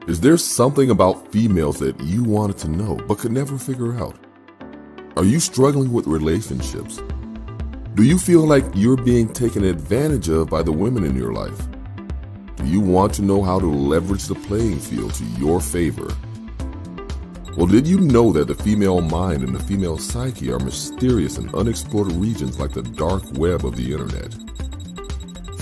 Is there something about females that you wanted to know but could never figure out? Are you struggling with relationships? Do you feel like you're being taken advantage of by the women in your life? Do you want to know how to leverage the playing field to your favor? Well, did you know that the female mind and the female psyche are mysterious and unexplored regions like the dark web of the internet?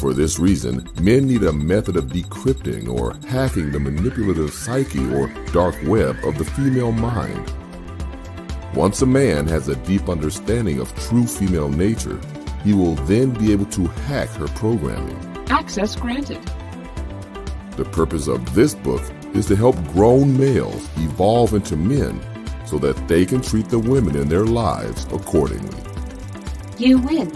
For this reason, men need a method of decrypting or hacking the manipulative psyche or dark web of the female mind. Once a man has a deep understanding of true female nature, he will then be able to hack her programming. Access granted. The purpose of this book is to help grown males evolve into men so that they can treat the women in their lives accordingly. You win.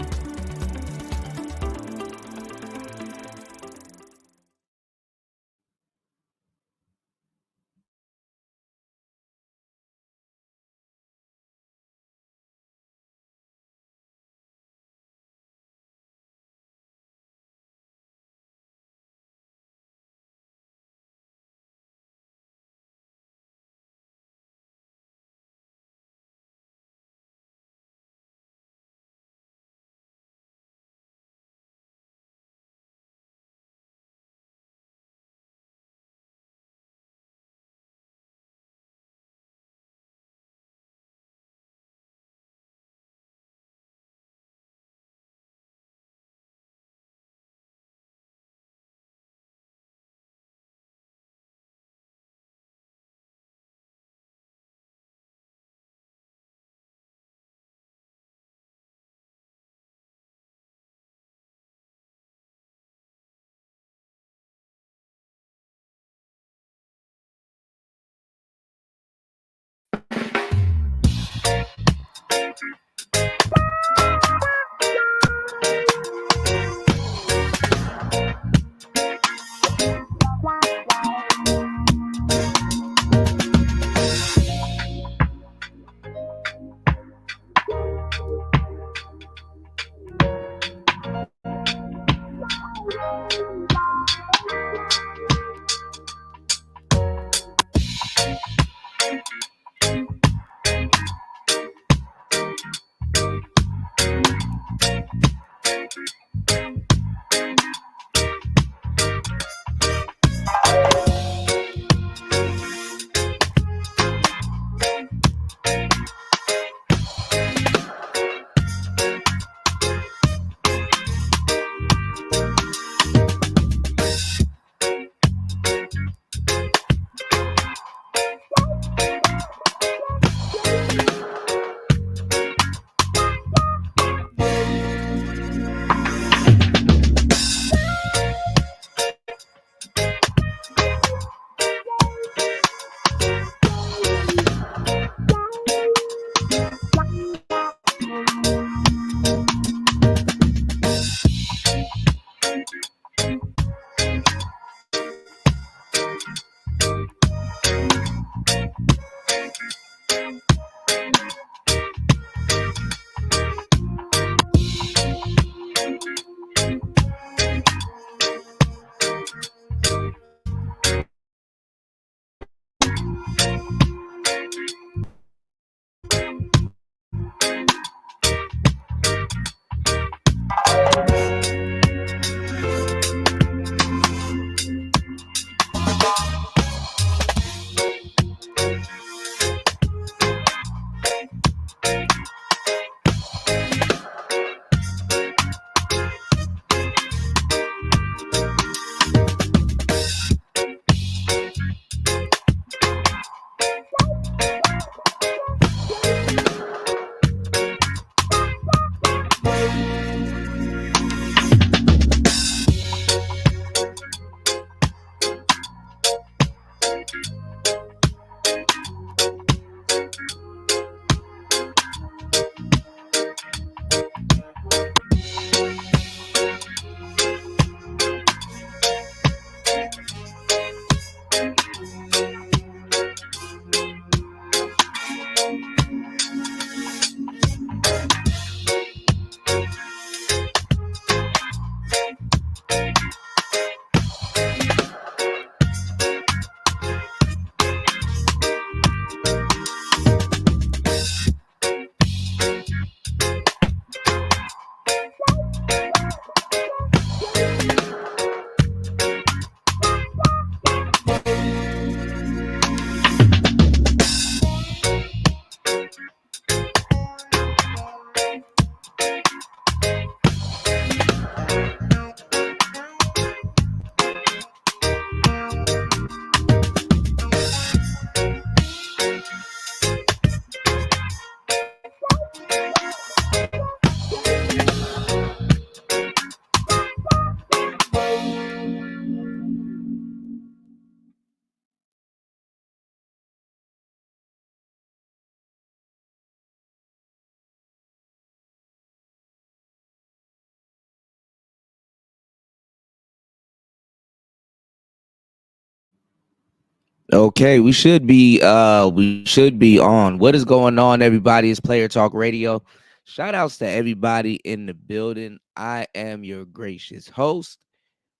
Okay, we should be on. What is going on, everybody? It's Player Talk Radio. Shout outs to everybody in the building. I am your gracious host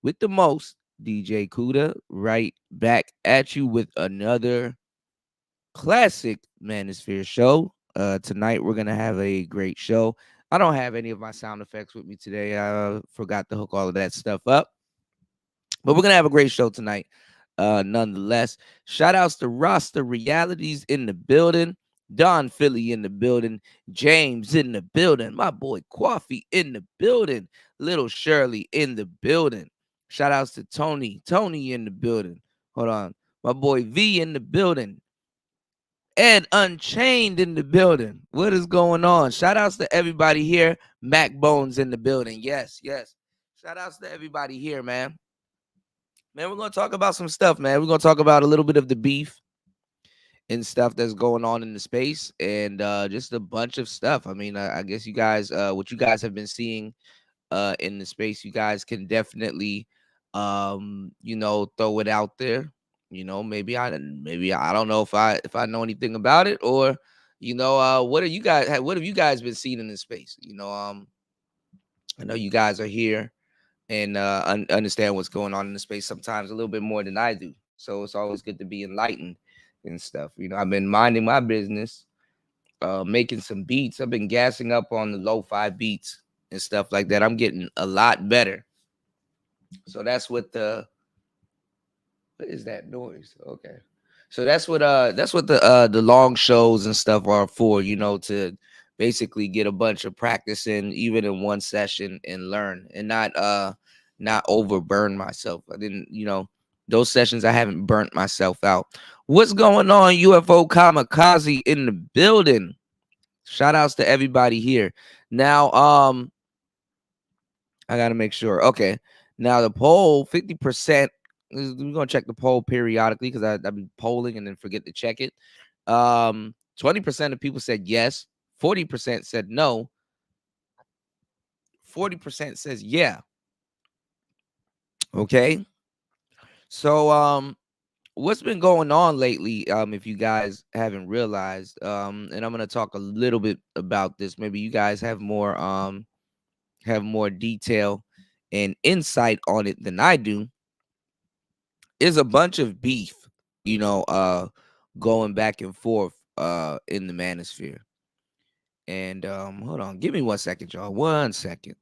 with the most, DJ Kuda, right back at you with another classic Manosphere show. Tonight we're gonna have a great show. I don't have any of my sound effects with me today. I forgot to hook all of that stuff up. But we're gonna have a great show tonight. Nonetheless, shout outs to Roster Realities in the building, Don Philly in the building, James in the building, my boy Coffee in the building, Little Shirley in the building. Shout outs to Tony in the building. Hold on, my boy V in the building, Ed Unchained in the building. What is going on? Shout outs to everybody here. Mac Bones in the building. Yes, yes. Shout outs to everybody here, man. Man, we're gonna talk about some stuff, man. We're gonna talk about a little bit of the beef and stuff that's going on in the space, and just a bunch of stuff. I mean, I guess you guys, what you guys have been seeing in the space, you guys can definitely, throw it out there. Maybe I don't know if I know anything about it, or what have you guys been seeing in the space? I know you guys are here and understand what's going on in the space sometimes a little bit more than I do. So it's always good to be enlightened and stuff. I've been minding my business, making some beats. I've been gassing up on the lo-fi beats and stuff like that. I'm getting a lot better. So what is that noise? Okay. So that's what the long shows and stuff are for, to basically get a bunch of practice in even in one session and learn and not overburn myself. I didn't, those sessions I haven't burnt myself out. What's going on, UFO Kamikaze in the building? Shout outs to everybody here. Now, I gotta make sure. Okay. Now the poll, 50%. We're gonna check the poll periodically because I've been polling and then forget to check it. 20% of people said yes, 40% said no, 40% says yeah. Okay. So what's been going on lately? If you guys haven't realized, and I'm gonna talk a little bit about this. Maybe you guys have more detail and insight on it than I do. Is a bunch of beef, you know, uh, going back and forth in the manosphere. And hold on, give me 1 second, y'all. 1 second.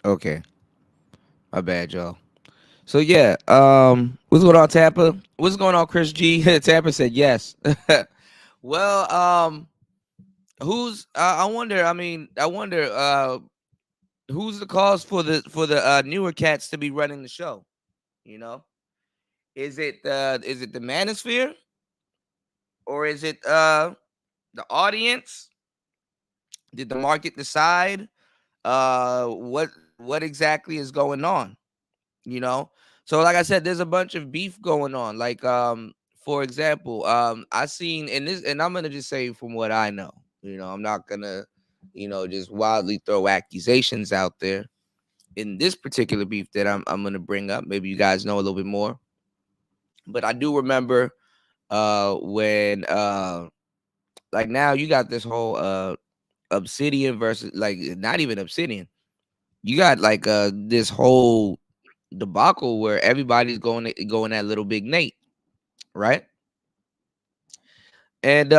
Okay, my bad, y'all. So yeah, what's going on, Tampa? What's going on, Chris G? Tampa said yes. Well, who's? I wonder. I wonder. Who's the cause for the newer cats to be running the show? You know, is it the Manosphere, or is it the audience? Did the market decide? What exactly is going on? You know, so like I said, there's a bunch of beef going on. Like for example, I seen in this, and I'm gonna just say from what I know. I'm not gonna, just wildly throw accusations out there. In this particular beef that I'm gonna bring up, maybe you guys know a little bit more, but I do remember when like now you got this whole Obsidian versus, like, not even Obsidian. you got like this whole debacle where everybody's going at Little Big Nate, right? And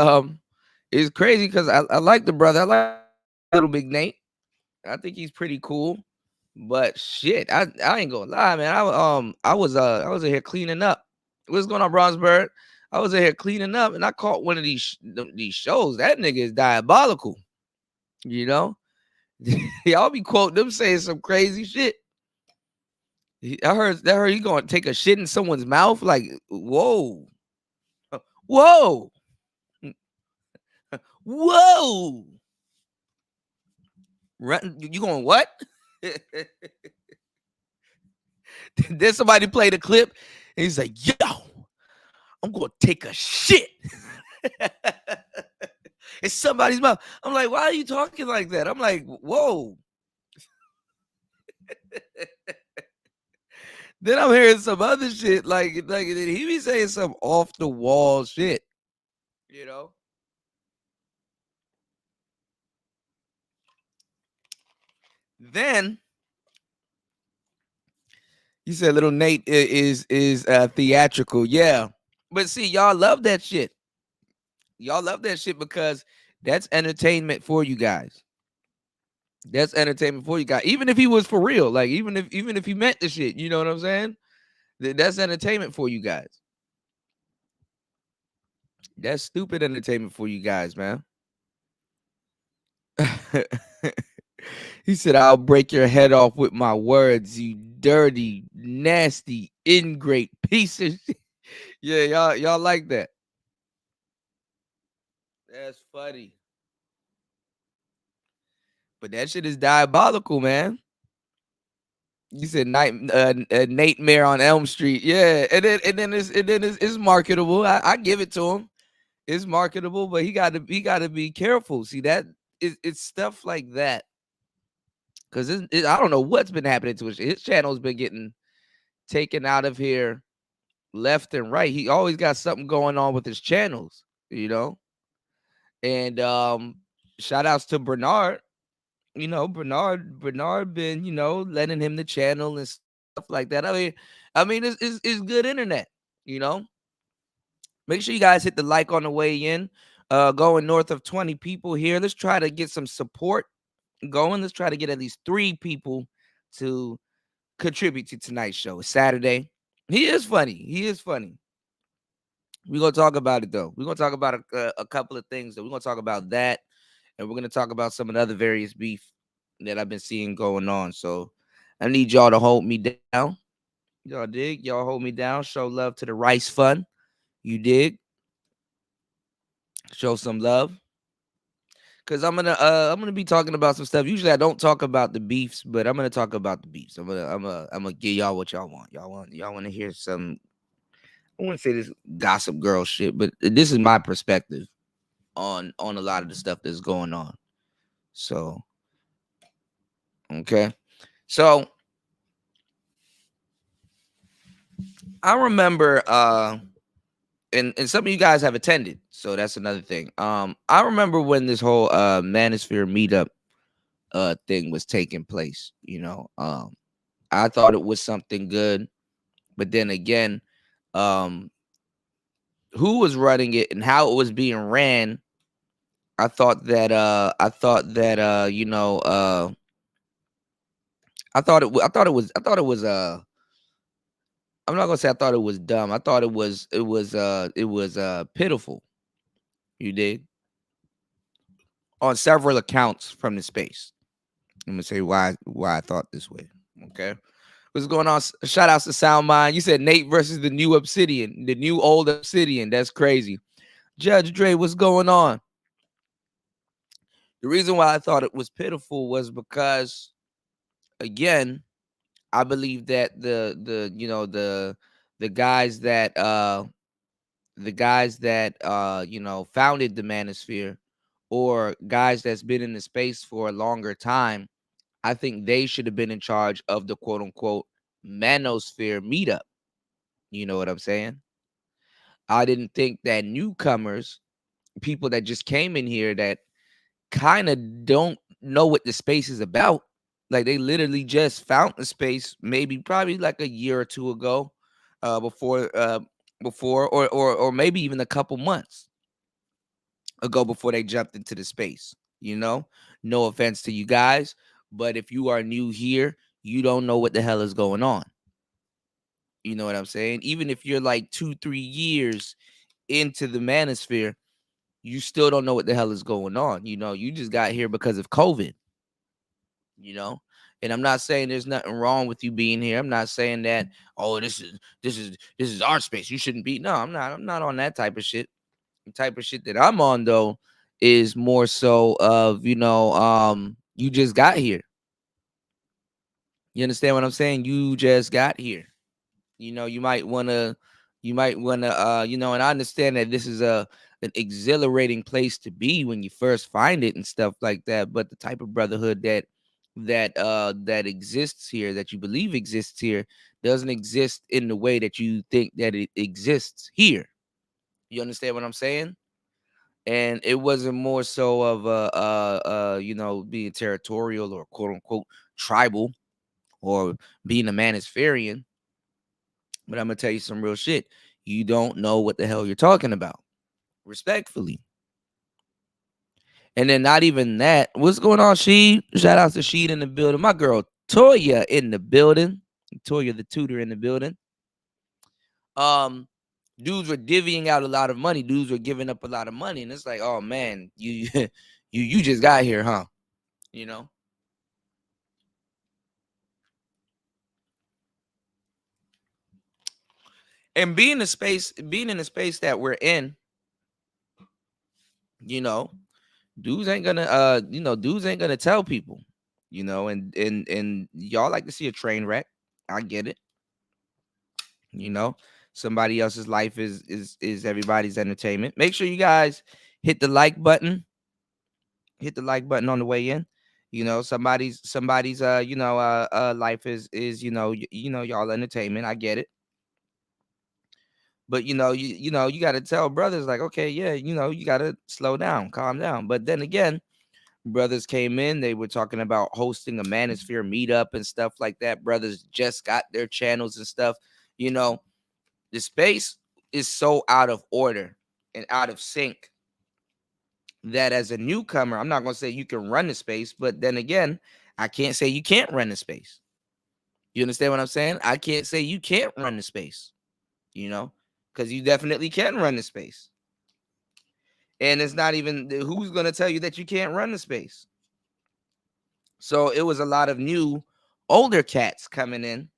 it's crazy because I like the brother. I like Little Big Nate. I think he's pretty cool. But shit, I ain't gonna lie, man. I was in here cleaning up. What's going on, Bronzebird? I was in here cleaning up, and I caught one of these shows. That nigga is diabolical. You know, y'all be quoting them saying some crazy shit. I heard he gonna take a shit in someone's mouth. Like, whoa, whoa, whoa. You going what? Then somebody played a clip, and he's like, "Yo, I'm gonna take a shit." It's somebody's mouth. I'm like, why are you talking like that? I'm like, whoa. Then I'm hearing some other shit, like he be saying some off the wall shit, you know. Then you said little Nate is theatrical, yeah. But see, y'all love that shit. Y'all love that shit because that's entertainment for you guys. That's entertainment for you guys. Even if he was for real, like even if he meant the shit, you know what I'm saying? That's entertainment for you guys. That's stupid entertainment for you guys, man. He said, "I'll break your head off with my words, you dirty, nasty, ingrate piece of shit." Yeah, y'all like that. That's funny. But that shit is diabolical, man. You said Nightmare on Elm Street. Yeah, and then it's marketable. I give it to him. It's marketable, but he gotta be careful. See that it's stuff like that. Cause I don't know what's been happening to his channel's been getting taken out of here left and right. He always got something going on with his channels, you know. And shout outs to Bernard. You know, Bernard been, lending him the channel and stuff like that. I mean, it's good internet, you know. Make sure you guys hit the like on the way in. Going north of 20 people here. Let's try to get some support going. Let's try to get at least 3 people to contribute to tonight's show. It's Saturday. He is funny. He is funny. We're gonna talk about it though. We're gonna talk about a couple of things. Though we're gonna talk about that, and we're gonna talk about some of the other various beef that I've been seeing going on. So I need y'all to hold me down. Y'all dig? Y'all hold me down. Show love to the Rice Fund. You dig? Show some love. Cause I'm gonna be talking about some stuff. Usually I don't talk about the beefs, but I'm gonna talk about the beefs. I'm gonna give y'all what y'all want. Y'all want to hear some. I want to say this gossip girl shit, but this is my perspective on a lot of the stuff that's going on. So okay, so I remember and some of you guys have attended, so that's another thing. I remember when this whole Manosphere meetup thing was taking place. I thought it was something good, but then again, um, who was running it and how it was being ran, I thought it was I'm not gonna say I thought it was dumb. I thought it was pitiful. You did on several accounts from the space. I'm gonna say why I thought this way. Okay. What's going on? Shout outs to Sound Mind. You said Nate versus the new Obsidian, the new old Obsidian. That's crazy. Judge Dre, what's going on? The reason why I thought it was pitiful was because, again, I believe that the guys that founded the Manosphere, or guys that's been in the space for a longer time, I think they should have been in charge of the quote unquote Manosphere meetup. You know what I'm saying? I didn't think that newcomers, people that just came in here that kind of don't know what the space is about, Like they literally just found the space maybe probably like a year or two ago, before or maybe even a couple months ago before they jumped into the space. You know, no offense to you guys, but if you are new here, you don't know what the hell is going on. You know what I'm saying? Even if you're like 2, 3 years into the manosphere, you still don't know what the hell is going on. You know, you just got here because of COVID, you know. And I'm not saying there's nothing wrong with you being here. I'm not saying that, oh, this is our space. You shouldn't be. No, I'm not on that type of shit. The type of shit that I'm on though is more so of, you just got here. You understand what I'm saying? You just got here. You might wanna, and I understand that this is an exhilarating place to be when you first find it and stuff like that. But the type of brotherhood that exists here, that you believe exists here, doesn't exist in the way that you think that it exists here. You understand what I'm saying? And it wasn't more so of being territorial or quote unquote tribal or being a Manispherian. But I'm gonna tell you some real shit. You don't know what the hell you're talking about. Respectfully. And then not even that. What's going on, Sheed? Shout out to Sheed in the building. My girl Toya in the building. Toya the tutor in the building. Um, dudes were divvying out a lot of money. Dudes were giving up a lot of money. And it's like, oh man, you you just got here, huh? You know? And being in the space that we're in, you know, dudes ain't gonna tell people, and y'all like to see a train wreck. I get it. you know Somebody else's life is everybody's entertainment. Make sure you guys hit the like button. Hit the like button on the way in. Somebody's life is y'all entertainment. I get it. But you got to tell brothers like, okay, yeah, you got to slow down, calm down. But then again, brothers came in, they were talking about hosting a Manosphere meetup and stuff like that. Brothers just got their channels and stuff. You know, the space is so out of order and out of sync that as a newcomer, I'm not going to say you can run the space, but then again, I can't say you can't run the space. You understand what I'm saying? I can't say you can't run the space, because you definitely can run the space. And it's not even who's going to tell you that you can't run the space. So it was a lot of new older cats coming in,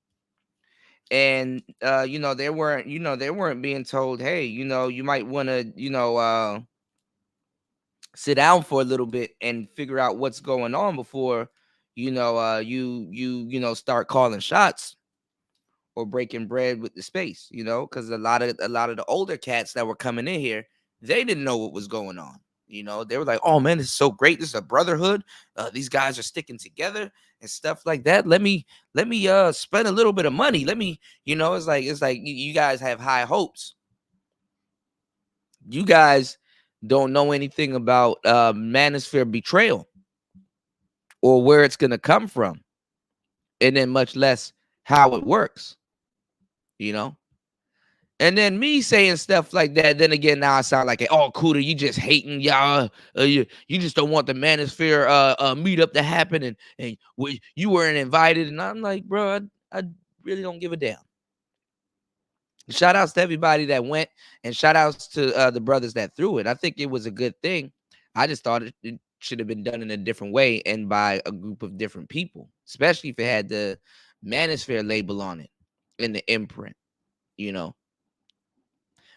and they weren't being told, hey, you might want to sit down for a little bit and figure out what's going on before you start calling shots or breaking bread with the space, because a lot of the older cats that were coming in here, they didn't know what was going on. They were like, oh man, this is so great, this is a brotherhood, these guys are sticking together and stuff like that. Let me spend a little bit of money. Let me, it's like you guys have high hopes. You guys don't know anything about manosphere betrayal or where it's going to come from, and then much less how it works, you know and then me saying stuff like that, then again, now I sound like, oh, Kuda, you just hating y'all. You just don't want the Manosphere meetup to happen, and you weren't invited. And I'm like, bro, I really don't give a damn. Shout outs to everybody that went, and shout outs to the brothers that threw it. I think it was a good thing. I just thought it should have been done in a different way and by a group of different people, especially if it had the Manosphere label on it and the imprint, you know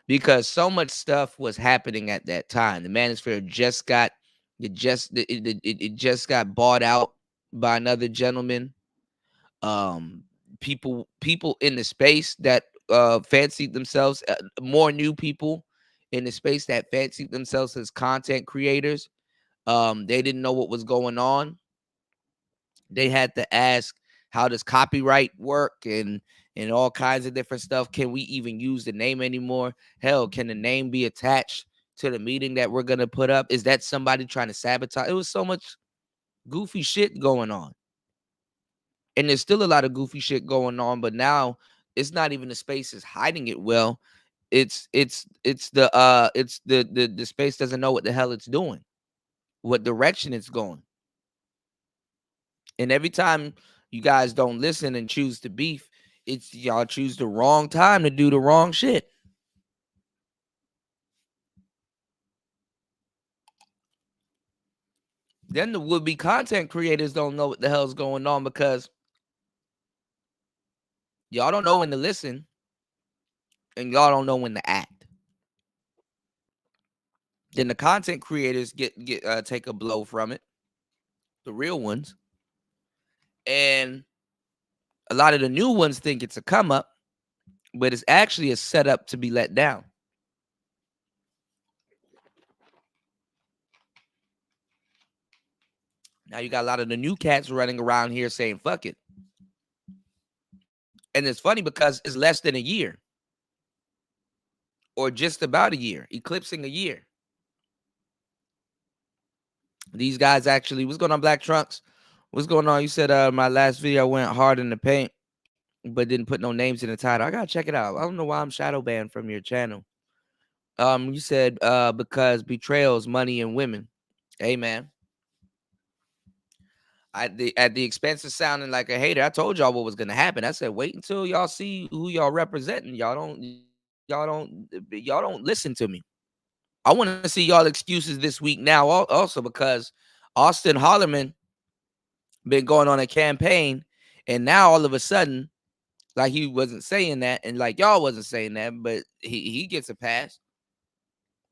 because so much stuff was happening at that time. The Manosphere just got bought out by another gentleman. Um, people in the space that fancied themselves, more new people in the space that fancied themselves as content creators. They didn't know what was going on. They had to ask, how does copyright work, and all kinds of different stuff. Can we even use the name anymore? Hell, can the name be attached to the meeting that we're gonna put up? Is that somebody trying to sabotage? It was so much goofy shit going on. And there's still a lot of goofy shit going on, but now it's not even the space is hiding it well. It's the space doesn't know what the hell it's doing, what direction it's going. And every time you guys don't listen and choose to beef, it's y'all choose the wrong time to do the wrong shit. Then the would-be content creators don't know what the hell's going on because y'all don't know when to listen and y'all don't know when to act. Then the content creators get take a blow from it, the real ones, and a lot of the new ones think it's a come up, but it's actually a setup to be let down. Now you got a lot of the new cats running around here saying fuck it. And it's funny because it's less than a year or just about a year, eclipsing a year. These guys actually, what's going on, Black Trunks? What's going on? You said my last video went hard in the paint, but didn't put no names in the title. I gotta check it out. I don't know why I'm shadow banned from your channel. You said because betrayals, money, and women. Hey man. At the expense of sounding like a hater, I told y'all what was gonna happen. I said, wait until y'all see who y'all representing. Y'all don't listen to me. I want to see y'all excuses this week now, also because Austin Hollerman been going on a campaign, and now all of a sudden, like he wasn't saying that, and like y'all wasn't saying that, but he gets a pass.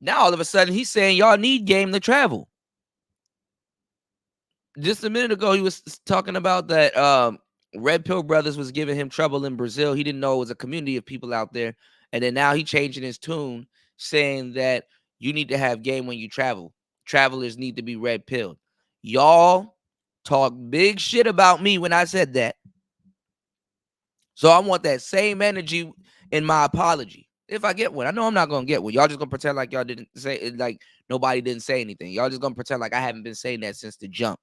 Now all of a sudden he's saying y'all need game to travel. Just a minute ago he was talking about that Red Pill Brothers was giving him trouble in Brazil. He didn't know it was a community of people out there, and then now he changing his tune, saying that you need to have game when you travel. Travelers need to be red pilled. Y'all talk big shit about me when I said that. So I want that same energy in my apology. If I get one, I know I'm not gonna get one. Y'all just gonna pretend like y'all didn't say it, like nobody didn't say anything. Y'all just gonna pretend like I haven't been saying that since the jump.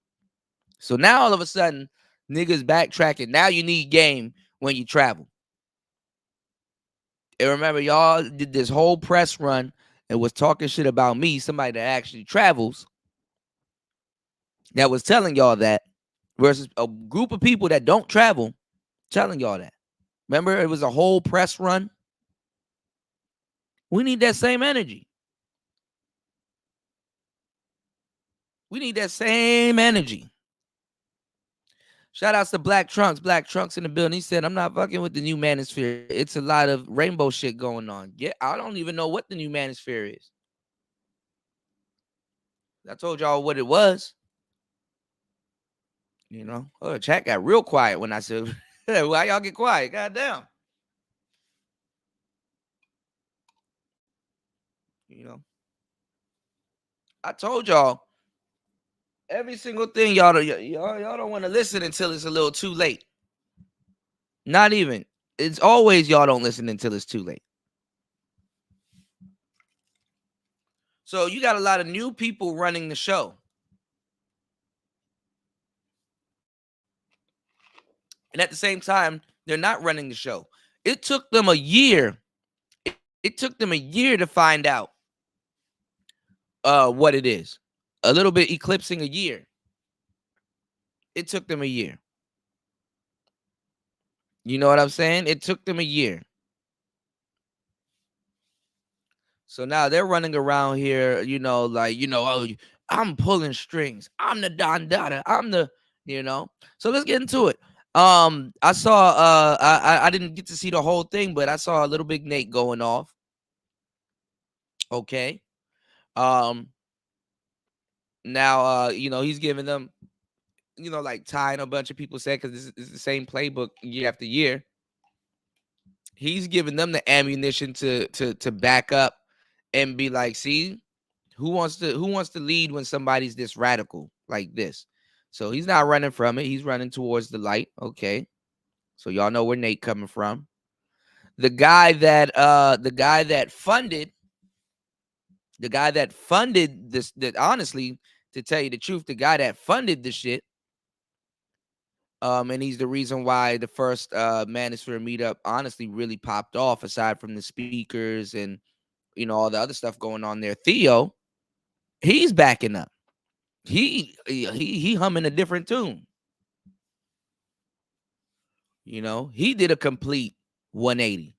So now all of a sudden, niggas backtracking. Now you need game when you travel. And remember, y'all did this whole press run and was talking shit about me, somebody that actually travels, that was telling y'all that, versus a group of people that don't travel telling y'all that. Remember, it was a whole press run. We need that same energy. We need that same energy. Shout outs to Black Trunks. Black Trunks in the building. He said, I'm not fucking with the new Manosphere. It's a lot of rainbow shit going on. Yeah, I don't even know what the new Manosphere is. I told y'all what it was. You know, oh, the chat got real quiet when I said, why y'all get quiet? Goddamn. You know, I told y'all every single thing y'all don't want to listen until it's a little too late. Not even. It's always y'all don't listen until it's too late. So you got a lot of new people running the show. And at the same time, they're not running the show. It took them a year. It took them a year to find out what it is. A little bit eclipsing a year. It took them a year. You know what I'm saying? It took them a year. So now they're running around here, oh, I'm pulling strings. I'm the Don Dada. I'm the, So let's get into it. I saw I didn't get to see the whole thing, but I saw a Little Big Nate going off. Okay. Now he's giving them, like tying a bunch of people said, because this is the same playbook year after year. He's giving them the ammunition to back up and be like, see, who wants to lead when somebody's this radical like this? So he's not running from it. He's running towards the light. Okay. So y'all know where Nate coming from. The guy that funded this, that honestly, to tell you the truth, the guy that funded the shit And he's the reason why the first Manosphere meetup honestly really popped off, aside from the speakers and all the other stuff going on there. Theo, he's backing up. He humming a different tune. He did a complete 180.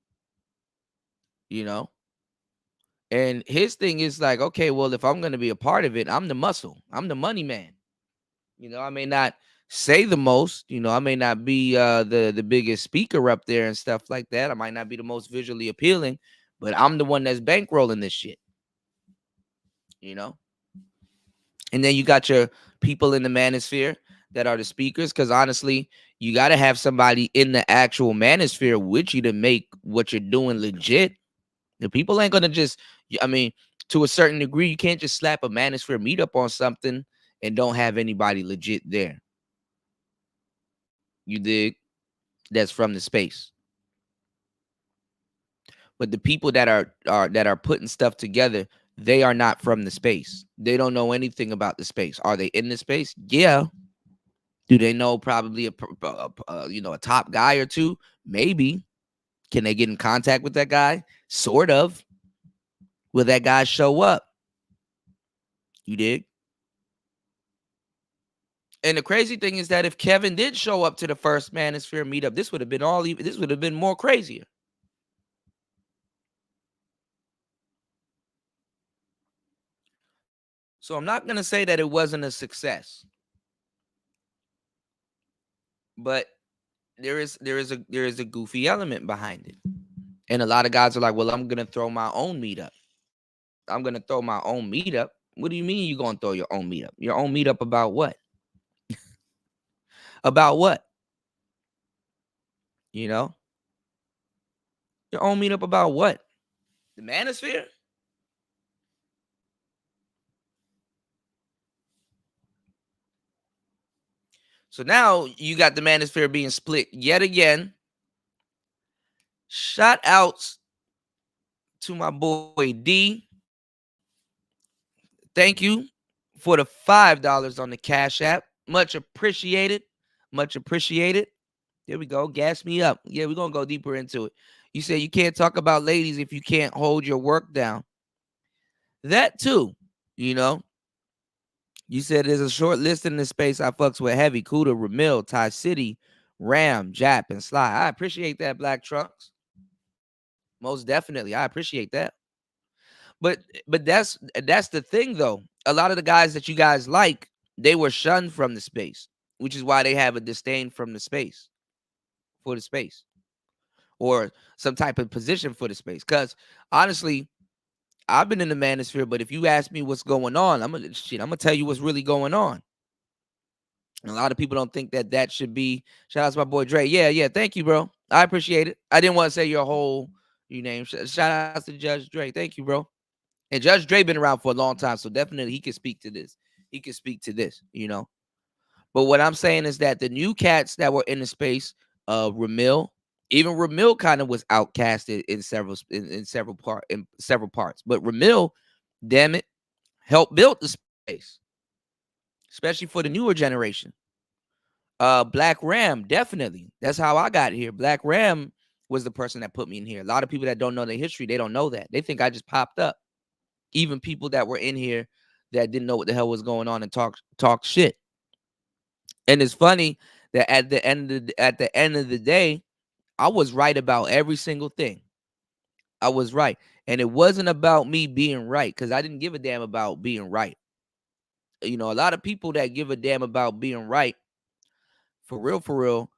You know, and his thing is like, okay, well, if I'm gonna be a part of it, I'm the muscle. I'm the money man. I may not say the most. I may not be the biggest speaker up there and stuff like that. I might not be the most visually appealing, but I'm the one that's bankrolling this shit. You know, and then you got your people in the manosphere that are the speakers, because honestly, you got to have somebody in the actual manosphere with you to make what you're doing legit. The people ain't gonna just, I mean, to a certain degree, you can't just slap a manosphere meetup on something and don't have anybody legit there. You dig? That's from the space. But the people that are putting stuff together, they are not from the space. They don't know anything about the space. Are they in the space? Yeah. Do they know probably a top guy or two? Maybe. Can they get in contact with that guy? Sort of. Will that guy show up? You dig? And the crazy thing is that if Kevin did show up to the first Manosphere meetup, this would have been this would have been more crazier. So I'm not gonna say that it wasn't a success, but there is a goofy element behind it. And a lot of guys are like, well, I'm gonna throw my own meetup. I'm gonna throw my own meetup. What do you mean you're gonna throw your own meetup? Your own meetup about what? About what? You know? Your own meetup about what? The Manosphere? So now you got the Manosphere being split yet again. Shout outs to my boy D. Thank you for the $5 on the Cash App. Much appreciated. Much appreciated. There we go. Gas me up. Yeah, we're going to go deeper into it. You say you can't talk about ladies if you can't hold your work down. That too, you know. You said there's a short list in this space. I fucks with Heavy, Cuda, Ramil, Ty City, Ram, Jap, and Sly. I appreciate that, Black Trunks. Most definitely. I appreciate that. But but that's the thing though. A lot of the guys that you guys like, they were shunned from the space, which is why they have a disdain from the space for the space, or some type of position for the space. Because honestly, I've been in the manosphere, but if you ask me what's going on, I'm gonna tell you what's really going on. And a lot of people don't think that should be. Shout out to my boy Dre. Yeah, yeah. Thank you, bro. I appreciate it. I didn't want to say your whole name. Shout out to Judge Dre. Thank you, bro. And Judge Dre been around for a long time, so definitely he can speak to this. He can speak to this. But what I'm saying is that the new cats that were in the space, Ramil, even Ramil kind of was outcasted in several parts. But Ramil, damn it, helped build the space, especially for the newer generation. Black Ram, definitely. That's how I got here. Black Ram was the person that put me in here. A lot of people that don't know their history, they don't know that. They think I just popped up. Even people that were in here that didn't know what the hell was going on and talk shit. And it's funny that at the end of the day, I was right about every single thing. I was right. And it wasn't about me being right, because I didn't give a damn about being right. A lot of people that give a damn about being right, for real,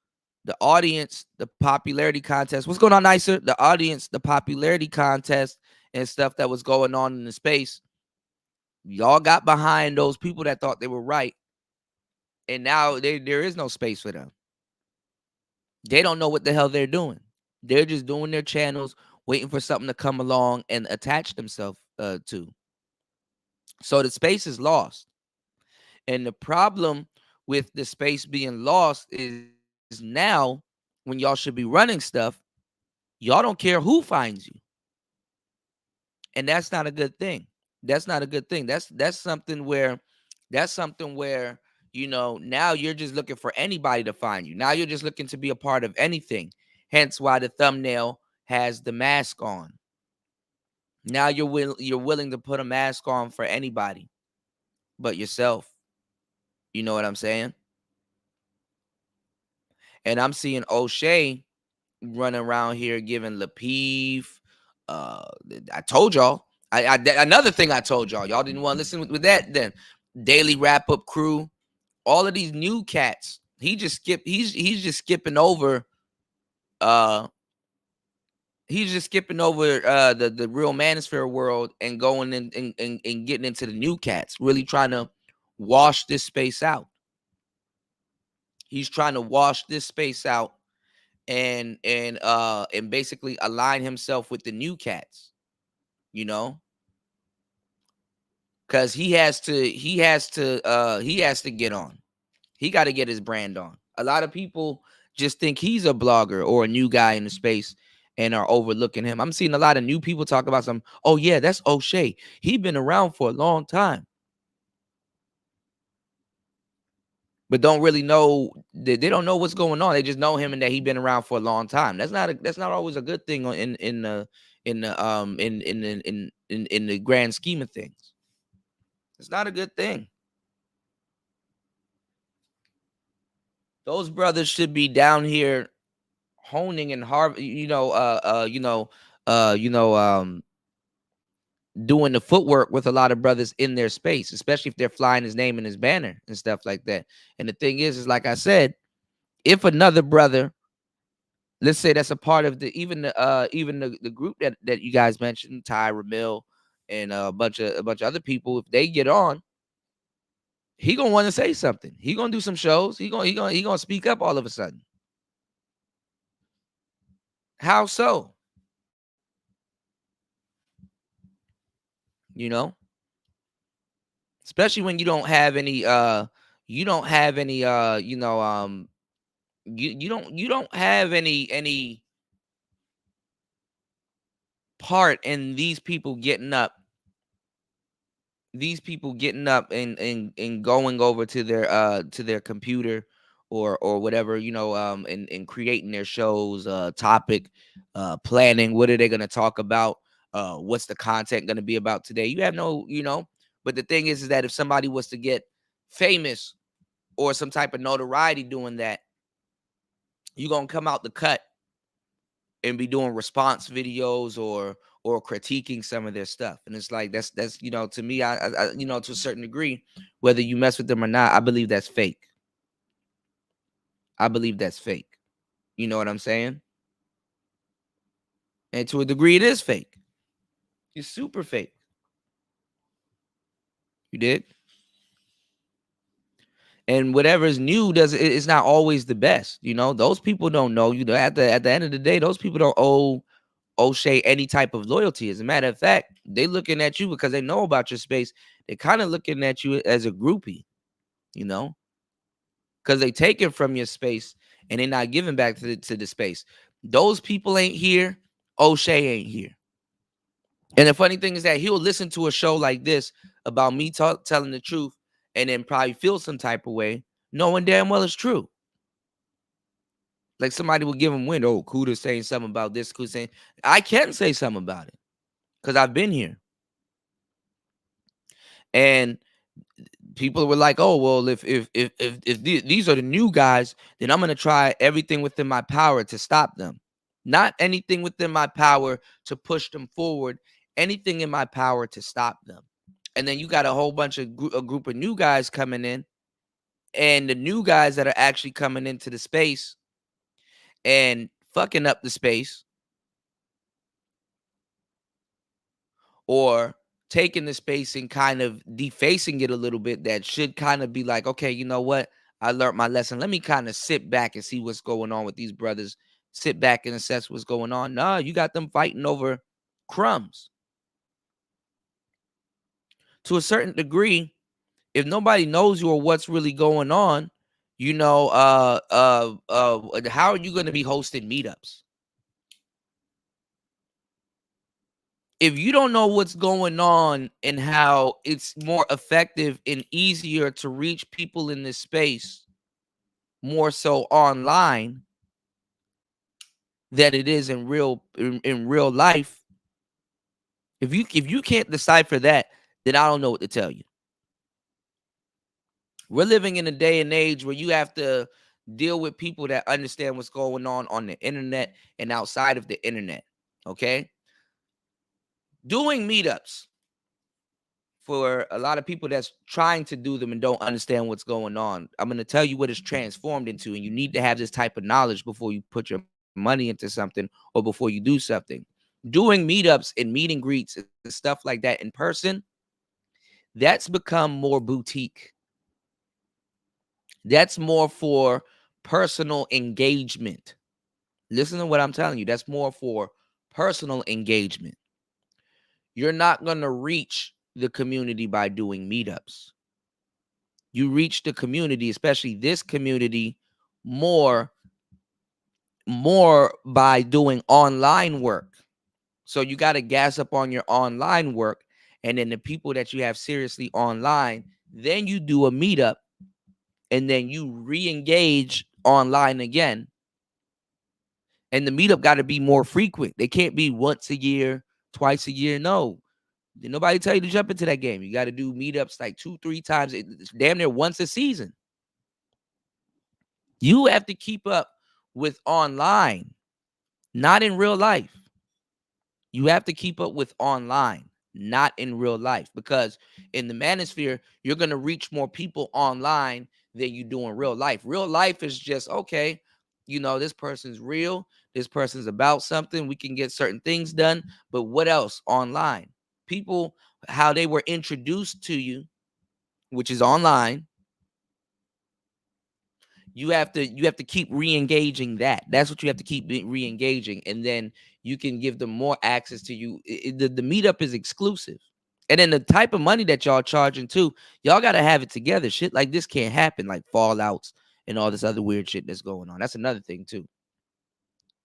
the audience, the popularity contest. What's going on, Nicer? The audience, the popularity contest and stuff that was going on in the space. Y'all got behind those people that thought they were right. And now there is no space for them. They don't know what the hell they're doing. They're just doing their channels, waiting for something to come along and attach themselves to. So the space is lost. And the problem with the space being lost is now, when y'all should be running stuff, y'all don't care who finds you. And that's not a good thing. That's not a good thing. That's something where Now you're just looking for anybody to find you. Now you're just looking to be a part of anything. Hence why the thumbnail has the mask on. Now you're willing to put a mask on for anybody but yourself. You know what I'm saying? And I'm seeing O'Shea running around here giving Lapeef. Uh, I told y'all. Another thing I told y'all. Y'all didn't want to listen with that. Then Daily Wrap Up Crew. All of these new cats. He's just skipping over. He's just skipping over the real Manosphere world and going in and getting into the new cats. Really trying to wash this space out. He's trying to wash this space out and basically align himself with the new cats, because he has to get on. He got to get his brand on. A lot of people just think he's a blogger or a new guy in the space and are overlooking him. I'm seeing a lot of new people talk about some, oh yeah, that's O'Shea. He's been around for a long time. But don't really know, they don't know what's going on. They just know him and that he's been around for a long time. That's not always a good thing in the grand scheme of things. It's not a good thing. Those brothers should be down here honing and doing the footwork with a lot of brothers in their space, especially if they're flying his name and his banner and stuff like that. And the thing is like I said, if another brother, let's say that's a part of the group that you guys mentioned, Ty Ramil and a bunch of other people, if they get on, he gonna want to say something. He gonna do some shows. He gonna speak up all of a sudden. How so? Especially when you don't have any you don't have any you don't have any part in these people getting up and going over to their computer or whatever, and creating their shows, topic, planning, what are they going to talk about, what's the content going to be about today. You have no, but the thing is that if somebody was to get famous or some type of notoriety doing that, you're going to come out the cut and be doing response videos or critiquing some of their stuff. And it's like, that's to me, I to a certain degree, whether you mess with them or not, I believe that's fake. You know what I'm saying? And to a degree, it is fake. It's super fake. You did. And whatever's new it's not always the best. Those people don't know. At the end of the day, those people don't owe O'Shea any type of loyalty. As a matter of fact, they looking at you because they know about your space. They're kind of looking at you as a groupie, because they take it from your space and they're not giving back to the space. Those people ain't here. O'Shea ain't here. And the funny thing is that he'll listen to a show like this about me telling the truth and then probably feel some type of way, knowing damn well it's true. Like somebody will give him wind. Oh, Kuda's saying something about this. Kuda's saying, I can say something about it because I've been here. And people were like, oh, well, if these are the new guys, then I'm going to try everything within my power to stop them. Not anything within my power to push them forward, anything in my power to stop them. And then you got a whole bunch of a group of new guys coming in, and the new guys that are actually coming into the space and fucking up the space or taking the space and kind of defacing it a little bit, that should kind of be like, okay, you know what? I learned my lesson. Let me kind of sit back and see what's going on with these brothers. Sit back and assess what's going on. Nah, you got them fighting over crumbs. To a certain degree, if nobody knows you or what's really going on, how are you going to be hosting meetups? If you don't know what's going on and how it's more effective and easier to reach people in this space more so online than it is in real life, if you can't decipher that, then I don't know what to tell you. We're living in a day and age where you have to deal with people that understand what's going on the internet and outside of the internet. Okay? Doing meetups for a lot of people that's trying to do them and don't understand what's going on. I'm going to tell you what it's transformed into, and you need to have this type of knowledge before you put your money into something or before you do something. Doing meetups and meet and greets and stuff like that in person, that's become more boutique. That's more for personal engagement. Listen to what I'm telling you. That's more for personal engagement. You're not going to reach the community by doing meetups. You reach the community, especially this community, more by doing online work. So you got to gas up on your online work, and then the people that you have seriously online, then you do a meetup, and then you re-engage online again. And the meetup got to be more frequent. They can't be once a year, twice a year. No. Did nobody tell you to jump into that game? You got to do meetups like 2-3 times, damn near once a season. You have to keep up with online, not in real life. You have to keep up with online, not in real life, because in the manosphere, you're going to reach more people online than you do in real life. Real life is just, okay, this person's real. This person's about something. We can get certain things done. But what else online? People, how they were introduced to you, which is online. You have to keep re-engaging that. That's what you have to keep re-engaging, and then you can give them more access to you. The meetup is exclusive, and then the type of money that y'all charging too, y'all got to have it together. Shit like this can't happen, like fallouts and all this other weird shit that's going on. That's another thing too,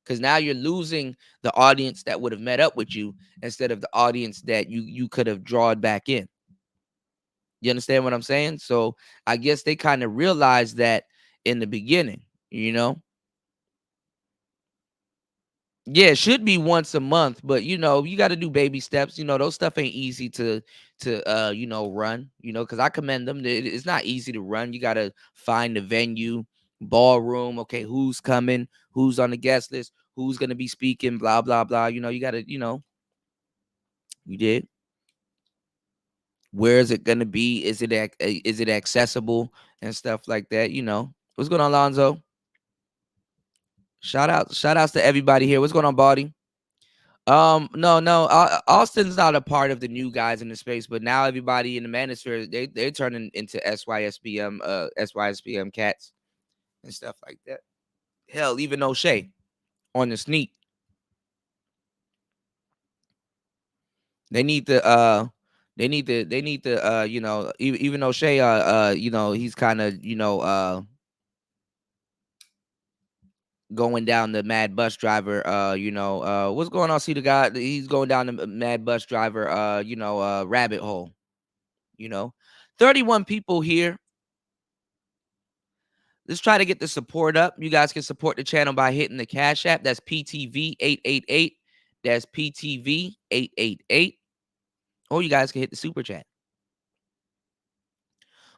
because now you're losing the audience that would have met up with you instead of the audience that you could have drawn back in. You understand what I'm saying? So I guess they kind of realized that in the beginning, you know. Yeah, it should be once a month, but you got to do baby steps. Those stuff ain't easy to run, because I commend them. It's not easy to run. You got to find the venue, ballroom, okay, who's coming, who's on the guest list, who's going to be speaking, blah blah blah. You got to, you did. Where is it going to be? Is it accessible and stuff like that, What's going on, Lonzo? Shout outs to everybody here. What's going on, Baldy? No. Austin's not a part of the new guys in the space, but now everybody in the manosphere, they're turning into SYSBM cats and stuff like that. Hell, even O'Shea on the sneak. They need to even O'Shea he's kind of going down the mad bus driver, what's going on? See the guy, he's going down the mad bus driver, rabbit hole, you know. 31 people here. Let's try to get the support up. You guys can support the channel by hitting the Cash App. That's PTV 888. That's PTV 888. Or you guys can hit the super chat.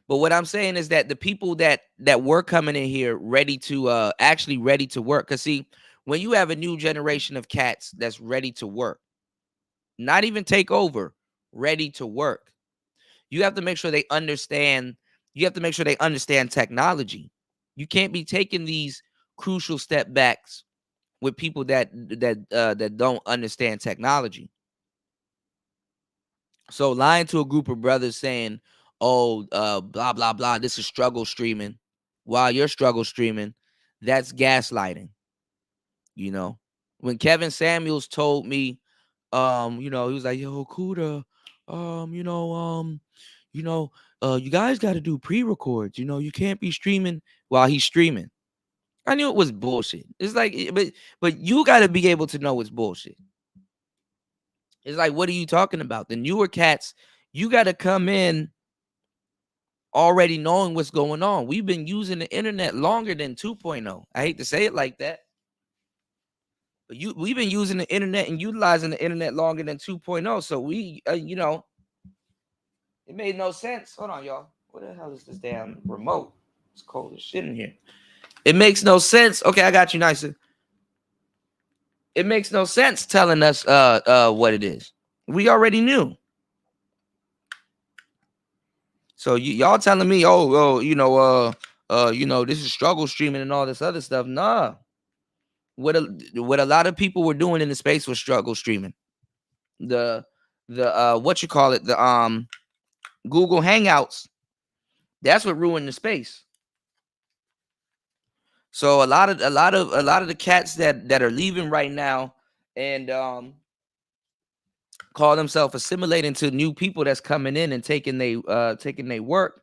But what I'm saying is that the people that were coming in here ready to actually ready to work. Because see, when you have a new generation of cats that's ready to work, not even take over, ready to work, you have to make sure they understand. You have to make sure they understand technology. You can't be taking these crucial step backs with people that don't understand technology. So lying to a group of brothers saying, "Oh, blah blah blah, this is struggle streaming," while you're struggle streaming, that's gaslighting. When Kevin Samuels told me, he was like, "Yo, Kuda, um, you know, um, you guys got to do pre-records. You can't be streaming while he's streaming." I knew it was bullshit. It's like, but you got to be able to know it's bullshit. It's like, what are you talking about? The newer cats, you got to come in already knowing what's going on. We've been using the internet longer than 2.0. I hate to say it like that, but we've been using the internet and utilizing the internet longer than 2.0. So it made no sense. Hold on, y'all. What the hell is this damn remote? It's cold as shit in here. It makes no sense. Okay, I got you, nicer. It makes no sense telling us what it is. We already knew. So y'all telling me, this is struggle streaming and all this other stuff. Nah. What a lot of people were doing in the space was struggle streaming. The what you call it, the Google Hangouts. That's what ruined the space. So a lot of the cats that are leaving right now and call themselves assimilating to new people that's coming in and taking they work,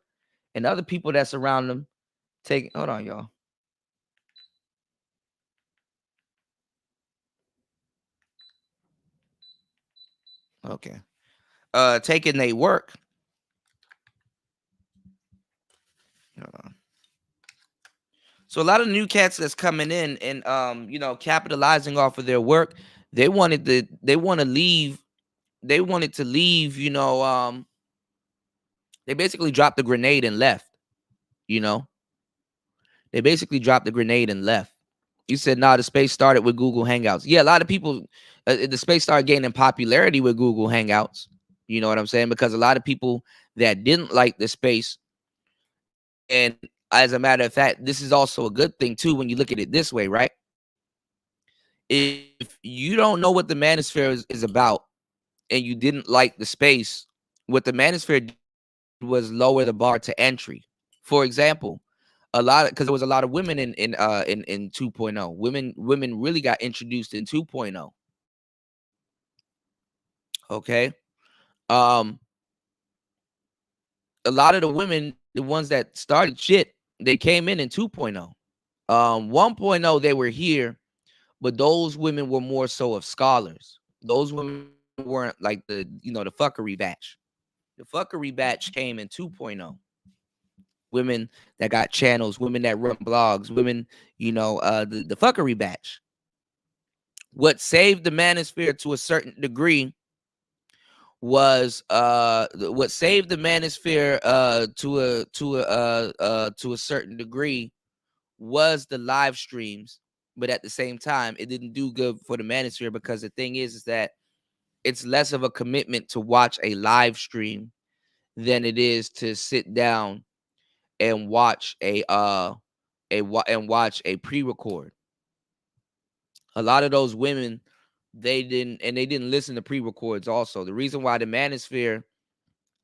and other people that's around them taking. Hold on, y'all. Okay. Taking they work. Hold on. So a lot of new cats that's coming in and capitalizing off of their work, they wanted to leave. They wanted to leave, they basically dropped the grenade and left, you know. They basically dropped the grenade and left. You said, nah, the space started with Google Hangouts. Yeah, a lot of people, the space started gaining popularity with Google Hangouts. You know what I'm saying? Because a lot of people that didn't like the space, and as a matter of fact, this is also a good thing too when you look at it this way, right? If you don't know what the manosphere is about and you didn't like the space, what the manosphere did was lower the bar to entry. For example, because there was a lot of women in 2.0. Women really got introduced in 2.0. Okay. Um a lot of the women, the ones that started shit, they came in 2.0. 1.0 they were here, but those women were more so of scholars. Those women weren't like the fuckery batch. The fuckery batch came in 2.0. Women that got channels, women that run blogs, women, the fuckery batch. What saved the manosphere to a certain degree was what saved the manosphere to a certain degree was the live streams. But at the same time, it didn't do good for the manosphere because the thing is that it's less of a commitment to watch a live stream than it is to sit down and watch a pre-record. A lot of those women, they didn't listen to pre-records. Also, the reason why the manosphere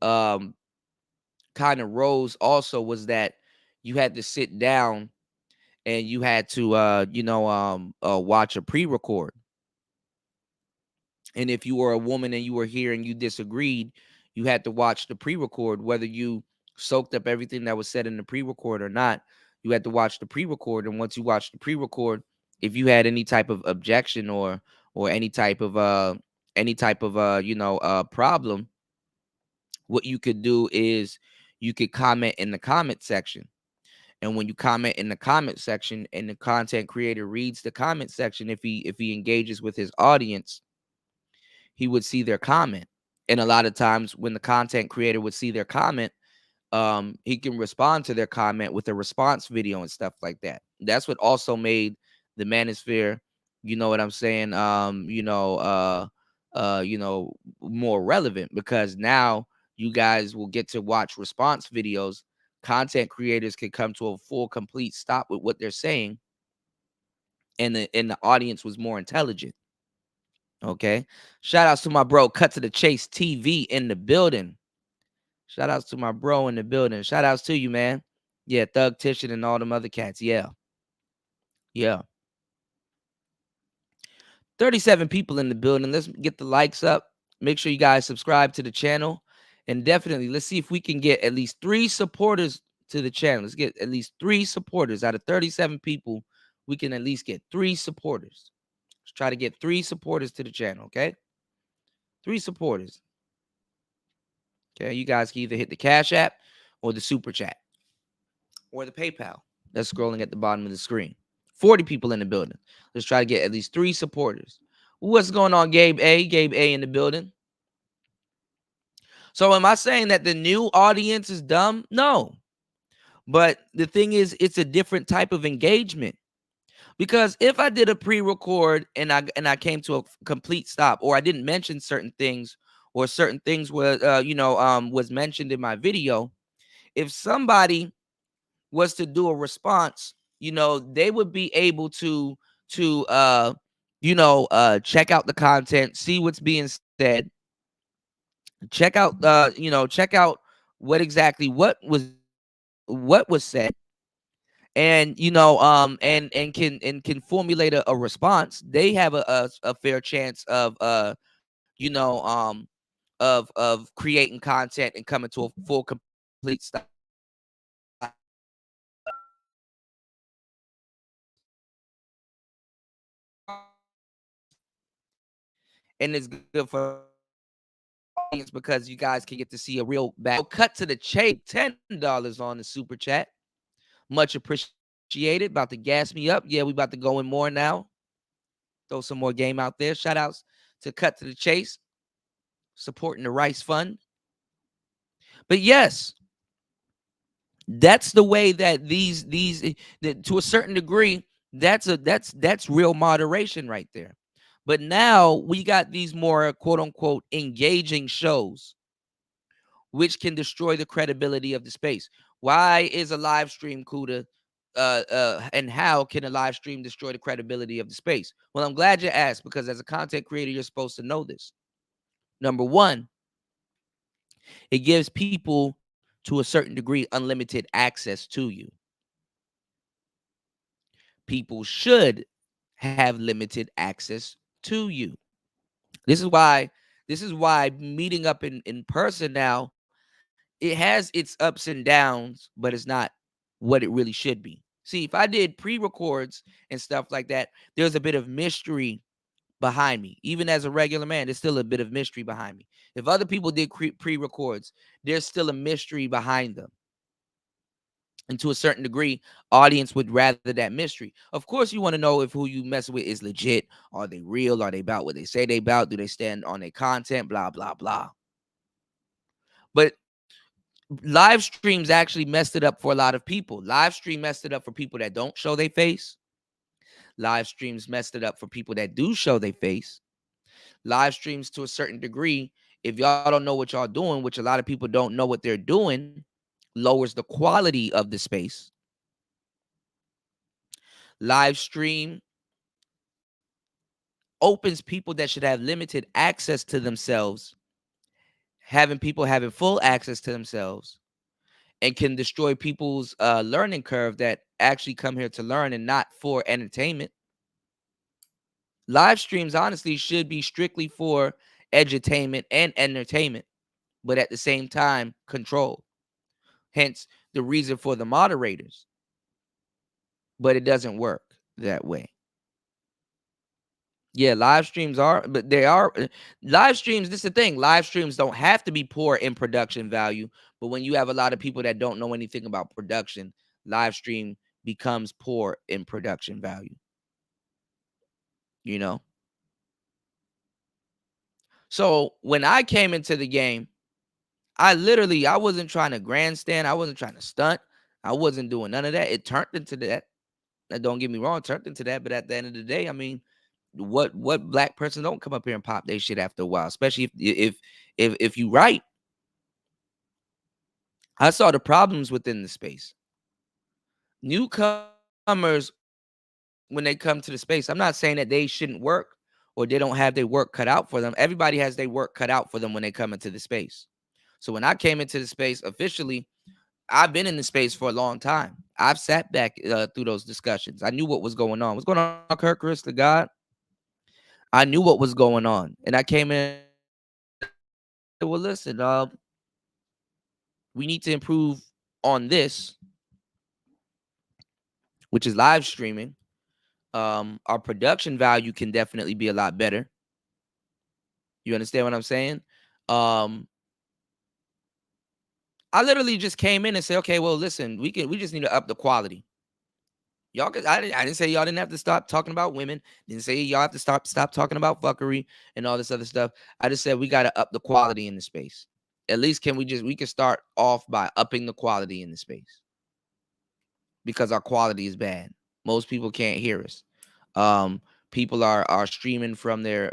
um kind of rose also was that you had to sit down and you had to watch a pre-record. And if you were a woman and you were here and you disagreed, you had to watch the pre-record, whether you soaked up everything that was said in the pre-record or not. You had to watch the pre-record, and once you watched the pre-record, if you had any type of objection or any type of problem, what you could do is you could comment in the comment section. And when you comment in the comment section and the content creator reads the comment section, if he engages with his audience, he would see their comment. And a lot of times when the content creator would see their comment, he can respond to their comment with a response video and stuff like that. That's what also made the manosphere, you know what I'm saying, more relevant, because now you guys will get to watch response videos. Content creators can come to a full complete stop with what they're saying, and the audience was more intelligent. Okay. Shout outs to my bro, Cut to the Chase TV in the building. Shout outs to my bro in the building. Shout outs to you, man. Yeah, Thug Titian and all them other cats. Yeah. Yeah. 37 people in the building. Let's get the likes up. Make sure you guys subscribe to the channel. And definitely, let's see if we can get at least 3 supporters to the channel. Let's get at least 3 supporters. Out of 37 people, we can at least get 3 supporters. Let's try to get 3 supporters to the channel, okay? Three supporters. Okay, you guys can either hit the Cash App or the Super Chat or the PayPal that's scrolling at the bottom of the screen. 40 people in the building. Let's try to get at least three supporters. What's going on, Gabe A? Gabe A in the building. So am I saying that the new audience is dumb? No. But the thing is, it's a different type of engagement. Because if I did a pre-record and I came to a complete stop, or I didn't mention certain things, or certain things were was mentioned in my video, if somebody was to do a response, they would be able to check out the content, see what's being said, check out what was said, and can formulate a response. They have a fair chance of of creating content and coming to a full complete stop. And it's good for audience because you guys can get to see a real back. Cut to the chase. $10 on the super chat. Much appreciated. About to gas me up. Yeah, we about to go in more now. Throw some more game out there. Shout outs to Cut to the Chase, supporting the Rice Fund. But yes, that's the way that to a certain degree, that's real moderation right there. But now we got these more quote unquote engaging shows, which can destroy the credibility of the space. Why is a live stream Kuda? And how can a live stream destroy the credibility of the space? Well, I'm glad you asked, because as a content creator, you're supposed to know this. Number one, it gives people to a certain degree unlimited access to you. People should have limited access to you. This is why meeting up in person now, it has its ups and downs, but it's not what it really should be. See, if I did pre-records and stuff like that, there's a bit of mystery behind me. Even as a regular man, there's still a bit of mystery behind me. If other people did pre-records, there's still a mystery behind them. And to a certain degree, audience would rather that mystery. Of course, you want to know if who you mess with is legit. Are they real? Are they about what they say they about? Do they stand on their content? Blah, blah, blah. But live streams actually messed it up for a lot of people. Live stream messed it up for people that don't show their face. Live streams messed it up for people that do show their face. Live streams, to a certain degree, if y'all don't know what y'all doing, which a lot of people don't know what they're doing, lowers the quality of the space. Live stream opens people that should have limited access to themselves, having people having full access to themselves, and can destroy people's learning curve that actually come here to learn and not for entertainment. Live streams, honestly, should be strictly for edutainment and entertainment, but at the same time, control. Hence the reason for the moderators. But it doesn't work that way. Yeah, live streams are, but they are live streams. This is the thing. Live streams don't have to be poor in production value, but when you have a lot of people that don't know anything about production, live stream becomes poor in production value. You know? So when I came into the game, I wasn't trying to grandstand. I wasn't trying to stunt. I wasn't doing none of that. It turned into that. Now, don't get me wrong, it turned into that. But at the end of the day, I mean, what black person don't come up here and pop their shit after a while, especially if you right. I saw the problems within the space. Newcomers, when they come to the space, I'm not saying that they shouldn't work or they don't have their work cut out for them. Everybody has their work cut out for them when they come into the space. So when I came into the space officially, I've been in the space for a long time. I've sat back through those discussions. I knew what was going on. What's going on, Kirk, Chris, the God? I knew what was going on. And I came in, well, listen, we need to improve on this, which is live streaming. Our production value can definitely be a lot better. You understand what I'm saying? Um, I literally just came in and said, okay, well, listen, we just need to up the quality. Y'all, I didn't say y'all didn't have to stop talking about women. Didn't say y'all have to stop talking about fuckery and all this other stuff. I just said we got to up the quality in the space. At least we can start off by upping the quality in the space because our quality is bad. Most people can't hear us. Um, People are streaming from their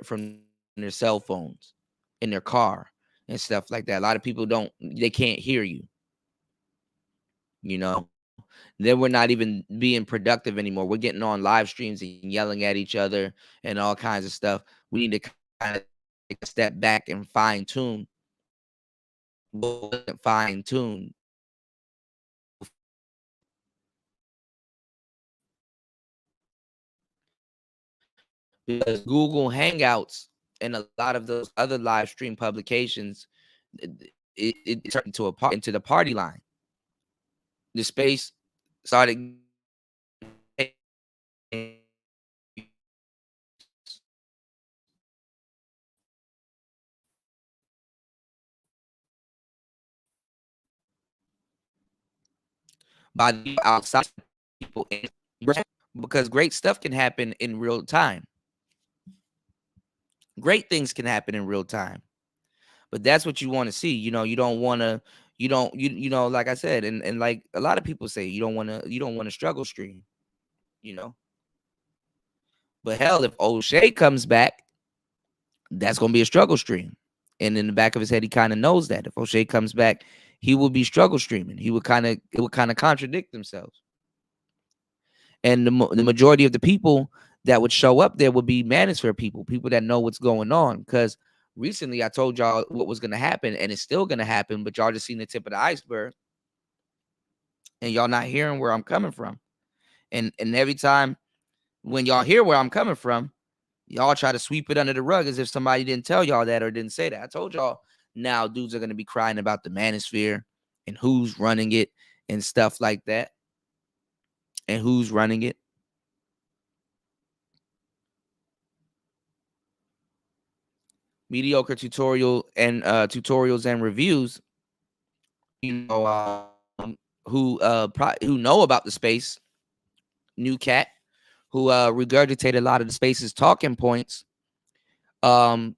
cell phones in their car and stuff like that. A lot of people they can't hear you. You know, then we're not even being productive anymore. We're getting on live streams and yelling at each other and all kinds of stuff. We need to kind of take a step back and fine tune what wasn't fine tuned before. Because Google Hangouts and a lot of those other live stream publications, it turned into the party line. The space started by the people outside people in, because great stuff can happen in real time. Great things can happen in real time. But that's what you want to see. You don't want to like I said, and like a lot of people say, you don't want to struggle stream, you know. But hell, if O'Shea comes back, that's gonna be a struggle stream. And in the back of his head, he kind of knows that if O'Shea comes back, he will be struggle streaming. It would kind of contradict themselves. And the majority of the people that would show up there would be Manosphere people that know what's going on. Because recently I told y'all what was gonna happen, and it's still gonna happen, but y'all just seen the tip of the iceberg, and y'all not hearing where I'm coming from. And every time when y'all hear where I'm coming from, y'all try to sweep it under the rug as if somebody didn't tell y'all that or didn't say that. I told y'all now dudes are gonna be crying about the Manosphere and who's running it and stuff like that. And who's running it. Mediocre tutorials and reviews, you know, who know about the space, new cat, who regurgitated a lot of the space's talking points.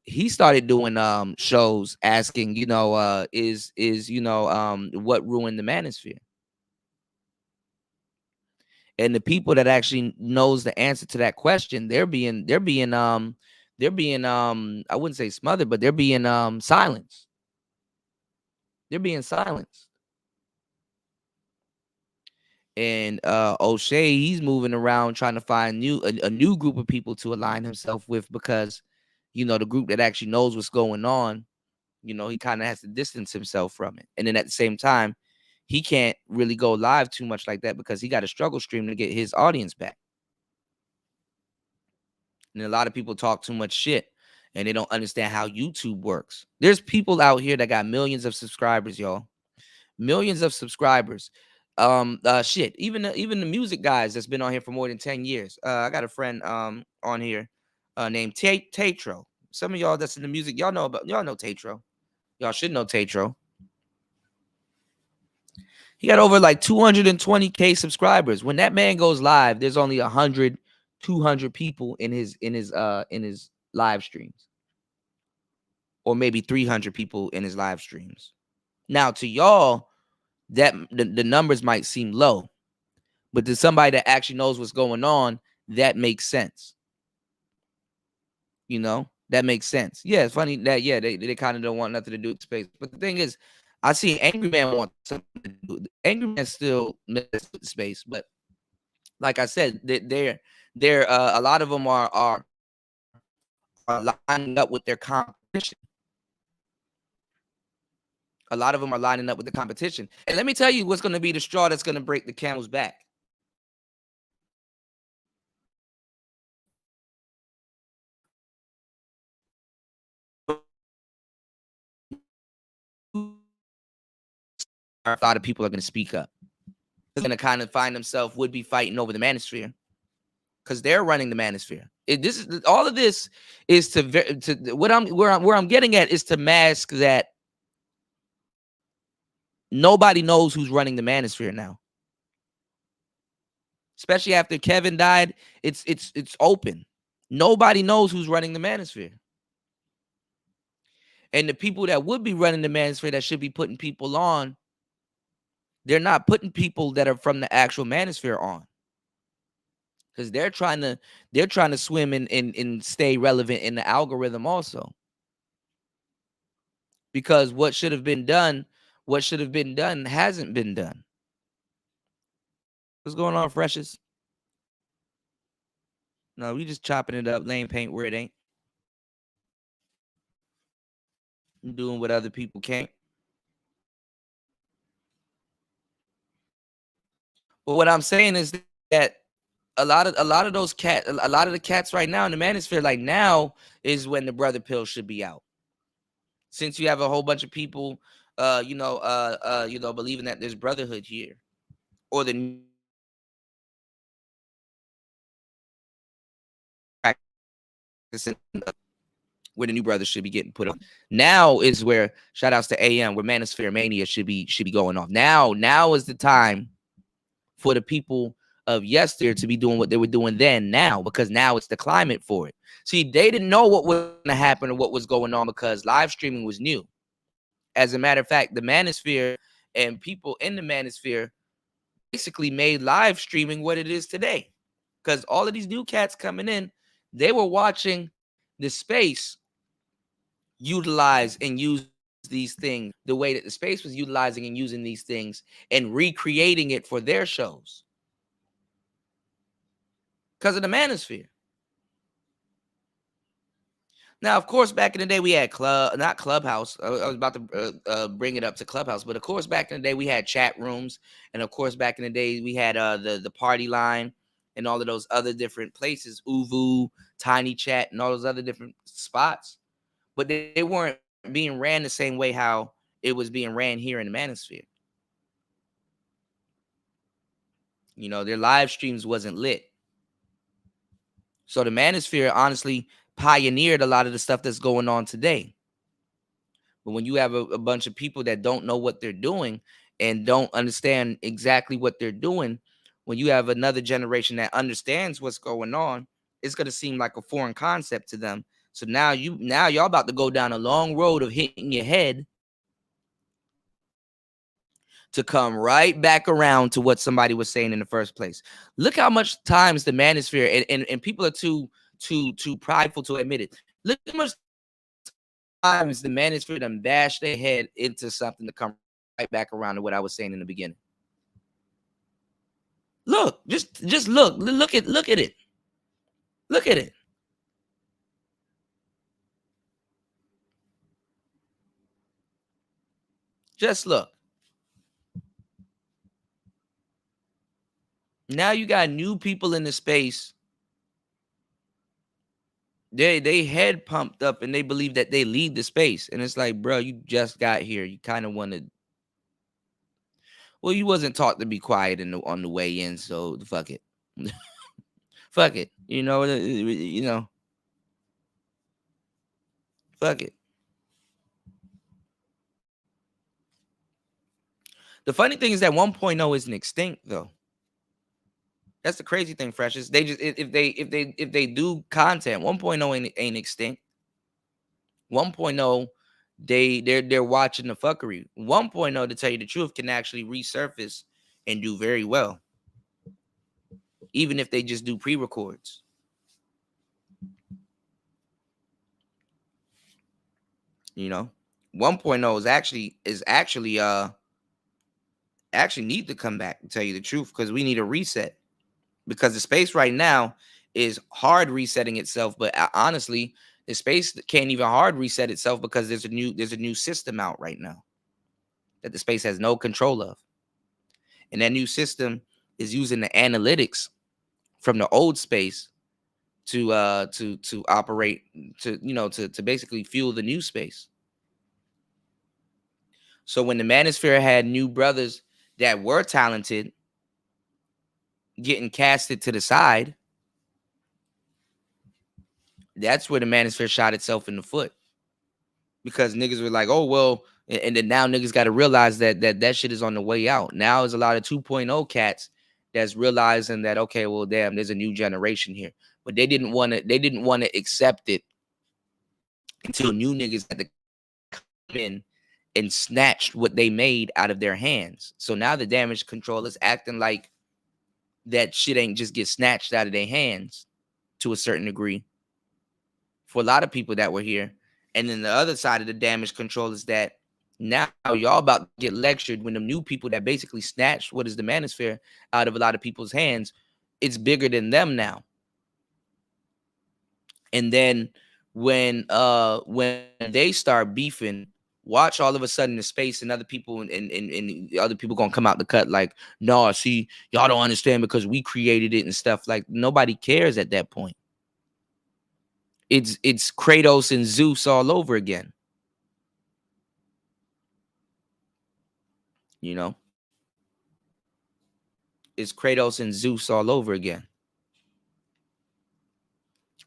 He started doing shows asking, is what ruined the Manosphere? And the people that actually knows the answer to that question, they're being I wouldn't say smothered, but they're being silenced. They're being silenced. And O'Shea, he's moving around trying to find a new group of people to align himself with, because the group that actually knows what's going on, he kind of has to distance himself from it. And then at the same time, he can't really go live too much like that because he got a struggle stream to get his audience back. And a lot of people talk too much shit and they don't understand how YouTube works. There's people out here that got millions of subscribers, y'all. Millions of subscribers. Shit. Even the music guys that's been on here for more than 10 years. I got a friend on here named Tatro. Some of y'all that's in the music, y'all know Tatro. Y'all should know Tatro. He got over like 220K subscribers. When that man goes live, there's only 100, 200 people in his live streams, or maybe 300 people in his live streams. Now, to y'all, that the numbers might seem low, but to somebody that actually knows what's going on, that makes sense. That makes sense. Yeah, it's funny that they kind of don't want nothing to do with space. But the thing is, I see Angry Man want something to do. Angry Man still messes with space, but like I said, they're a lot of them are lining up with their competition. A lot of them are lining up with the competition. And let me tell you what's going to be the straw that's going to break the camel's back. A lot of people are going to speak up. They're going to kind of find themselves would be fighting over the Manosphere. because they're running the manosphere. This is all of this is to what I'm where I'm getting at is to mask that nobody knows who's running the manosphere now. Especially after Kevin died, it's open. Nobody knows who's running the manosphere. And the people that would be running the manosphere that should be putting people on, they're not putting people that are from the actual manosphere on. Because they're trying to swim and stay relevant in the algorithm also. Because what should have been done hasn't been done. What's going on, Freshes? No, we just chopping it up, laying paint where it ain't. Doing what other people can't. But what I'm saying is that a lot of the cats right now in the manosphere, like now is when the brother pill should be out. Since you have a whole bunch of people, believing that there's brotherhood here, or the new practice where the new brothers should be getting put on. Now is where shout outs to AM, where Manosphere Mania should be going off. Now is the time for the people of yesteryear to be doing what they were doing then now, because now it's the climate for it. See, they didn't know what was going to happen or what was going on because live streaming was new. As a matter of fact, the Manosphere and people in the Manosphere basically made live streaming what it is today. Because all of these new cats coming in, they were watching the space utilize and use these things the way that the space was utilizing and using these things and recreating it for their shows because of the manosphere. Now, of course, back in the day we had not Clubhouse. I was about to bring it up to Clubhouse, but of course, back in the day we had chat rooms, and of course, back in the day we had the party line and all of those other different places, Uvu, Tiny Chat, and all those other different spots. But they weren't being ran the same way how it was being ran here in the manosphere. You know, their live streams wasn't lit. So the manosphere honestly pioneered a lot of the stuff that's going on today. But when you have a bunch of people that don't know what they're doing and don't understand exactly what they're doing, when you have another generation that understands what's going on, it's going to seem like a foreign concept to them. So now y'all about to go down a long road of hitting your head to come right back around to what somebody was saying in the first place. Look how much times the manosphere and people are too prideful to admit it. Look how much times the manosphere done bash their head into something to come right back around to what I was saying in the beginning. Look, just look at it. Look at it. Just look. Now you got new people in the space. They head pumped up and they believe that they lead the space. And it's like, bro, you just got here. You kind of wanted. Well, you wasn't taught to be quiet on the way in, so fuck it. Fuck it. Fuck it. The funny thing is that 1.0 isn't extinct though. That's the crazy thing, Freshest. They just if they do content, 1.0 ain't extinct. 1.0, they're watching the fuckery. 1.0, to tell you the truth, can actually resurface and do very well, even if they just do pre-records. You know, 1.0 is actually need to come back, to tell you the truth, because we need a reset. Because the space right now is hard resetting itself, but honestly, the space can't even hard reset itself because there's a new system out right now that the space has no control of, and that new system is using the analytics from the old space to operate to basically fuel the new space. So when the manosphere had new brothers that were talented getting casted to the side, That's where the manosphere shot itself in the foot, because niggas were like, oh well, and then now niggas got to realize that shit is on the way out. Now there's a lot of 2.0 cats that's realizing that, okay, well, damn, there's a new generation here, but they didn't want to accept it until new niggas had to come in and snatched what they made out of their hands. So now the damage control is acting like that shit ain't just get snatched out of their hands to a certain degree for a lot of people that were here. And then the other side of the damage control is that now y'all about to get lectured when the new people that basically snatched what is the manosphere out of a lot of people's hands, it's bigger than them now. And then when they start beefing, watch all of a sudden the space and other people and other people gonna come out the cut like, no, see, y'all don't understand because we created it and stuff. Like, nobody cares at that point. It's Kratos and Zeus all over again. You know, it's Kratos and Zeus all over again.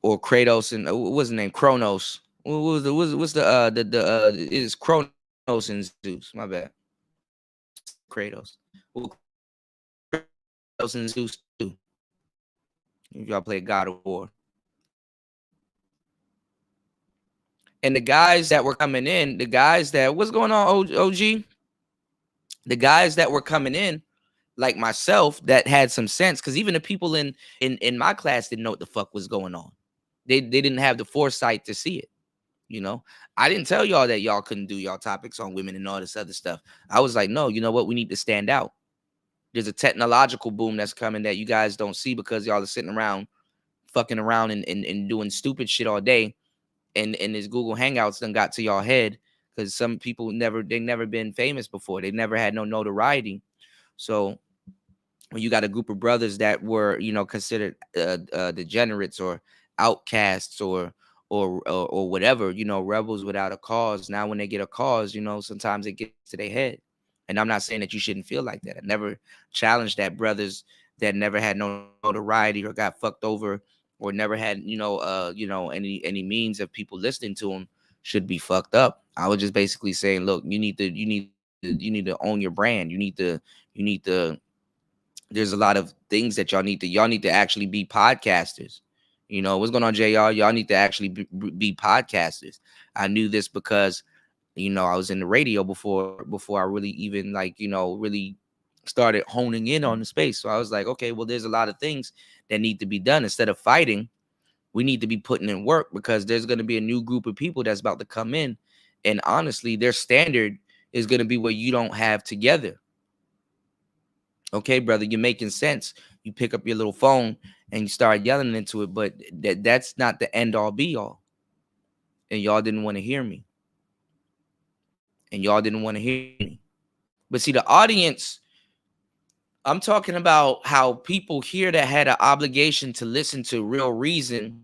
Or Kratos and what's the name? Kronos. What's the it is Kronos and Zeus. My bad. Kratos. Well, Kratos and Zeus too. If y'all play God of War. And the guys that were coming in, what's going on, OG? The guys that were coming in, like myself, that had some sense, because even the people in my class didn't know what the fuck was going on. They didn't have the foresight to see it. You know, I didn't tell y'all that y'all couldn't do y'all topics on women and all this other stuff. I was like, no, you know what? We need to stand out. There's a technological boom that's coming that you guys don't see because y'all are sitting around fucking around and doing stupid shit all day. And this Google Hangouts done got to y'all head, because some people never been famous before. They never had no notoriety. So when you got a group of brothers that were, you know, considered degenerates or outcasts or whatever, you know, rebels without a cause. Now, when they get a cause, you know, sometimes it gets to their head. And I'm not saying that you shouldn't feel like that. I never challenged that brothers that never had no notoriety or got fucked over or never had, any means of people listening to them should be fucked up. I was just basically saying, look, you need to own your brand. You need to. There's a lot of things that y'all need to actually be podcasters. You know, what's going on, JR? Y'all need to actually be podcasters. I knew this because, you know, I was in the radio before I really even really started honing in on the space. So I was like, okay, well, there's a lot of things that need to be done. Instead of fighting, we need to be putting in work, because there's going to be a new group of people that's about to come in. And honestly, their standard is going to be what you don't have together. Okay, brother, you're making sense. You pick up your little phone and you start yelling into it, but that's not the end all be all. And y'all didn't want to hear me. But see, the audience, I'm talking about how people here that had an obligation to listen to Real Reason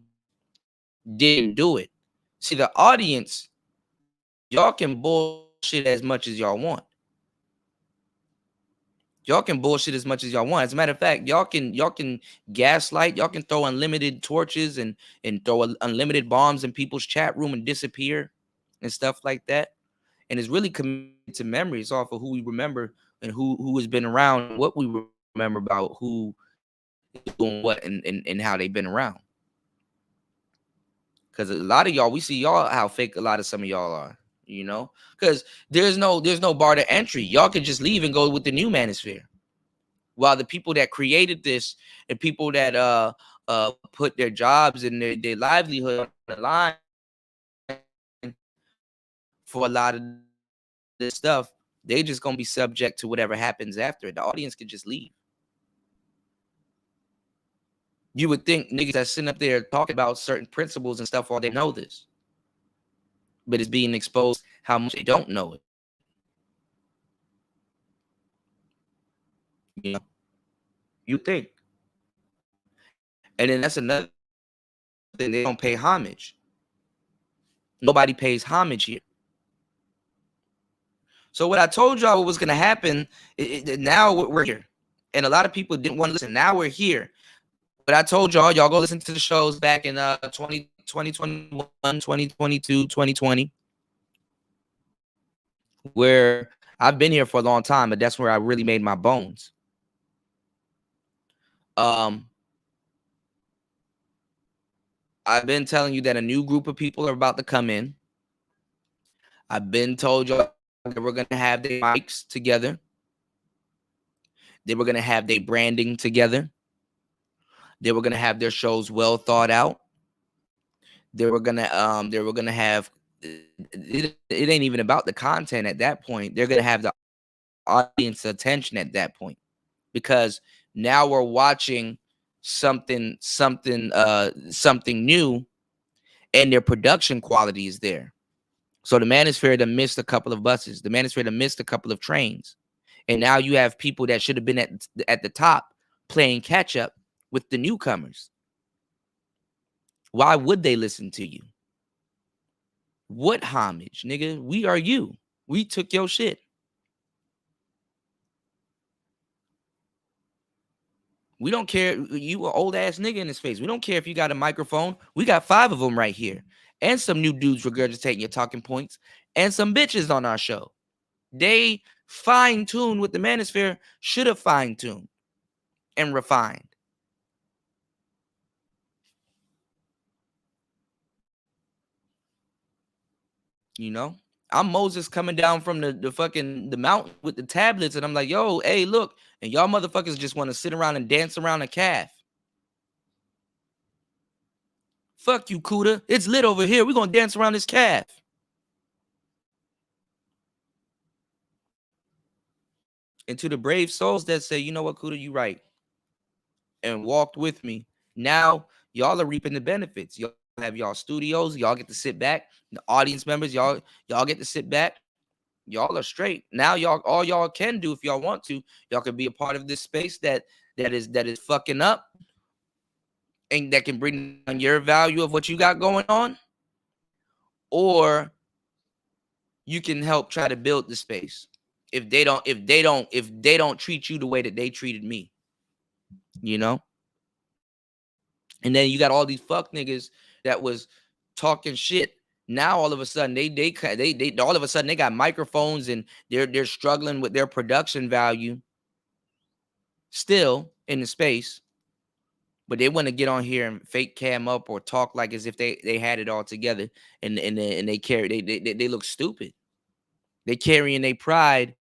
didn't do it. See, the audience, y'all can bullshit as much as y'all want. Y'all can bullshit as much as y'all want. As a matter of fact, y'all can gaslight. Y'all can throw unlimited torches and throw unlimited bombs in people's chat room and disappear and stuff like that. And it's really committed to memories off of who we remember and who has been around, and what we remember about who is doing what and how they've been around. Because a lot of y'all, we see y'all how fake a lot of some of y'all are. You know, because there's no bar to entry. Y'all can just leave and go with the new manosphere. While the people that created this, and people that put their jobs and their livelihood on the line for a lot of this stuff, they just gonna be subject to whatever happens after it. The audience could just leave. You would think niggas that sitting up there talking about certain principles and stuff, all they know this. But it's being exposed how much they don't know it. You know, you think. And then that's another thing, they don't pay homage. Nobody pays homage here. So what I told y'all what was going to happen, now we're here. And a lot of people didn't want to listen. Now we're here. But I told y'all go listen to the shows back in 2020 2021, 2022, 2020, where I've been here for a long time, but that's where I really made my bones. I've been telling you that a new group of people are about to come in. I've been told y'all that we're going to have their mics together. They were going to have their branding together. They were going to have their shows well thought out. They were going to have, it ain't even about the content at that point. They're going to have the audience attention at that point, because now we're watching something new, and their production quality is there. So the Manosphere done missed a couple of buses. The Manosphere done missed a couple of trains. And now you have people that should have been at the top playing catch up with the newcomers. Why would they listen to you? What homage, nigga? We are you. We took your shit. We don't care. You an old ass nigga in this face. We don't care if you got a microphone. We got 5 of them right here. And some new dudes regurgitating your talking points. And some bitches on our show. They fine-tuned with the Manosphere, should have fine-tuned and refined. You know? I'm Moses coming down from the mountain with the tablets, and I'm like, yo, hey, look. And y'all motherfuckers just want to sit around and dance around a calf. Fuck you, Kuda. It's lit over here. We're going to dance around this calf. And to the brave souls that say, you know what, Kuda, you right, and walked with me, now y'all are reaping the benefits. Y'all have y'all studios. Y'all get to sit back. The audience members, y'all get to sit back. Y'all are straight. Now all y'all can do, if y'all want to, y'all can be a part of this space that is fucking up, and that can bring down your value of what you got going on, or you can help try to build the space. If they don't treat you the way that they treated me, you know. And then you got all these fuck niggas that was talking shit. Now all of a sudden they all of a sudden they got microphones, and they're struggling with their production value still in the space, but they want to get on here and fake cam up or talk like as if they had it all together, and they carry they look stupid. They carrying their pride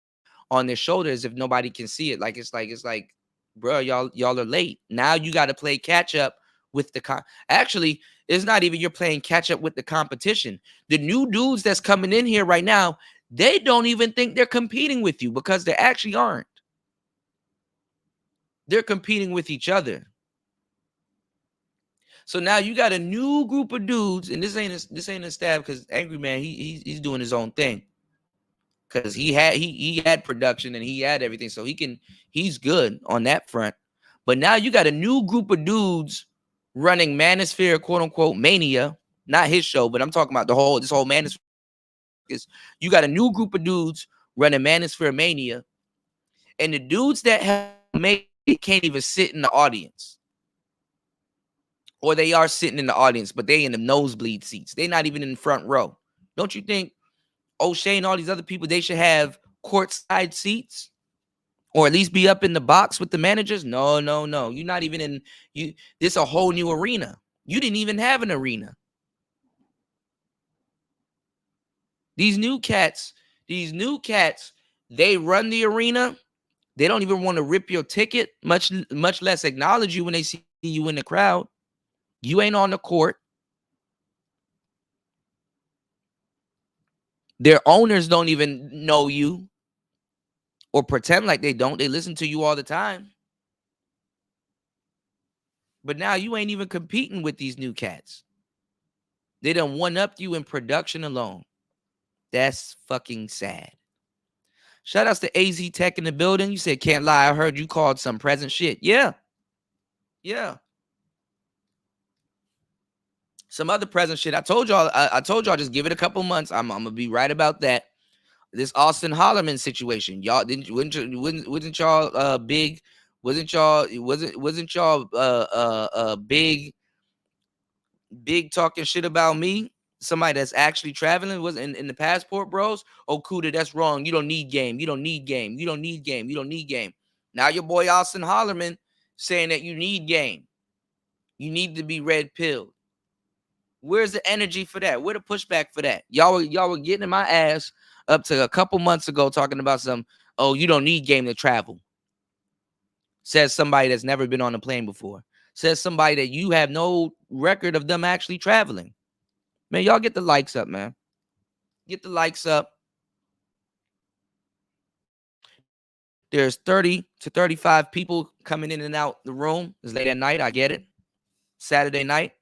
on their shoulders if nobody can see it. It's like, bro, y'all are late. Now you got to play catch up with the actually, it's not even you're playing catch up with the competition. The new dudes that's coming in here right now, they don't even think they're competing with you, because they actually aren't. They're competing with each other. So now you got a new group of dudes, and this ain't a stab, because Angry Man, he's doing his own thing, because he had production and he had everything, so he's good on that front. But now you got a new group of dudes running Manosphere, quote unquote, Mania, not his show, but I'm talking about this whole Manosphere. You got a new group of dudes running Manosphere Mania, and the dudes that have made it can't even sit in the audience. Or they are sitting in the audience, but they in the nosebleed seats. They're not even in the front row. Don't you think O'Shea and all these other people, they should have courtside seats? Or at least be up in the box with the managers? No. You're not even in. This a whole new arena. You didn't even have an arena. These new cats, they run the arena. They don't even want to rip your ticket, much less acknowledge you when they see you in the crowd. You ain't on the court. Their owners don't even know you, or pretend like they don't. They listen to you all the time. But now you ain't even competing with these new cats. They done one-upped you in production alone. That's fucking sad. Shout outs to AZ Tech in the building. You said, can't lie, I heard you called some present shit. Yeah. Some other present shit. I told y'all just give it a couple months. I'm gonna be right about that. This Austin Hollerman situation. Y'all wasn't y'all big? Wasn't y'all big big talking shit about me, somebody that's actually traveling was in the passport bros. Oh, Kuda, that's wrong. You don't need game. You don't need game. You don't need game. You don't need game. Now your boy Austin Hollerman saying that you need game. You need to be red pilled. Where's the energy for that? Where the pushback for that? Y'all were getting in my ass up to a couple months ago talking about some, oh, you don't need game to travel. Says somebody that's never been on a plane before. Says somebody that you have no record of them actually traveling. Man, y'all get the likes up, man. Get the likes up. There's 30 to 35 people coming in and out the room. It's late at night. I get it. Saturday night.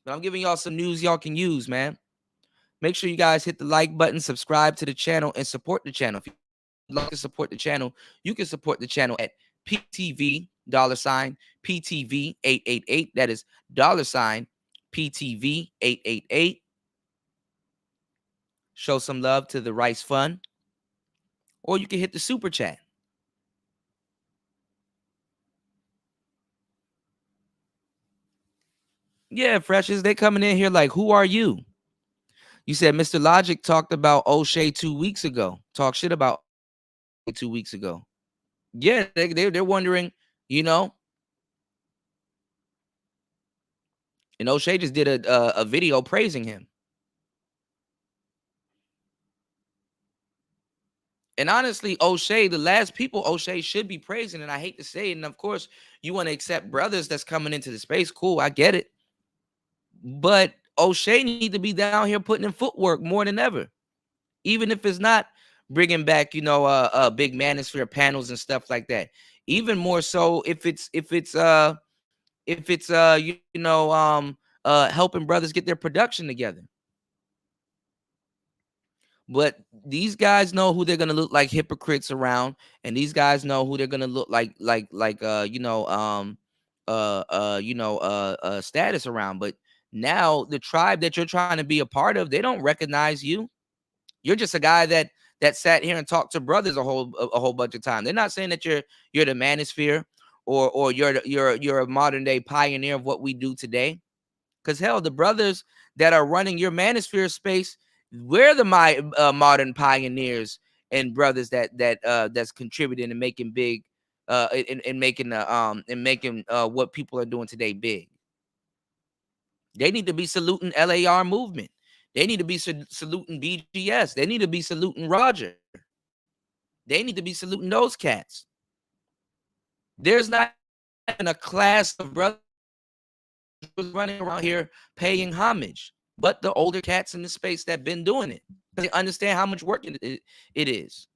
But I'm giving y'all some news y'all can use, man. Make sure you guys hit the like button, subscribe to the channel, and support the channel. If you'd like to support the channel, you can support the channel at PTV PTV 888. That is $PTV 888. Show some love to the Rice Fund. Or you can hit the super chat. Yeah, Freshes, they coming in here like, who are you? You said Mr. Logic talked about O'Shea 2 weeks ago. Talk shit about 2 weeks ago. Yeah, they're wondering, you know. And O'Shea just did a video praising him. And honestly, O'Shea, the last people O'Shea should be praising, and I hate to say it, and of course, you want to accept brothers that's coming into the space. Cool, I get it. But O'Shea need to be down here putting in footwork more than ever. Even if it's not bringing back, big manosphere panels and stuff like that. Even more so if it's helping brothers get their production together. But these guys know who they're gonna look like hypocrites around, and these guys know who they're gonna look like status around. But now the tribe that you're trying to be a part of, they don't recognize you. You're just a guy that sat here and talked to brothers a whole bunch of time. They're not saying that you're the manosphere or you're a modern day pioneer of what we do today. Because hell, the brothers that are running your manosphere space, we're the modern pioneers and brothers that's contributing and making big, and making what people are doing today big. They need to be saluting LAR movement. They need to be saluting BGS. They need to be saluting Roger. They need to be saluting those cats. There's not even a class of brothers running around here paying homage, but the older cats in the space that been doing it, because they understand how much work it is.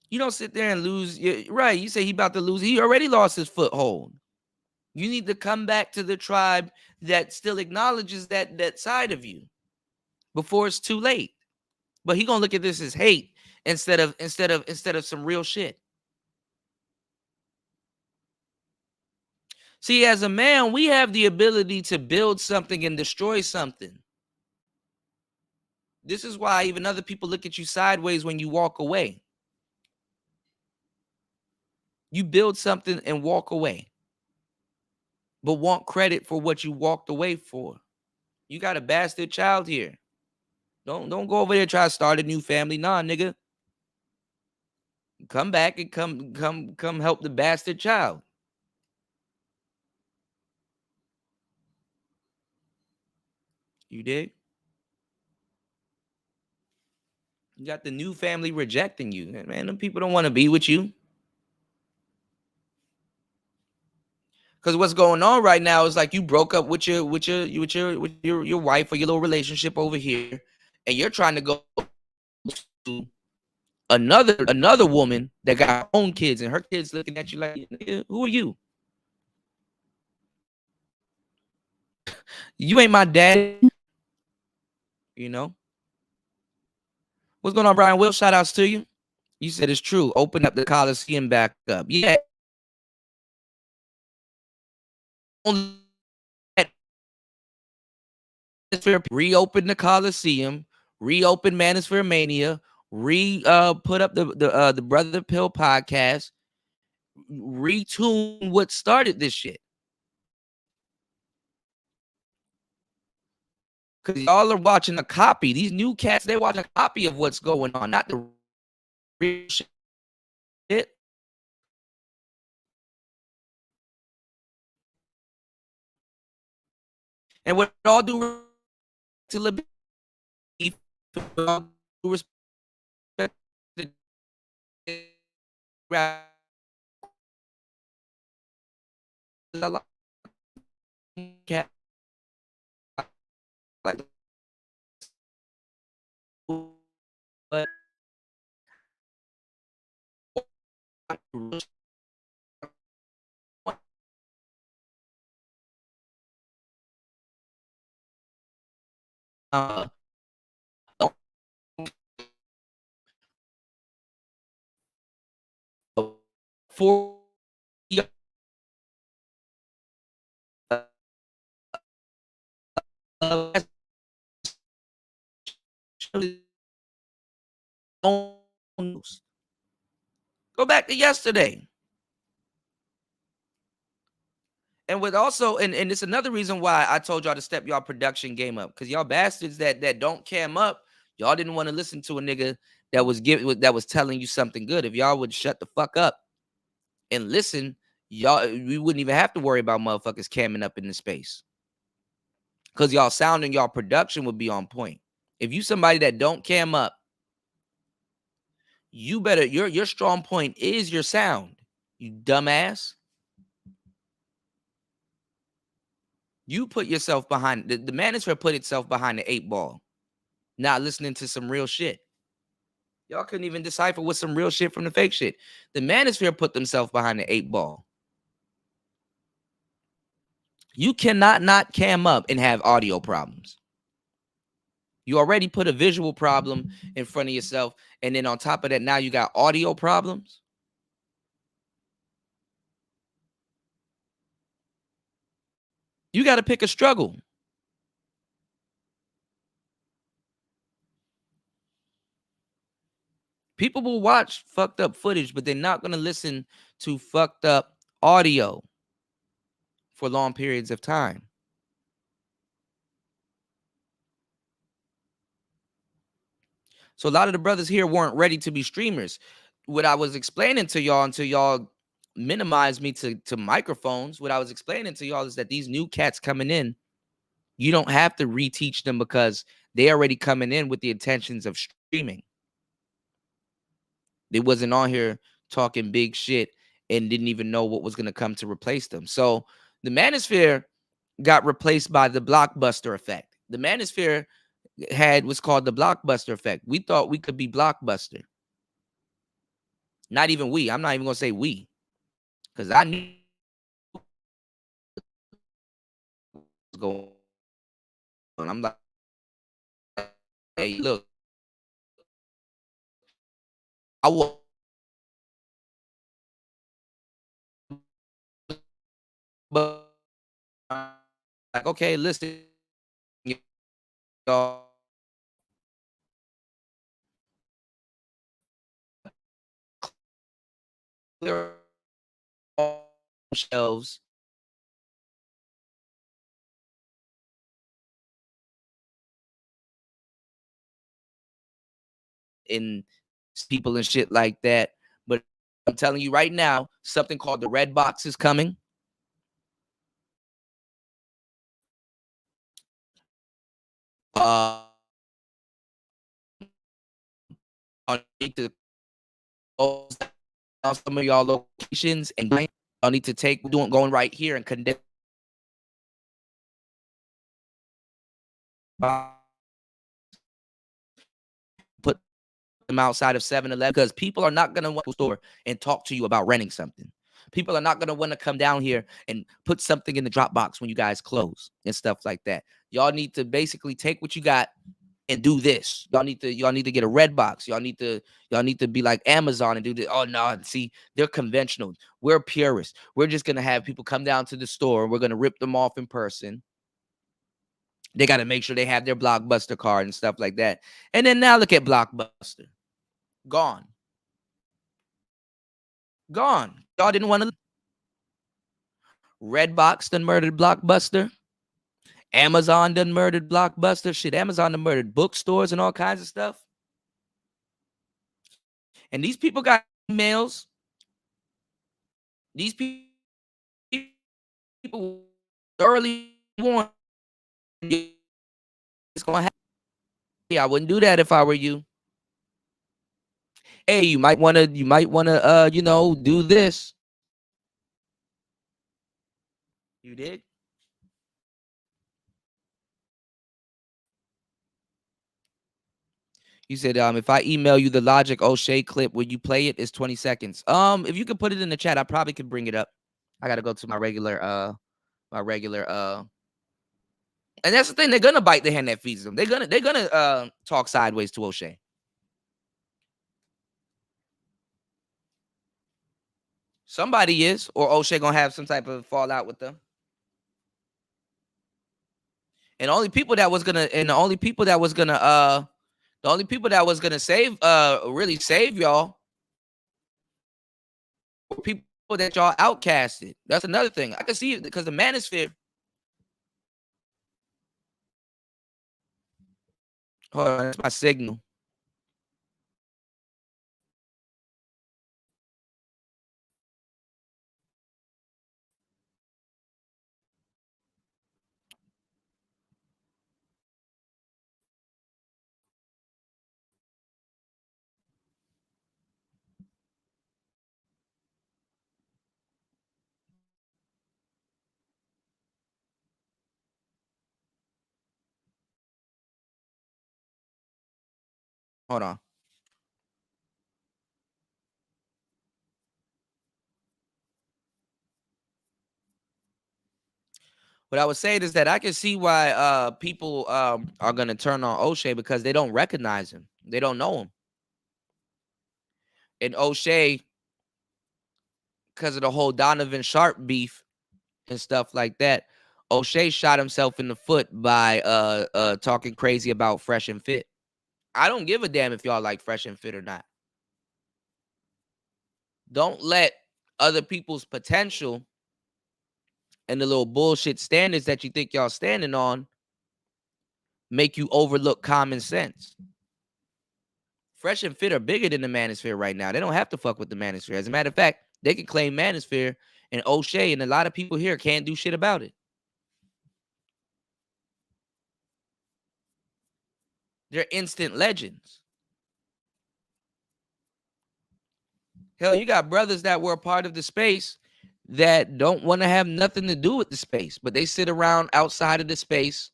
You don't sit there and lose. Right. You say he about to lose. He already lost his foothold. You need to come back to the tribe that still acknowledges that side of you before it's too late. But he gonna look at this as hate instead of some real shit. See, as a man, we have the ability to build something and destroy something. This is why even other people look at you sideways when you walk away. You build something and walk away, but want credit for what you walked away for. You got a bastard child here. Don't go over there and try to start a new family. Nah, nigga. Come back and come help the bastard child. You dig? You got the new family rejecting you. Man, them people don't want to be with you. Because what's going on right now is like you broke up with your wife or your little relationship over here, and you're trying to go to another woman that got her own kids, and her kids looking at you like, who are you? You ain't my daddy. You know? What's going on, Brian Will? Shout outs to you. You said it's true. Open up the Coliseum back up. Yeah. Reopen the Coliseum, reopen Manosphere Mania, put up the Brother Pill podcast, retune what started this shit. Because y'all are watching a copy. These new cats, they're watching a copy of what's going on, not the real shit. And with all due to Libby, with all due respect to cat, like, but uh, for go back to yesterday. And with also, and it's another reason why I told y'all to step y'all production game up, because y'all bastards that don't cam up, y'all didn't want to listen to a nigga that was telling you something good. If y'all would shut the fuck up and listen, y'all, we wouldn't even have to worry about motherfuckers camming up in the space, because y'all sound and y'all production would be on point. If you somebody that don't cam up, you better, your strong point is your sound, you dumbass. You put yourself behind the manosphere, put itself behind the 8 ball, not listening to some real shit. Y'all couldn't even decipher what's some real shit from the fake shit. The manosphere put themselves behind the 8 ball. You cannot not cam up and have audio problems. You already put a visual problem in front of yourself, and then on top of that, now you got audio problems. You got to pick a struggle. People will watch fucked up footage, but they're not going to listen to fucked up audio for long periods of time. So a lot of the brothers here weren't ready to be streamers. What I was explaining to y'all, until y'all minimized me to microphones, what I was explaining to y'all is that these new cats coming in, you don't have to reteach them, because they already coming in with the intentions of streaming. They wasn't on here talking big shit and didn't even know what was going to come to replace them. So the manosphere got replaced by the blockbuster effect. The manosphere had what's called the blockbuster effect. We thought we could be blockbuster. Not even we. I'm not even going to say we, because I knew what was going on. I'm like, hey, look, I was like, okay, listen, y'all, clear all shelves in people and shit like that. But I'm telling you right now, something called the red box is coming. I need to close down some of y'all locations, and y'all need to take going right here and condense put them outside of 7-Eleven, because people are not going to want to store and talk to you about renting something. People are not going to want to come down here and put something in the Dropbox when you guys close and stuff like that. Y'all need to basically take what you got and do this. Y'all need to get a red box. Y'all need to be like Amazon and do this. Oh no, see, they're conventional. We're purists. We're just gonna have people come down to the store and we're gonna rip them off in person. They got to make sure they have their Blockbuster card and stuff like that. And then now look at Blockbuster. Gone. Gone. Y'all didn't want to. Redbox done murdered Blockbuster. Amazon done murdered Blockbuster. Shit, Amazon done murdered bookstores and all kinds of stuff. And these people got emails. These people thoroughly warned it's gonna happen. Yeah, I wouldn't do that if I were you. Hey, you might wanna, do this. You did? You said, if I email you the Logic O'Shea clip, will you play it? It's 20 seconds. If you could put it in the chat, I probably could bring it up. I gotta go to my regular, and that's the thing, they're gonna bite the hand that feeds them. They're gonna talk sideways to O'Shea. Somebody is, or O'Shea gonna have some type of fallout with them. And the only people that was gonna save really save y'all were people that y'all outcasted. That's another thing. I can see it because the Manosphere. Hold on, that's my signal. Hold on. What I was saying is that I can see why people are gonna turn on O'Shea because they don't recognize him. They don't know him. And O'Shea, because of the whole Donovan Sharp beef and stuff like that, O'Shea shot himself in the foot by talking crazy about Fresh and Fit. I don't give a damn if y'all like Fresh and Fit or not. Don't let other people's potential and the little bullshit standards that you think y'all standing on make you overlook common sense. Fresh and Fit are bigger than the Manosphere right now. They don't have to fuck with the Manosphere. As a matter of fact, they can claim Manosphere, and O'Shea and a lot of people here can't do shit about it. They're instant legends. Hell, you got brothers that were a part of the space that don't want to have nothing to do with the space, but they sit around outside of the space.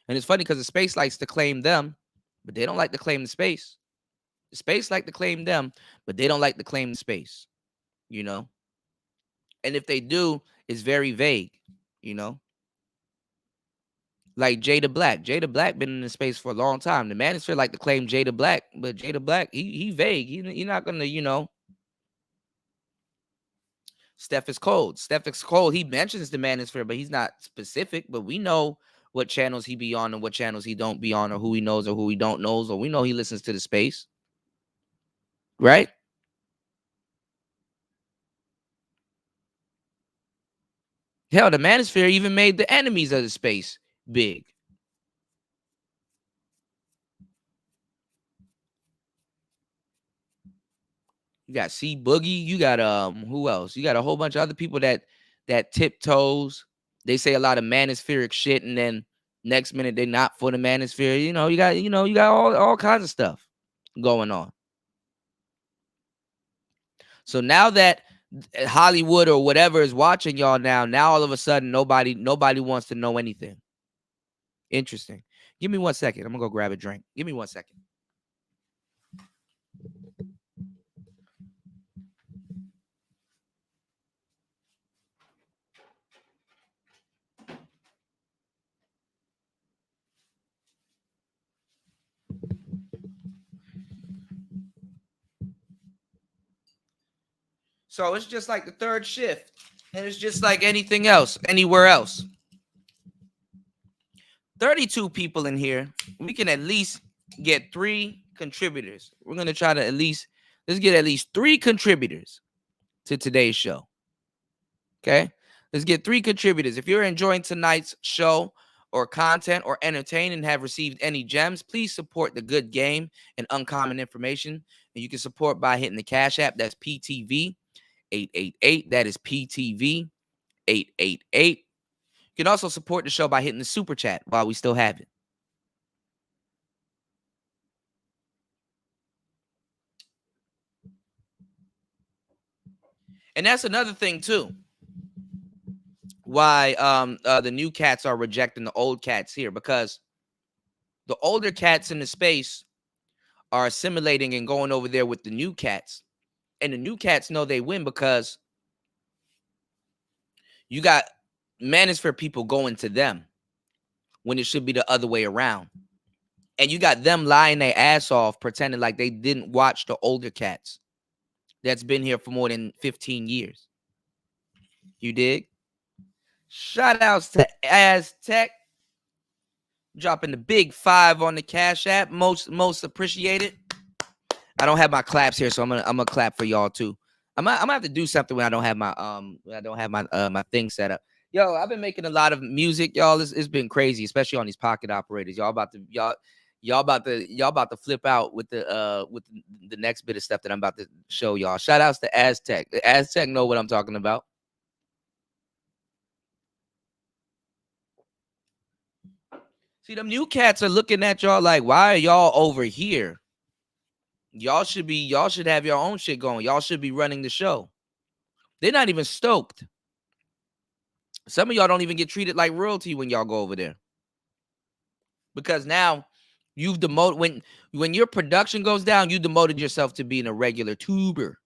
And it's funny because the space likes to claim them, but they don't like to claim the space. The space like to claim them, but they don't like to claim the space, you know? And if they do, it's very vague, you know? Like Jada Black. Jada Black been in the space for a long time. The Manosphere like to claim Jada Black, but Jada Black, he vague. He's not gonna, Steph is cold. Steph is cold. He mentions the Manosphere, but he's not specific. But we know what channels he be on and what channels he don't be on, or who he knows or who he don't knows, or we know he listens to the space. Right? Hell, the Manosphere even made the enemies of the space big. You got C Boogie. You got who else? You got a whole bunch of other people that tiptoes. They say a lot of manospheric shit, and then next minute they're not for the Manosphere. You got all kinds of stuff going on. So now that Hollywood or whatever is watching y'all now all of a sudden nobody wants to know anything. Interesting. Give me 1 second. I'm gonna go grab a drink. Give me 1 second. So it's just like the third shift, and it's just like anything else, anywhere else. 32 people in here. We can at least get 3 contributors. We're going to try to let's get at least 3 contributors to today's show. Okay? Let's get 3 contributors. If you're enjoying tonight's show or content or entertain and have received any gems, please support the good game and uncommon information. And you can support by hitting the Cash App. That's PTV 888. That is PTV 888. You can also support the show by hitting the super chat while we still have it. And that's another thing too. Why the new cats are rejecting the old cats here, because the older cats in the space are assimilating and going over there with the new cats. And the new cats know they win because you got Manosphere people going to them when it should be the other way around. And you got them lying their ass off, pretending like they didn't watch the older cats that's been here for more than 15 years. You dig? Shout outs to Aztec. Dropping the big 5 on the Cash App. Most appreciated. I don't have my claps here, so I'm gonna clap for y'all too. I'm gonna have to do something when I don't have my my thing set up. Yo, I've been making a lot of music, y'all. It's been crazy, especially on these pocket operators. Y'all about to flip out with the next bit of stuff that I'm about to show y'all. Shout outs to Aztec. The Aztec know what I'm talking about. See, them new cats are looking at y'all like, why are y'all over here? Y'all should have your own shit going. Y'all should be running the show. They're not even stoked. Some of y'all don't even get treated like royalty when y'all go over there. Because now you've demoted, when your production goes down, you demoted yourself to being a regular tuber.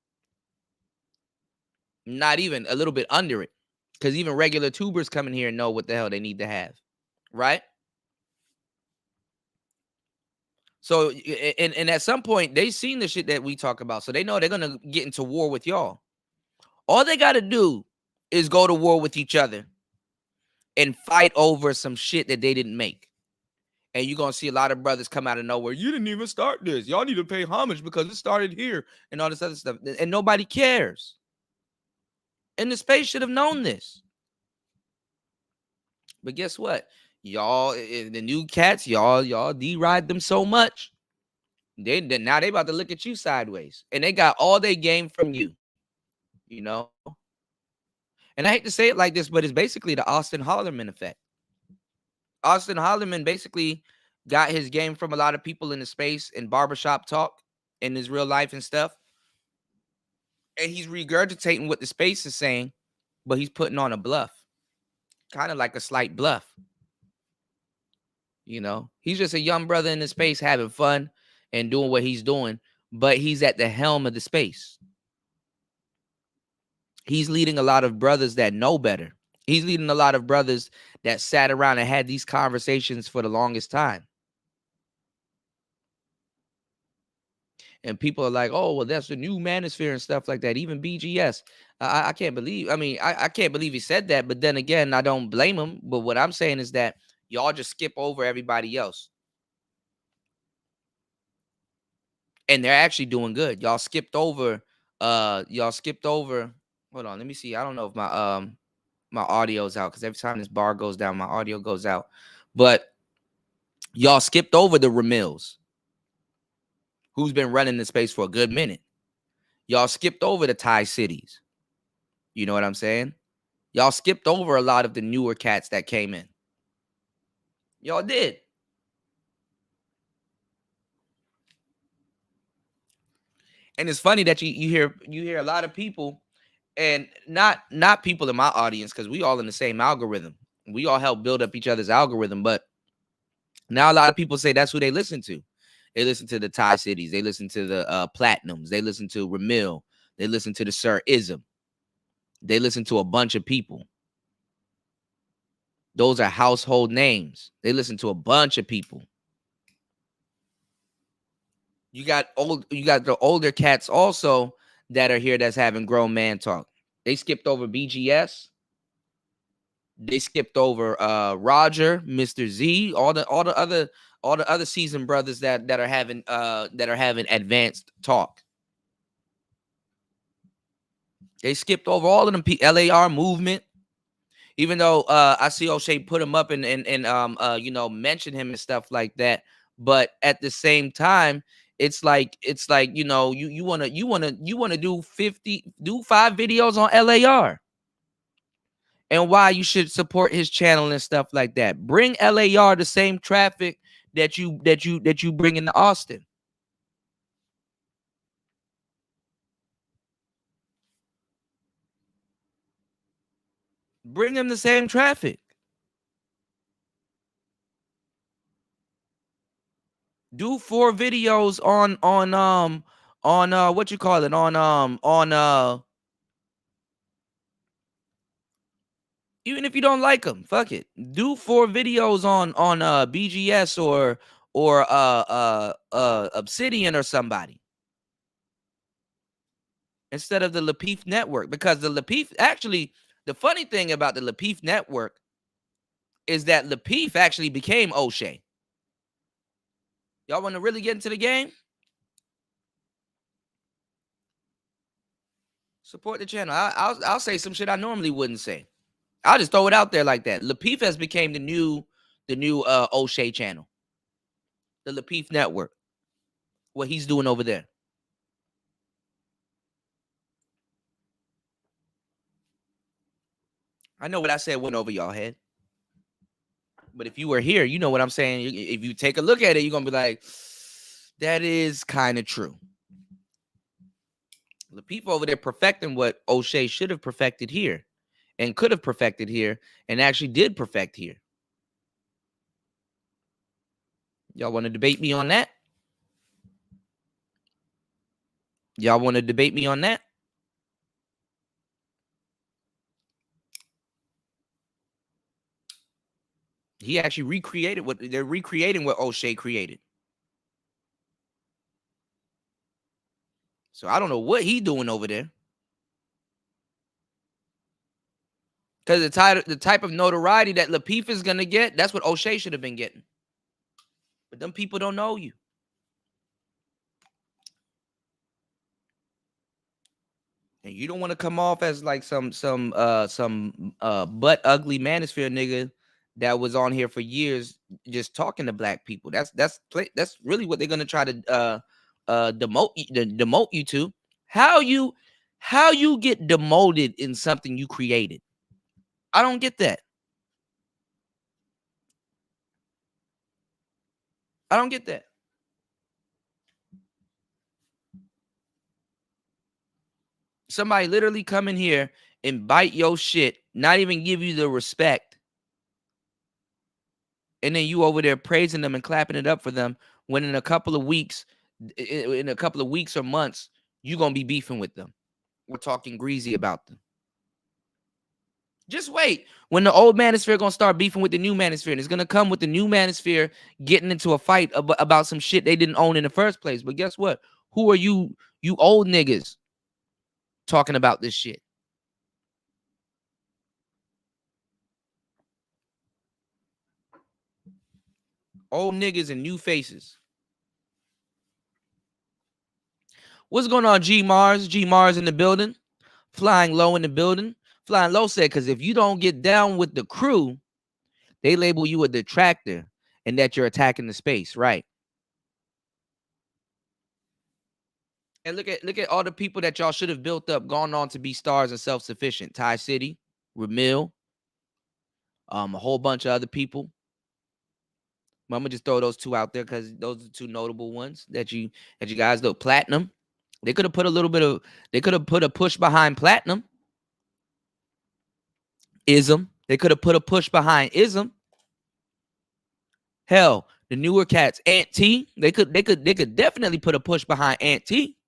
Not even a little bit under it. Because even regular tubers come in here and know what the hell they need to have. Right? So, and at some point, they've seen the shit that we talk about. So they know they're going to get into war with y'all. All they got to do is go to war with each other and fight over some shit that they didn't make. And you're going to see a lot of brothers come out of nowhere. You didn't even start this. Y'all need to pay homage because it started here and all this other stuff. And nobody cares. And the space should have known this. But guess what? Y'all, the new cats, y'all deride them so much. Now they about to look at you sideways. And they got all their game from you. You know? And I hate to say it like this, but it's basically the Austin Hollerman effect. Austin Hollerman basically got his game from a lot of people in the space in barbershop talk in his real life and stuff. And he's regurgitating what the space is saying, but he's putting on a bluff. Kind of like a slight bluff. You know, he's just a young brother in the space having fun and doing what he's doing, but he's at the helm of the space. He's leading a lot of brothers that know better. He's leading a lot of brothers that sat around and had these conversations for the longest time. And people are like, oh, well, that's the new Manosphere and stuff like that. Even BGS. I can't believe, I can't believe he said that. But then again, I don't blame him. But what I'm saying is that y'all just skip over everybody else. And they're actually doing good. Y'all skipped over, hold on, let me see. I don't know if my audio's out, because every time this bar goes down, my audio goes out. But y'all skipped over the Ramils, who's been running the space for a good minute. Y'all skipped over the Thai cities. You know what I'm saying? Y'all skipped over a lot of the newer cats that came in. Y'all did. And it's funny that you hear a lot of people, and not people in my audience, because we all in the same algorithm. We all help build up each other's algorithm. But now a lot of people say that's who they listen to. They listen to the Thai cities. They listen to the Platinums. They listen to Ramil. They listen to the Sir Ism. They listen to a bunch of people. Those are household names. They listen to a bunch of people. You got the older cats also that are here that's having grown man talk. They skipped over BGS. They skipped over Roger, Mr. Z, all the other seasoned brothers that are having advanced talk. They skipped over all of them. LAR movement. Even though I see O'Shea put him up and mention him and stuff like that, but at the same time, it's like you wanna do 5 videos on LAR and why you should support his channel and stuff like that. Bring LAR the same traffic that you bring into Austin. Bring him the same traffic. Do 4 videos on what you call it on even if you don't like them, fuck it. Do 4 videos on BGS or Obsidian or somebody instead of the Lapeef network, because the Lapeef actually, the funny thing about the Lapeef network is that Lapeef actually became O'Shea. Y'all want to really get into the game? Support the channel. I'll say some shit I normally wouldn't say. I'll just throw it out there like that. Lapeef has became the new O'Shea channel. The Lapeef network. What he's doing over there. I know what I said went over y'all head. But if you were here, you know what I'm saying. If you take a look at it, you're going to be like, that is kind of true. The people over there perfecting what O'Shea should have perfected here and could have perfected here and actually did perfect here. Y'all want to debate me on that? Y'all want to debate me on that? He actually recreated what they're recreating what O'Shea created. So I don't know what he doing over there. Because the type of notoriety that Lapeef is gonna get, that's what O'Shea should have been getting. But them people don't know you. And you don't want to come off as like some butt ugly Manosphere nigga that was on here for years just talking to black people. That's really what they're gonna try to demote you to. How you get demoted in something you created? I don't get that. I don't get that. Somebody literally come in here and bite your shit, not even give you the respect. And then you over there praising them and clapping it up for them when in a couple of weeks or months, you're going to be beefing with them. We're talking greasy about them. Just wait. When the old Manosphere going to start beefing with the new Manosphere, and it's going to come with the new Manosphere getting into a fight about some shit they didn't own in the first place. But guess what? Who are you old niggas talking about this shit? Old niggas and new faces. What's going on, G Mars? G Mars in the building. Flying Low in the building. Flying Low said, because if you don't get down with the crew, they label you a detractor and that you're attacking the space, right? And look at all the people that y'all should have built up, gone on to be stars and self-sufficient. Ty City, Ramil, a whole bunch of other people. I'm gonna just throw those 2 out there because those are 2 notable ones that you guys know. Platinum. They could have put a push behind Platinum. Ism. They could have put a push behind Ism. Hell, the newer cats, Ant T. They could definitely put a push behind Ant T.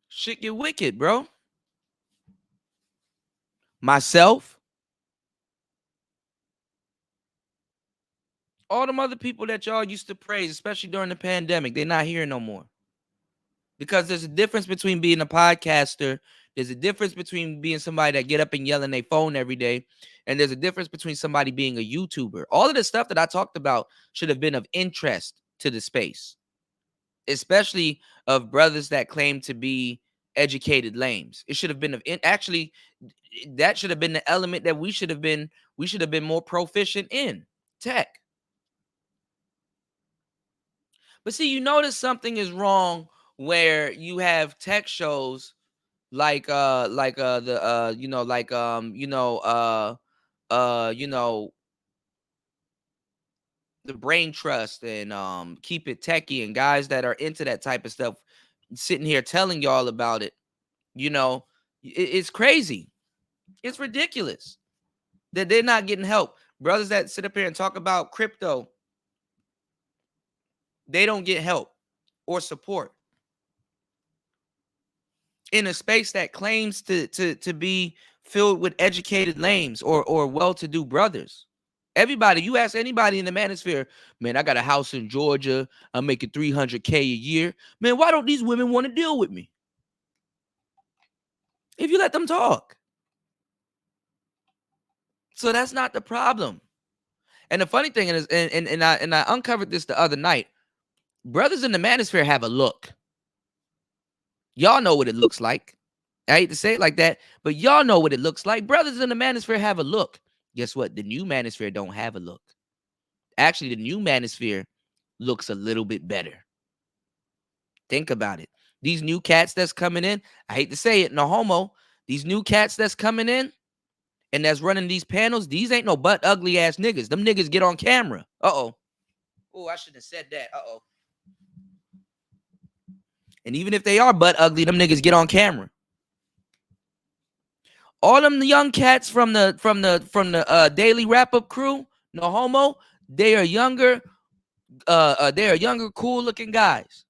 Shit get wicked, bro. Myself. All them other people that y'all used to praise, especially during the pandemic, they're not here no more. Because there's a difference between being a podcaster. There's a difference between being somebody that get up and yell on their phone every day. And there's a difference between somebody being a YouTuber. All of the stuff that I talked about should have been of interest to the space, especially of brothers that claim to be educated lames. It should have been actually, that should have been the element that we should have been more proficient in tech. But see, you notice something is wrong where you have tech shows like the the Brain Trust and Keep It Techie and guys that are into that type of stuff sitting here telling y'all about it. You know, it's crazy. It's ridiculous that they're not getting help. Brothers that sit up here and talk about crypto, they don't get help or support in a space that claims to be filled with educated lames or well-to-do brothers. Everybody, you ask anybody in the manosphere, man, I got a house in Georgia. I'm making $300K a year. Man, why don't these women want to deal with me? If you let them talk. So that's not the problem. And the funny thing is, and I uncovered this the other night. Brothers in the manosphere have a look. Y'all know what it looks like. I hate to say it like that, but y'all know what it looks like. Brothers in the manosphere have a look. Guess what? The new manosphere don't have a look. Actually, the new manosphere looks a little bit better. Think about it. These new cats that's coming in, I hate to say it, no homo. These new cats that's coming in and that's running these panels, these ain't no butt ugly ass niggas. Them niggas get on camera. Uh-oh. Oh, I shouldn't have said that. Uh-oh. And even if they are butt ugly, them niggas get on camera. All them young cats from the daily wrap up crew, no homo, they are younger, cool looking guys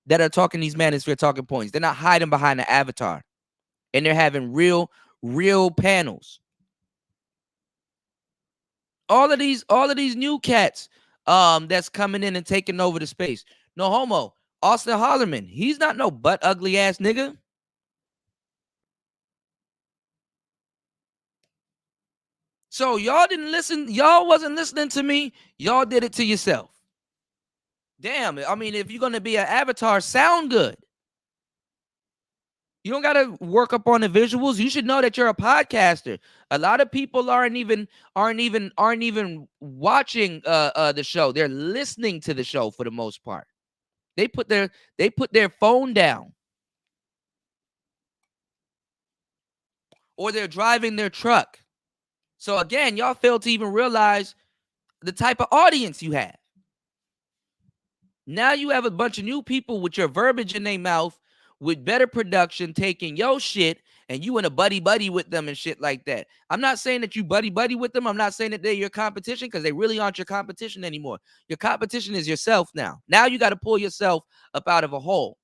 that are talking these manosphere talking points. They're not hiding behind the avatar, and they're having real panels. All of these new cats, that's coming in and taking over the space. No homo. Austin Hollerman, he's not no butt ugly ass nigga. So y'all didn't listen. Y'all wasn't listening to me. Y'all did it to yourself. Damn. I mean, if you're gonna be an avatar, sound good. You don't gotta work up on the visuals. You should know that you're a podcaster. A lot of people aren't even watching the show. They're listening to the show for the most part. They put their phone down, or they're driving their truck. So again, y'all fail to even realize the type of audience you have. Now you have a bunch of new people with your verbiage in their mouth, with better production, taking your shit, and you in a buddy with them and shit like that. I'm not saying that you buddy with them. I'm not saying that they're your competition, because they really aren't your competition anymore. Your competition is yourself now. Now you got to pull yourself up out of a hole.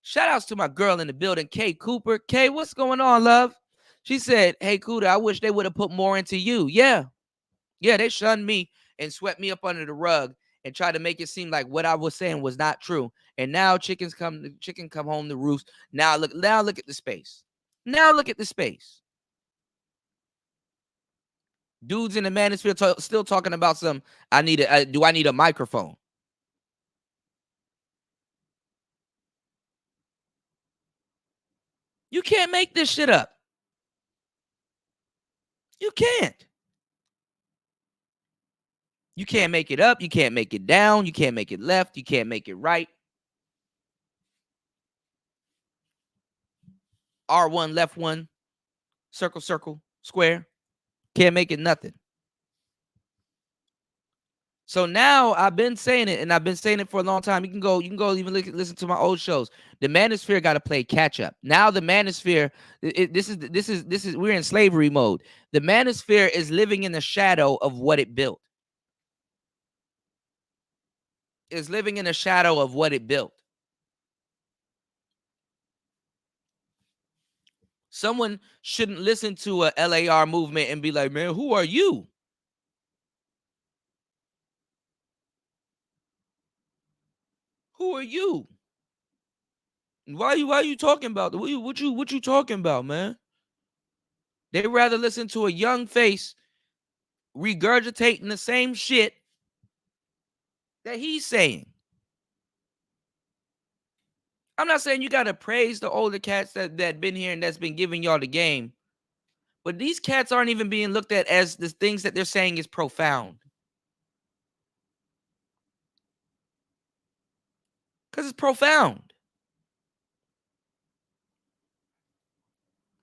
Shout outs to my girl in the building, Kay Cooper. Kay, what's going on, love? She said, hey, Cuda, I wish they would have put more into you. Yeah, they shunned me and swept me up under the rug and tried to make it seem like what I was saying was not true. And now chicken come home to roost. Now look at the space. Now look at the space. Dudes in the manosphere still talking about some. Do I need a microphone? You can't make this shit up. You can't. You can't make it up. You can't make it down. You can't make it left. You can't make it right. R1, left one, circle, square. Can't make it nothing. So now I've been saying it, and I've been saying it for a long time. You can go even listen to my old shows. The manosphere got to play catch up. Now the manosphere, this is we're in slavery mode. The manosphere is living in the shadow of what it built. Is living in the shadow of what it built. Someone shouldn't listen to a LAR movement and be like, man, who are you? Who are you? Why you talking about? What you talking about, man? They rather listen to a young face regurgitating the same shit that he's saying. I'm not saying you gotta praise the older cats that been here and that's been giving y'all the game, but these cats aren't even being looked at as the things that they're saying is profound. Because it's profound.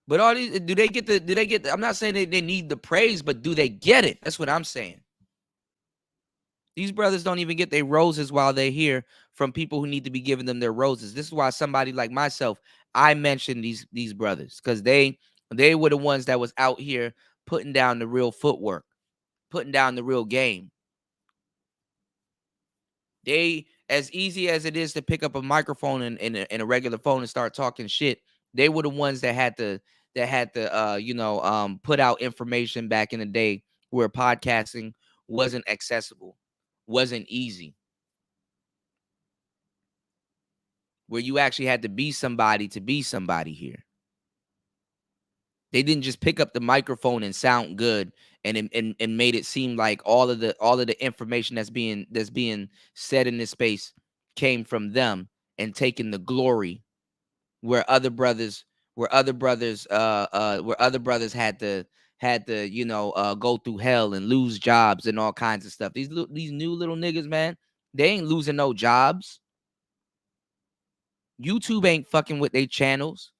But all these, do they get I'm not saying they need the praise, but do they get it? That's what I'm saying. These brothers don't even get their roses while they're here from people who need to be giving them their roses. This is why somebody like myself, I mentioned these brothers, because they were the ones that was out here putting down the real footwork, putting down the real game. They, as easy as it is to pick up a microphone and a regular phone and start talking shit, they were the ones that had to put out information back in the day where podcasting wasn't accessible, wasn't easy, where you actually had to be somebody here. They didn't just pick up the microphone and sound good and made it seem like all of the information that's being said in this space came from them and taking the glory where other brothers had to go through hell and lose jobs and all kinds of stuff. These new little niggas, man, they ain't losing no jobs. YouTube ain't fucking with their channels.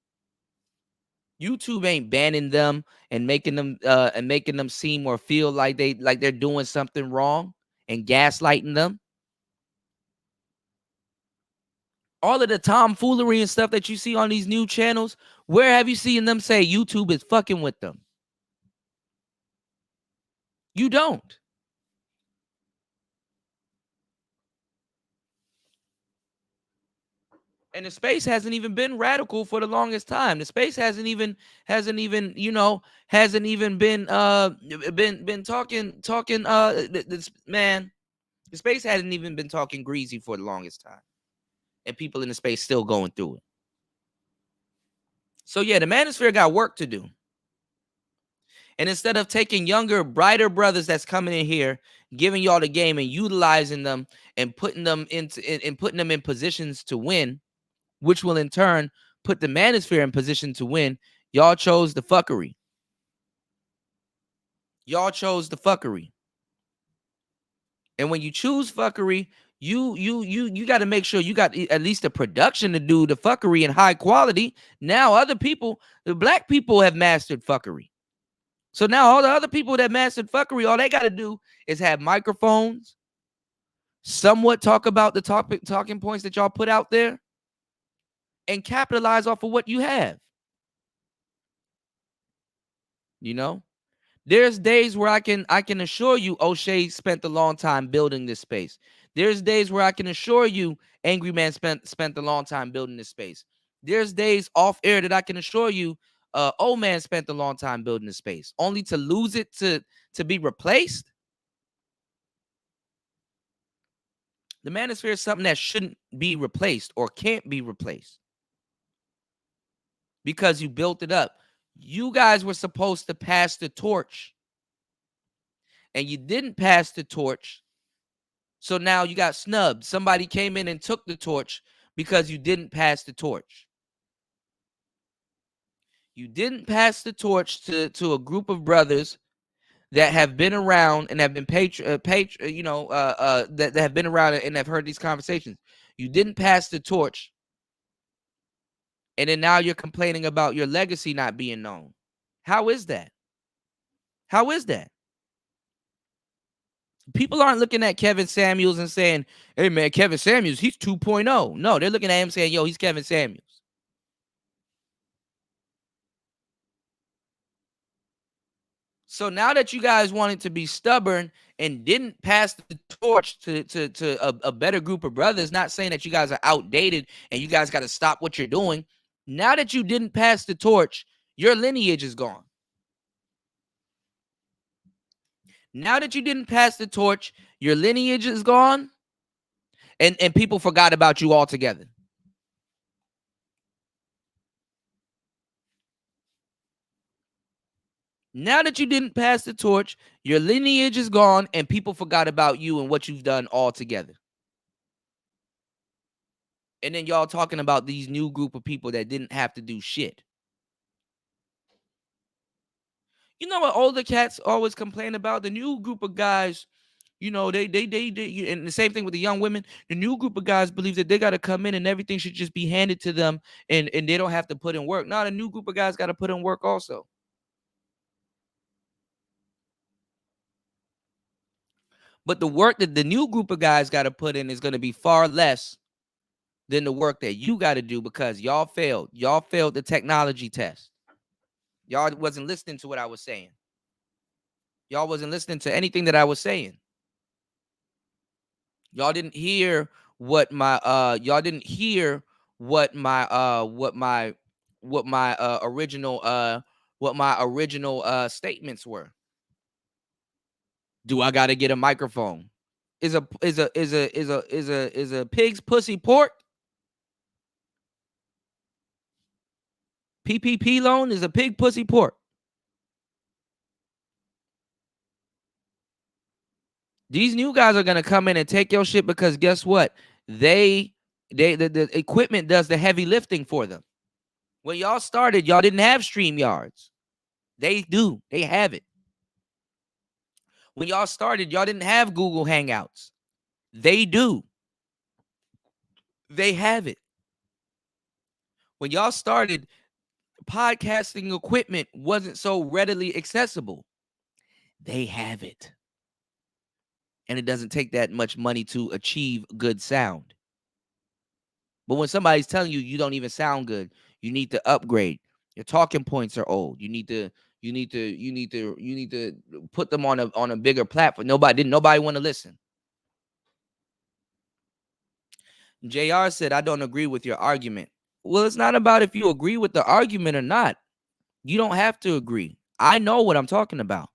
YouTube ain't banning them and making them seem or feel like they're doing something wrong and gaslighting them. All of the tomfoolery and stuff that you see on these new channels, where have you seen them say YouTube is fucking with them? You don't. And the space hasn't even been radical for the longest time. The space hasn't even been talking this man. The space hasn't even been talking greasy for the longest time. And people in the space still going through it. So yeah, the Manosphere got work to do. And instead of taking younger, brighter brothers that's coming in here, giving y'all the game and utilizing them and putting them in positions to win, which will in turn put the Manosphere in position to win, y'all chose the fuckery. Y'all chose the fuckery. And when you choose fuckery, you got to make sure you got at least the production to do the fuckery in high quality. Now other people, the black people, have mastered fuckery. So now all the other people that mastered fuckery, all they got to do is have microphones, somewhat talk about the talking points that y'all put out there, and capitalize off of what you have. You know? There's days where I can assure you O'Shea spent a long time building this space. There's days where I can assure you Angry Man spent a long time building this space. There's days off air that I can assure you Old Man spent a long time building this space, only to lose it to be replaced. The Manosphere is something that shouldn't be replaced or can't be replaced because you built it up. You guys were supposed to pass the torch, and you didn't pass the torch. So now you got snubbed. Somebody came in and took the torch because you didn't pass the torch. You didn't pass the torch to a group of brothers that have been around and have been that have been around and have heard these conversations. You didn't pass the torch, and then now you're complaining about your legacy not being known. How is that? How is that? People aren't looking at Kevin Samuels and saying, hey, man, Kevin Samuels, he's 2.0. No, they're looking at him saying, yo, he's Kevin Samuels. So now that you guys wanted to be stubborn and didn't pass the torch to a better group of brothers, not saying that you guys are outdated and you guys got to stop what you're doing. Now that you didn't pass the torch, your lineage is gone. Now that you didn't pass the torch, your lineage is gone, and people forgot about you altogether. Now that you didn't pass the torch, your lineage is gone and people forgot about you and what you've done altogether. And then y'all talking about these new group of people that didn't have to do shit. You know what older cats always complain about? The new group of guys, and the same thing with the young women. The new group of guys believe that they got to come in and everything should just be handed to them and they don't have to put in work. Now the new group of guys got to put in work also. But the work that the new group of guys got to put in is going to be far less than the work that you got to do because y'all failed. Y'all failed the technology test. Y'all wasn't listening to what I was saying. Y'all wasn't listening to anything that I was saying. Y'all didn't hear what my original statements were. Do I got to get a microphone? Is a pig's pussy pork? PPP loan is a pig pussy pork. These new guys are gonna come in and take your shit because guess what? The equipment does the heavy lifting for them. When y'all started, y'all didn't have StreamYards. They do. They have it. When y'all started, y'all didn't have Google Hangouts. They do. They have it. When y'all started, podcasting equipment wasn't so readily accessible. They have it. And it doesn't take that much money to achieve good sound. But when somebody's telling you you don't even sound good, you need to upgrade. Your talking points are old. You need to put them on a bigger platform. Nobody want to listen. JR said, I don't agree with your argument. Well, it's not about if you agree with the argument or not. You don't have to agree. I know what I'm talking about.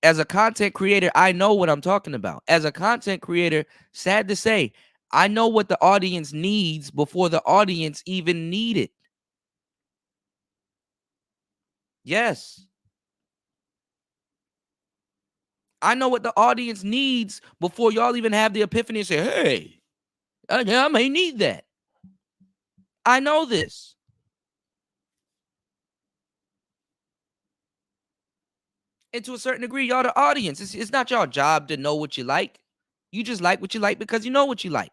As a content creator, I know what I'm talking about. As a content creator, sad to say, I know what the audience needs before the audience even need it. Yes. I know what the audience needs before y'all even have the epiphany and say, hey, I may need that. I know this. And to a certain degree, y'all the audience. It's not y'all job to know what you like. You just like what you like because you know what you like.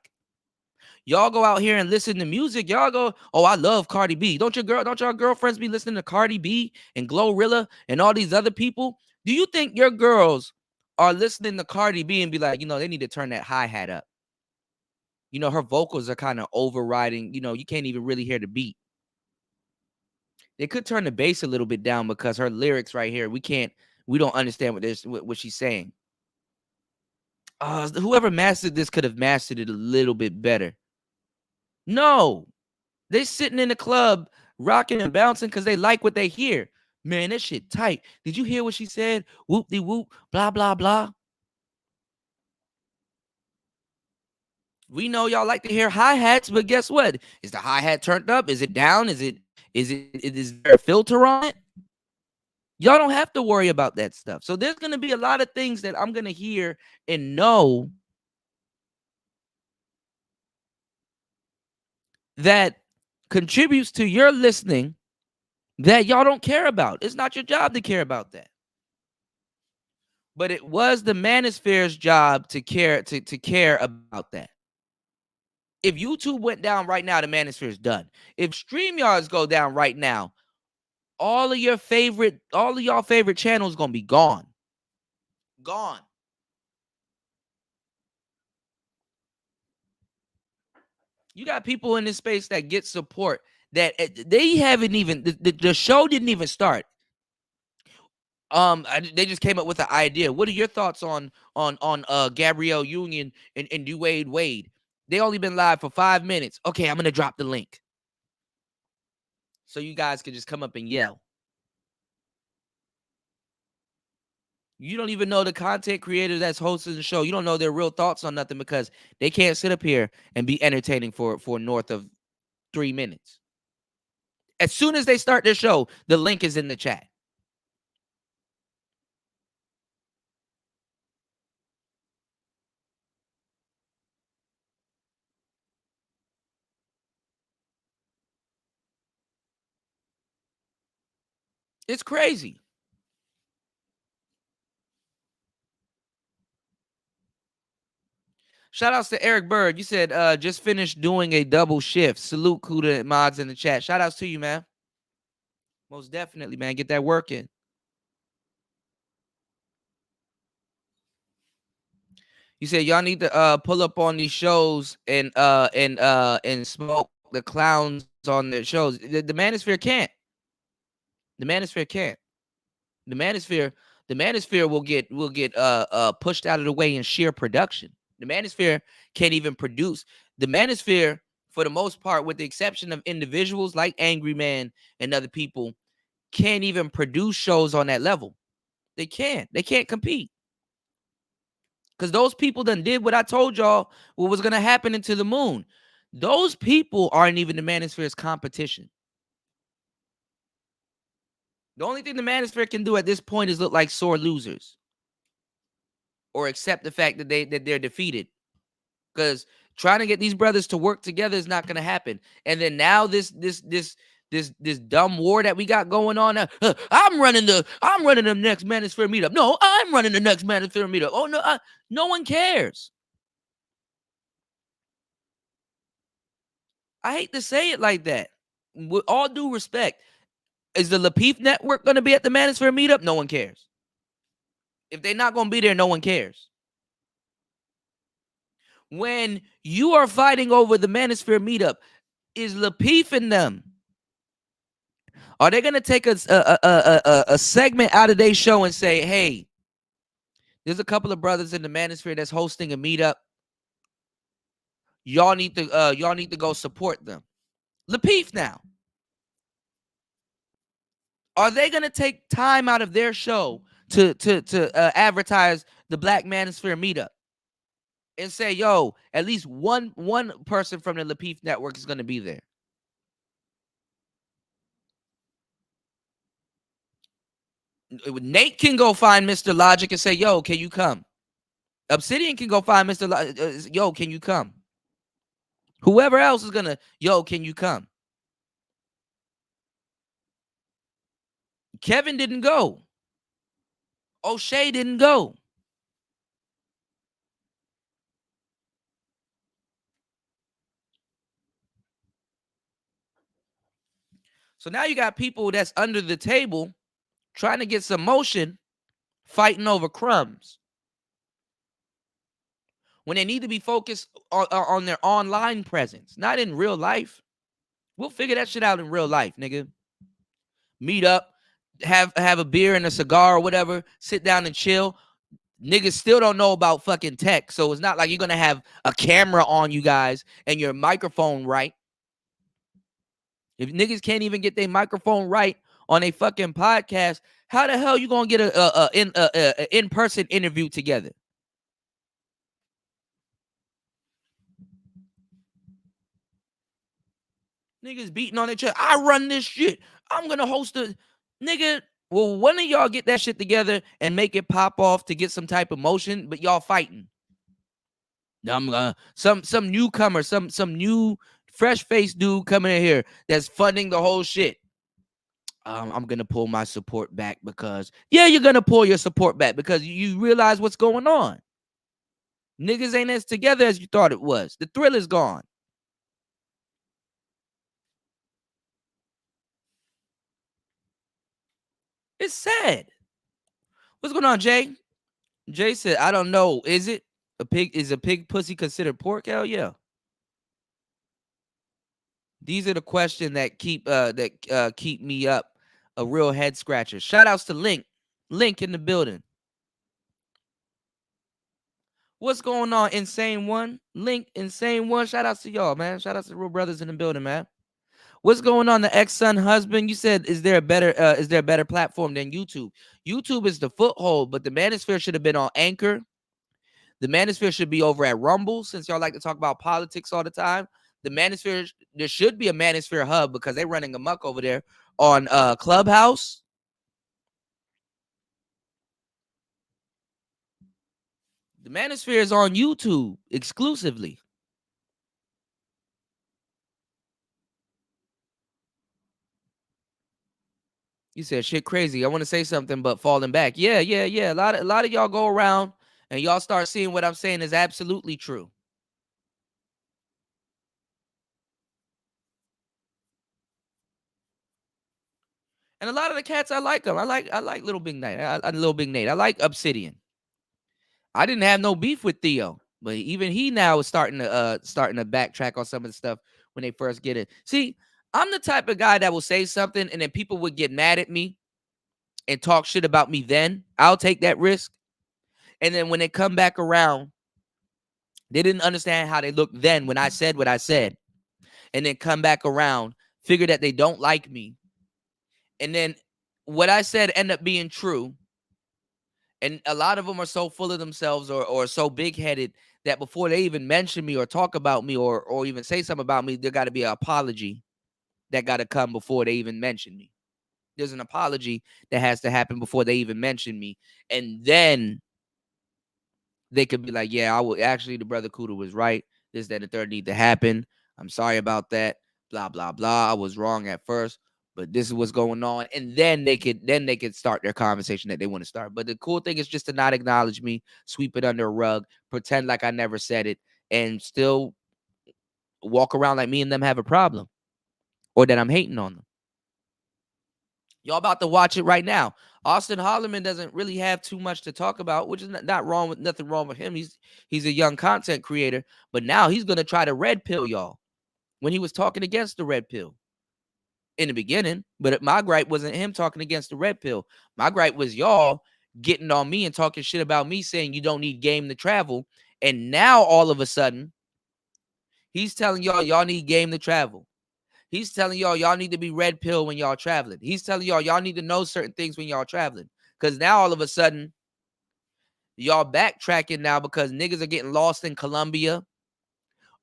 Y'all go out here and listen to music. Y'all go, oh, I love Cardi B. Don't y'all girlfriends be listening to Cardi B and Glorilla and all these other people? Do you think your girls are listening to Cardi B and be like, they need to turn that hi-hat up? Her vocals are kind of overriding. You can't even really hear the beat. They could turn the bass a little bit down because her lyrics right here, we don't understand what she's saying. Whoever mastered this could have mastered it a little bit better. No, they sitting in the club rocking and bouncing because they like what they hear. Man, that shit tight. Did you hear what she said? Whoop de whoop, blah blah blah. We know y'all like to hear hi-hats, but guess what? Is the hi-hat turned up? Is it down? Is there a filter on it? Y'all don't have to worry about that stuff. So there's going to be a lot of things that I'm going to hear and know that contributes to your listening that y'all don't care about. It's not your job to care about that. But it was the Manosphere's job to care about that. If YouTube went down right now, the Manosphere is done. If StreamYards go down right now, all of y'all favorite channels gonna be gone. Gone. You got people in this space that get support that they haven't even the show didn't even start. They just came up with an idea. What are your thoughts on Gabrielle Union and Dwayne Wade? They only been live for 5 minutes. Okay, I'm gonna drop the link so you guys can just come up and yell. You don't even know the content creator that's hosting the show. You don't know their real thoughts on nothing because they can't sit up here and be entertaining for north of 3 minutes. As soon as they start their show, the link is in the chat. It's crazy. Shout outs to Eric Bird. You said just finished doing a double shift. Salute Kuda and mods in the chat. Shout outs to you, man. Most definitely, man. Get that work in. You said y'all need to pull up on these shows and smoke the clowns on their shows. The Manosphere can't. The Manosphere can't. The Manosphere, the Manosphere will get pushed out of the way in sheer production. The Manosphere can't even produce. The Manosphere, for the most part, with the exception of individuals like Angry Man and other people, can't even produce shows on that level. They can't. They can't compete. Because those people done did what I told y'all what was gonna happen into the moon. Those people aren't even the Manosphere's competition. The only thing the Manosphere can do at this point is look like sore losers, or accept the fact that they're defeated. Because trying to get these brothers to work together is not gonna happen. And then now this dumb war that we got going on. I'm running the next Manosphere meetup. No, I'm running the next Manosphere meetup. Oh no, no one cares. I hate to say it like that. With all due respect, is the Lapeef Network going to be at the Manosphere meetup? No one cares. If they're not going to be there, no one cares. When you are fighting over the Manosphere meetup, is Lapeef in them? Are they going to take a segment out of their show and say, hey, there's a couple of brothers in the Manosphere that's hosting a meetup. Y'all need to go support them. Lapeef now. Are they going to take time out of their show to advertise the Black Manosphere meetup and say, yo, at least one person from the Lapeef Network is going to be there? Nate can go find Mr. Logic and say, yo, can you come? Obsidian can go find Mr. Logic. Yo, can you come? Whoever else is going to, yo, can you come? Kevin didn't go. O'Shea didn't go. So now you got people that's under the table trying to get some motion, fighting over crumbs, when they need to be focused on their online presence, not in real life. We'll figure that shit out in real life, nigga. Meet up, have a beer and a cigar or whatever, sit down and chill. Niggas still don't know about fucking tech, so it's not like you're gonna have a camera on you guys and your microphone right. If niggas can't even get their microphone right on a fucking podcast, how the hell you gonna get a in-person interview together? Niggas beating on each other. I run this shit. I'm gonna host a nigga. Well, one of y'all get that shit together and make it pop off to get some type of motion, but y'all fighting. Some newcomer, some new fresh faced dude coming in here that's funding the whole shit. I'm gonna pull my support back because you're gonna pull your support back because you realize what's going on. Niggas ain't as together as you thought it was. The thrill is gone. It's sad. What's going on, Jay? Jay said, I don't know. Is it a pig? Is a pig pussy considered pork? Hell yeah. These are the questions that keep me up. A real head scratcher. Shout outs to Link. Link in the building. What's going on, Insane One? Link, Insane One. Shout outs to y'all, man. Shout outs to the real brothers in the building, man. What's going on, the ex-son husband? You said, is there a better platform than YouTube? YouTube is the foothold, but the Manosphere should have been on Anchor. The Manosphere should be over at Rumble, since y'all like to talk about politics all the time. The Manosphere, there should be a Manosphere hub because they're running amok over there on Clubhouse. The Manosphere is on YouTube exclusively. You said shit crazy. I want to say something, but falling back. Yeah. A lot of y'all go around and y'all start seeing what I'm saying is absolutely true. And a lot of the cats, I like them. I like Little Big Nate. Little Big Nate. I like Obsidian. I didn't have no beef with Theo, but even he now is starting to backtrack on some of the stuff when they first get it. See, I'm the type of guy that will say something and then people would get mad at me and talk shit about me. Then I'll take that risk. And then when they come back around, they didn't understand how they looked then when I said what I said, and then come back around, figure that they don't like me, and then what I said end up being true. And a lot of them are so full of themselves or so big headed that before they even mention me or talk about me or even say something about me, there got to be an apology that got to come before they even mention me. There's an apology that has to happen before they even mention me. And then they could be like, yeah, I will actually, the brother Kuda was right. This, that, and the third need to happen. I'm sorry about that. Blah, blah, blah. I was wrong at first, but this is what's going on. And then they could start their conversation that they want to start. But the cool thing is just to not acknowledge me, sweep it under a rug, pretend like I never said it, and still walk around like me and them have a problem or that I'm hating on them. Y'all about to watch it right now. Austin Holloman doesn't really have too much to talk about, which is not wrong with nothing wrong with him. He's a young content creator, but now he's gonna try to red pill y'all when he was talking against the red pill in the beginning. But my gripe wasn't him talking against the red pill. My gripe was y'all getting on me and talking shit about me, saying you don't need game to travel. And now all of a sudden, he's telling y'all need game to travel. He's telling y'all need to be red pill when y'all traveling. He's telling y'all need to know certain things when y'all traveling. Because now all of a sudden, y'all backtracking now because niggas are getting lost in Colombia.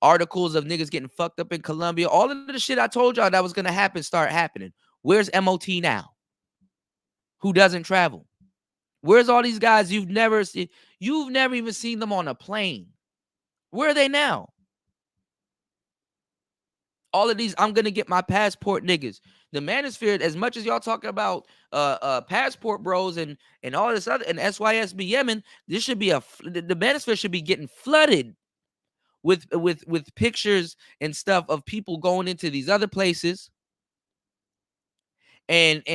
Articles of niggas getting fucked up in Colombia. All of the shit I told y'all that was going to happen start happening. Where's MOT now? Who doesn't travel? Where's all these guys you've never seen? You've never even seen them on a plane. Where are they now? All of these, I'm gonna get my passport niggas. The Manosphere, as much as y'all talking about passport bros and all this other and SYSB Yemen, this should be the Manosphere should be getting flooded with pictures and stuff of people going into these other places and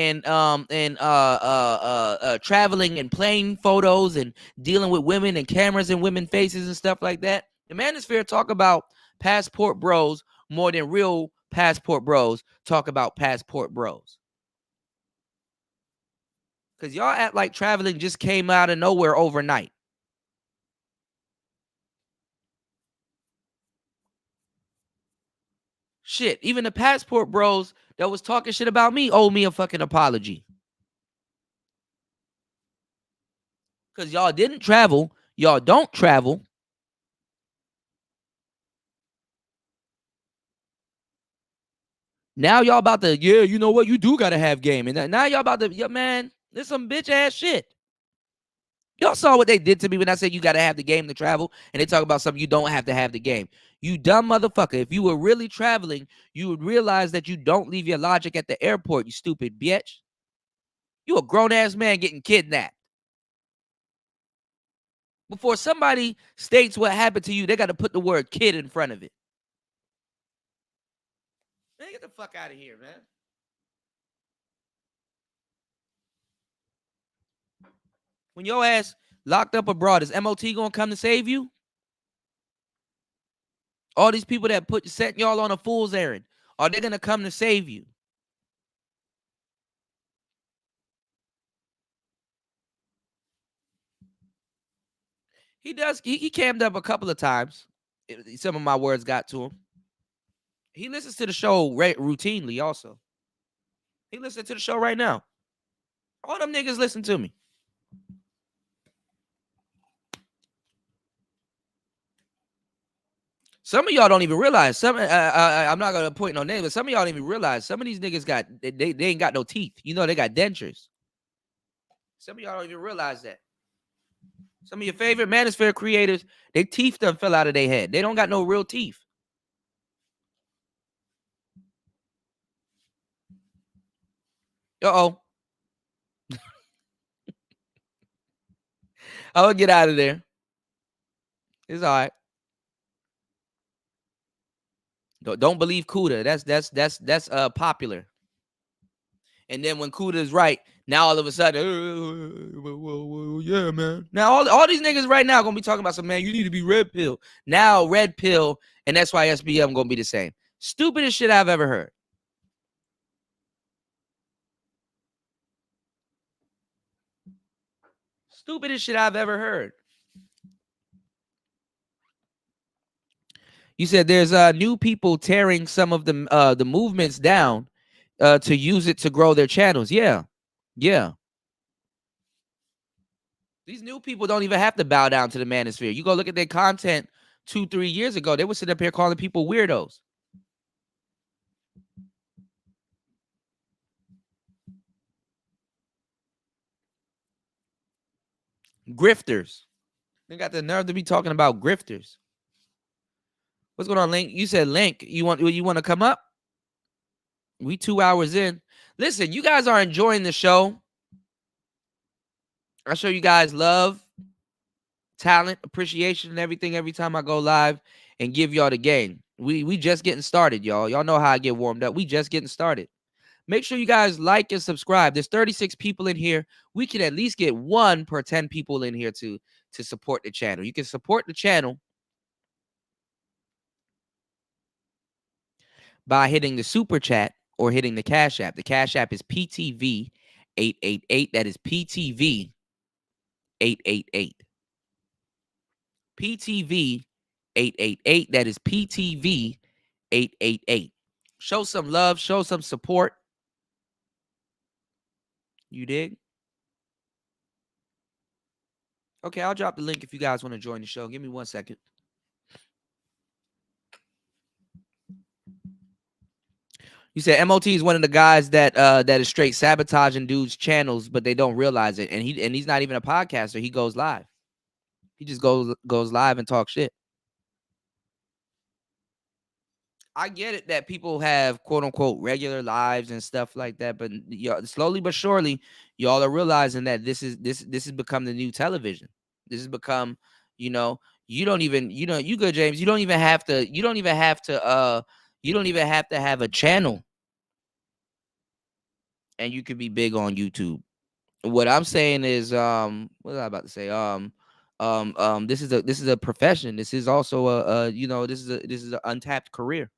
traveling and playing photos and dealing with women and cameras and women faces and stuff like that. The Manosphere talk about passport bros more than real passport bros talk about passport bros. Because y'all act like traveling just came out of nowhere overnight. Shit, even the passport bros that was talking shit about me owe me a fucking apology. Because y'all didn't travel. Y'all don't travel. Now y'all about to, yeah, you know what? You do got to have game. And now y'all about to, yeah, man, this some bitch ass shit. Y'all saw what they did to me when I said you got to have the game to travel. And they talk about something you don't have to have the game. You dumb motherfucker. If you were really traveling, you would realize that you don't leave your logic at the airport, you stupid bitch. You a grown ass man getting kidnapped. Before somebody states what happened to you, they got to put the word kid in front of it. Man, get the fuck out of here, man. When your ass locked up abroad, is MOT gonna come to save you? All these people that set y'all on a fool's errand, are they gonna come to save you? He does. He cammed up a couple of times. Some of my words got to him. He listens to the show routinely. Also, he listens to the show right now. All them niggas listen to me. Some of y'all don't even realize. I'm not gonna point no names, but some of y'all don't even realize. Some of these niggas got they ain't got no teeth. You know they got dentures. Some of y'all don't even realize that. Some of your favorite Manosphere creators, their teeth done fell out of their head. They don't got no real teeth. Uh-oh. I'll get out of there. It's all right. Don't believe Cuda. That's popular. And then when Cuda is right, now all of a sudden, yeah, man. Now all these niggas right now gonna be talking about some, man, you need to be red pill. Now red pill and SYSBM gonna be the same. Stupidest shit I've ever heard. Stupidest shit I've ever heard. You said there's new people tearing some of the movements down to use it to grow their channels. Yeah. Yeah. These new people don't even have to bow down to the manosphere. You go look at their content 2-3 years ago. They would sit up here calling people weirdos. Grifters. They got the nerve to be talking about grifters. What's going on, Link? You said Link. You want to come up? We 2 hours in. Listen, you guys are enjoying the show. I show you guys love, talent, appreciation, and everything every time I go live and give y'all the game. We just getting started, y'all. Y'all know how I get warmed up. We just getting started. Make sure you guys like and subscribe. There's 36 people in here. We can at least get 1 per 10 people in here to support the channel. You can support the channel by hitting the super chat or hitting the Cash App. The Cash App is PTV 888. That is PTV 888. PTV 888. That is PTV 888. Show some love, show some support. You dig? Okay, I'll drop the link if you guys want to join the show. Give me 1 second. You said MOT is one of the guys that is straight sabotaging dudes' channels, but they don't realize it. And he's not even a podcaster. He goes live. He just goes live and talks shit. I get it that people have quote unquote regular lives and stuff like that, but slowly but surely, y'all are realizing that this has become the new television. This has become, you don't even, you good, James. You don't even have to have a channel, and you could be big on YouTube. What I'm saying is, what was I about to say? This is a profession. This is also this is an untapped career.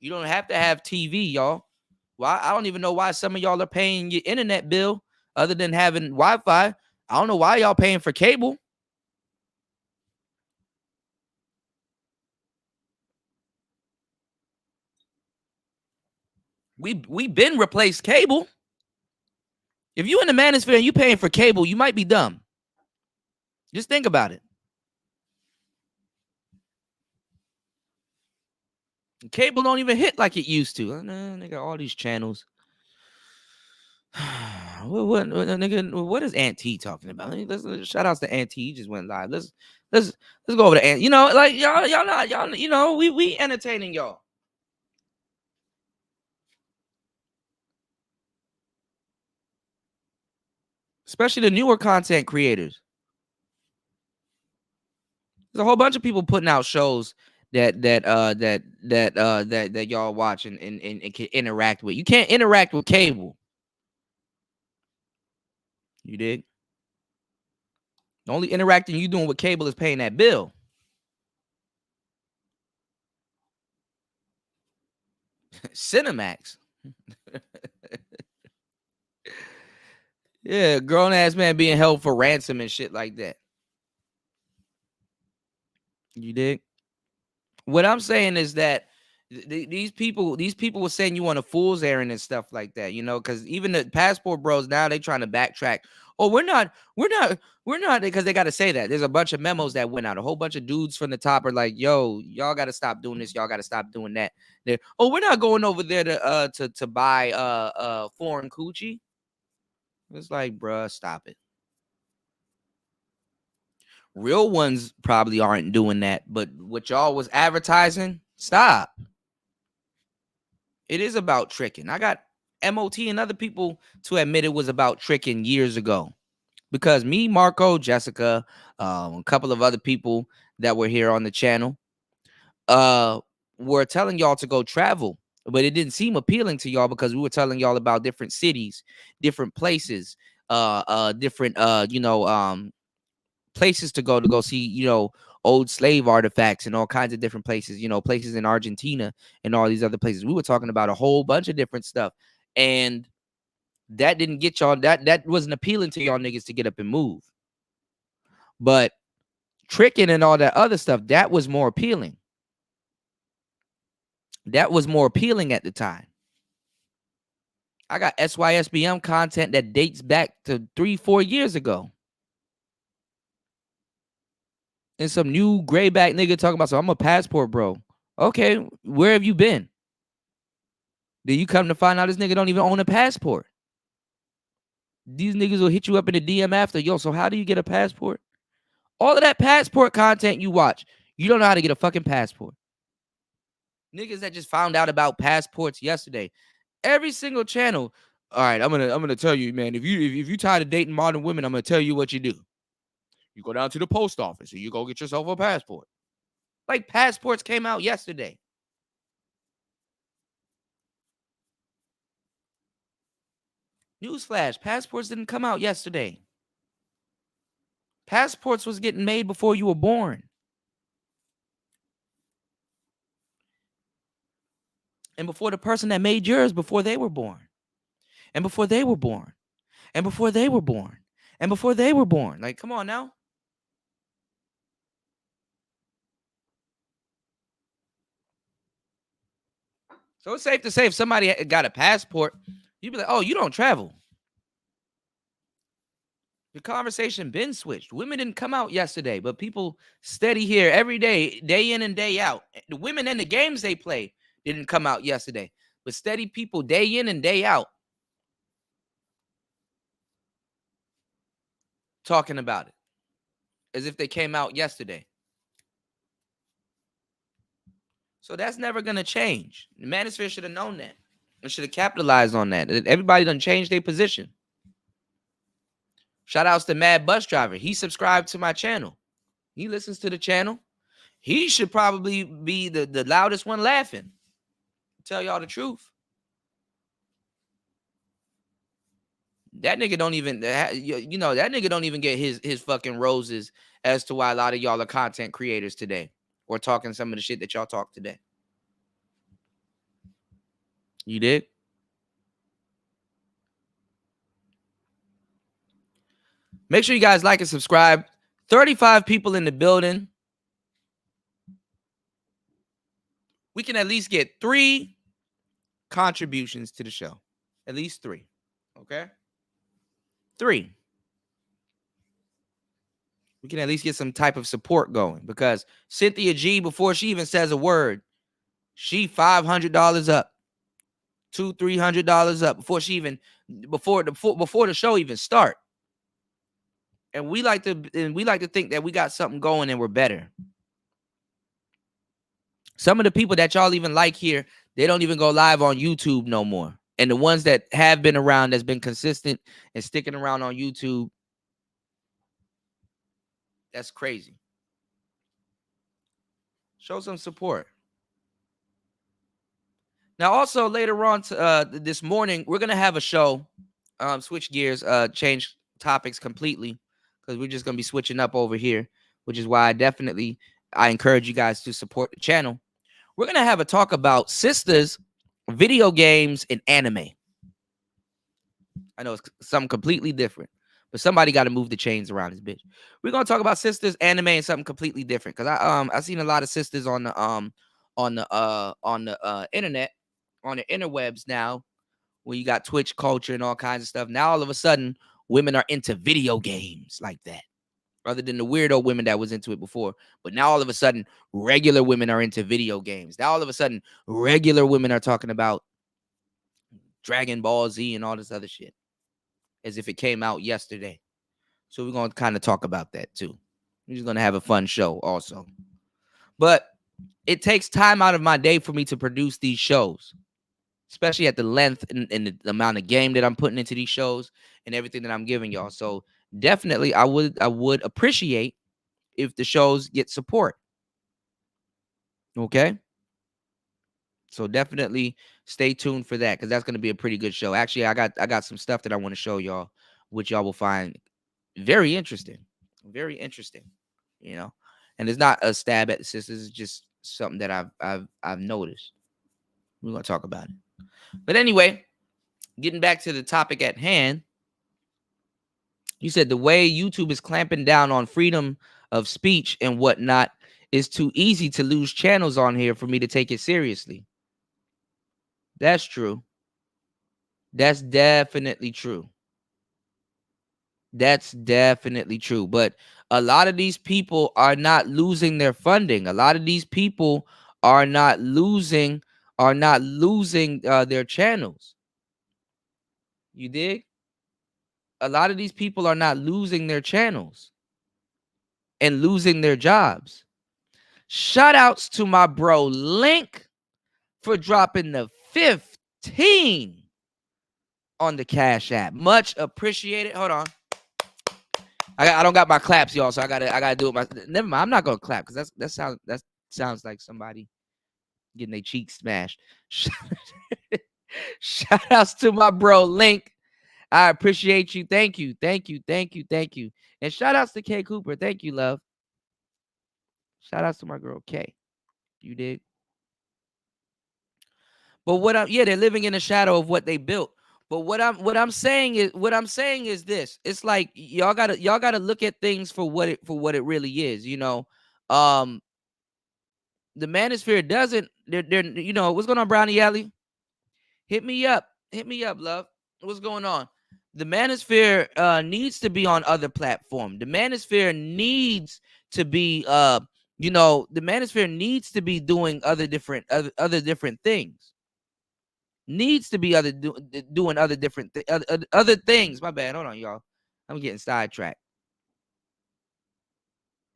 You don't have to have TV, y'all. Well, I don't even know why some of y'all are paying your internet bill other than having Wi-Fi. I don't know why y'all paying for cable. We been replaced cable. If you in the manosphere and you paying for cable, you might be dumb. Just think about it. Cable don't even hit like it used to. They got all these channels. What is Aunt T talking about? Let's shout outs to Aunt T. He just went live. Let's go over to Aunt. Like y'all not we entertaining y'all. Especially the newer content creators. There's a whole bunch of people putting out shows that y'all watch and can interact with. You can't interact with cable. You dig? The only interacting you doing with cable is paying that bill. Cinemax. Yeah, grown ass man being held for ransom and shit like that. You dig? What I'm saying is that these people were saying you on a fool's errand and stuff like that, because even the passport bros now they trying to backtrack. Oh, we're not, because they got to say that. There's a bunch of memos that went out. A whole bunch of dudes from the top are like, yo, y'all got to stop doing this. Y'all got to stop doing that. We're not going over there to buy foreign coochie. It's like, bruh, stop it. Real ones probably aren't doing that, but what y'all was advertising, stop. It is about tricking. I got MOT and other people to admit it was about tricking years ago. because me, Marco, Jessica, a couple of other people that were here on the channel, were telling y'all to go travel, but it didn't seem appealing to y'all because we were telling y'all about different cities, different places, different, places to go see, old slave artifacts and all kinds of different places, places in Argentina and all these other places. We were talking about a whole bunch of different stuff, and that didn't get y'all, that wasn't appealing to y'all niggas to get up and move. But tricking and all that other stuff, that was more appealing. That was more appealing at the time. I got SYSBM content that dates back to 3-4 years ago. And some new grayback nigga talking about, so I'm a passport bro. Okay, where have you been? Then you come to find out this nigga don't even own a passport. These niggas will hit you up in the DM after, yo, so how do you get a passport? All of that passport content you watch, you don't know how to get a fucking passport. Niggas that just found out about passports yesterday. Every single channel. All right, I'm gonna tell you, man. If you tired of dating modern women, I'm gonna tell you what you do. You go down to the post office and you go get yourself a passport. Like passports came out yesterday. Newsflash, passports didn't come out yesterday. Passports was getting made before you were born. And before the person that made yours, before they were born. And before they were born. And before they were born. And before they were born. Like, come on now. So it's safe to say if somebody got a passport, you'd be like, oh, you don't travel. The conversation been switched. Women didn't come out yesterday, but people steady here every day, day in and day out. The women and the games they play didn't come out yesterday, but steady people day in and day out talking about it as if they came out yesterday. So that's never going to change. The Manosphere should have known that and should have capitalized on that. Everybody done changed their position. Shout outs to Mad Bus Driver. He subscribed to my channel. He listens to the channel. He should probably be the loudest one laughing. Tell y'all the truth. That nigga don't even, that nigga don't even get his fucking roses as to why a lot of y'all are content creators today or talking some of the shit that y'all talk today. You did? Make sure you guys like and subscribe. 35 people in the building. We can at least get 3 contributions to the show. At least 3. Okay? 3. We can at least get some type of support going because Cynthia G, before she even says a word, she $500 up, $200-$300 up before the show even start. And we like to think that we got something going and we're better. Some of the people that y'all even like here, they don't even go live on YouTube no more. And the ones that have been around, that's been consistent and sticking around on YouTube, that's crazy. Show some support. Now, also later on this morning, we're gonna have a show. Switch gears, change topics completely because we're just gonna be switching up over here, which is why I encourage you guys to support the channel. We're gonna have a talk about sisters, video games, and anime. I know it's something completely different, but somebody got to move the chains around this bitch. We're gonna talk about sisters, anime, and something completely different because I seen a lot of sisters on the internet, on the interwebs now, where you got Twitch culture and all kinds of stuff. Now all of a sudden, women are into video games like that, rather than the weirdo women that was into it before. But now all of a sudden, regular women are into video games. Now all of a sudden, regular women are talking about Dragon Ball Z and all this other shit as if it came out yesterday. So we're going to kind of talk about that too. We're just going to have a fun show also. But it takes time out of my day for me to produce these shows. especially at the length and the amount of game that I'm putting into these shows and everything that I'm giving y'all. So definitely, I would appreciate if the shows get support. Okay. So definitely stay tuned for that, because that's going to be a pretty good show. Actually, I got some stuff that I want to show y'all, which y'all will find very interesting. Very interesting, you know. And it's not a stab at the sisters, it's just something that I've noticed. We're gonna talk about it. But anyway, getting back to the topic at hand, you said the way YouTube is clamping down on freedom of speech and whatnot is too easy to lose channels on here for me to take it seriously. That's true. That's definitely true. That's definitely true. But a lot of these people are not losing their funding. A lot of these people are not losing their channels. You dig? A lot of these people are not losing their channels and losing their jobs. Shout outs to my bro Link for dropping the 15 on the Cash App. Much appreciated. Hold on. I don't got my claps, y'all, so I gotta do it. Never mind. I'm not gonna clap because that sounds like somebody getting their cheeks smashed. Shout outs to my bro Link. I appreciate you. Thank you. And shout outs to K Cooper. Thank you, love. Shout outs to my girl K. You dig? But they're living in the shadow of what they built. But what I'm saying is this. It's like y'all gotta look at things for what it really is, you know. Um the Manosphere doesn't they're what's going on, Brownie Alley? Hit me up, love. What's going on? The Manosphere needs to be on other platforms. The Manosphere needs to be the Manosphere needs to be doing other different things. Needs to be doing other different other things. My bad. Hold on, y'all. I'm getting sidetracked.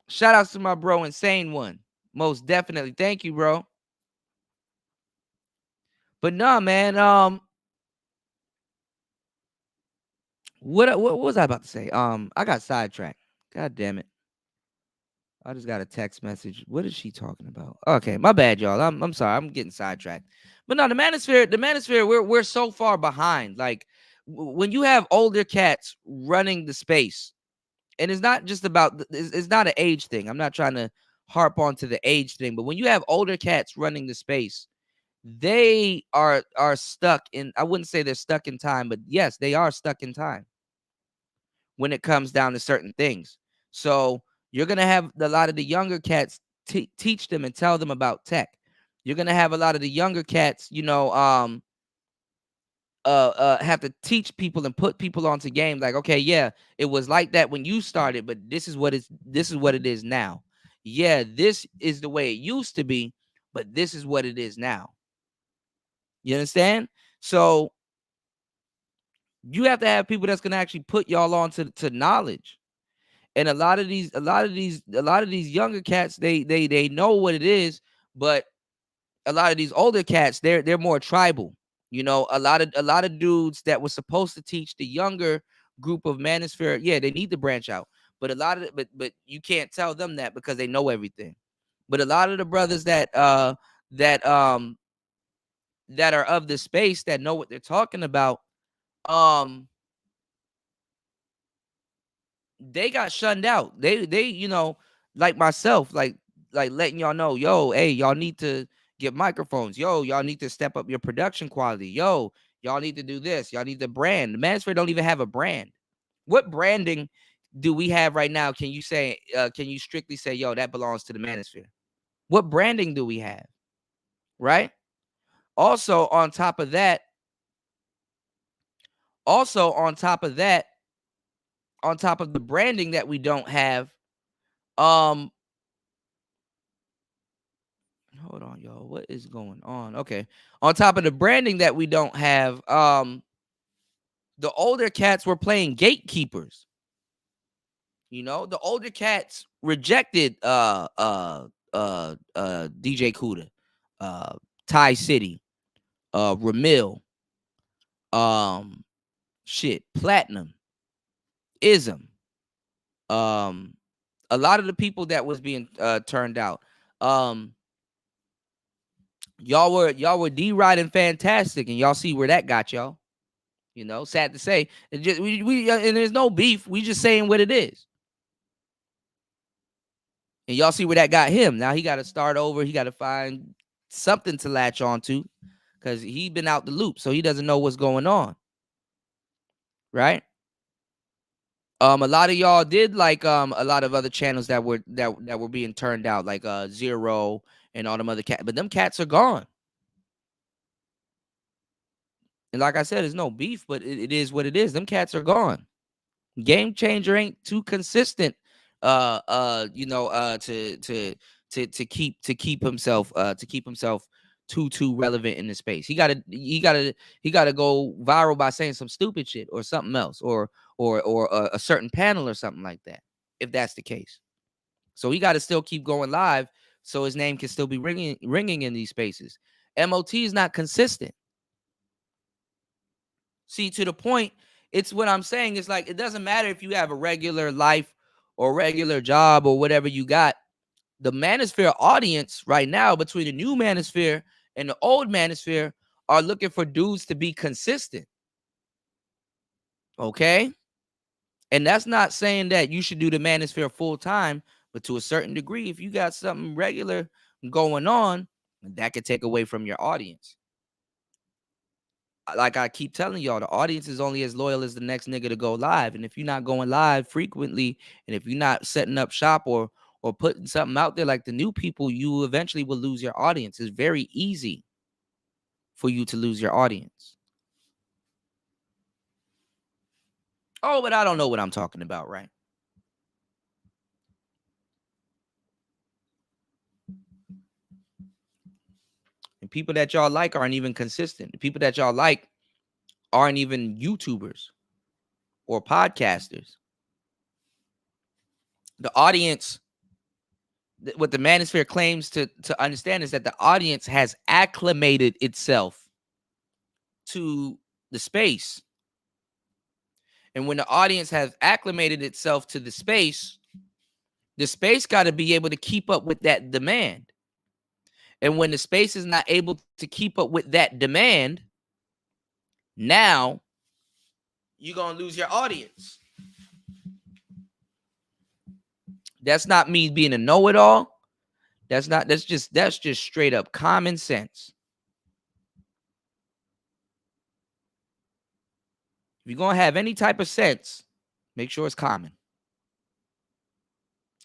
Shout outs to my bro, Insane One. Most definitely. Thank you, bro. But nah, man. What was I about to say? I got sidetracked. God damn it. I just got a text message. What is she talking about? Okay, my bad, y'all. I'm sorry. I'm getting sidetracked. But no, the Manosphere, we're so far behind. Like when you have older cats running the space, and it's not just about it's not an age thing. I'm not trying to harp on to the age thing, but when you have older cats running the space, they are stuck in, I wouldn't say they're stuck in time, but yes, they are stuck in time when it comes down to certain things. So you're going to have a lot of the younger cats teach them and tell them about tech. You're going to have a lot of the younger cats, have to teach people and put people onto games like, okay, yeah, it was like that when you started, but this is what it is now. Yeah, this is the way it used to be, but this is what it is now. You understand? So you have to have people that's gonna actually put y'all on to knowledge. And a lot of these younger cats, they know what it is, but a lot of these older cats, they're more tribal. You know, a lot of dudes that were supposed to teach the younger group of Manosphere, yeah, they need to branch out. But but you can't tell them that because they know everything. But a lot of the brothers that that are of the space that know what they're talking about, they got shunned out. They like myself, like letting y'all know, yo, hey, y'all need to get microphones. Yo, y'all need to step up your production quality. Yo, y'all need to do this. Y'all need the brand. The Manosphere don't even have a brand. What branding do we have right now? Can you say, can you strictly say, yo, that belongs to the Manosphere? What branding do we have? Right? Also, on top of that, on top of the branding that we don't have, um, hold on, y'all. What is going on? Okay. On top of the branding that we don't have, the older cats were playing gatekeepers. You know, the older cats rejected DJ Kuda, Thai City, Ramil, Platinum, Ism, a lot of the people that was being turned out. Y'all were D-riding fantastic, and y'all see where that got y'all. Sad to say. It just, we and there's no beef. We just saying what it is. And y'all see where that got him. Now he got to start over. He got to find something to latch on to, because he been out the loop, so he doesn't know what's going on. Right? A lot of y'all did like a lot of other channels that were being turned out, like Zero and all them other cats, but them cats are gone. And like I said, there's no beef, but it is what it is. Them cats are gone. Game Changer ain't too consistent, to keep himself too relevant in the space. He gotta go viral by saying some stupid shit or something else, or a certain panel or something like that, if that's the case. So he got to still keep going live so his name can still be ringing in these spaces. MOT is not consistent. See, to the point, it's what I'm saying. It's like, it doesn't matter if you have a regular life or regular job or whatever you got. The Manosphere audience right now, between the new Manosphere and the old Manosphere, are looking for dudes to be consistent. Okay? And that's not saying that you should do the Manosphere full time, but to a certain degree, if you got something regular going on, that could take away from your audience. Like I keep telling y'all, the audience is only as loyal as the next nigga to go live. And if you're not going live frequently, and if you're not setting up shop or putting something out there like the new people, you eventually will lose your audience. It's very easy for you to lose your audience. Oh, but I don't know what I'm talking about, right? And people that y'all like aren't even consistent. The people that y'all like aren't even YouTubers or podcasters. The audience, what the Manosphere claims to understand, is that the audience has acclimated itself to the space. And when the audience has acclimated itself to the space got to be able to keep up with that demand. And when the space is not able to keep up with that demand, now you're going to lose your audience. That's not me being a know-it-all. That's just straight up common sense. If you're going to have any type of sense, make sure it's common.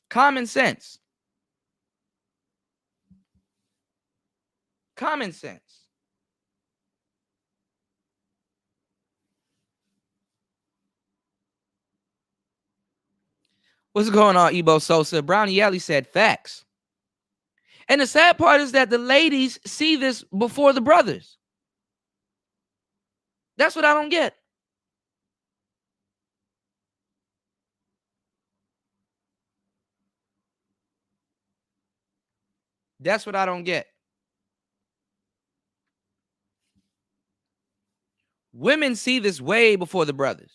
Common sense. Common sense. What's going on, Ebo Sosa? Brownie Yelly said facts. And the sad part is that the ladies see this before the brothers. That's what I don't get. That's what I don't get. Women see this way before the brothers.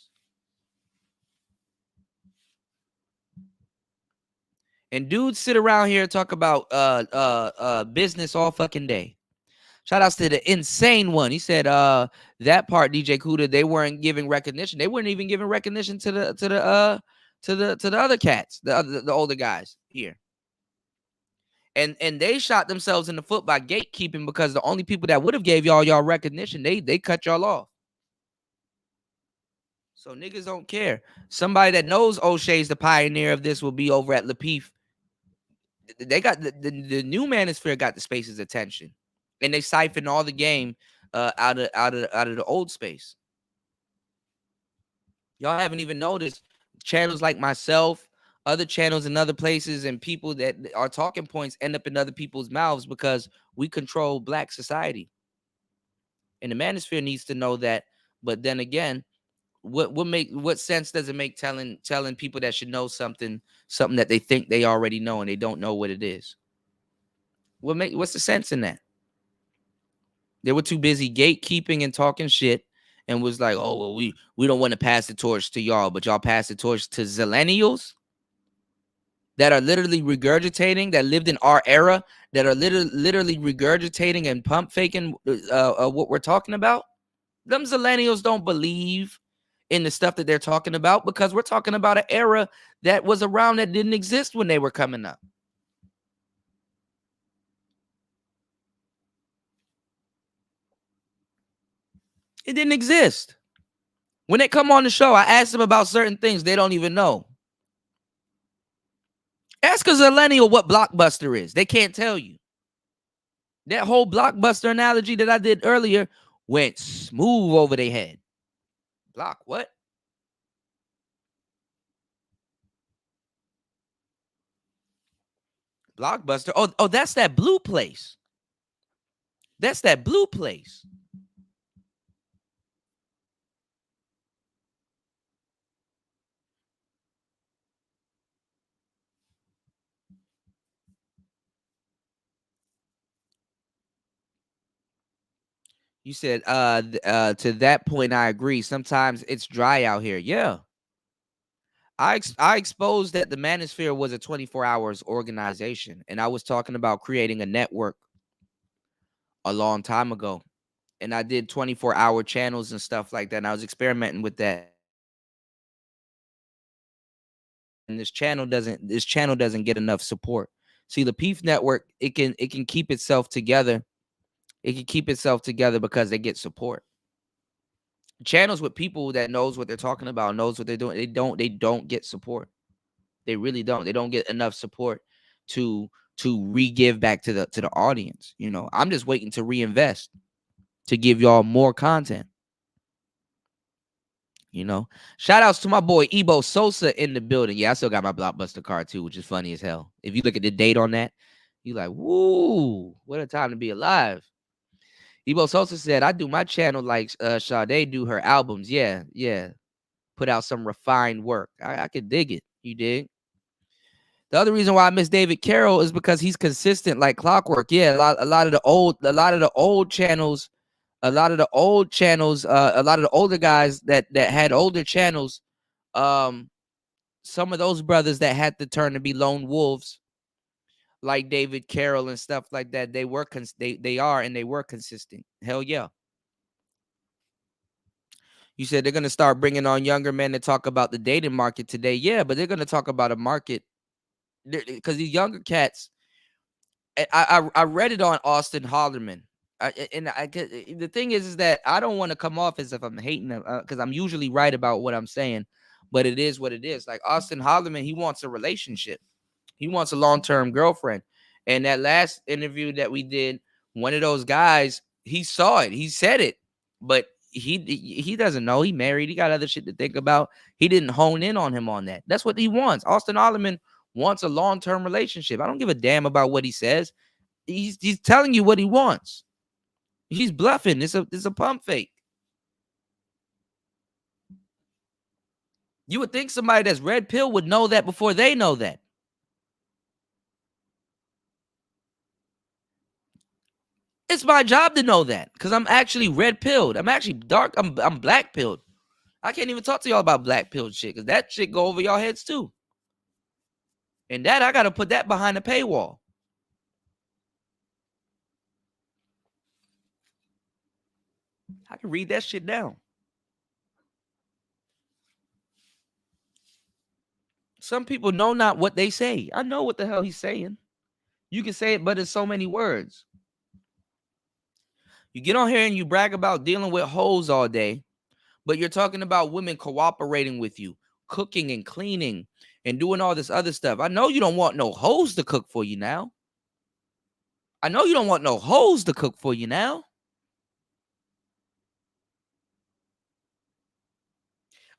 And dudes sit around here and talk about business all fucking day. Shout outs to the insane one. He said that part, DJ Kuda, they weren't giving recognition. They weren't even giving recognition to the other cats, the older guys here. And they shot themselves in the foot by gatekeeping, because the only people that would have gave y'all recognition, they cut y'all off. So niggas don't care. Somebody that knows O'Shea's the pioneer of this will be over at Lapeef. They got the new Manosphere got the space's attention, and they siphoned all the game out of the old space. Y'all haven't even noticed channels like myself, other channels in other places, and people that are talking points end up in other people's mouths because we control Black society. And the Manosphere needs to know that. But then again, what sense does it make telling people that should know something that they think they already know and they don't know what it is? What's the sense in that? They were too busy gatekeeping and talking shit, and was like, oh, well, we don't want to pass the torch to y'all, but y'all pass the torch to zillennials that are literally regurgitating, that lived in our era, that are literally regurgitating and pump faking what we're talking about. Them zillennials don't believe in the stuff that they're talking about, because we're talking about an era that was around that didn't exist when they were coming up. It didn't exist. When they come on the show, I ask them about certain things they don't even know. Ask a zillennial what Blockbuster is. They can't tell you. That whole Blockbuster analogy that I did earlier went smooth over their head. Block what? Blockbuster. Oh, that's that blue place. That's that blue place. You said, to that point, I agree. Sometimes it's dry out here. Yeah. I exposed that the Manosphere was a 24 hours organization, and I was talking about creating a network a long time ago. And I did 24-hour channels and stuff like that. And I was experimenting with that. And this channel doesn't get enough support. See, the Peef Network, it can keep itself together. It can keep itself together because they get support. Channels with people that knows what they're talking about, knows what they're doing, they don't get support. They really don't. They don't get enough support to re-give back to the audience. You know, I'm just waiting to reinvest to give y'all more content. You know, shout outs to my boy Ebo Sosa in the building. Yeah, I still got my Blockbuster card too, which is funny as hell. If you look at the date on that, you like, woo, what a time to be alive. Ebo Sosa said, I do my channel like Sade do her albums. Yeah, yeah. Put out some refined work. I could dig it. You dig? The other reason why I miss David Carroll is because he's consistent like clockwork. Yeah, a lot of the old channels, a lot of the older guys that had older channels, some of those brothers that had to turn to be lone wolves, like David Carroll and stuff like that, they were they were consistent. Hell yeah. You said they're gonna start bringing on younger men to talk about the dating market today. Yeah, but they're gonna talk about a market because these younger cats. I read it on Austin Hollerman. The thing is that I don't want to come off as if I'm hating them, because I'm usually right about what I'm saying, but it is what it is. Like Austin Hollerman, he wants a relationship. He wants a long-term girlfriend. And that last interview that we did, one of those guys, he saw it. He said it, but he doesn't know. He married. He got other shit to think about. He didn't hone in on him on that. That's what he wants. Austin Hollerman wants a long-term relationship. I don't give a damn about what he says. He's telling you what he wants. He's bluffing. It's a pump fake. You would think somebody that's red pill would know that before they know that. It's my job to know that because I'm actually red pilled. I'm actually dark. I'm black pilled. I can't even talk to y'all about black pilled shit because that shit go over y'all heads too. And that I gotta put that behind a paywall. I can read that shit down. Some people know not what they say. I know what the hell he's saying. You can say it, but it's so many words. You get on here and you brag about dealing with hoes all day, but you're talking about women cooperating with you, cooking and cleaning and doing all this other stuff. I know you don't want no hoes to cook for you now. I know you don't want no hoes to cook for you now.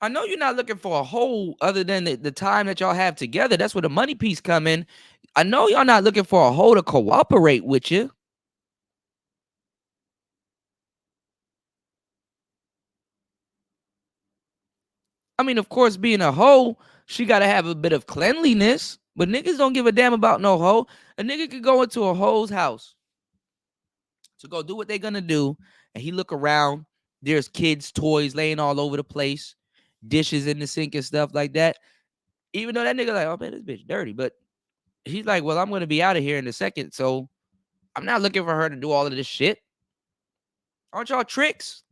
I know you're not looking for a hoe other than the time that y'all have together. That's where the money piece come in. I know y'all not looking for a hoe to cooperate with you. I mean, of course, being a hoe, she got to have a bit of cleanliness, but niggas don't give a damn about no hoe. A nigga could go into a hoe's house to go do what they're gonna do, and he look around. There's kids' toys laying all over the place, dishes in the sink and stuff like that. Even though that nigga like, oh man, this bitch dirty, but he's like, well, I'm gonna be out of here in a second, so I'm not looking for her to do all of this shit. Aren't y'all tricks?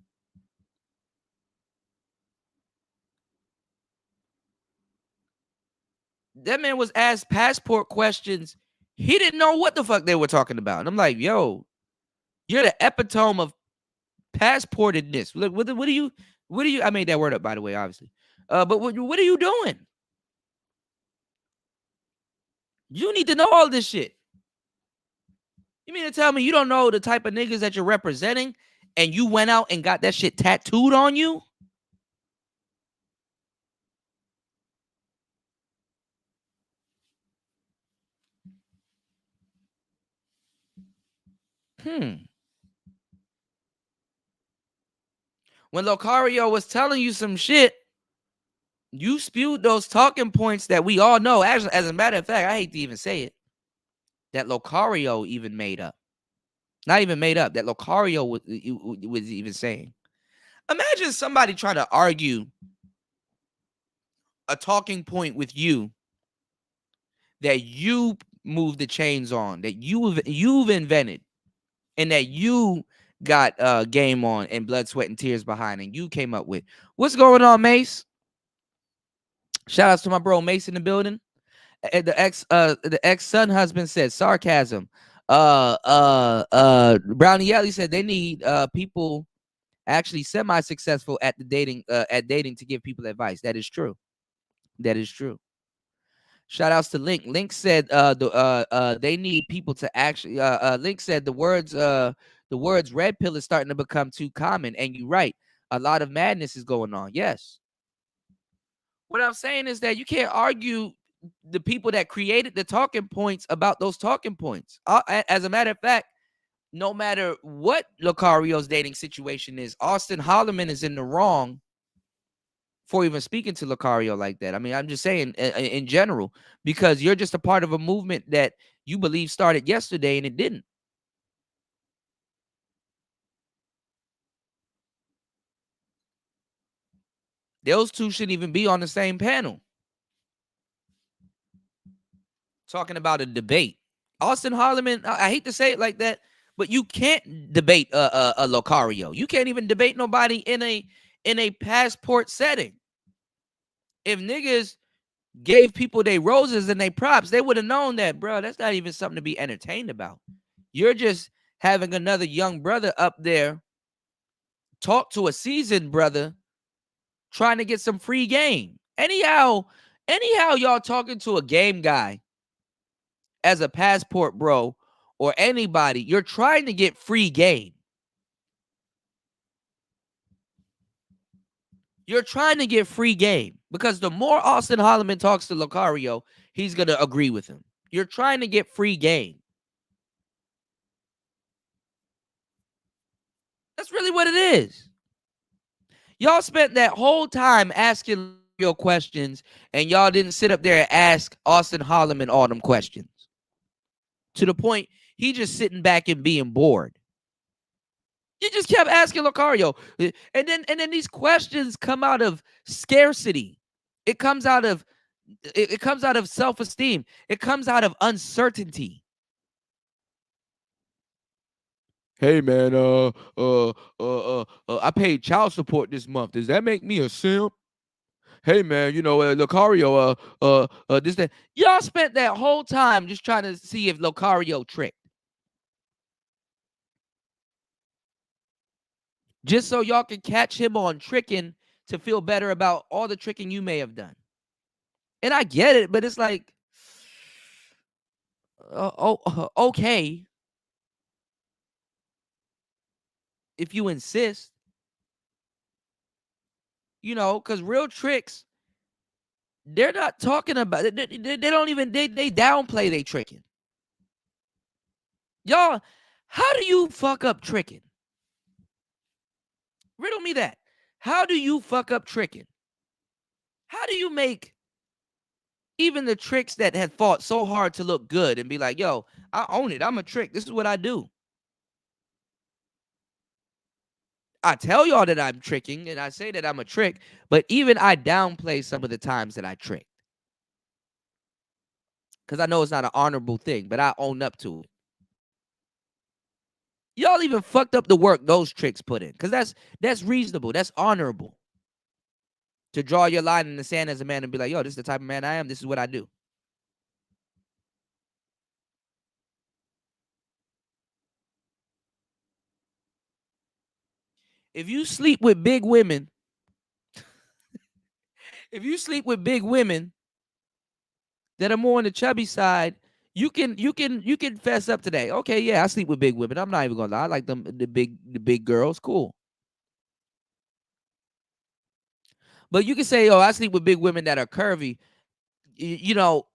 That man was asked passport questions. He didn't know what the fuck they were talking about. And I'm like, yo, you're the epitome of passportedness. Look, what do you, I made that word up, by the way, obviously. But what are you doing? You need to know all this shit. You mean to tell me you don't know the type of niggas that you're representing and you went out and got that shit tattooed on you? Hmm. When Locario was telling you some shit, you spewed those talking points that we all know. Actually, as a matter of fact, I hate to even say it, that Locario even made up. Not even made up, that Locario was even saying. Imagine somebody trying to argue a talking point with you that you moved the chains on, that you've invented, and that you got game on and blood, sweat, and tears behind, and you came up with. What's going on, Mace? Shout outs to my bro Mace in the building. The ex son husband said sarcasm. Brownie Ellie said they need people actually semi-successful at the dating to give people advice. That is true. That is true. Shout outs to Link. Link said they need people to actually Link said the words red pill is starting to become too common. And you're right. A lot of madness is going on. Yes. What I'm saying is that you can't argue the people that created the talking points about those talking points. As a matter of fact, no matter what Lucario's dating situation is, Austin Holloman is in the wrong for even speaking to Lucario like that. I mean, I'm just saying in general, because you're just a part of a movement that you believe started yesterday and it didn't. Those two shouldn't even be on the same panel talking about a debate. Austin Holloman, I hate to say it like that, but you can't debate a Lucario. You can't even debate nobody in a passport setting. If niggas gave people their roses and their props, they would have known that, bro, that's not even something to be entertained about. You're just having another young brother up there talk to a seasoned brother trying to get some free game. Anyhow, y'all talking to a game guy as a passport bro or anybody, you're trying to get free game. You're trying to get free game because the more Austin Holloman talks to Lucario, he's going to agree with him. You're trying to get free game. That's really what it is. Y'all spent that whole time asking your questions, and y'all didn't sit up there and ask Austin Holloman all them questions. To the point, he just sitting back and being bored. You just kept asking Lucario. And then these questions come out of scarcity. It comes out of self-esteem. It comes out of uncertainty. Hey man, I paid child support this month. Does that make me a simp? Hey man, Lucario, this that. Y'all spent that whole time just trying to see if Lucario tricked, just so y'all can catch him on tricking to feel better about all the tricking you may have done. And I get it, but it's like, okay, if you insist, because real tricks, they're not talking about it. They don't even, they downplay they tricking. Y'all, how do you fuck up tricking? Riddle me that. How do you fuck up tricking? How do you make even the tricks that had fought so hard to look good and be like, yo, I own it. I'm a trick. This is what I do. I tell y'all that I'm tricking and I say that I'm a trick, but even I downplay some of the times that I trick because I know it's not an honorable thing, but I own up to it. Y'all even fucked up the work those tricks put in because that's reasonable. That's honorable to draw your line in the sand as a man and be like, yo, this is the type of man I am. This is what I do. If you sleep with big women, if you sleep with big women that are more on the chubby side, you can fess up today. Okay, yeah, I sleep with big women. I'm not even gonna lie. I like them the big girls. Cool. But you can say, oh, I sleep with big women that are curvy. You know,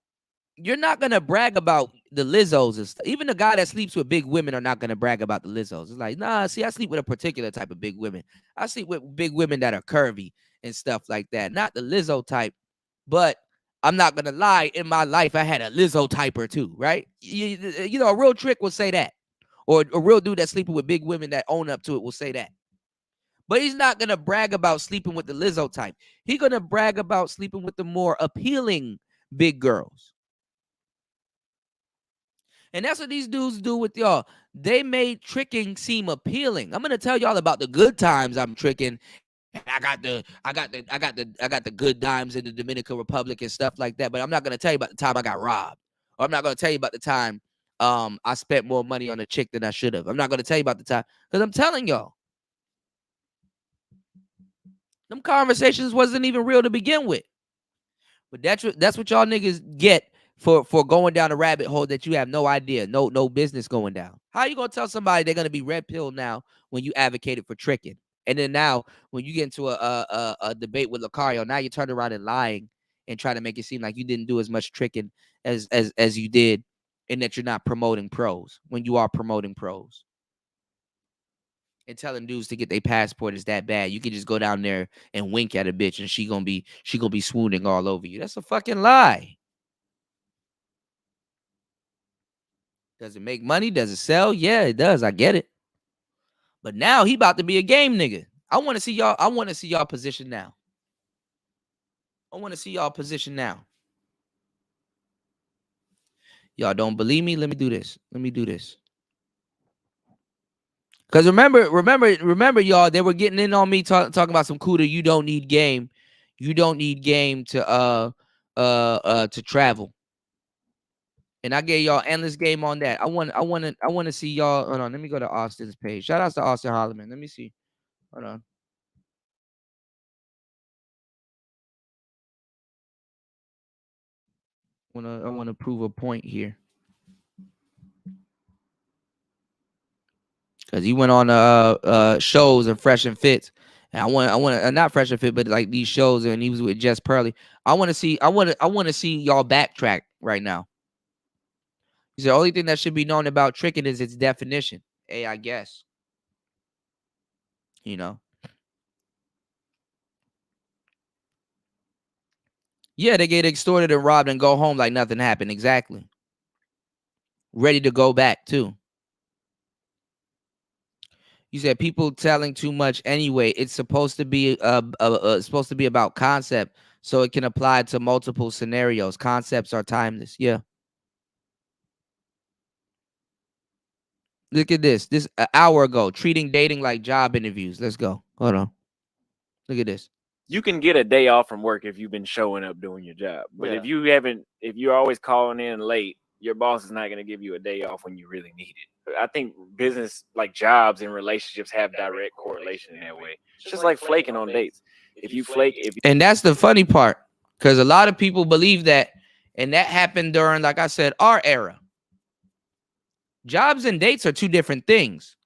you're not gonna brag about the Lizzos and stuff. Even the guy that sleeps with big women are not gonna brag about the Lizzos. It's like, nah, see, I sleep with a particular type of big women. I sleep with big women that are curvy and stuff like that. Not the Lizzo type, but I'm not gonna lie. In my life, I had a Lizzo type or two, right? You know, a real trick will say that, or a real dude that's sleeping with big women that own up to it will say that. But he's not gonna brag about sleeping with the Lizzo type. He's gonna brag about sleeping with the more appealing big girls. And that's what these dudes do with y'all. They made tricking seem appealing. I'm gonna tell y'all about the good times I'm tricking. And I got the good times in the Dominican Republic and stuff like that. But I'm not gonna tell you about the time I got robbed. Or I'm not gonna tell you about the time I spent more money on a chick than I should have. I'm not gonna tell you about the time because I'm telling y'all, them conversations wasn't even real to begin with. But that's what y'all niggas get for going down a rabbit hole that you have no idea, no business going down. How you gonna tell somebody they're gonna be red pill now when you advocated for tricking, and then now when you get into a debate with Lucario, now you turn around and lying and try to make it seem like you didn't do as much tricking as you did, and that you're not promoting pros when you are promoting pros. And telling dudes to get their passport is that bad. You can just go down there and wink at a bitch and she gonna be swooning all over you. That's a fucking lie. Does it make money? Does it sell? Yeah, it does. I get it. But now he about to be a game nigga. I want to see y'all. I want to see y'all position now. I want to see y'all position now. Y'all don't believe me? Let me do this. Let me do this. Cause remember, y'all. They were getting in on me talking about some Cuda. You don't need game. You don't need game to travel. And I gave y'all endless game on that. I want to see y'all. Hold on, let me go to Austin's page. Shout out to Austin Holloman. Let me see. Hold on. I wanna prove a point here. Cause he went on shows and Fresh and Fits. And I want to not Fresh and Fit, but like these shows, and he was with Jess Pearly. I want to see y'all backtrack right now. He said the only thing that should be known about tricking is its definition. Hey, I guess. You know. Yeah, they get extorted and robbed and go home like nothing happened. Exactly. Ready to go back too. You said people telling too much anyway. It's supposed to be supposed to be about concept, so it can apply to multiple scenarios. Concepts are timeless. Yeah. Look at this. This an hour ago, treating dating like job interviews. Let's go. Hold on. Look at this. You can get a day off from work if you've been showing up doing your job. But Yeah. if you're always calling in late, your boss is not going to give you a day off when you really need it. I think business, like jobs and relationships, have direct correlation in that way. It's just like flaking on dates. If you flake, if And that's the funny part, because a lot of people believe that, and that happened during, like I said, our era. Jobs and dates are two different things.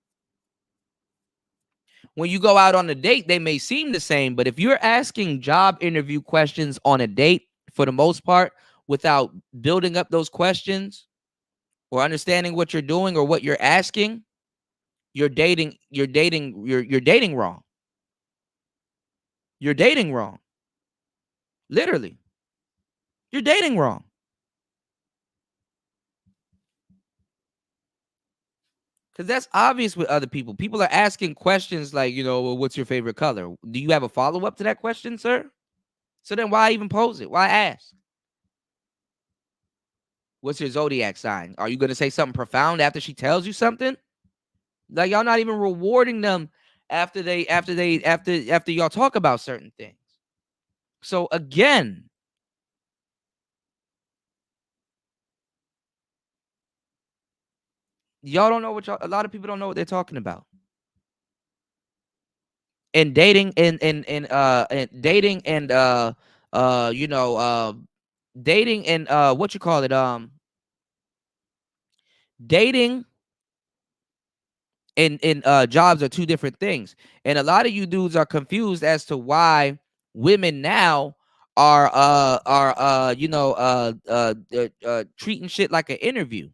When you go out on a date, they may seem the same, but if you're asking job interview questions on a date, for the most part, without building up those questions or understanding what you're doing or what you're asking, you're dating wrong. You're dating wrong. Literally. You're dating wrong. Because that's obvious with other people. People are asking questions like, well, what's your favorite color? Do you have a follow-up to that question, sir? So then why even pose it? Why ask? What's your zodiac sign? Are you going to say something profound after she tells you something? Like, y'all not even rewarding them after y'all talk about certain things. So again, y'all don't know what a lot of people don't know what they're talking about. And dating and dating and dating and what you call it, dating and jobs are two different things. And a lot of you dudes are confused as to why women now are treating shit like an interview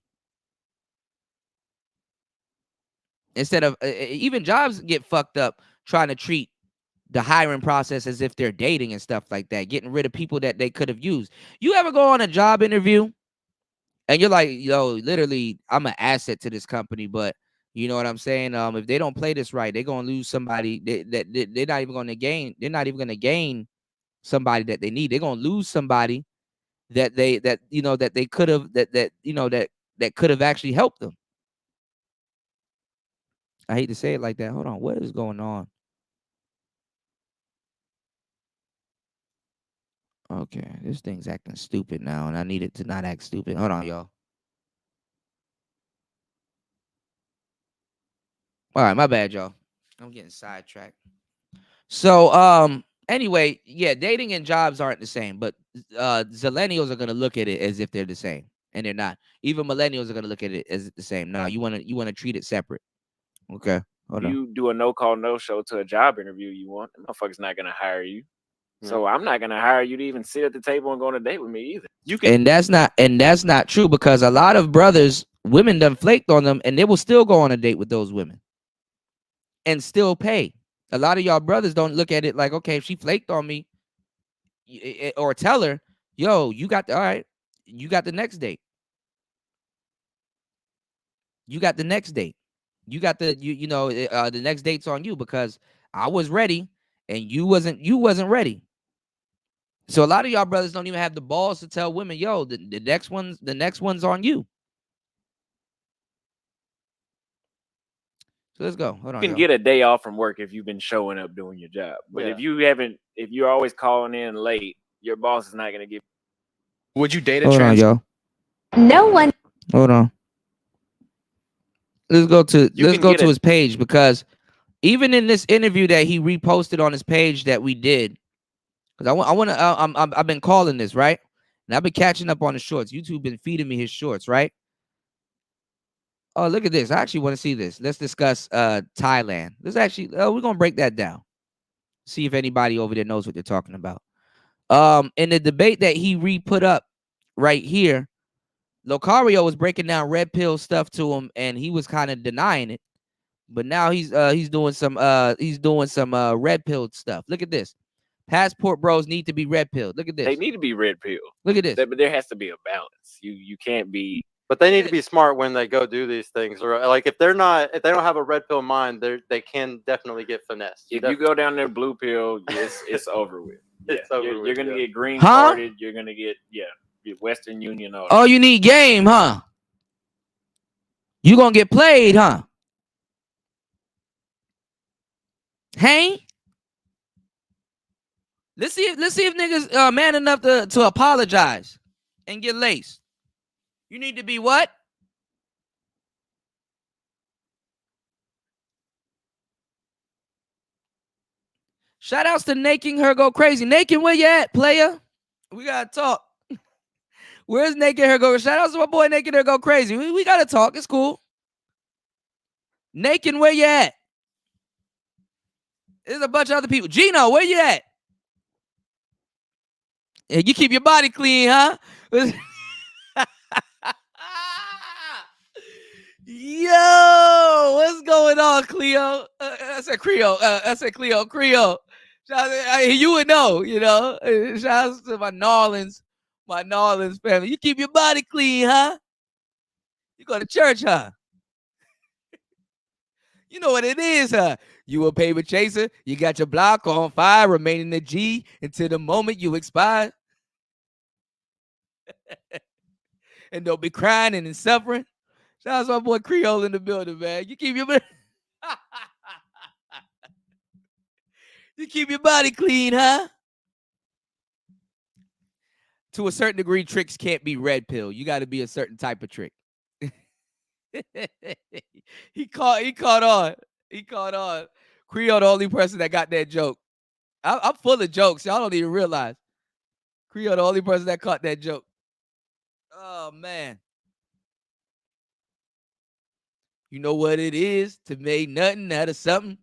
instead of even jobs get fucked up trying to treat the hiring process as if they're dating and stuff like that, getting rid of people that they could have used. You ever go on a job interview and you're like, literally, I'm an asset to this company, but you know what I'm saying? If they don't play this right, they're gonna lose somebody they're not even gonna gain. They're not even gonna gain somebody that they need. They're gonna lose somebody that they could have that could have actually helped them. I hate to say it like that. Hold on, what is going on? Okay, this thing's acting stupid now, and I need it to not act stupid. Hold on, y'all. All right, my bad, y'all. I'm getting sidetracked. So, anyway, yeah, dating and jobs aren't the same, but zillennials are gonna look at it as if they're the same, and they're not. Even millennials are gonna look at it as the same. No, you wanna treat it separate. Okay, hold on. You do a no call, no show to a job interview you want, the motherfucker's not gonna hire you. So I'm not gonna hire you to even sit at the table and go on a date with me either. You can, and that's not true, because a lot of brothers, women done flaked on them, and they will still go on a date with those women and still pay. A lot of y'all brothers don't look at it like, okay, if she flaked on me, or tell her, yo, you got you got the next date. You got the next date. You got the the next date's on you, because I was ready and you wasn't ready. So a lot of y'all brothers don't even have the balls to tell women, yo, the next one's on you. So let's go. Hold on. You can get a day off from work if you've been showing up doing your job. But if you're always calling in late, your boss is not gonna give. Would you date a Hold on, y'all. No one. Hold on. Let's go to his page, because even in this interview that he reposted on his page that we did, because I've been calling this, right? And I've been catching up on the shorts. YouTube been feeding me his shorts, right? Oh, look at this. I actually want to see this. Let's discuss Thailand. Let's actually we're gonna break that down. See if anybody over there knows what they're talking about. In the debate that he re-put up right here, Locario was breaking down red pill stuff to him, and he was kind of denying it. But now he's doing some red pill stuff. Look at this. Passport bros need to be red pilled. Look at this. They need to be red pilled. Look at this. But there has to be a balance. You can't be. But they need to be smart when they go do these things, or like if they don't have a red pill mind, they can definitely get finessed. If you go down there blue pill, it's over with. You're gonna get green Huh? carded. You're gonna get Western Union. Oh, you need game, huh? You gonna get played, huh? Hey, let's see if niggas man enough to apologize and get laced. You need to be what? Shout outs to Naking Her Go Crazy. Nakin, where you at, player? We gotta talk. Where's Naked Her Go? Shout outs to my boy Naked Her Go Crazy. We gotta talk. It's cool. Nakin, where you at? There's a bunch of other people. Gino, where you at? Yeah, you keep your body clean, huh? Yo, what's going on, Cleo? I said Cleo. Cleo. You would know, Shout out to my Narlands family. You keep your body clean, huh? You go to church, huh? You know what it is, huh? You a paper chaser. You got your block on fire, remaining the G until the moment you expire. And don't be crying and suffering. Shout out to my boy Creole in the building, man. You keep your you keep your body clean, huh? To a certain degree, tricks can't be red pill. You got to be a certain type of trick. he caught on. He caught on. Creole, the only person that got that joke. I'm full of jokes. Y'all don't even realize. Creole, the only person that caught that joke. Oh man. You know what it is to make nothing out of something?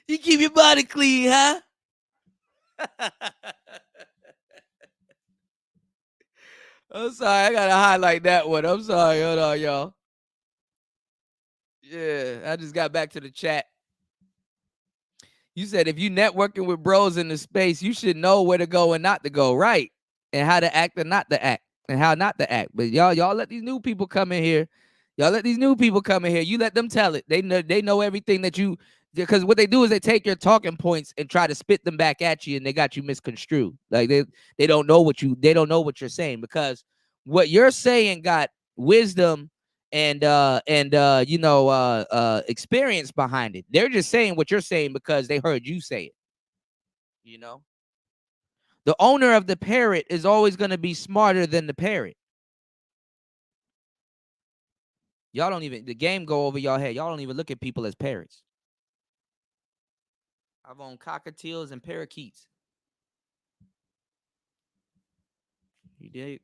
You keep your body clean, huh? I'm sorry, I gotta highlight that one. I'm sorry, hold on, y'all. Yeah, I just got back to the chat. You said if you networking with bros in the space, you should know where to go and not to go, right? And how to act and not to act, and how not to act. But y'all let these new people come in here. Y'all let these new people come in here. You let them tell it. They know everything that you, because what they do is they take your talking points and try to spit them back at you, and they got you misconstrued. Like they don't know what you're saying, because what you're saying got wisdom and experience behind it. They're just saying what you're saying because they heard you say it. You know, the owner of the parrot is always going to be smarter than the parrot. Y'all don't even, the game go over y'all head. Y'all don't even look at people as parrots. I've owned cockatiels and parakeets. You dig?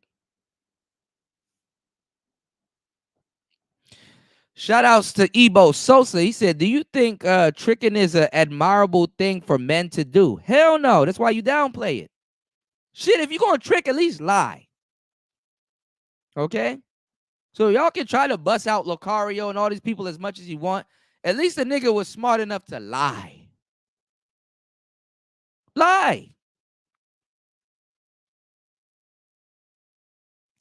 Shout outs to Ebo Sosa. He said, do you think tricking is an admirable thing for men to do? Hell no. That's why you downplay it. Shit, if you're going to trick, at least lie. Okay? So y'all can try to bust out Lucario and all these people as much as you want. At least the nigga was smart enough to lie. Lie.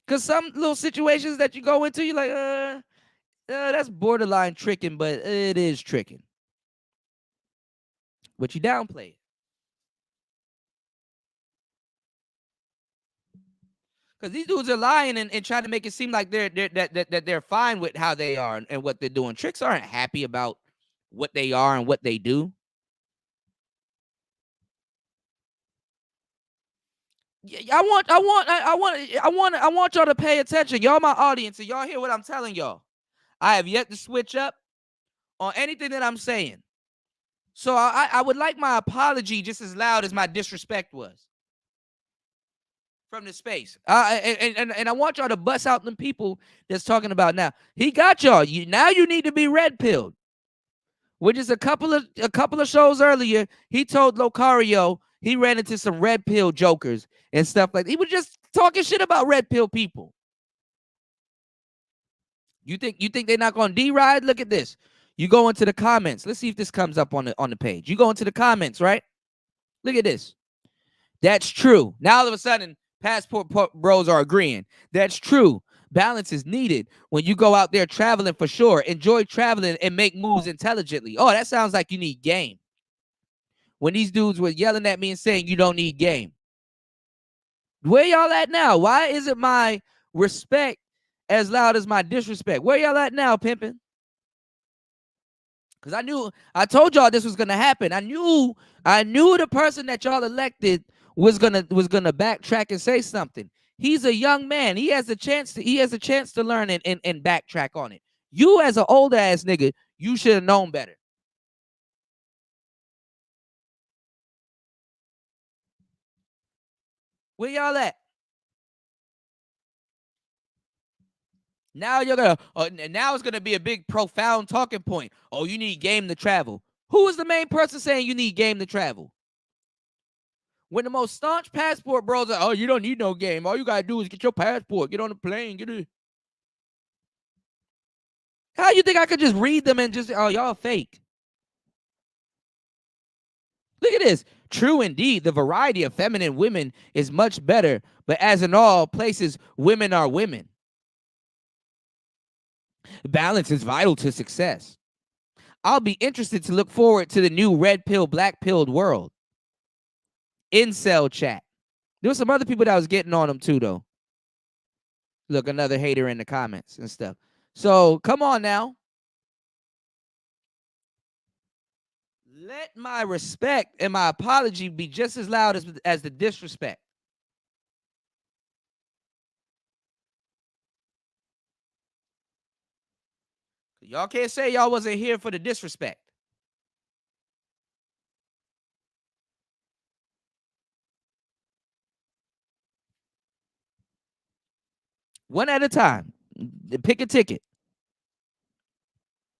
Because some little situations that you go into, you're like, that's borderline tricking, but it is tricking. But you downplay it. Because these dudes are lying and trying to make it seem like they're fine with how they are and what they're doing. Tricks aren't happy about what they are and what they do. I want y'all to pay attention. Y'all my audience, and y'all hear what I'm telling y'all. I have yet to switch up on anything that I'm saying. So I would like my apology just as loud as my disrespect was from the space. And I want y'all to bust out them people that's talking about now. He got y'all. Now you need to be red pilled. Which is a couple of shows earlier, he told Lucario he ran into some red pill jokers and stuff like that. He was just talking shit about red pill people. You think they're not gonna D-ride? Look at this. You go into the comments. Let's see if this comes up on the page. You go into the comments, right? Look at this. That's true. Now all of a sudden, passport bros are agreeing. That's true. Balance is needed when you go out there traveling for sure. Enjoy traveling and make moves intelligently. Oh, that sounds like you need game. When these dudes were yelling at me and saying you don't need game. Where y'all at now? Why isn't my respect as loud as my disrespect? Where y'all at now, pimping? Because I told y'all this was gonna happen. I knew the person that y'all elected was gonna backtrack and say something. He's a young man. He has a chance to learn and backtrack on it. You as an old ass nigga, you should have known better. Where y'all at? Now you're gonna now it's gonna be a big profound talking point. Oh, you need game to travel. Who is the main person saying you need game to travel? When the most staunch passport bros are, oh, you don't need no game. All you gotta do is get your passport, get on the plane, get it. How you think I could just read them and just, oh, y'all fake? Look at this. True indeed, the variety of feminine women is much better, but as in all places, women are women. Balance is vital to success. I'll be interested to look forward to the new red pill, black pilled world. Incel chat. There were some other people that was getting on them too, though. Look, another hater in the comments and stuff. So come on now. Let my respect and my apology be just as loud as the disrespect. Y'all can't say y'all wasn't here for the disrespect. One at a time. Pick a ticket.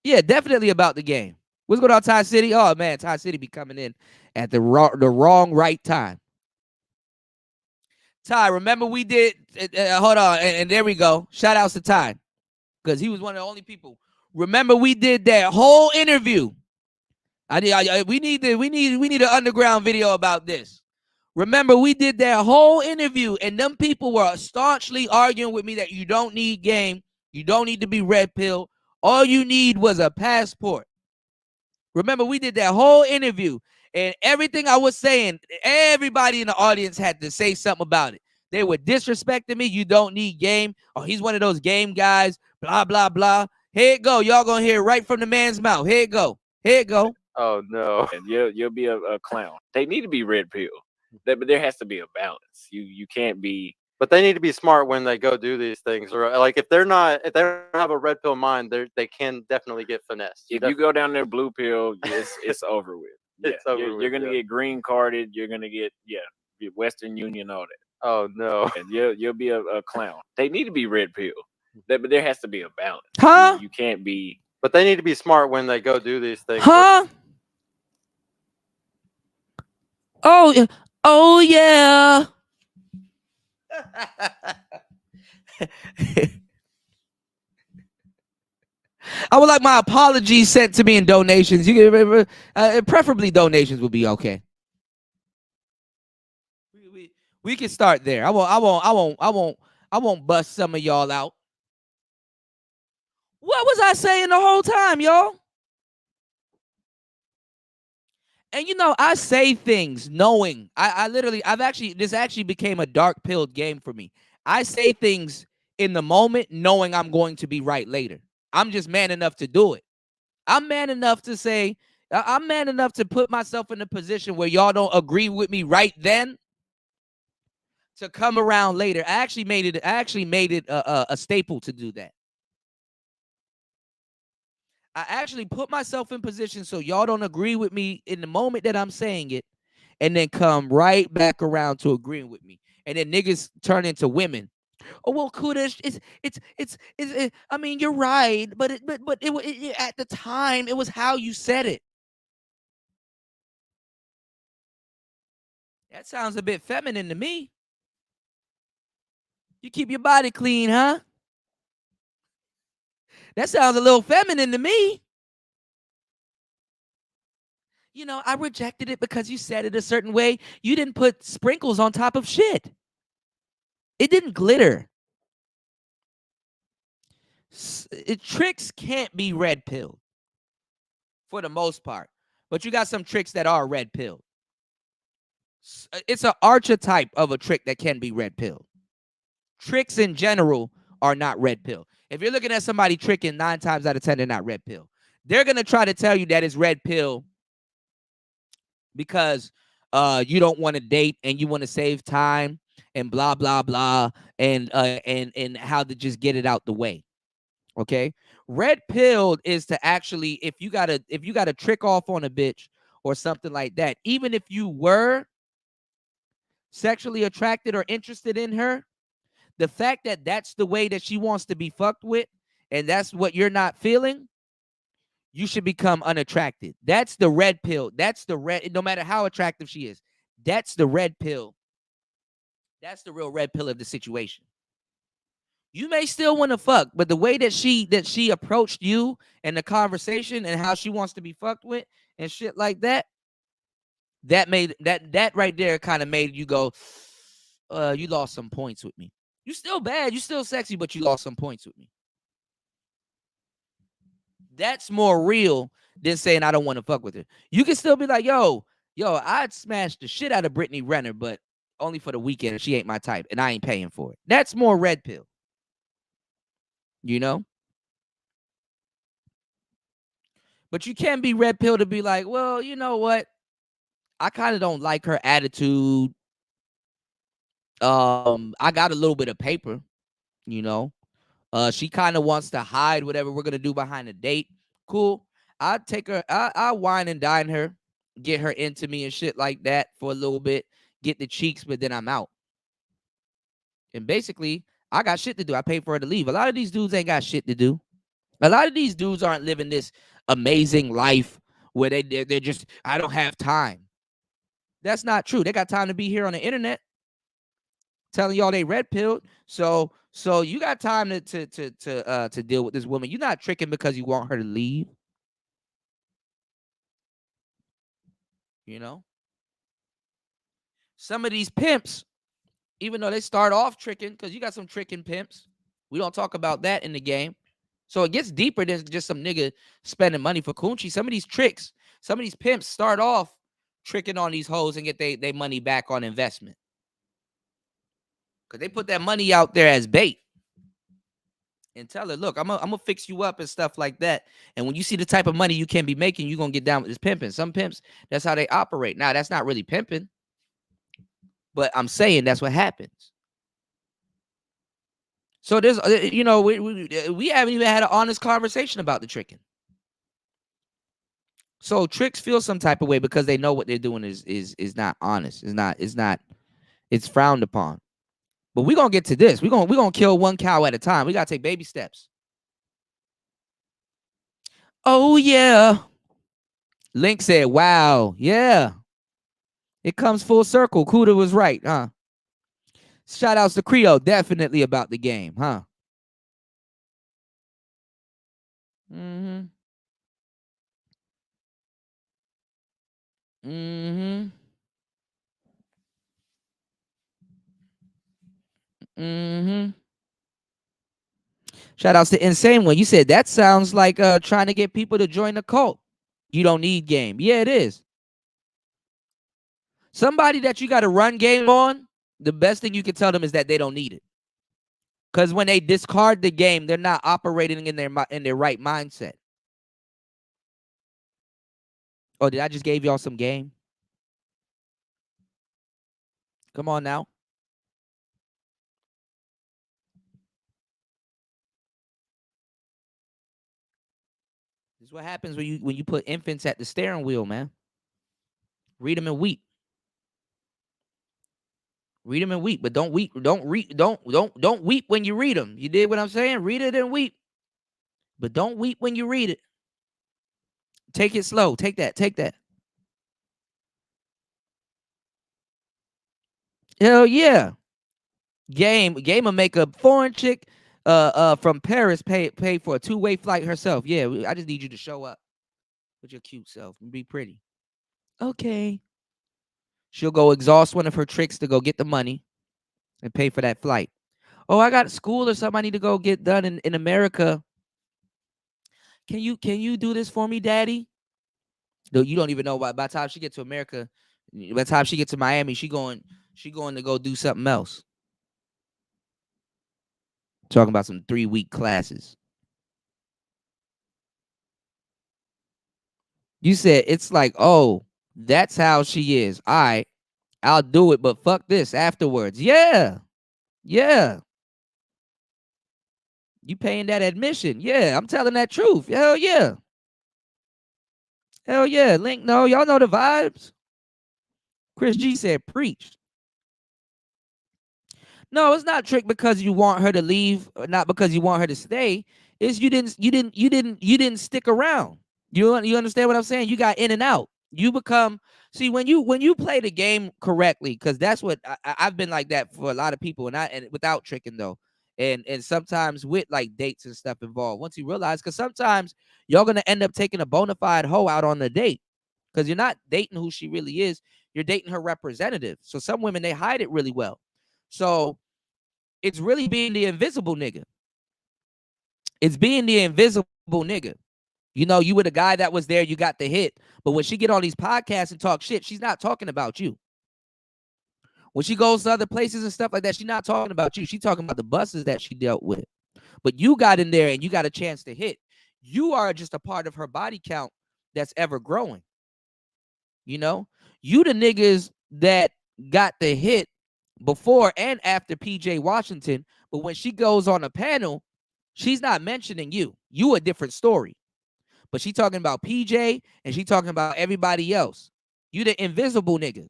Yeah, definitely about the game. What's going on, Ty City? Oh man, Ty City be coming in at the wrong right time. Ty, remember we did? Hold on, and there we go. Shout outs to Ty, because he was one of the only people. Remember we did that whole interview. We need an underground video about this. Remember we did that whole interview, and them people were staunchly arguing with me that you don't need game, you don't need to be red pill. All you need was a passport. Remember, we did that whole interview, and everything I was saying, everybody in the audience had to say something about it. They were disrespecting me. You don't need game. Oh, he's one of those game guys. Blah, blah, blah. Here it go. Y'all gonna hear it right from the man's mouth. Here it go. Here it go. Oh, no. And you'll be a clown. They need to be red pill. But there has to be a balance. You can't be. But they need to be smart when they go do these things. Or like if they don't have a red pill mind, they can definitely get finessed. If you go down there blue pill, it's over with. Yeah, you're gonna get green carded. You're gonna get Western Union, all that. Oh no. And you'll be a clown. They need to be red pill. But there has to be a balance. Huh? You can't be. But they need to be smart when they go do these things. Huh? Oh yeah. I would like my apologies sent to me in donations. You can preferably donations would be okay. We can start there. I won't bust some of y'all out. What was I saying the whole time, y'all? And I say things knowing this actually became a dark pilled game for me. I say things in the moment knowing I'm going to be right later. I'm just man enough to do it. I'm man enough to put myself in a position where y'all don't agree with me right then to come around later. I actually made it a staple to do that. I actually put myself in position so y'all don't agree with me in the moment that I'm saying it, and then come right back around to agreeing with me. And then niggas turn into women. Oh well, Kudish, I mean, you're right, but it at the time it was how you said it. That sounds a bit feminine to me. You keep your body clean, huh? That sounds a little feminine to me. I rejected it because you said it a certain way. You didn't put sprinkles on top of shit. It didn't glitter. Tricks can't be red pilled for the most part, but you got some tricks that are red pilled. It's an archetype of a trick that can be red pilled. Tricks in general are not red pill. If you're looking at somebody tricking, 9 times out of 10, they're not red pill. They're going to try to tell you that it's red pill because you don't want to date and you want to save time and blah, blah, blah, and how to just get it out the way. Okay. Red pilled is to actually, if you got to trick off on a bitch or something like that, even if you were sexually attracted or interested in her, the fact that that's the way that she wants to be fucked with and that's what you're not feeling, you should become unattracted. That's the red pill. That's the red, no matter how attractive she is. That's the red pill. That's the real red pill of the situation. You may still want to fuck, but the way that she approached you and the conversation and how she wants to be fucked with and shit like that, that made that right there kind of made you go, you lost some points with me. You still bad, you still sexy, but you lost some points with me. That's more real than saying I don't want to fuck with her. You can still be like, yo, I'd smash the shit out of Brittany Renner, but only for the weekend. She ain't my type, and I ain't paying for it. That's more red pill. You know? But you can be red pill to be like, well, you know what? I kind of don't like her attitude. I got a little bit of paper, you know. She kind of wants to hide whatever we're gonna do behind the date. Cool. I take her, I wine and dine her, get her into me and shit like that for a little bit, get the cheeks, but then I'm out. And basically, I got shit to do. I pay for her to leave. A lot of these dudes ain't got shit to do. A lot of these dudes aren't living this amazing life where they're just, I don't have time. That's not true. They got time to be here on the internet telling y'all they red pilled. So you got time to deal with this woman. You're not tricking because you want her to leave. You know? Some of these pimps, even though they start off tricking, because you got some tricking pimps. We don't talk about that in the game. So it gets deeper than just some nigga spending money for coochie. Some of these tricks, some of these pimps start off tricking on these hoes and get they money back on investment. Because they put that money out there as bait. And tell her, look, I'm gonna fix you up and stuff like that. And when you see the type of money you can be making, you're gonna get down with this pimping. Some pimps, that's how they operate. Now, that's not really pimping, but I'm saying that's what happens. So there's, you know, we haven't even had an honest conversation about the tricking. So tricks feel some type of way because they know what they're doing is not honest. It's frowned upon. But we're gonna get to this. We're gonna kill one cow at a time. We gotta take baby steps. Oh yeah. Link said, wow, yeah. It comes full circle. Kuda was right, huh? Shout outs to Creo, definitely about the game, huh? Mm-hmm. Mm-hmm. Mm-hmm. Shout outs to Insane One. You said that sounds like trying to get people to join the cult. You don't need game. Yeah, it is. Somebody that you got to run game on, the best thing you can tell them is that they don't need it. Because when they discard the game, they're not operating in their right mindset. Oh, did I just gave y'all some game? Come on now. This is what happens when you put infants at the steering wheel, man. Read them and weep. Read them and weep, but don't weep. Don't weep when you read them. You did what I'm saying? Read it and weep, but don't weep when you read it. Take it slow. Take that. Hell yeah. Game will make a foreign chick from Paris pay for a two-way flight herself. Yeah, I just need you to show up with your cute self and be pretty. Okay. She'll go exhaust one of her tricks to go get the money and pay for that flight. Oh, I got school or something I need to go get done in America. Can you do this for me, daddy? No, you don't even know by the time she get to America, by the time she get to Miami, she going to go do something else. Talking about some 3-week classes. You said it's like, oh, that's how she is. All right, I'll do it, but fuck this afterwards. Yeah. Yeah. You paying that admission. Yeah, I'm telling that truth. Hell yeah. Hell yeah. Link, no, y'all know the vibes. Chris G said, preach. No, it's not trick because you want her to leave, or not because you want her to stay. It's you didn't stick around. You understand what I'm saying? You got in and out. You become, see, when you play the game correctly, because that's what I've been like that for a lot of people, and without tricking though, and sometimes with like dates and stuff involved. Once you realize, because sometimes y'all gonna end up taking a bona fide hoe out on the date. because you're not dating who she really is. You're dating her representative. So some women, they hide it really well. So it's really being the invisible nigga. It's being the invisible nigga. You know, you were the guy that was there, you got the hit. But when she get on these podcasts and talk shit, she's not talking about you. When she goes to other places and stuff like that, she's not talking about you. She's talking about the buses that she dealt with. But you got in there and you got a chance to hit. You are just a part of her body count that's ever growing. You know, you the niggas that got the hit before and after PJ Washington. But when she goes on a panel, she's not mentioning you. You a different story. But she talking about PJ and she talking about everybody else. You the invisible nigga.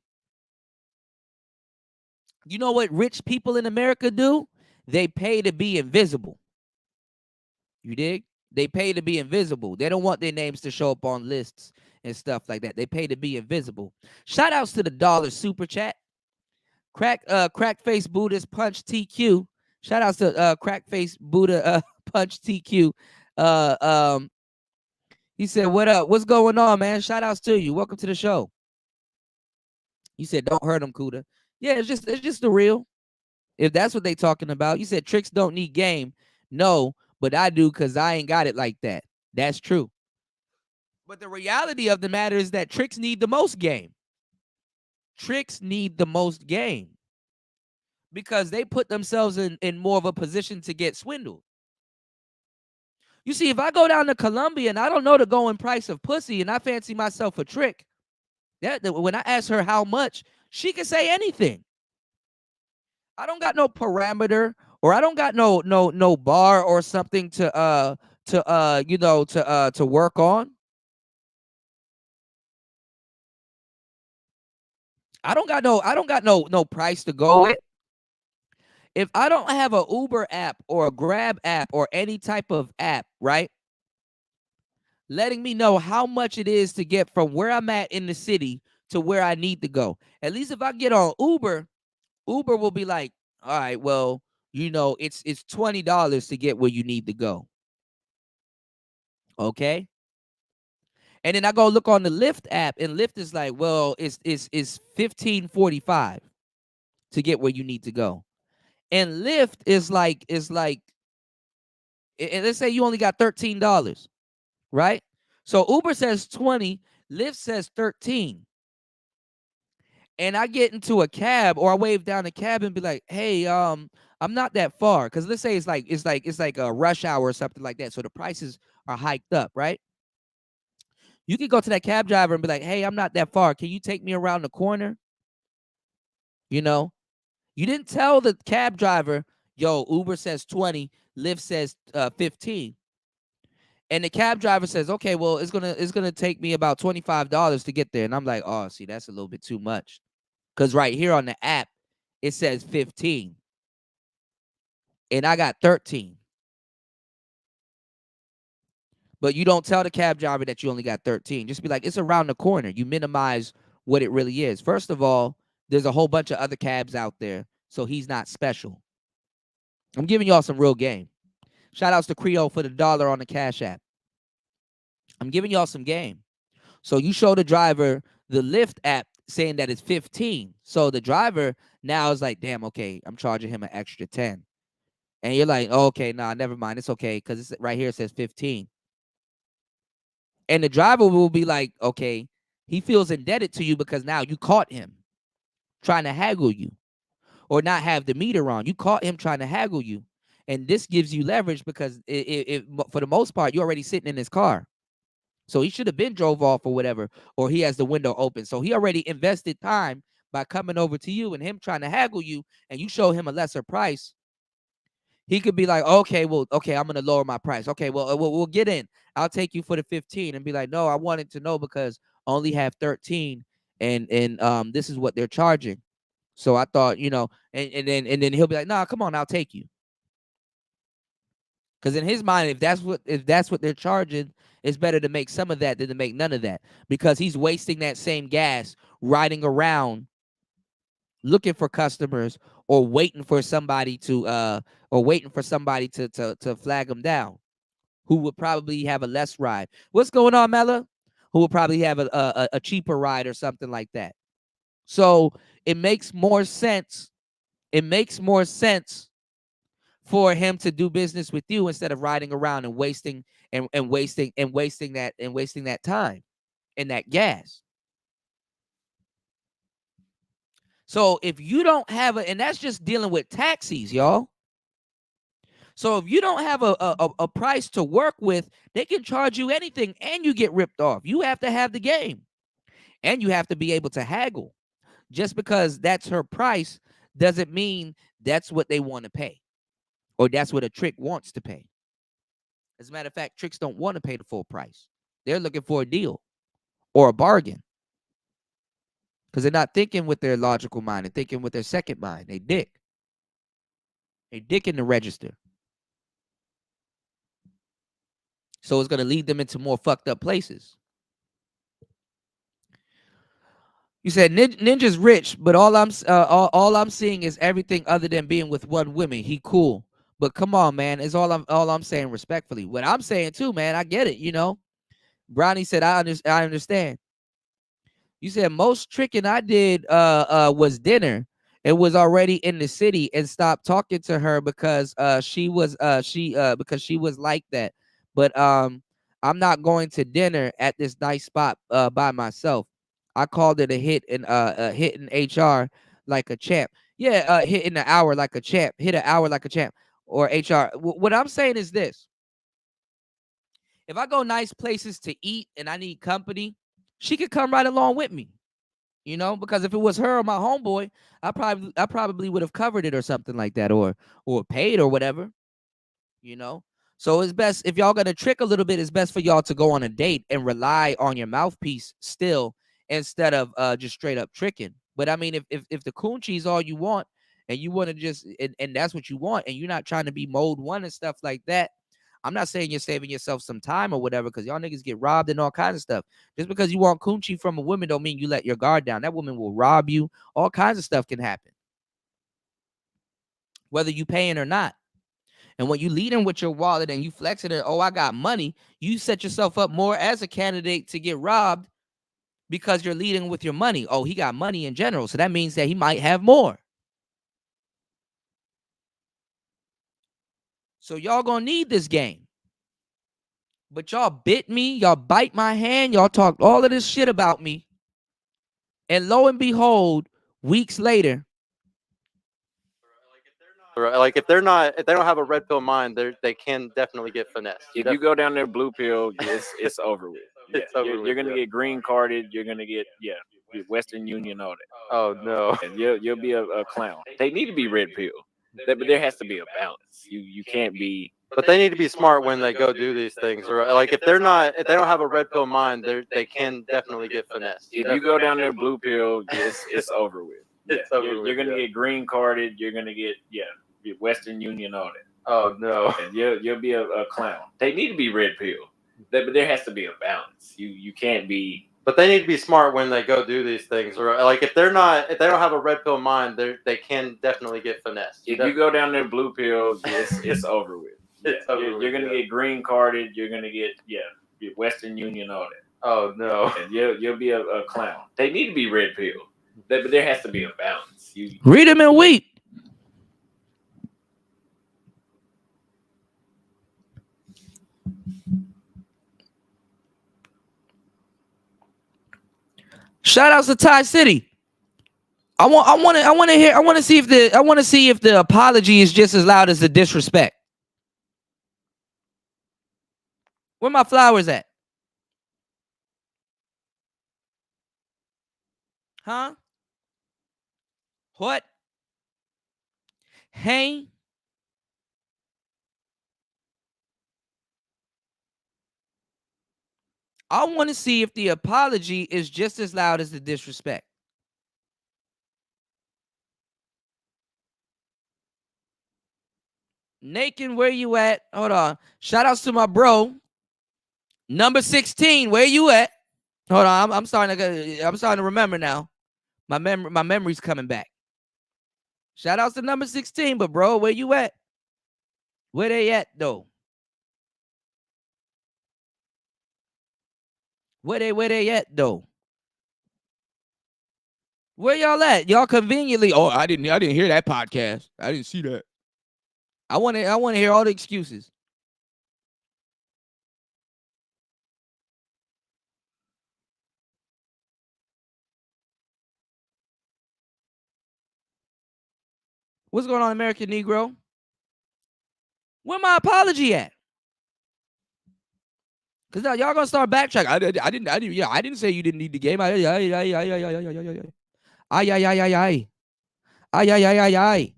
You know what rich people in America do? They pay to be invisible. You dig? They pay to be invisible. They don't want their names to show up on lists and stuff like that. They pay to be invisible. Shout outs to the dollar super chat. Crack face Buddha's punch TQ. Shout outs to crack face Buddha punch TQ. He said, "What up? What's going on, man? Shout outs to you. Welcome to the show." You said, "Don't hurt him, Kuda." Yeah, it's just the real. If that's what they talking about. You said tricks don't need game. No, but I do because I ain't got it like that. That's true. But the reality of the matter is that tricks need the most game. Tricks need the most game because they put themselves in more of a position to get swindled. You see, if I go down to Colombia and I don't know the going price of pussy and I fancy myself a trick, when I ask her how much, she can say anything. I don't got no parameter or I don't got no bar or something to work on. I don't got no price to go with. If I don't have a Uber app or a Grab app or any type of app, right? Letting me know how much it is to get from where I'm at in the city to where I need to go. At least if I get on Uber, Uber will be like, all right, well, it's $20 to get where you need to go. Okay. And then I go look on the Lyft app, and Lyft is like, well, it's $15.45 to get where you need to go. And Lyft is like, and let's say you only got $13, right? So Uber says 20, Lyft says 13. And I get into a cab or I wave down the cab and be like, hey, I'm not that far. Cause let's say it's like a rush hour or something like that. So the prices are hiked up, right? You can go to that cab driver and be like, hey, I'm not that far. Can you take me around the corner? You know, you didn't tell the cab driver, yo, Uber says 20, Lyft says 15. And the cab driver says, okay, well, it's gonna take me about $25 to get there. And I'm like, oh, see, that's a little bit too much. Because right here on the app, it says 15. And I got 13. But you don't tell the cab driver that you only got 13. Just be like, it's around the corner. You minimize what it really is. First of all, there's a whole bunch of other cabs out there, so he's not special. I'm giving y'all some real game. Shout outs to Creole for the $1 on the Cash App. I'm giving y'all some game. So you show the driver the Lyft app saying that it's 15. So the driver now is like, damn, okay, I'm charging him an extra 10. And you're like, oh, okay, nah, never mind. It's okay, because it's right here it says 15. And the driver will be like, okay, he feels indebted to you because now you caught him trying to haggle you or not have the meter on. You caught him trying to haggle you. And this gives you leverage because for the most part, you're already sitting in his car. So he should have been drove off or whatever, or he has the window open. So he already invested time by coming over to you and him trying to haggle you, and you show him a lesser price. He could be like, okay, well, okay, I'm going to lower my price. Okay, well, we'll get in. I'll take you for the 15 and be like, no, I wanted to know because I only have 13 and this is what they're charging. So I thought, and then he'll be like, nah, come on, I'll take you. Because in his mind, if that's what they're charging, it's better to make some of that than to make none of that. Because he's wasting that same gas riding around looking for customers or waiting for somebody to flag him down, who would probably have a less ride. What's going on, Mella? who will probably have a cheaper ride or something like that. So it makes more sense. It makes more sense for him to do business with you instead of riding around and wasting that time and that gas. So if you don't have and that's just dealing with taxis, y'all. So if you don't have a price to work with, they can charge you anything and you get ripped off. You have to have the game and you have to be able to haggle. Just because that's her price doesn't mean that's what they want to pay or that's what a trick wants to pay. As a matter of fact, tricks don't want to pay the full price. They're looking for a deal or a bargain because they're not thinking with their logical mind. They're thinking with their second mind. They dick in the register. So it's going to lead them into more fucked up places. You said Ninja's rich, but all I'm seeing is everything other than being with one woman. He cool, but come on, man. Is all I'm saying respectfully. What I'm saying too, man. I get it. You know, Brownie said I understand. You said most tricking I did was dinner. It was already in the city and stopped talking to her because she was like that. But I'm not going to dinner at this nice spot by myself. I called it a hit in HR like a champ. Yeah, hit in an hour like a champ. Hit an hour like a champ or HR. What I'm saying is this. If I go nice places to eat and I need company, she could come right along with me. You know, because if it was her or my homeboy, I probably would have covered it or something like that, or paid or whatever. You know, so it's best if y'all gonna trick a little bit. It's best for y'all to go on a date and rely on your mouthpiece still instead of just straight up tricking. But I mean, if the coochie is all you want and you want to just and that's what you want and you're not trying to be mode one and stuff like that. I'm not saying you're saving yourself some time or whatever, because y'all niggas get robbed and all kinds of stuff. Just because you want coochie from a woman don't mean you let your guard down. That woman will rob you. All kinds of stuff can happen, whether you paying or not. And when you leading with your wallet and you flexing it, oh, I got money, you set yourself up more as a candidate to get robbed because you're leading with your money. Oh, he got money in general, so that means that he might have more. So y'all gonna need this game. But y'all bit me, y'all bite my hand, y'all talked all of this shit about me. And lo and behold, weeks later, Like if they don't have a red pill mind, they can definitely get finessed. If you go down there blue pill, it's over with. Yeah. It's over You're gonna get green carded. You're gonna get Western Union, all that. Oh no. And you'll be a clown. They need to be red pill, but there has to be a balance. You can't be. But they need to be smart when they go do these things. Like if they don't have a red pill mind, they can definitely get finessed. If you go down there blue pill, it's over with. It's over You're gonna get green carded. You're gonna get Western Union, all that. Oh no. And you'll be a clown. They need to be red pill, but there has to be a balance. You can't be. But they need to be smart when they go do these things. Like if they don't have a red pill mind, they can definitely get finessed. If you go down there blue pill, it's over with. You're gonna get green carded. You're gonna get Western Union, all that. Oh no. And you'll be a clown. They need to be red pill, but there has to be a balance. Read them and weep. Shout outs to Thai City. I want to see if the apology is just as loud as the disrespect. Where my flowers at? Huh? What? Hey? I want to see if the apology is just as loud as the disrespect. Nakin, where you at? Hold on. Shout outs to my bro. Number 16, where you at? Hold on. I'm starting to remember now. My memory's coming back. Shout outs to number 16, but bro, where you at? Where they at though? Where they at though? Where y'all at? Y'all conveniently. Oh, I didn't hear that podcast. I didn't see that. I want to hear all the excuses. What's going on, American Negro? Where my apology at? Cause now y'all gonna start backtracking. I didn't. Yeah, I didn't say you didn't need the game.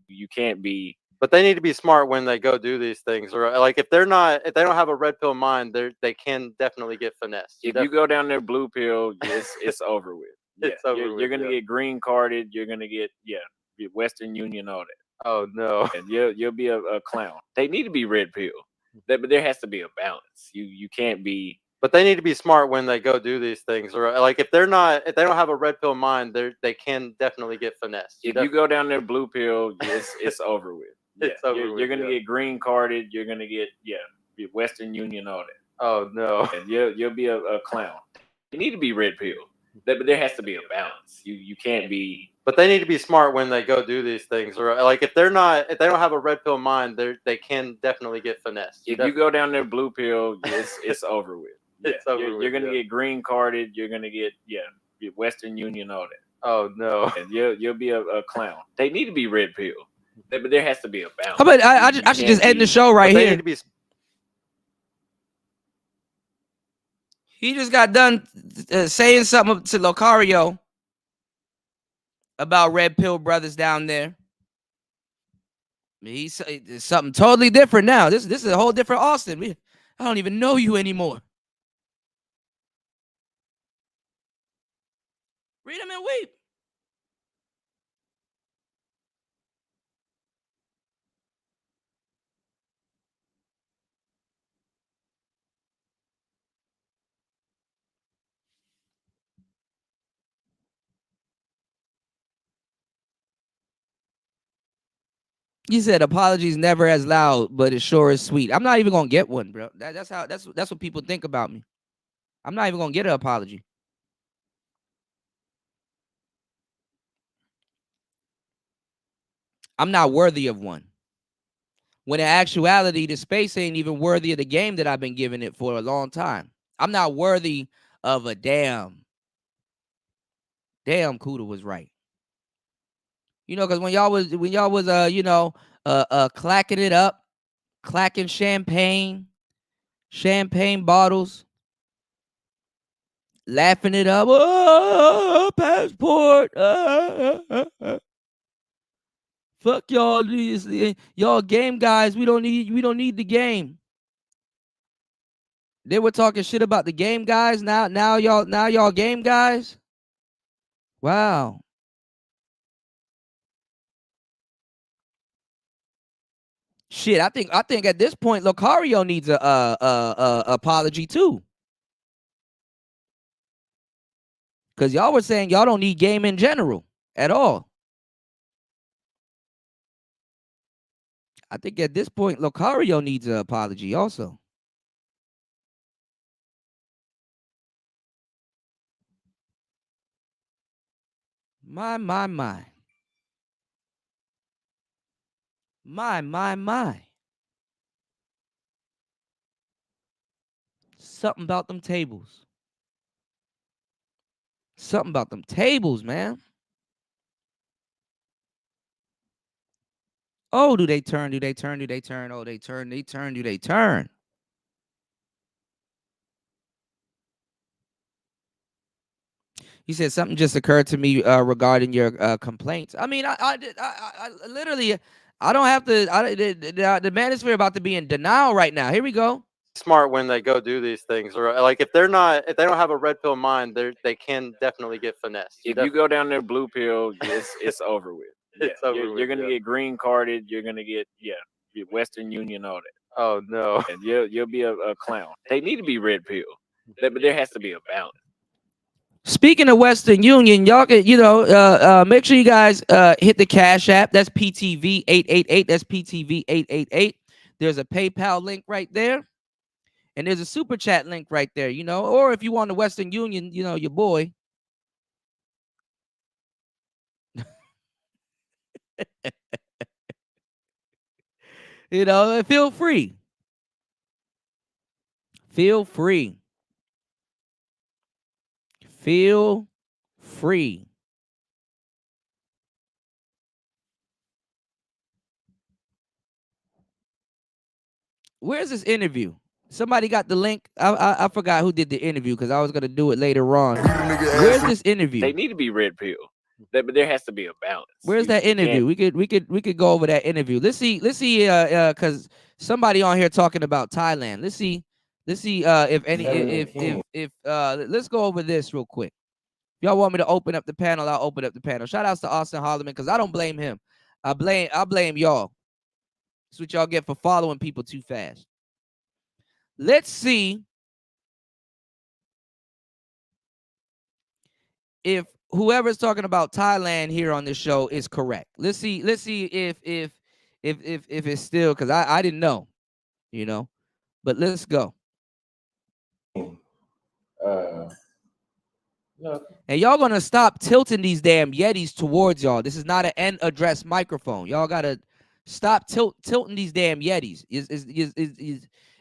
You can't be. But they need to be smart when they go do these things, or like if they don't have a red pill mind, they can definitely get finessed. If you go down there blue pill, it's over with. Yeah, It's over you're with, gonna yeah. get green carded. You're gonna get Western Union, all that. Oh no. And you'll be a clown. They need to be red pill, but there has to be a balance. You can't be. But they need to be smart when they go do these things, or like if they don't have a red pill mind, they can definitely get finessed. If you go down there blue pill, it's over with. Yeah, It's over you're with, gonna yeah. get green carded. You're gonna get Western Union, all that. Oh no. And you'll be a clown. You need to be red pill, but there has to be a balance. You can't be. But they need to be smart when they go do these things, or like if they don't have a red pill mind, they can definitely get finessed. If you go down there blue pill, it's over with. Yeah, It's over you're with, gonna yeah. get green carded. You're gonna get Western Union, all that. Oh no. And you'll be a clown. They need to be red pill, but there has to be a balance. How about I You should can't just end the be- show right But they here. need to be. He just got done saying something to Locario about Red Pill Brothers down there. He's something totally different now. This is a whole different Austin. I don't even know you anymore. Read him and weep. You said apologies never as loud, but it sure is sweet. I'm not even gonna get one, bro. That's what people think about me. I'm not even gonna get an apology. I'm not worthy of one. When in actuality, the space ain't even worthy of the game that I've been giving it for a long time. I'm not worthy of a damn. Damn, Kuda was right. You know, because when y'all was clacking it up, clacking champagne bottles, laughing it up. Oh, passport. Fuck y'all, y'all game guys. We don't need the game. They were talking shit about the game guys. Now y'all game guys. Wow. Shit, I think at this point Locario needs a apology too. Cause y'all were saying y'all don't need game in general at all. I think at this point Locario needs an apology also. My. Something about them tables. Something about them tables, man. Oh, do they turn? Oh, they turn. Do they turn? He said something just occurred to me regarding your complaints. I mean, I literally, I don't have to. The Manosphoria about to be in denial right now. Here we go. Smart when they go do these things, or like if they don't have a red pill mind, they can definitely get finessed. If you go down there blue pill, it's over with. Yeah, It's over you're with, gonna yeah. get green carded. You're gonna get Western Union, all that. Oh no. And you'll be a clown. They need to be red pill, but there has to be a balance. Speaking of Western Union, y'all can, make sure you guys hit the Cash App. That's PTV 888. That's PTV 888. There's a PayPal link right there. And there's a super chat link right there, you know, or if you want the Western Union, you know, your boy. You know, feel free. Feel free. Feel free. Where's this interview? Somebody got the link. I forgot who did the interview because I was gonna do it later on. Where's this interview? They need to be red pill, but there has to be a balance. Where's that interview? We could go over that interview. Let's see. Because somebody on here talking about Thailand. Let's see. If let's go over this real quick. If y'all want me to open up the panel, I'll open up the panel. Shout outs to Austin Holloman because I don't blame him. I blame y'all. That's what y'all get for following people too fast. Let's see if whoever's talking about Thailand here on this show is correct. Let's see if it's still, because I didn't know, you know. But let's go. And y'all gonna stop tilting these damn Yetis towards y'all. This is not an end address microphone. Y'all gotta stop tilting these damn Yetis.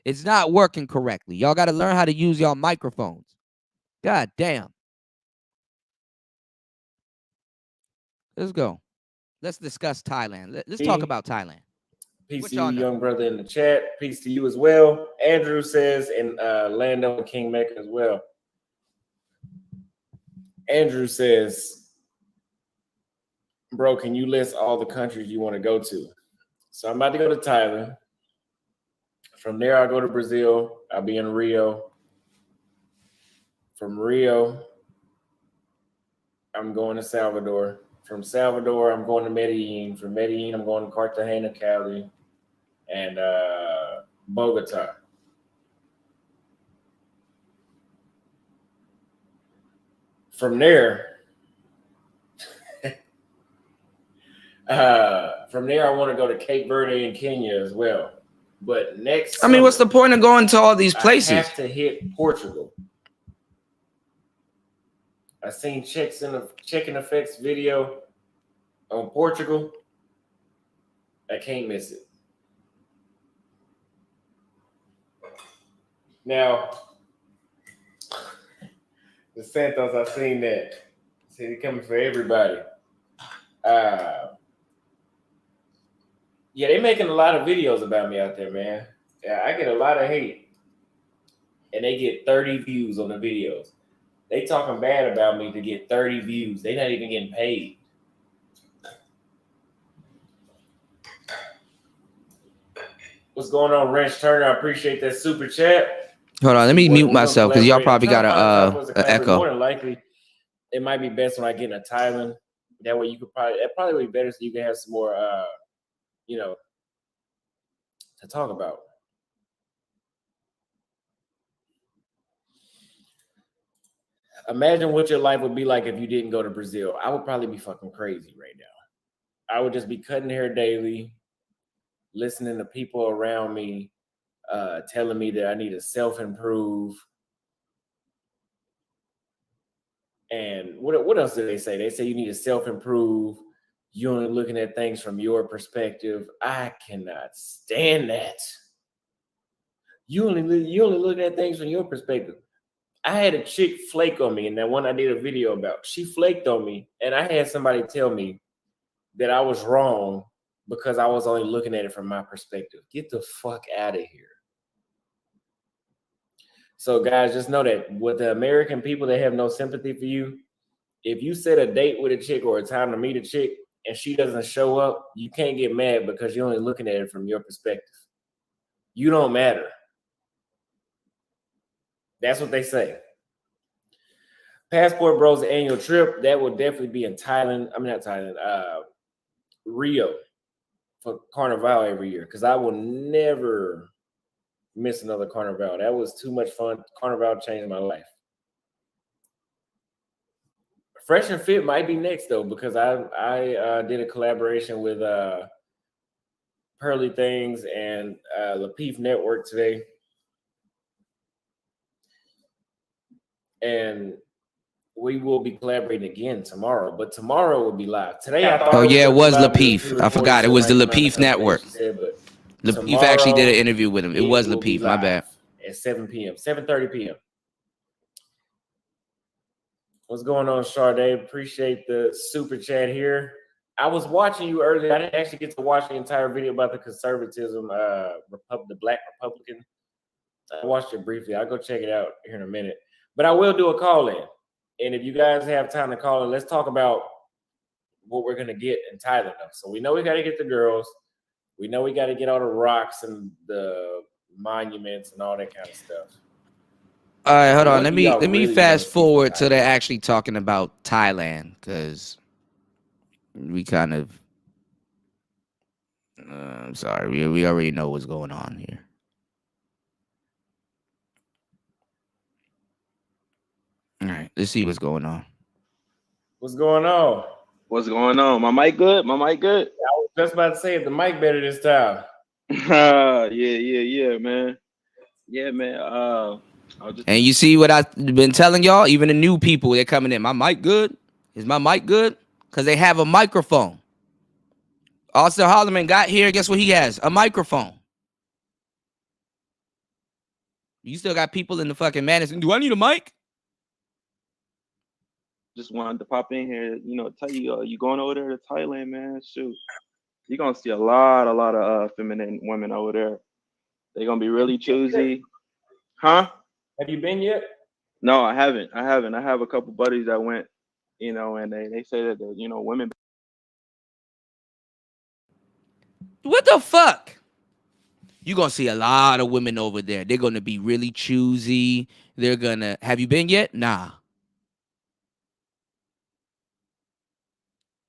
It's not working correctly. Y'all gotta learn how to use y'all microphones. God damn. Let's go. Let's discuss Thailand. Let's talk about Thailand. Peace to you, young brother in the chat. Peace to you as well. Andrew says, and Lando and Kingmaker as well. Andrew says, bro, can you list all the countries you want to go to? So I'm about to go to Thailand. From there, I'll go to Brazil. I'll be in Rio. From Rio, I'm going to Salvador. From Salvador, I'm going to Medellin. From Medellin, I'm going to Cartagena, Cali, and Bogota. From there, I want to go to Cape Verde and Kenya as well. But next, I mean, what's the point of going to all these places? I have to hit Portugal. I seen Chicken Effects video on Portugal. I can't miss it. Now, the Santos, I've seen that. See, they're coming for everybody. Yeah, they're making a lot of videos about me out there, man. Yeah, I get a lot of hate. And they get 30 views on the videos. They talking bad about me to get 30 views. They not even getting paid. What's going on, Wrench Turner? I appreciate that super chat. Hold on, let me mute myself because y'all probably got a echo. More than likely, it might be best when I get into Thailand. That way, that probably would be better so you can have some more, to talk about. Imagine what your life would be like if you didn't go to Brazil. I would probably be fucking crazy right now. I would just be cutting hair daily, listening to people around me, telling me that I need to self-improve. And what else do they say? They say you need to self-improve. You're only looking at things from your perspective. I cannot stand that. You only looking at things from your perspective. I had a chick flake on me, and that one I did a video about. She flaked on me, and I had somebody tell me that I was wrong because I was only looking at it from my perspective. Get the fuck out of here. So, guys, just know that with the American people that have no sympathy for you, if you set a date with a chick or a time to meet a chick and she doesn't show up, you can't get mad because you're only looking at it from your perspective. You don't matter. That's what they say. Passport Bros annual trip, that will definitely be in Thailand. I mean, not Thailand, Rio for Carnival every year because I will never miss another Carnival. That was too much fun. Carnival changed my life. Fresh and Fit might be next though because I did a collaboration with Pearly Things and Lapeef Network today. and we will be collaborating again tomorrow. But tomorrow will be live. Today, I thought. Oh yeah, it gonna be was live, but Lapeef. I forgot it was the Lapeef Network. Lapeef actually did an interview with him. It was will be Lapeef. My bad. At 7 p.m., 7:30 p.m. What's going on, Sade? Appreciate the super chat here. I was watching you earlier. I didn't actually get to watch the entire video about the conservatism, the Black Republican. I watched it briefly. I'll go check it out here in a minute. But I will do a call in. And if you guys have time to call in, let's talk about what we're going to get in Thailand. So we know we got to get the girls. We know we got to get all the rocks and the monuments and all that kind of stuff. All right, hold on. Let me fast forward till they're actually talking about Thailand, because we kind of I'm sorry, we already know what's going on here. All right, let's see what's going on. What's going on? What's going on? My mic good? My mic good? I was just about to say, if the mic better this time. yeah, man. Yeah, man. And you see what I've been telling y'all? Even the new people, they're coming in. My mic good? Is my mic good? Because they have a microphone. Austin Holloman got here. Guess what he has? A microphone. You still got people in the fucking madness. Do I need a mic? Just wanted to pop in here, tell you, you going over there to Thailand, man. Shoot. You're going to see a lot of feminine women over there. They're going to be really choosy. Huh? Have you been yet? No, I haven't. I have a couple buddies that went, and they say that, women. What the fuck? You're going to see a lot of women over there. They're going to be really choosy. They're going to... Have you been yet? Nah.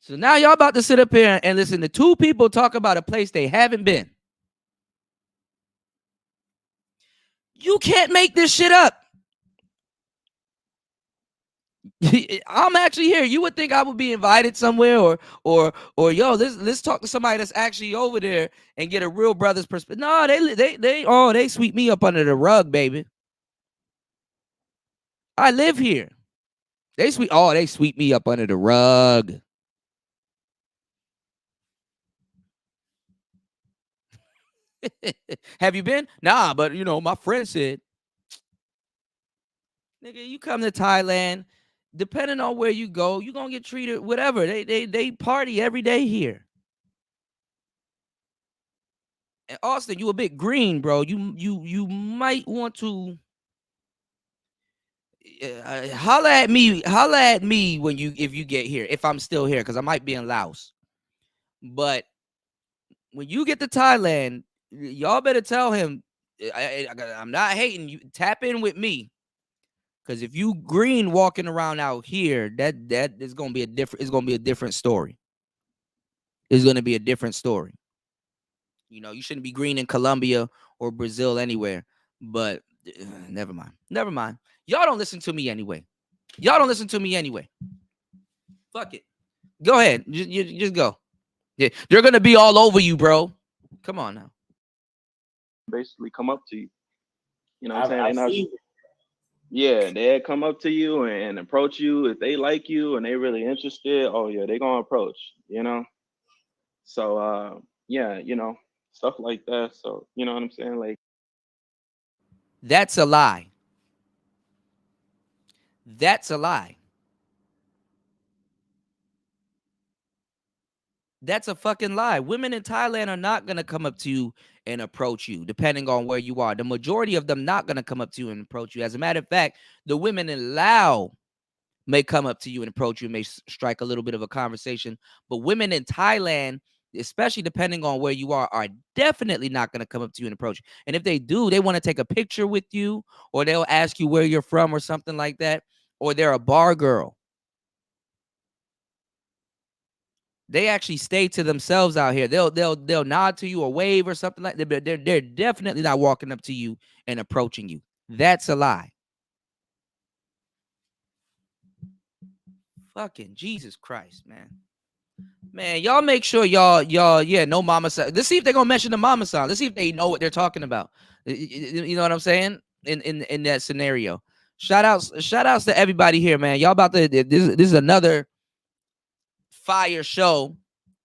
So now y'all about to sit up here and listen to two people talk about a place they haven't been. You can't make this shit up. I'm actually here. You would think I would be invited somewhere, or yo, let's talk to somebody that's actually over there and get a real brother's perspective. No, they sweep me up under the rug, baby. I live here. They sweep me up under the rug. Have you been? Nah, but my friend said, nigga, you come to Thailand, depending on where you go, you're gonna get treated whatever. They party every day here. And Austin, you a bit green, bro. You might want to holla at me if you get here, if I'm still here, because I might be in Laos. But when you get to Thailand, y'all better tell him I'm not hating you. Tap in with me, because if you green walking around out here, that is gonna be a different. It's gonna be a different story. It's gonna be a different story. You shouldn't be green in Colombia or Brazil anywhere. But never mind. Y'all don't listen to me anyway. Fuck it. Go ahead. Just go. Yeah, they're gonna be all over you, bro. Come on now. Basically come up to you. You know what I'm saying? Yeah, they come up to you and approach you. If they like you and they really interested, oh yeah, they're gonna approach, So yeah, stuff like that. So you know what I'm saying? Like, that's a lie. That's a lie. That's a fucking lie. Women in Thailand are not going to come up to you and approach you, depending on where you are. The majority of them not going to come up to you and approach you. As a matter of fact, the women in Laos may come up to you and approach you, may strike a little bit of a conversation. But women in Thailand, especially depending on where you are definitely not going to come up to you and approach you. And if they do, they want to take a picture with you, or they'll ask you where you're from or something like that, or they're a bar girl. They actually stay to themselves out here. They'll nod to you or wave or something like that. But they're definitely not walking up to you and approaching you. That's a lie. Fucking Jesus Christ, man. Man, y'all make sure y'all, no mama son. Let's see if they're gonna mention the mama son. Let's see if they know what they're talking about. You know what I'm saying? In that scenario. Shout outs to everybody here, man. Y'all about to this is another fire show.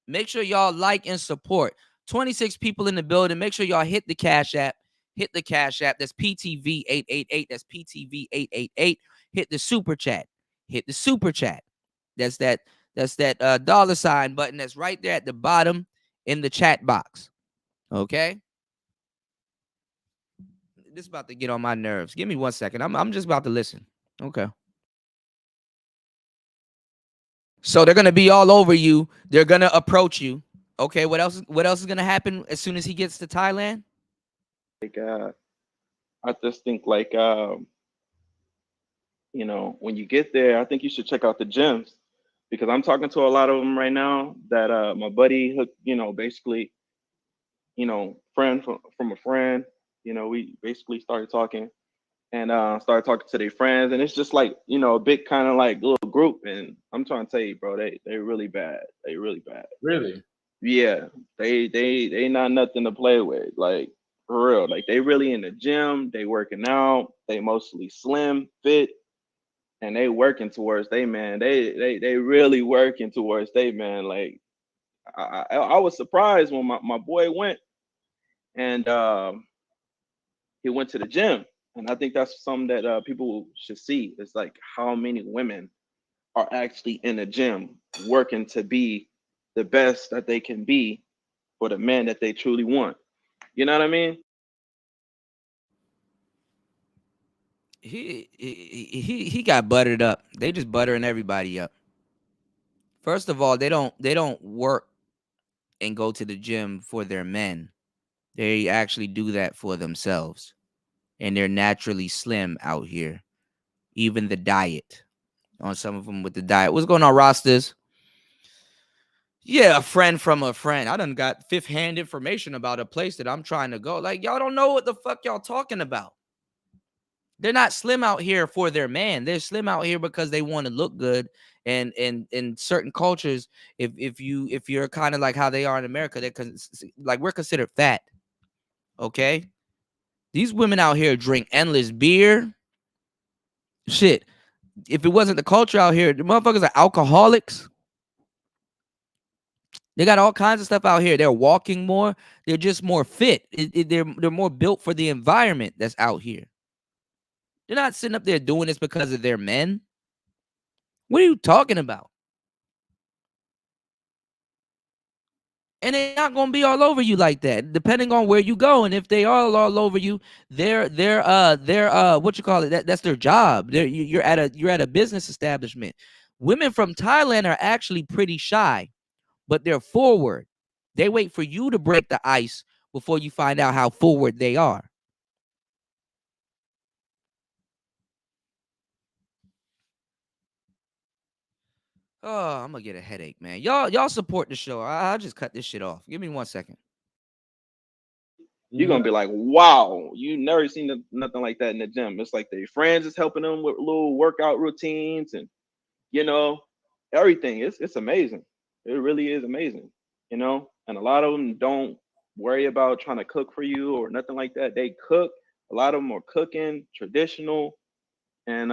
Make sure y'all like and support. 26 people in the building. Make sure y'all hit the Cash App. Hit the Cash App. That's PTV 888. That's PTV 888. Hit the super chat. Hit the super chat. That's that dollar sign button that's right there at the bottom in the chat box. Okay? This is about to get on my nerves. Give me 1 second. I'm just about to listen. Okay. So they're gonna be all over you. They're gonna approach you. Okay, what else is gonna happen as soon as he gets to Thailand? Like, I just think like, you know, when you get there, I think you should check out the gyms because I'm talking to a lot of them right now that my buddy hooked, you know, basically, you know, friend from a friend, you know, we basically started talking and started talking to their friends, and it's just like, you know, a big kind of like little group. And I'm trying to tell you, bro, they really bad. They really bad. Really? Yeah, they not nothing to play with. Like for real. Like they really in the gym, they working out, they mostly slim, fit, and they working towards they man. They really working towards they man. Like I was surprised when my boy went and he went to the gym. And I think that's something that people should see. It's like how many women are actually in the gym working to be the best that they can be for the man that they truly want. You know what I mean? He got buttered up. They just buttering everybody up. First of all, they don't work and go to the gym for their men. They actually do that for themselves. And they're naturally slim out here. Even the diet. On some of them with the diet. What's going on, Rostas? Yeah, a friend from a friend. I done got fifth-hand information about a place that I'm trying to go. Like, y'all don't know what the fuck y'all talking about. They're not slim out here for their man. They're slim out here because they want to look good. And in certain cultures, if you're kind of like how they are in America, they're like we're considered fat. Okay, these women out here drink endless beer. Shit, if it wasn't the culture out here, the motherfuckers are alcoholics. They got all kinds of stuff out here. They're walking more. They're just more fit. They're more built for the environment that's out here. They're not sitting up there doing this because of their men. What are you talking about? And they're not gonna be all over you like that, depending on where you go. And if they are all over you, they're what you call it? That's their job. You're at a business establishment. Women from Thailand are actually pretty shy, but they're forward. They wait for you to break the ice before you find out how forward they are. Oh, I'm gonna get a headache, man. Y'all support the show. I'll just cut this shit off. Give me 1 second. You're gonna be like, wow, you never seen nothing like that in the gym. It's like their friends is helping them with little workout routines and you know everything. It's amazing. It really is amazing. You know, and a lot of them don't worry about trying to cook for you or nothing like that. They cook. A lot of them are cooking traditional, and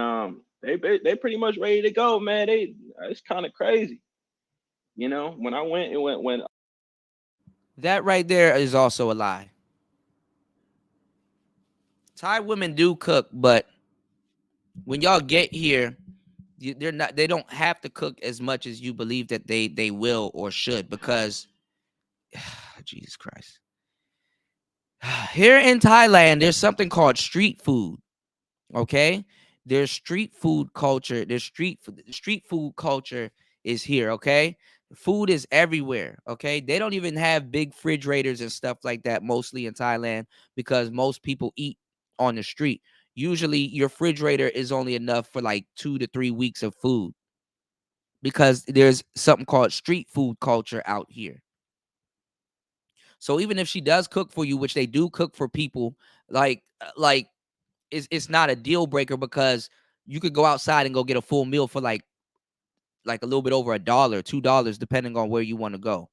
they pretty much ready to go, man. It's kind of crazy. You know, when I went, it went when That right there is also a lie. Thai women do cook, but when y'all get here, they don't have to cook as much as you believe that they will or should, because Jesus Christ. Here in Thailand, there's something called street food. Okay, there's street food culture. There's street food culture is here. Okay, food is everywhere. Okay, they don't even have big refrigerators and stuff like that mostly in Thailand because most people eat on the street. Usually, your refrigerator is only enough for like 2 to 3 weeks of food because there's something called street food culture out here. So even if she does cook for you, which they do cook for people, like it's not a deal breaker because you could go outside and go get a full meal for like a little bit over $1, $2, depending on where you want to go.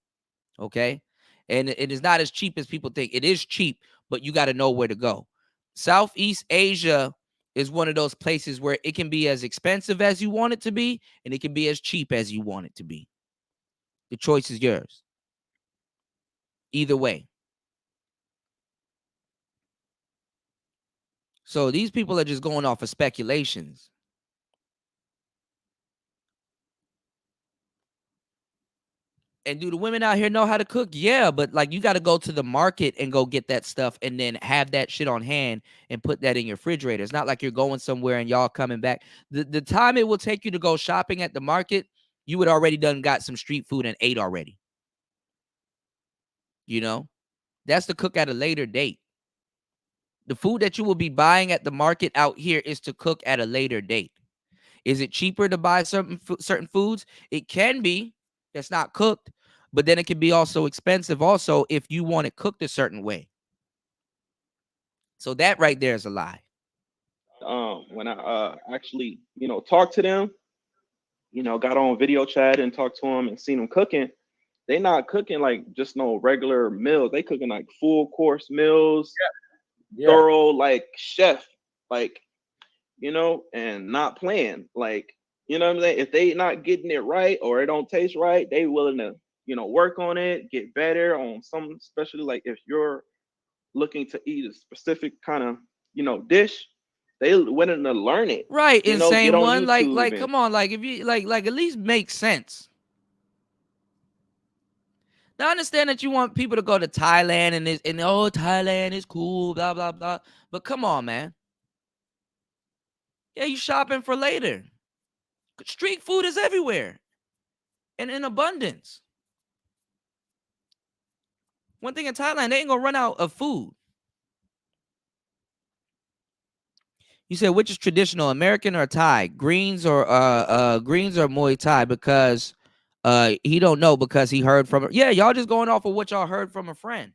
Okay. And it is not as cheap as people think. It is cheap, but you got to know where to go. Southeast Asia is one of those places where it can be as expensive as you want it to be, and it can be as cheap as you want it to be. The choice is yours. Either way. So these people are just going off of speculations. And do the women out here know how to cook? Yeah, but like you got to go to the market and go get that stuff and then have that shit on hand and put that in your refrigerator. It's not like you're going somewhere and y'all coming back. The time it will take you to go shopping at the market, you would already done got some street food and ate already. You know, that's to cook at a later date. The food that you will be buying at the market out here is to cook at a later date. Is it cheaper to buy certain foods? It can be. That's not cooked, but then it can be also expensive also if you want it cooked a certain way. So that right there is a lie. When I actually, talked to them, got on video chat and talked to them and seen them cooking, they not cooking like just no regular meals. They cooking like full course meals, thorough, like chef, like, and not playing. Like, you know what I'm saying? If they not getting it right or it don't taste right, they willing to, work on it, get better on some, especially like if you're looking to eat a specific kind of, dish, they willing to learn it. Right. Insane get on one. Like, YouTube come on. Like, if you like at least make sense. Now I understand that you want people to go to Thailand and Thailand is cool, blah, blah, blah. But come on, man. Yeah, you shopping for later. Street food is everywhere and in abundance. One thing in Thailand, they ain't gonna run out of food. You said which is traditional, American or Thai? Greens or Muay Thai? Because he don't know because he heard from. Yeah, y'all just going off of what y'all heard from a friend.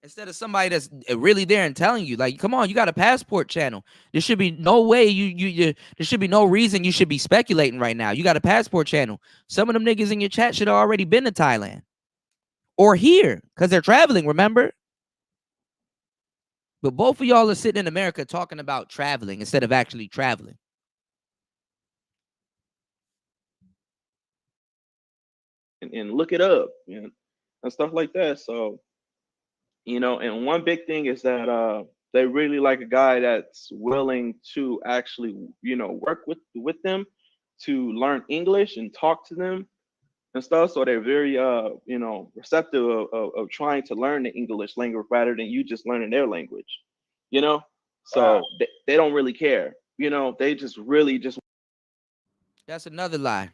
Instead of somebody that's really there and telling you, like, come on, you got a passport channel. There should be no way there should be no reason you should be speculating right now. You got a passport channel. Some of them niggas in your chat should have already been to Thailand or here because they're traveling, remember? But both of y'all are sitting in America talking about traveling instead of actually traveling. and look it up, and stuff like that. So, and one big thing is that they really like a guy that's willing to actually, work with them to learn English and talk to them and stuff. So they're very receptive of trying to learn the English language rather than you just learning their language. So they don't really care. They just really just. That's another lie.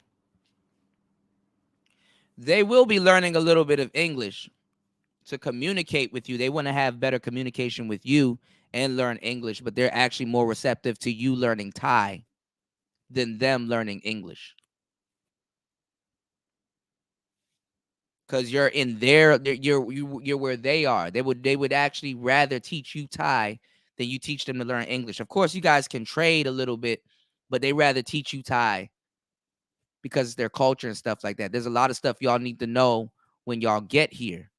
They will be learning a little bit of English to communicate with you. They want to have better communication with you and learn English, but they're actually more receptive to you learning Thai than them learning English. Because you're in you're where they are. They would actually rather teach you Thai than you teach them to learn English. Of course, you guys can trade a little bit, but they rather teach you Thai because it's their culture and stuff like that. There's a lot of stuff y'all need to know when y'all get here.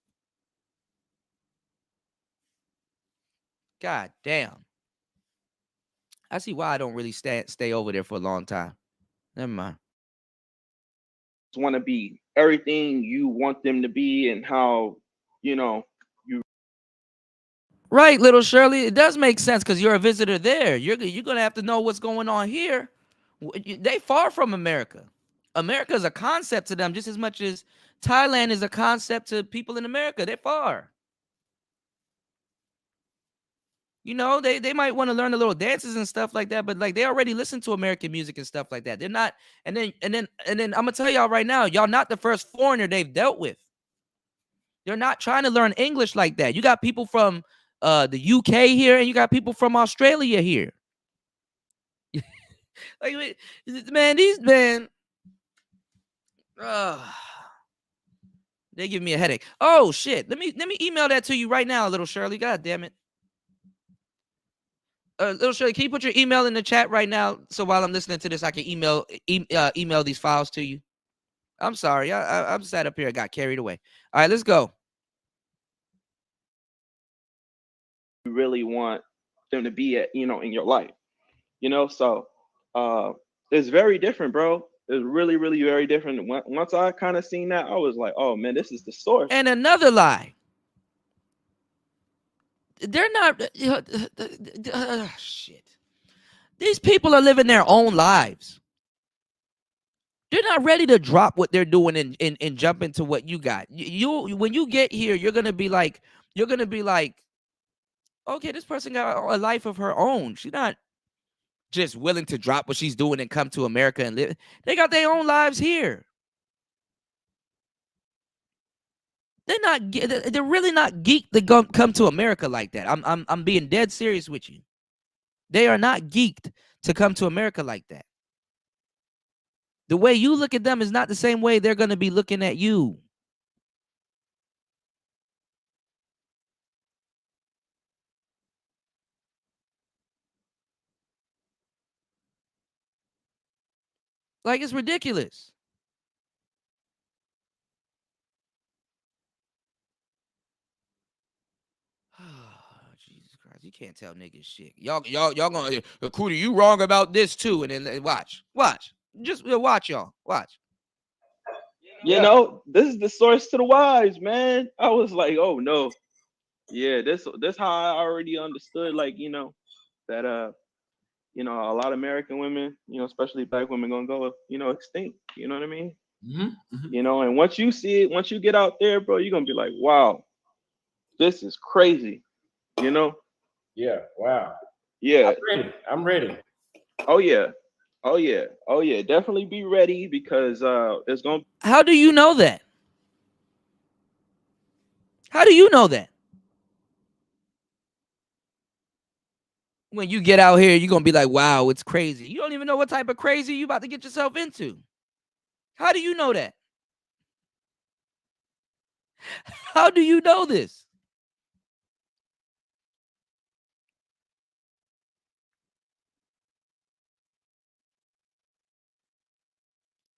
God damn. I see why I don't really stay over there for a long time. Never mind. Want to be everything you want them to be and how, you. Right, little Shirley. It does make sense because you're a visitor there. You're going to have to know what's going on here. They far from America. America is a concept to them just as much as Thailand is a concept to people in America. They're far. They might want to learn a little dances and stuff like that, but like they already listen to American music and stuff like that. They're not, and then I'm gonna tell y'all right now, y'all not the first foreigner they've dealt with. They're not trying to learn English like that. You got people from the UK here, and you got people from Australia here. Like, man, these men, they give me a headache. Oh shit! Let me email that to you right now, little Shirley. God damn it. Little Shirley, can you put your email in the chat right now? So while I'm listening to this, I can email these files to you. I'm sorry. I'm sat up here. I got carried away. All right, let's go. you really want them to be at, in your life. So it's very different, bro. It's really, really very different. Once I kind of seen that, I was like, oh man, this is the source. And another lie. They're not shit. These people are living their own lives. They're not ready to drop what they're doing and jump into what you got. You when you get here, you're gonna be like, okay, this person got a life of her own. She's not just willing to drop what she's doing and come to America and live. They got their own lives here. They're really not geeked to come to America like that. I'm being dead serious with you. They are not geeked to come to America like that. The way you look at them is not the same way they're going to be looking at you. Like, it's ridiculous. Jesus Christ, you can't tell niggas shit. Y'all gonna, Cootie, you wrong about this too. And then watch. Just watch, y'all. Watch. This is the source to the wise, man. I was like, oh no. Yeah, this how I already understood, like, that a lot of American women, especially black women, gonna go, extinct. You know what I mean? And once you see it, once you get out there, bro, you're gonna be like, wow, this is crazy. Yeah. Wow. Yeah. I'm ready. Oh yeah. Definitely be ready, because it's gonna. How do you know that? How do you know that? When you get out here, you're going to be like, wow, it's crazy. You don't even know what type of crazy you about to get yourself into. How do you know that? How do you know this?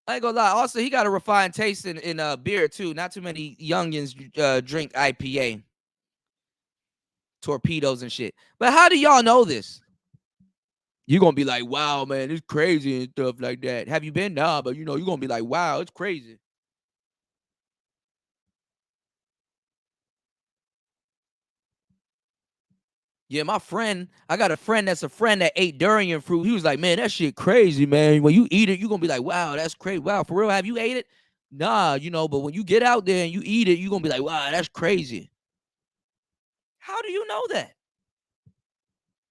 I ain't gonna lie. Also, he got a refined taste in beer too. Not too many youngins drink IPA, torpedoes and shit. But how do y'all know this? You're gonna be like, wow, man, it's crazy and stuff like that. Have you been? Nah, but you're gonna be like, wow, it's crazy. Yeah, I got a friend that's a friend that ate durian fruit. He was like, man, that shit crazy, man. When you eat it, you're going to be like, wow, that's crazy. Wow, for real, have you ate it? Nah, but when you get out there and you eat it, you're going to be like, wow, that's crazy. How do you know that?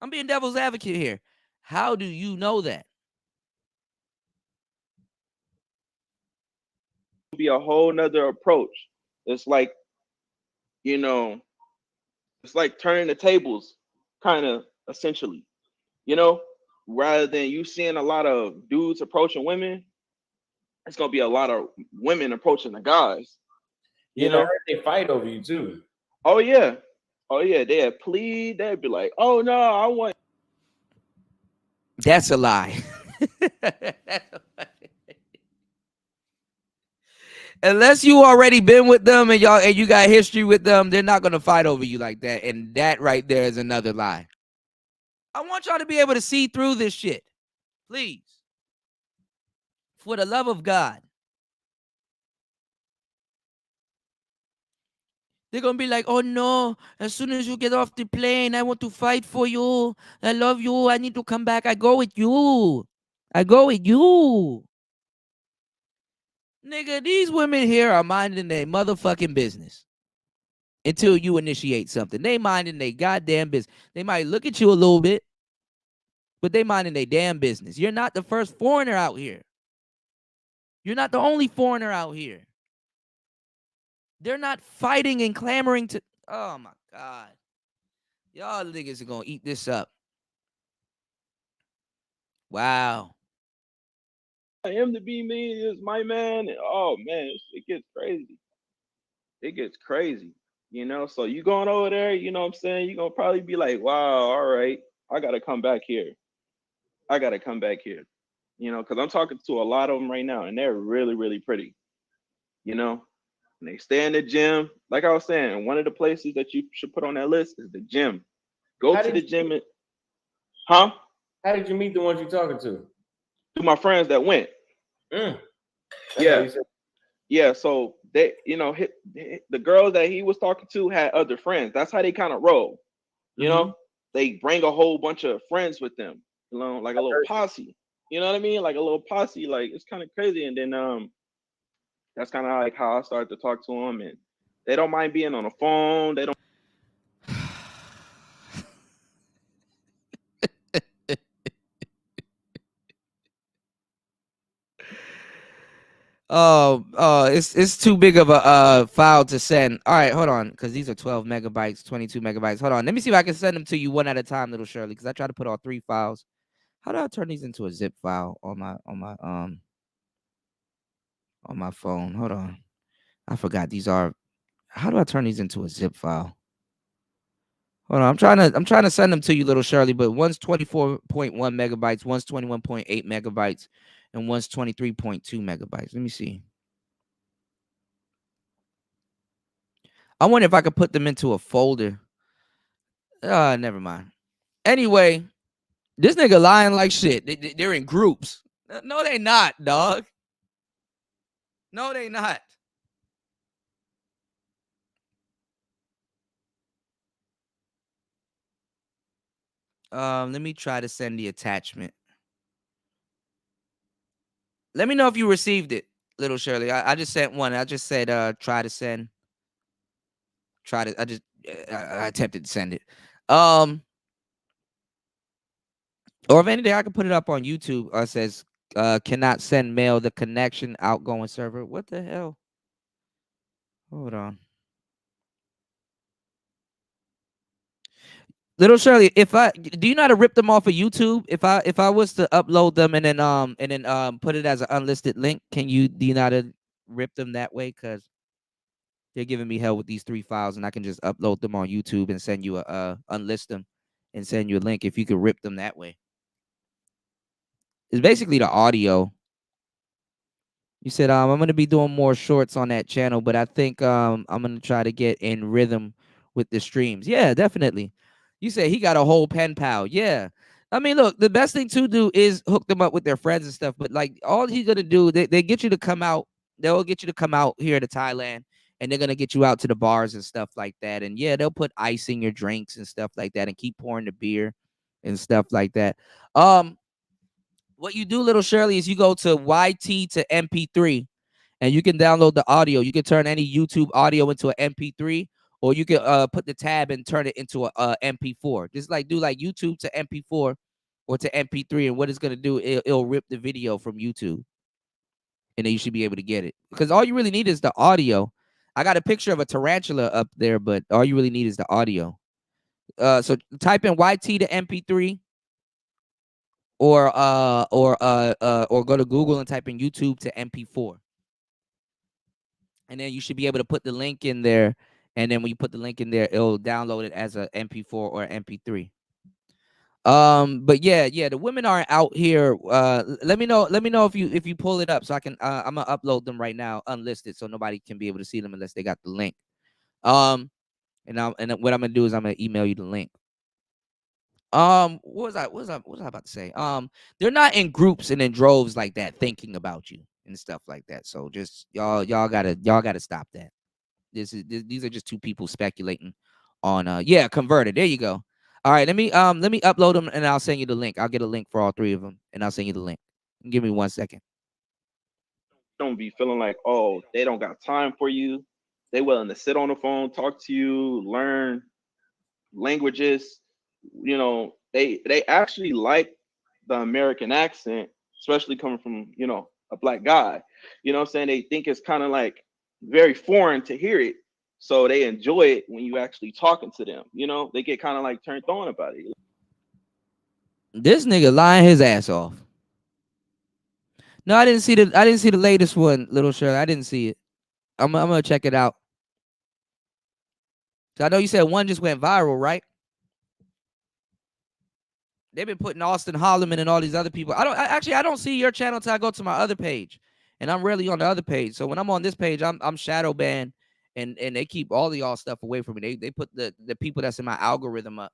I'm being devil's advocate here. How do you know that? Be a whole nother approach. It's like, it's like turning the tables, kind of, essentially, rather than you seeing a lot of dudes approaching women, it's gonna be a lot of women approaching the guys. I heard they fight over you too. Oh yeah, they'd plead. They'd be like, oh no, I want. That's a lie. Unless you already been with them and you got history with them, they're not gonna fight over you like that. And that right there is another lie. I want y'all to be able to see through this shit. Please. For the love of God. They're going to be like, oh no, as soon as you get off the plane, I want to fight for you. I love you. I need to come back. I go with you. Nigga, these women here are minding their motherfucking business until you initiate something. They minding their goddamn business. They might look at you a little bit, but they minding their damn business. You're not the first foreigner out here. You're not the only foreigner out here. They're not fighting and clamoring to. Oh my God. Y'all niggas are going to eat this up. Wow. I am to be me is my man. Oh man, it gets crazy. So you going over there, you know what I'm saying? You're gonna probably be like, wow, all right, I gotta come back here. Because I'm talking to a lot of them right now, and they're really, really pretty. And they stay in the gym. Like I was saying, one of the places that you should put on that list is the gym. Go How to did the you- gym and huh? How did you meet the ones you're talking to? To my friends that went. That's Yeah. how you said- Yeah, so they, the girls that he was talking to had other friends. That's how they kind of roll. You know, they bring a whole bunch of friends with them, like a little posse. You know what I mean? Like a little posse. Like it's kind of crazy. And then that's kind of like how I started to talk to them, and they don't mind being on the phone. They don't. Oh, it's too big of a file to send. All right, hold on, because these are 12 megabytes, 22 megabytes. Hold on, let me see if I can send them to you one at a time, little Shirley, because I try to put all 3 files. How do I turn these into a zip file on my phone? Hold on, I forgot these are. How do I turn these into a zip file? Hold on, I'm trying to send them to you, little Shirley, but one's 24.1 megabytes, one's 21.8 megabytes, and one's 23.2 megabytes. Let me see. I wonder if I could put them into a folder. Never mind. Anyway, this nigga lying like shit. They're in groups. No, they not, dog. No, they not. Let me try to send the attachment. Let me know if you received it, little Shirley. I just sent one. I just said try to send. I attempted to send it. Or if anything, I can put it up on YouTube. It says cannot send mail, the connection outgoing server. What the hell? Hold on. Little Shirley, do you know how to rip them off of YouTube? If I was to upload them and then put it as an unlisted link, do you know how to rip them that way? Because they're giving me hell with these 3 files, and I can just upload them on YouTube and send you unlist them and send you a link if you could rip them that way. It's basically the audio. You said I'm gonna be doing more shorts on that channel, but I think I'm gonna try to get in rhythm with the streams. Yeah, definitely. You said he got a whole pen pal. Yeah. I mean, look, the best thing to do is hook them up with their friends and stuff. But like all he's gonna do, they get you to come out, they'll get you to come out here to Thailand, and they're gonna get you out to the bars and stuff like that. And yeah, they'll put ice in your drinks and stuff like that and keep pouring the beer and stuff like that. What you do, little Shirley, is you go to YT to MP3 and you can download the audio. You can turn any YouTube audio into an MP3, or you can put the tab and turn it into a MP4. Just like do like YouTube to MP4 or to MP3, and what it's gonna do, it'll rip the video from YouTube, and then you should be able to get it. Because all you really need is the audio. I got a picture of a tarantula up there, but all you really need is the audio. So type in YT to MP3, or go to Google and type in YouTube to MP4. And then you should be able to put the link in there. And then when you put the link in there, it'll download it as a MP4 or MP3. But yeah, the women are out here. Let me know if you pull it up so I can I'm gonna upload them right now unlisted so nobody can be able to see them unless they got the link. And what I'm gonna do is I'm gonna email you the link. What was I about to say? They're not in groups and in droves like that thinking about you and stuff like that. So just y'all gotta stop that. These are just 2 people speculating on converted. There you go. All right, let me upload them and I'll send you the link. I'll get a link for all 3 of them and I'll send you the link. Give me 1 second. Don't be feeling like, oh, they don't got time for you. They willing to sit on the phone, talk to you, learn languages. They actually like the American accent, especially coming from a black guy. You know what I'm saying? They think it's kind of like very foreign to hear it, so they enjoy it when you actually talking to them. They get kind of like turned on about it. This nigga lying his ass off. No, I didn't see the latest one, little Shirley. I didn't see it. I'm gonna check it out. So I know you said one just went viral, right? They've been putting Austin Holloman and all these other people. I don't see your channel until I go to my other page, and I'm rarely on the other page. So when I'm on this page, I'm shadow banned, and they keep all of y'all stuff away from me. They put the people that's in my algorithm up.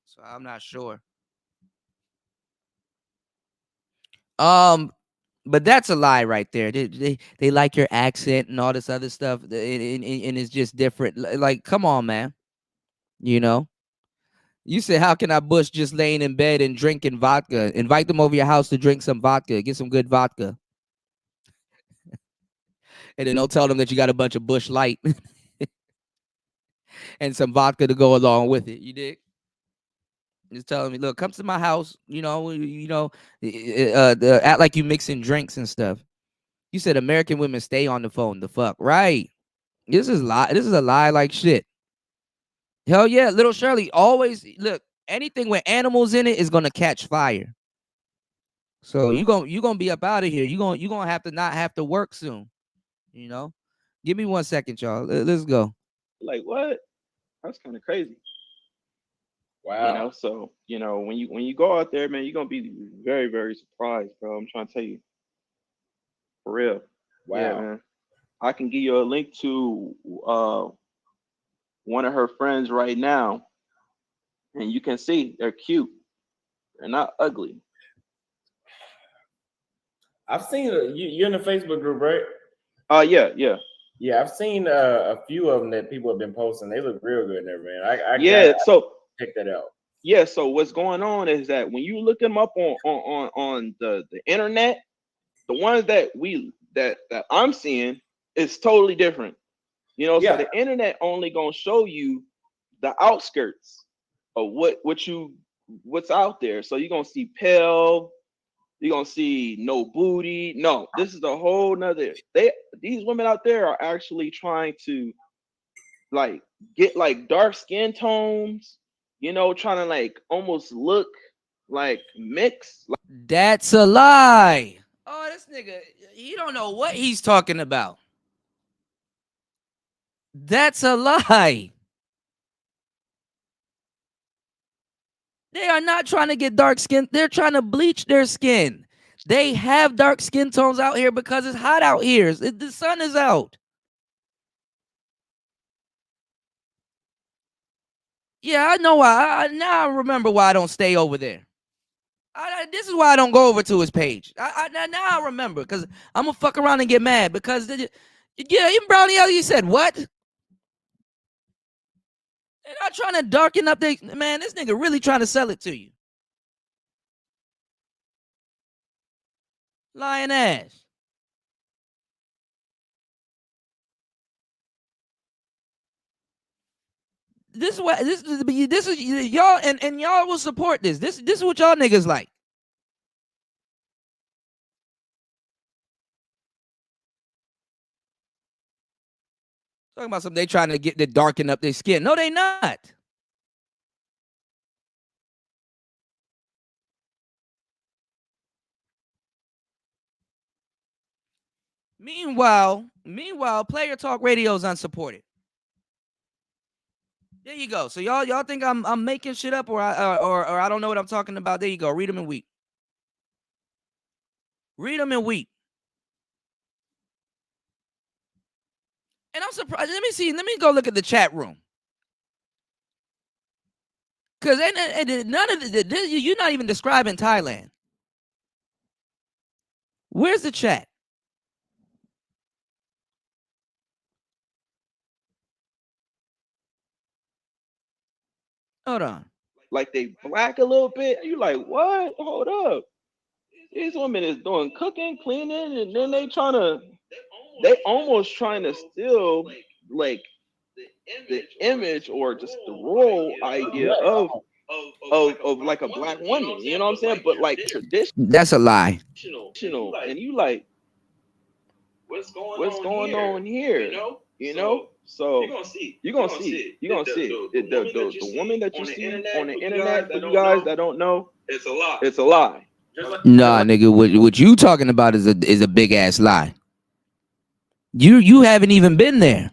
So I'm not sure. But that's a lie right there. They like your accent and all this other stuff, and it's just different. Like, come on, man. You know, you said, how can I bush just laying in bed and drinking vodka? Invite them over your house to drink some vodka, get some good vodka, and then don't tell them that you got a bunch of Bush Light and some vodka to go along with it. You dig? Just telling me, look, come to my house. Act like you mixing drinks and stuff. You said American women stay on the phone. The fuck, right? This is lie. This is a lie like shit. Hell yeah, little Shirley. Always look. Anything with animals in it is gonna catch fire. So you gonna be up out of here. You gonna have to not have to work soon. You know. Give me 1 second, y'all. Let's go. Like what? That's kind of crazy. Wow. You know, so when you go out there, man, you're gonna be very, very surprised, bro. I'm trying to tell you. For real. Wow. Yeah, man. I can give you a link to one of her friends right now, and you can see they're cute. They're not ugly. I've seen you're in the Facebook group, right? Yeah. Yeah, I've seen a few of them that people have been posting. They look real good there, man. I check that out. Yeah, so what's going on is that when you look them up on the internet, the ones that I'm seeing is totally different. So the internet only gonna show you the outskirts of what's out there. So you're gonna see pale, you're gonna see no booty. No, this is a whole nother. These women out there are actually trying to like get like dark skin tones, trying to like almost look like mixed. That's a lie. Oh, this nigga, he don't know what he's talking about. That's a lie. They are not trying to get dark skin. They're trying to bleach their skin. They have dark skin tones out here because it's hot out here. The sun is out. Yeah, I know why. Now I remember why I don't stay over there. This is why I don't go over to his page. Now I remember, because I'm going to fuck around and get mad because, yeah, even Brownie you said, what? They're not trying to darken up their, man, this nigga really trying to sell it to you. Lying ass. This is y'all, and y'all will support this. This is what y'all niggas like. Talking about something they trying to get to darken up their skin. No, they not. Meanwhile, Player Talk Radio is unsupported. There you go. So y'all think I'm making shit up or I don't know what I'm talking about. There you go. Read them and weep. Read them and weep. And I'm surprised. Let me see. Let me go look at the chat room. Because none of you're not even describing Thailand. Where's the chat? Hold on. Like they black a little bit. You like, what? Hold up. These women is doing cooking, cleaning, and then they almost trying to steal like the image or just the role idea of like a black woman. You know what I'm saying? But like traditional. That's a lie. And you like, what's going on here? So you're gonna see. The woman that you see on the internet, for you guys that don't know, it's a lie. Nah, nigga, what you talking about is a big ass lie. You haven't even been there.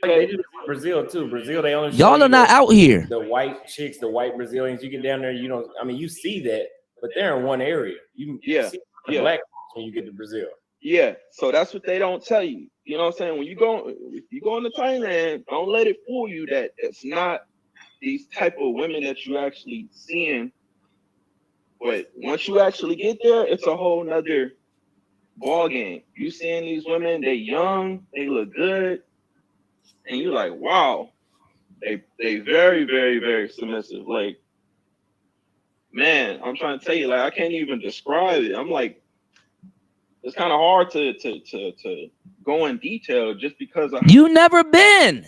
They do Brazil too. Brazil, they only y'all are not out here. The white chicks, the white Brazilians. You get down there, you see that, but they're in one area. You see the black when you get to Brazil. Yeah, so that's what they don't tell you. You know what I'm saying? If you go into Thailand, don't let it fool you that it's not these type of women that you actually seeing. But once you actually get there, it's a whole nother ball game. You seeing these women, they young, they look good, and you're like, wow, they very, very, very submissive. Like, man, I'm trying to tell you, like, I can't even describe it. I'm like, it's kind of hard to go in detail just because I You never been.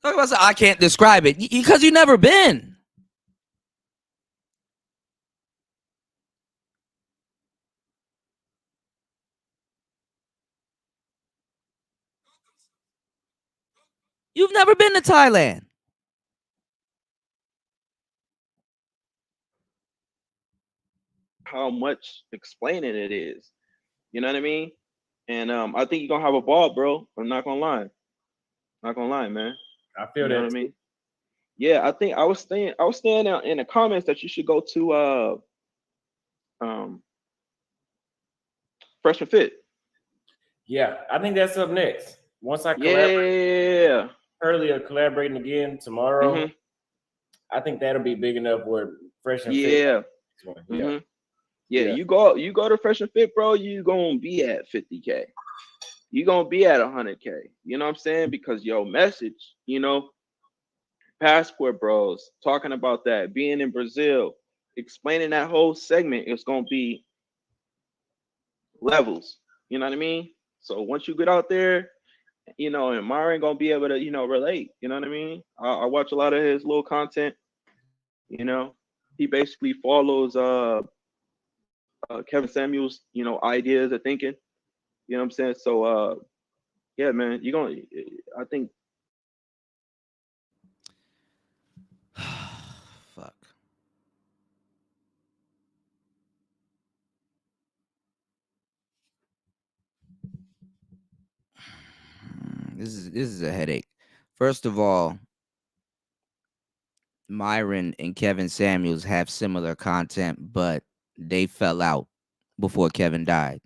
I can't describe it because you never been. You've never been to Thailand. how much explaining it is. You know what I mean? And I think you're gonna have a ball, bro. I'm not gonna lie. Not gonna lie, man. I feel You know that. what I mean? Yeah, I think I was saying out in the comments that you should go to Fresh and Fit. Yeah, I think that's up next. Once I collaborate Yeah. earlier, collaborating again tomorrow, Mhm. I think that'll be big enough where Fresh and Fit. Yeah. Yeah. Mhm. Yeah, Yeah. you go to Fresh and Fit, bro, you gonna be at 50K. You gonna be at 100K. You know what I'm saying? Because your message, Passport Bros, talking about that, being in Brazil, explaining that whole segment is gonna be levels. You know what I mean? So once you get out there, and Mara ain't gonna be able to, relate. You know what I mean? I watch a lot of his little content. He basically follows Kevin Samuels, ideas of thinking. You know what I'm saying? So yeah, man, I think Fuck. This is a headache. First of all, Myron and Kevin Samuels have similar content, but they fell out before Kevin died.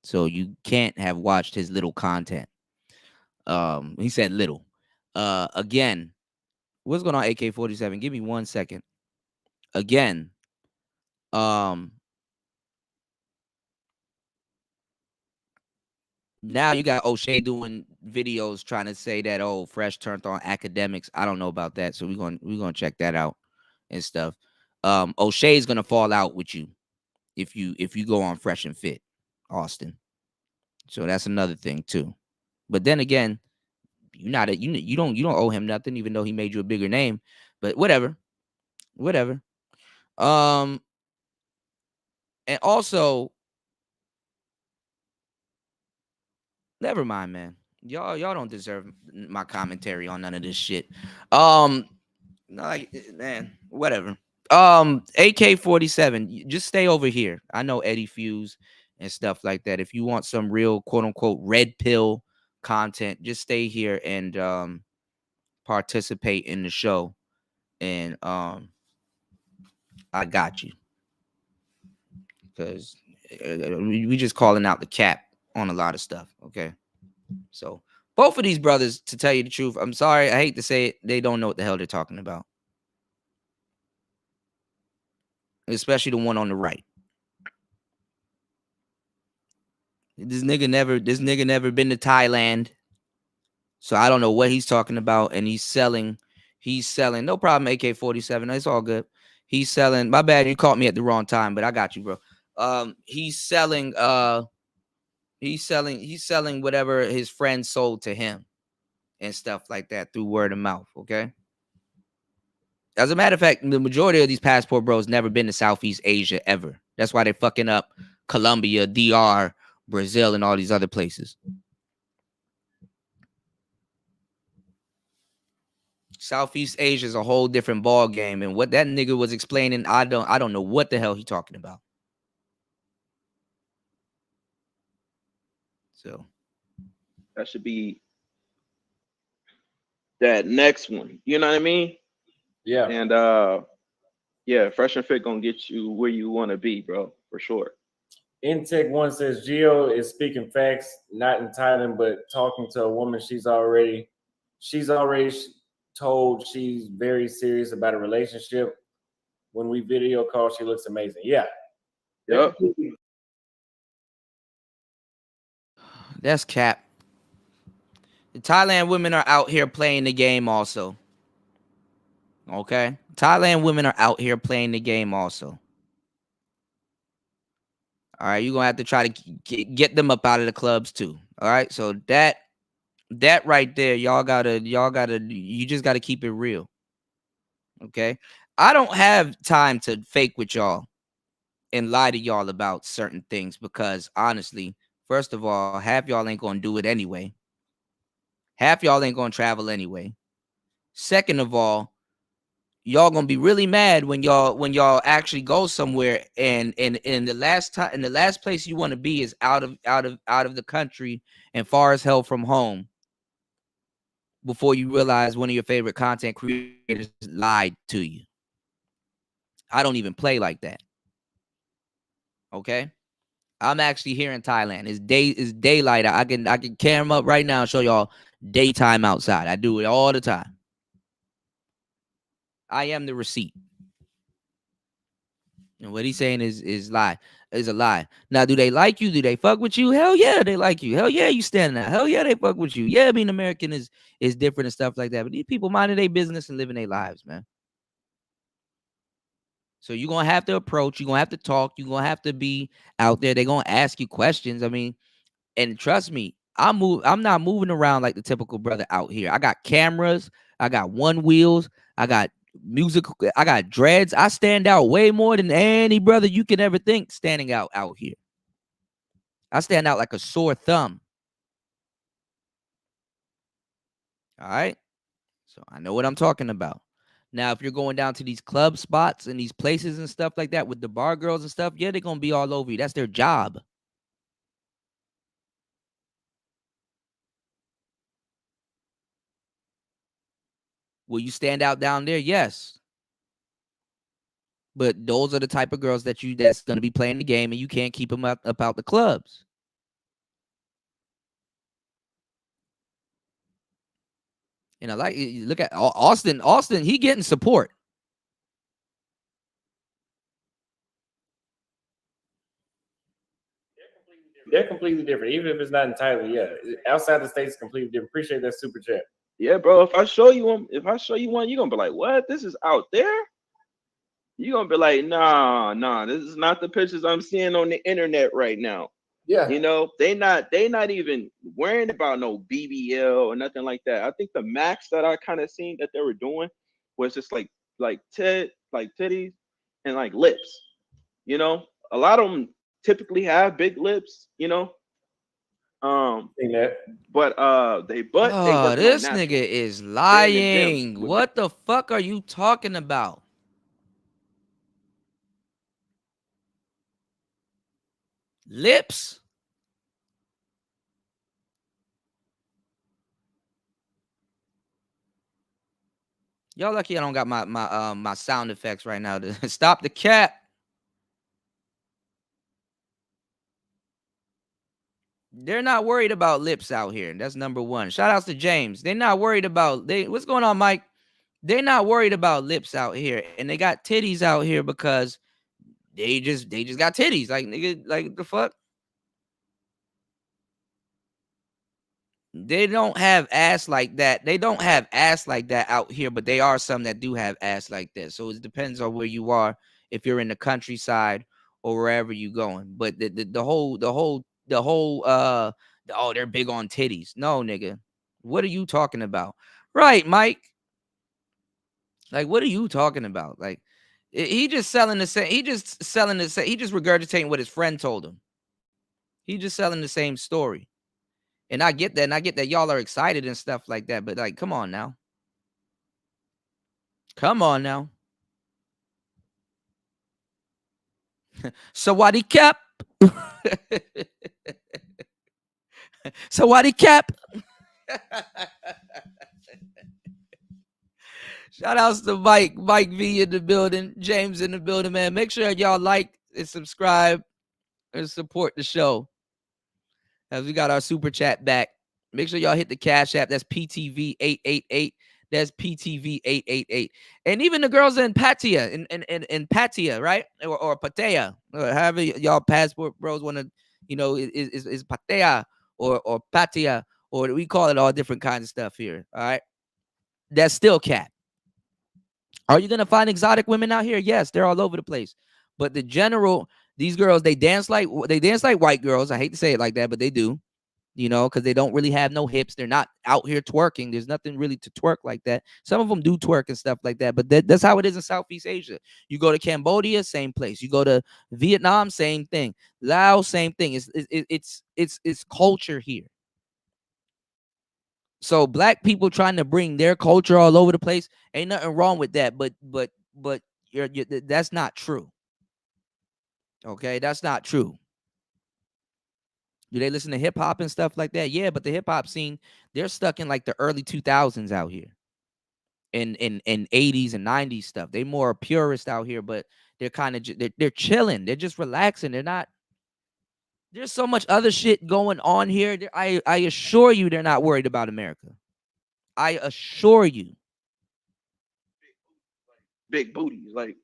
So you can't have watched his little content. He said little. Again, what's going on, AK-47? Give me 1 second. Again, now you got O'Shea doing videos trying to say that Fresh turned on academics. I don't know about that, so we're gonna check that out and stuff. O'Shea's gonna fall out with you if you go on Fresh and Fit, Austin. So that's another thing too. But then again, you don't owe him nothing, even though he made you a bigger name. But whatever. Um, and also, never mind, man. Y'all don't deserve my commentary on none of this shit. Like, man, whatever. AK-47, just stay over here. I know Eddie Fuse and stuff like that. If you want some real quote unquote red pill content, just stay here and participate in the show. And I got you. Because we just calling out the cap on a lot of stuff. Okay. So both of these brothers, to tell you the truth, I'm sorry, I hate to say it, they don't know what the hell they're talking about. Especially the one on the right. This nigga never been to Thailand. So I don't know what he's talking about. And he's selling. No problem, AK-47. It's all good. He's selling. My bad, you caught me at the wrong time, but I got you, bro. He's selling whatever his friends sold to him and stuff like that through word of mouth. Okay. As a matter of fact, the majority of these passport bros never been to Southeast Asia ever. That's why they're fucking up Colombia, DR, Brazil, and all these other places. Southeast Asia is a whole different ball game, and what that nigga was explaining, I don't know what the hell he talking about. So that should be that next one. You know what I mean? Yeah. And yeah, Fresh and Fit gonna get you where you want to be, bro, for sure. Intech1 says Gio is speaking facts, not in Thailand, but talking to a woman she's already told she's very serious about a relationship. When we video call, she looks amazing. Yeah. Yep. That's cap. The Thailand women are out here playing the game also. Okay? Thailand women are out here playing the game also. All right, you're gonna have to try to get them up out of the clubs too. All right, so that right there, you just gotta keep it real. Okay, I don't have time to fake with y'all and lie to y'all about certain things because honestly, first of all, half y'all ain't gonna do it anyway. Half y'all ain't gonna travel anyway. Second of all, y'all gonna be really mad when y'all actually go somewhere and the last place you want to be is out of the country and far as hell from home before you realize one of your favorite content creators lied to you. I don't even play like that. Okay, I'm actually here in Thailand. It's daylight. I can cam up right now and show y'all daytime outside. I do it all the time. I am the receipt. And what he's saying is a lie. Now, do they like you? Do they fuck with you? Hell yeah, they like you. Hell yeah, you standing out. Hell yeah, they fuck with you. Yeah, being American is different and stuff like that. But these people minding their business and living their lives, man. So you're gonna have to approach, you're gonna have to talk, you're gonna have to be out there. They're gonna ask you questions. I mean, and trust me, I'm not moving around like the typical brother out here. I got cameras, I got one wheels, I got music, I got dreads. I stand out way more than any brother you can ever think standing out here. I stand out like a sore thumb. All right. So I know what I'm talking about. Now, if you're going down to these club spots and these places and stuff like that with the bar girls and stuff, yeah, they're gonna be all over you. That's their job. Will you stand out down there? Yes. But those are the type of girls that's gonna be playing the game, and you can't keep them up out the clubs. And I like look at Austin. Austin, he getting support. They're completely different. Even if it's not entirely, yeah. Outside the states, completely different. Appreciate that super chat. Yeah, bro. If I show you one, you're gonna be like, "What? This is out there?" You're gonna be like, "Nah, this is not the pictures I'm seeing on the internet right now." Yeah. You know, they not even worrying about no BBL or nothing like that. I think the max that I kind of seen that they were doing was just like titties and like lips. You know, a lot of them typically have big lips. You know, but they Oh, wasn't this natural. nigga is They in the gym lying. with What the fuck are you talking about? Lips? Y'all lucky I don't got my sound effects right now to stop the cap. They're not worried about lips out here. That's number one. Shout outs to James. They're not worried about what's going on, Mike? They're not worried about lips out here, and they got titties out here because they just got titties. Like nigga, like the fuck. They don't have ass like that. They don't have ass like that out here, but they are some that do have ass like that. So it depends on where you are, if you're in the countryside or wherever you going. But the whole oh, they're big on titties. No, nigga. What are you talking about? Right, Mike. Like, what are you talking about? Like, he just selling the same. He just selling the same. He just regurgitating what his friend told him. He just selling the same story. And I get that, and I get that y'all are excited and stuff like that, but like, come on now. Come on now. Sawadee cap. Sawadee cap. Shout outs to Mike V in the building, James in the building, man. Make sure y'all like and subscribe and support the show as we got our super chat back. Make sure y'all hit the Cash App. That's PTV888. That's PTV888. And even the girls in Patia, in Patia, right? Or Patea, or however y'all passport bros want to, is Patea or Patia, or we call it all different kinds of stuff here. All right. That's still cap. Are you going to find exotic women out here? Yes, they're all over the place. But the general, these girls, they dance like white girls. I hate to say it like that, but they do. Because they don't really have no hips. They're not out here twerking. There's nothing really to twerk like that. Some of them do twerk and stuff like that, but that's how it is in Southeast Asia. You go to Cambodia, same place. You go to Vietnam, same thing. Laos, same thing. It's culture here. So black people trying to bring their culture all over the place, ain't nothing wrong with that. But you're that's not true. Okay, that's not true. Do they listen to hip hop and stuff like that? Yeah, but the hip hop scene, they're stuck in like the early 2000s out here, in 80s and 90s stuff. They more purist out here, but they're kind of they're chilling. They're just relaxing. They're not. There's so much other shit going on here. I assure you, they're not worried about America. I assure you. Big booties, like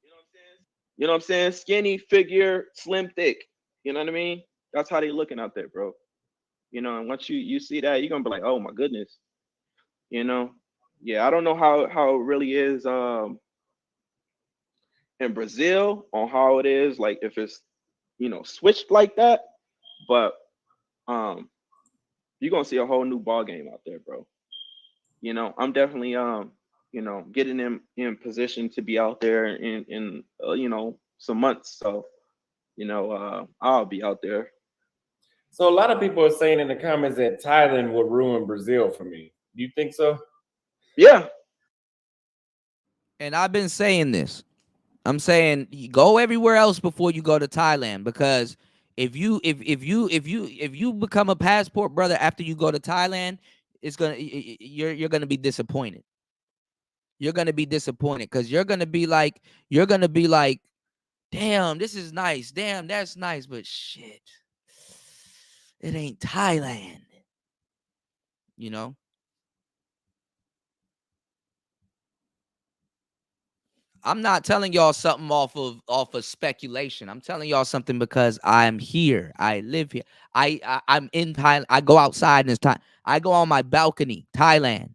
you know what I'm saying? Skinny figure, slim thick. You know what I mean? That's how they looking out there, bro. And once you see that, you're gonna be like, oh my goodness. Yeah, I don't know how it really is in Brazil on how it is, like if it's switched like that, but you're gonna see a whole new ball game out there, bro. I'm definitely getting in position to be out there in some months. So I'll be out there. So a lot of people are saying in the comments that Thailand will ruin Brazil for me. Do you think so? Yeah. And I've been saying this. I'm saying go everywhere else before you go to Thailand, because if you become a passport brother after you go to Thailand, you're gonna be disappointed. You're gonna be disappointed because you're gonna be like, damn, this is nice, damn, that's nice, but shit, it ain't Thailand. I'm not telling y'all something off of speculation. I'm telling y'all something because I'm here. I live here. I'm in Thailand. I go outside in this time. I go on my balcony, Thailand.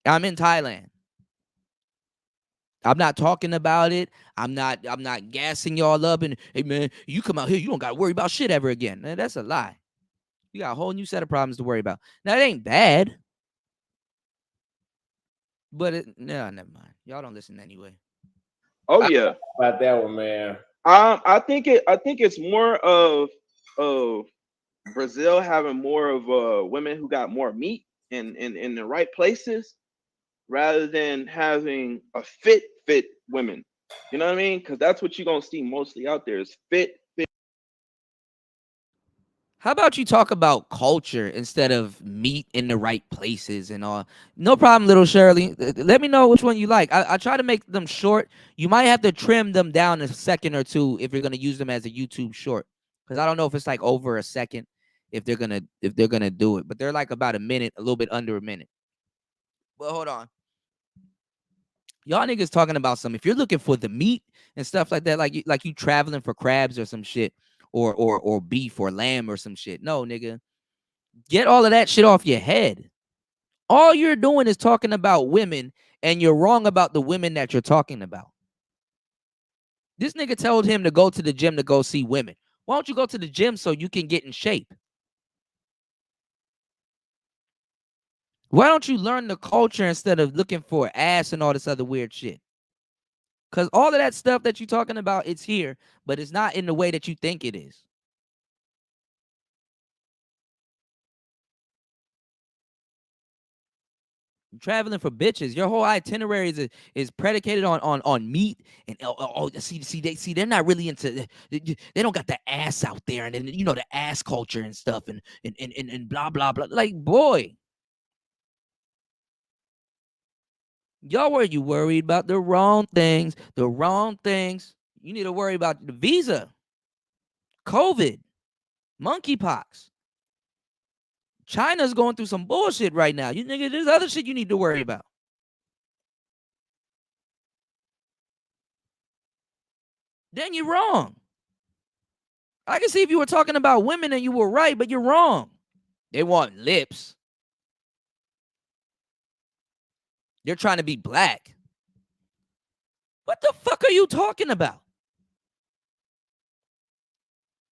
I'm in Thailand. I'm not talking about it. I'm not gassing y'all up and, hey man, you come out here, you don't gotta worry about shit ever again. Man, that's a lie. You got a whole new set of problems to worry about. Now, it ain't bad. But no, never mind. Y'all don't listen anyway. Oh yeah, about that one, man. I think it's more of Brazil having more of women who got more meat in the right places, rather than having a fit women. You know what I mean? Because that's what you're gonna see mostly out there is fit. How about you talk about culture instead of meat in the right places and all? No problem, little Shirley. Let me know which one you like. I try to make them short. You might have to trim them down a second or two if you're gonna use them as a YouTube short, because I don't know if it's like over a second if they're gonna do it. But they're like about a minute, a little bit under a minute. But hold on. Y'all niggas talking about some. If you're looking for the meat and stuff like that, like you traveling for crabs or some shit, or beef or lamb or some shit. No, nigga. Get all of that shit off your head. All you're doing is talking about women, and you're wrong about the women that you're talking about. This nigga told him to go to the gym to go see women. Why don't you go to the gym so you can get in shape? Why don't you learn the culture instead of looking for ass and all this other weird shit? Because all of that stuff that you're talking about, it's here, but it's not in the way that you think it is. You're traveling for bitches. Your whole itinerary is predicated on meat and they're not really into, they don't got the ass out there, and then the ass culture and stuff and blah blah blah. Like, boy, you worried about the wrong things. You need to worry about the visa. COVID, monkeypox. China's going through some bullshit right now. You nigga, there's other shit you need to worry about. Then you're wrong. I can see if you were talking about women and you were right, but you're wrong. They want lips. They're trying to be black. What the fuck are you talking about?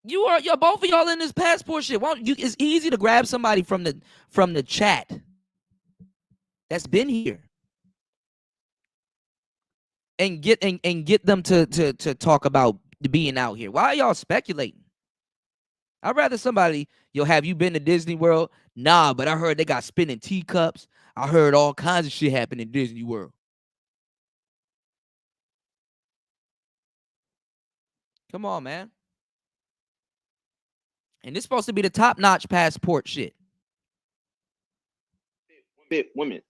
You're both of y'all in this passport shit. Why don't you, it's easy to grab somebody from the chat that's been here and get them to talk about being out here. Why are y'all speculating? I'd rather somebody, have you been to Disney World? Nah, but I heard they got spinning teacups. I heard all kinds of shit happen in Disney World. Come on, man. And this supposed to be the top-notch passport shit. Fit women.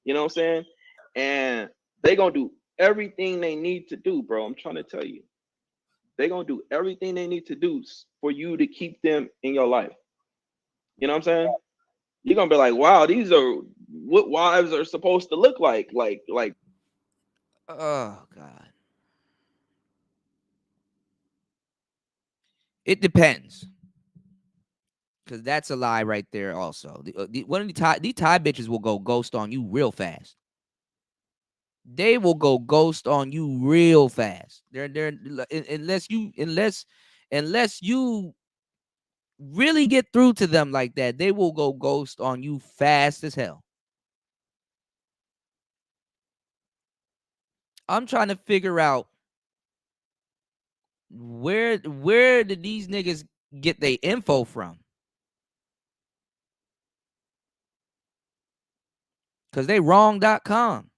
You know what I'm saying? And they gonna do everything they need to do, bro. I'm trying to tell you. They gonna do everything they need to do for you to keep them in your life. You know what I'm saying? You're gonna be like, wow, these are what wives are supposed to look like. Oh, God. It depends. Because that's a lie right there also. One of these Thai bitches will go ghost on you real fast. They will go ghost on you real fast. They're unless you really get through to them like that, they will go ghost on you fast as hell. I'm trying to figure out where did these niggas get their info from? Because they wrong.com.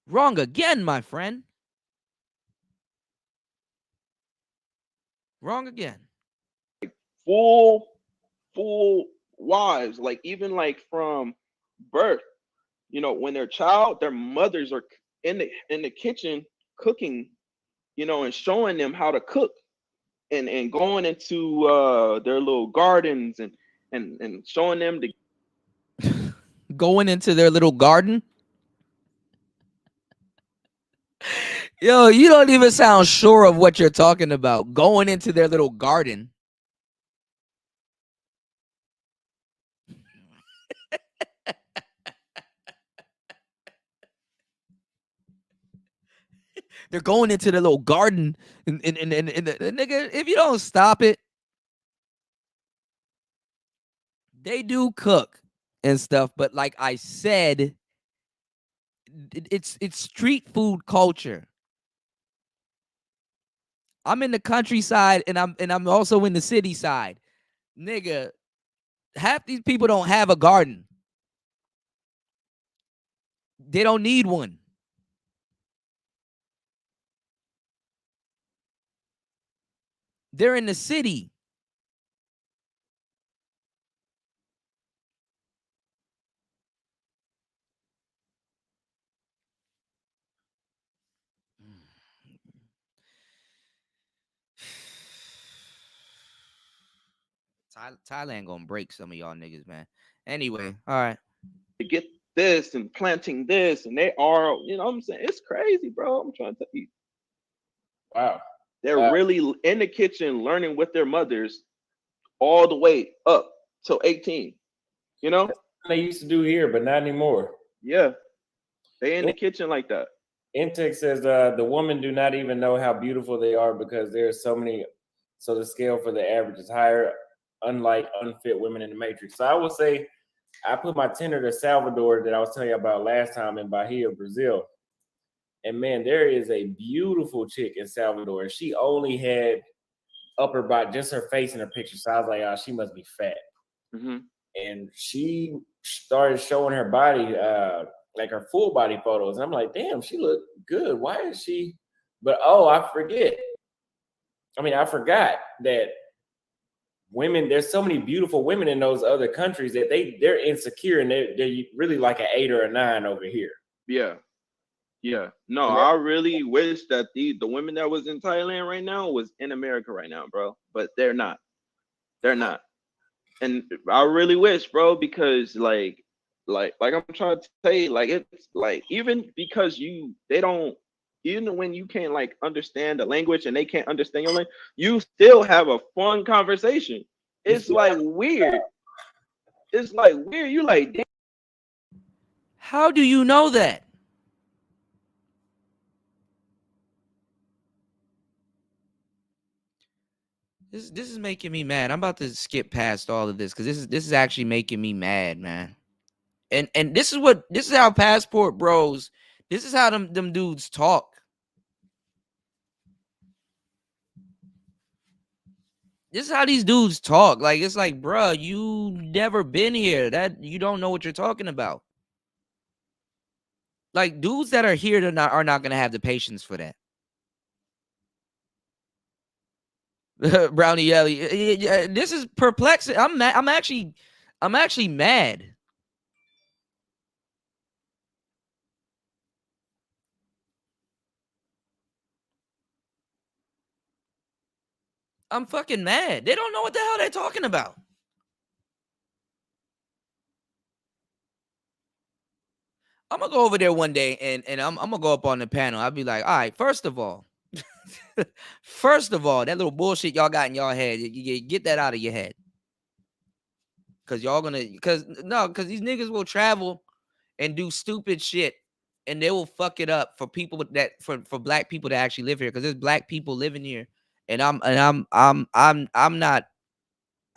Wrong again, my friend. Wrong again. Full wives, like even like from birth, you know, when they're child, their mothers are in the kitchen cooking, you know, and showing them how to cook and going into their little gardens and showing them the Going into their little garden. Yo, you don't even sound sure of what you're talking about. Going into their little garden. They're going into their little garden. And nigga, if you don't stop it, they do cook and stuff. But like I said, it's street food culture. I'm in the countryside and I'm also in the city side. Nigga, half these people don't have a garden. They don't need one. They're in the city. Thailand gonna break some of y'all niggas, man. Anyway, all right. to get this and planting this, and they are, you know what I'm saying? It's crazy, bro. I'm trying to tell you. Wow. They're really in the kitchen learning with their mothers all the way up till 18. You know? They used to do here, but not anymore. Yeah. They in the kitchen like that. Intech says the women do not even know how beautiful they are because there's so many, so the scale for the average is higher, unlike unfit women in the matrix. So I would say I put my tender to Salvador that I was telling you about last time in Bahia, Brazil. And man, there is a beautiful chick in Salvador. She only had upper body, just her face in her picture. So I was like, oh, she must be fat. Mm-hmm. And she started showing her body, like her full body photos. And I'm like, damn, she looked good. Why is she? But I forgot that women, there's so many beautiful women in those other countries that they're insecure and they're really like an 8 or a 9 over here. Yeah. Yeah. No, I really wish that the women that was in Thailand right now was in America right now, bro. But they're not. They're not. And I really wish, bro, because like I'm trying to say, like it's like even because they don't, even when you can't like understand the language and they can't understand your language, you still have a fun conversation. It's like weird. It's like weird. You like, damn. How do you know that? This is making me mad. I'm about to skip past all of this because this is actually making me mad, man. And this is how passport bros. This is how them dudes talk. This is how these dudes talk. Like it's like, bruh, you never been here. That you don't know what you're talking about. Like dudes that are here are not gonna have the patience for that. Brownie Yelly. This is perplexing. I'm mad. I'm actually mad. I'm fucking mad. They don't know what the hell they're talking about. I'm gonna go over there one day and I'm gonna go up on the panel. I'll be like, all right, first of all, that little bullshit y'all got in y'all head, you get that out of your head. Cause cause these niggas will travel and do stupid shit and they will fuck it up for people for black people that actually live here. Cause there's black people living here. And I'm not.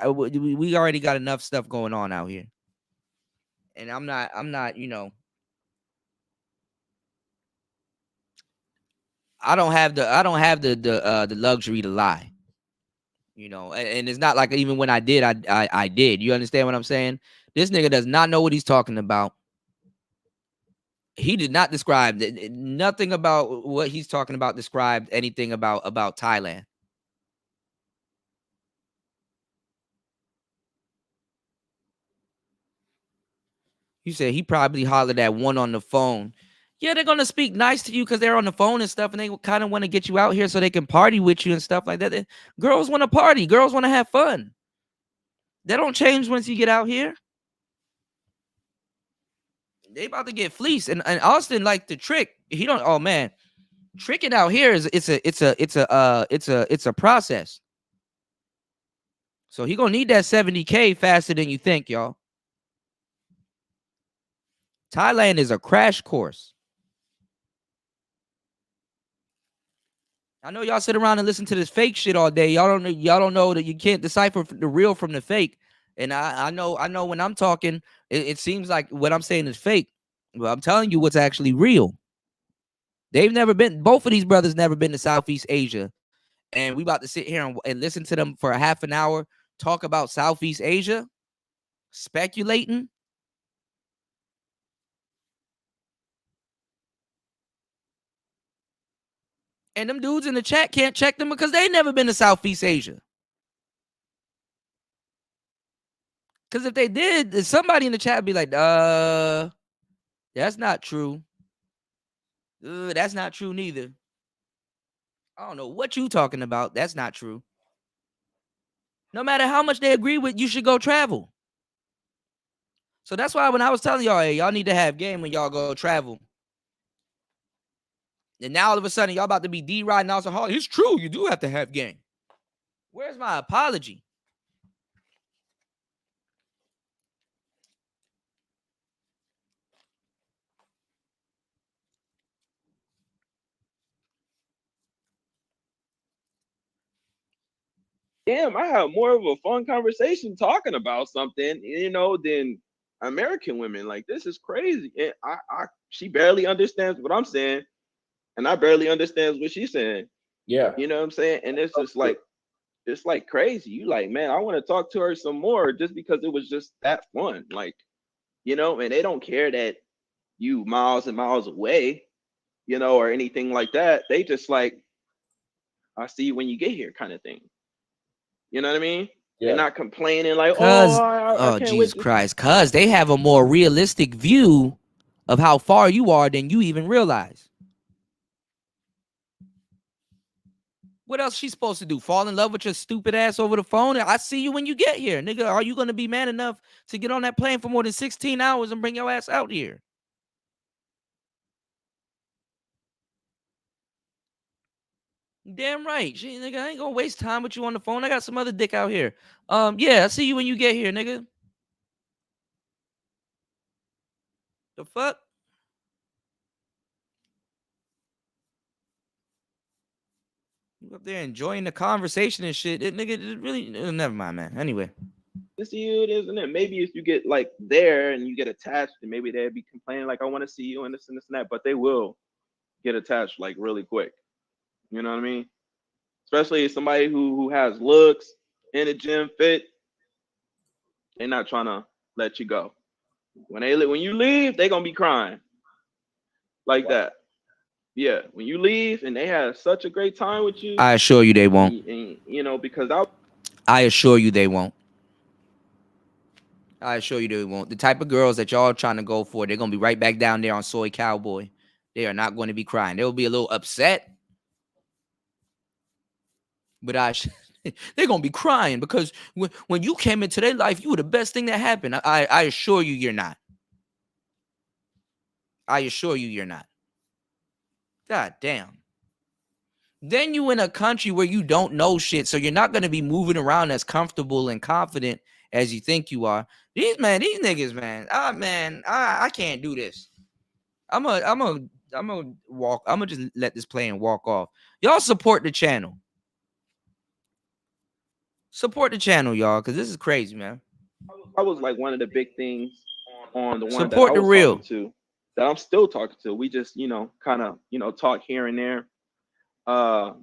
We already got enough stuff going on out here, and I'm not. I don't have the luxury to lie, and it's not like even when I did, I did. You understand what I'm saying? This nigga does not know what he's talking about. He did not describe nothing about what he's talking about. Described anything about Thailand. You said he probably hollered at one on the phone. Yeah, they're gonna speak nice to you because they're on the phone and stuff, and they kind of want to get you out here so they can party with you and stuff like that. Girls want to party. Girls want to have fun. They don't change once you get out here. They about to get fleeced, and Austin like the trick. He don't. Oh man, tricking out here is it's a process. So he gonna need that 70K faster than you think, y'all. Thailand is a crash course. I know y'all sit around and listen to this fake shit all day. Y'all don't know that you can't decipher the real from the fake. And I know when I'm talking, it seems like what I'm saying is fake. Well, I'm telling you what's actually real. Both of these brothers never been to Southeast Asia. And we about to sit here and listen to them for a half an hour talk about Southeast Asia, speculating. And them dudes in the chat can't check them because they never been to Southeast Asia. Because if they did, somebody in the chat would be like, that's not true. That's not true neither. I don't know what you talking about. That's not true. No matter how much they agree with, you should go travel. So that's why when I was telling y'all, hey, y'all need to have game when y'all go travel. And now all of a sudden, y'all about to be D-Rod and also Harley. It's true. You do have to have game. Where's my apology? Damn, I have more of a fun conversation talking about something, than American women. Like this is crazy. And she barely understands what I'm saying, and I barely understands what she's saying. Yeah. You know what I'm saying? And it's just like it's like crazy. You like, man, I want to talk to her some more just because it was just that fun. Like, and they don't care that you miles and miles away, or anything like that. They just like, I see you when you get here kind of thing. You know what I mean? Yeah. They're not complaining like, I can't Jesus Christ, cause they have a more realistic view of how far you are than you even realize. What else she supposed to do? Fall in love with your stupid ass over the phone? I see you when you get here, nigga. Are you gonna be man enough to get on that plane for more than 16 hours and bring your ass out here? Damn right. She, nigga, I ain't gonna waste time with you on the phone. I got some other dick out here. Yeah, I see you when you get here, nigga. The fuck? You up there enjoying the conversation and shit. Nigga, it really never mind, man. Anyway. To see you, isn't it? Maybe if you get like there and you get attached, and maybe they'd be complaining like, "I want to see you," and this and that. But they will get attached like really quick. You know what I mean? Especially somebody who has looks in the gym fit. They're not trying to let you go. When you leave, they're gonna be crying like that. Yeah, when you leave and they had such a great time with you, I assure you they won't. and you know, because I assure you they won't. I assure you they won't. The type of girls that y'all trying to go for, they're gonna be right back down there on Soy Cowboy. They are not going to be crying. They'll be a little upset, but they're gonna be crying because when you came into their life, you were the best thing that happened. I assure you, you're not. I assure you, you're not. God damn. Then you in a country where you don't know shit, so you're not gonna be moving around as comfortable and confident as you think you are. These niggas, man. I can't do this. I'm gonna walk. I'm gonna just let this play and walk off. Y'all support the channel. Support the channel, y'all, because this is crazy, man. I was like one of the big things on the one that Support I the was real. talking to, that I'm still talking to. We just, kind of, talk here and there. That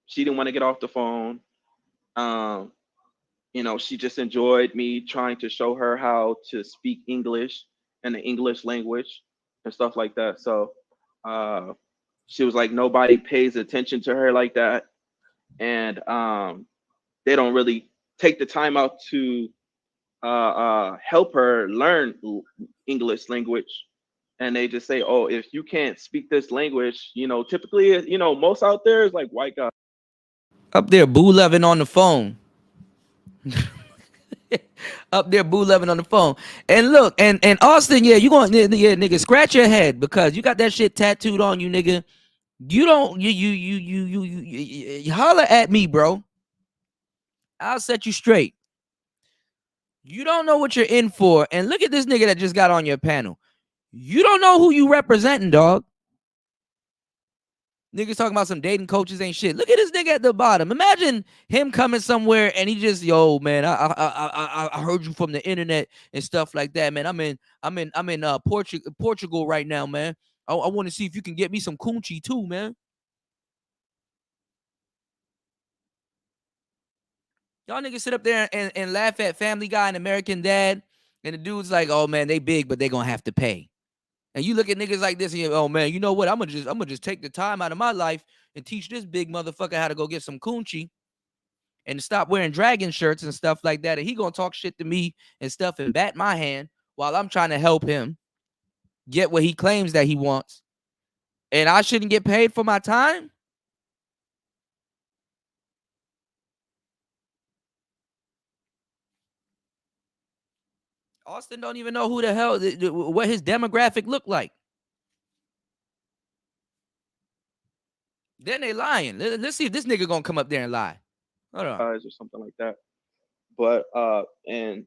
she didn't want to get off the phone. Um, she just enjoyed me trying to show her how to speak English and the English language and stuff like that. So she was like, nobody pays attention to her like that. And they don't really take the time out to help her learn English language. And they just say, oh, if you can't speak this language, typically, most out there is like white guys. Up there, boo loving on the phone. Up there, boo loving on the phone. And look, and Austin, yeah, nigga, scratch your head because you got that shit tattooed on you, nigga. You don't you holler at me, bro. I'll set you straight. You don't know what you're in for. And look at this nigga that just got on your panel. You don't know who you representing, dog. Niggas talking about some dating coaches ain't shit. Look at this nigga at the bottom. Imagine him coming somewhere and he just, yo, man, I heard you from the internet and stuff like that, man. I'm in Portugal right now, man. I want to see if you can get me some coochie too, man. Y'all niggas sit up there and laugh at Family Guy and American Dad, and the dude's like, oh man, they big, but they gonna have to pay. And you look at niggas like this and you, oh man, you know what? I'm gonna just take the time out of my life and teach this big motherfucker how to go get some coochie and stop wearing dragon shirts and stuff like that. And he gonna talk shit to me and stuff and bat my hand while I'm trying to help him get what he claims that he wants. And I shouldn't get paid for my time? Austin don't even know who the hell, what his demographic look like. Then they lying. Let's see if this nigga gonna come up there and lie. Hold on. Or something like that. But and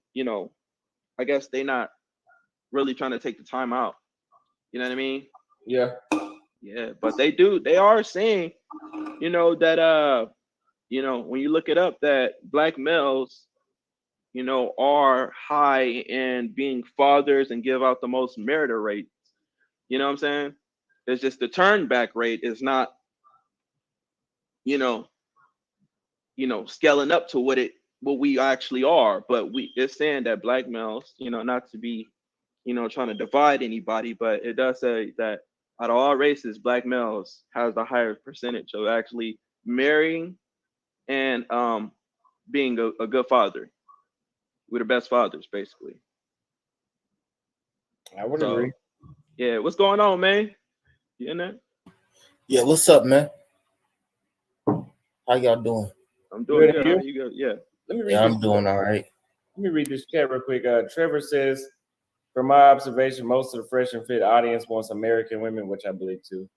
I guess they not really trying to take the time out. You know what I mean? Yeah. Yeah, but they are saying, that when you look it up, that black males, are high in being fathers and give out the most marital rates. You know what I'm saying? It's just the turn back rate is not, you know, scaling up to what we actually are. But it's saying that black males, not to be, trying to divide anybody, but it does say that out of all races, black males has the higher percentage of actually marrying and being a good father. We're the best fathers, basically. I would agree. Yeah, what's going on, man? You in there? Yeah, what's up, man? How y'all doing? I'm doing Good, good. you? How you go? Yeah. Let me read Yeah, this. I'm doing all right. Let me read this chat real quick. Trevor says, from my observation, most of the fresh and fit audience wants American women, which I believe too.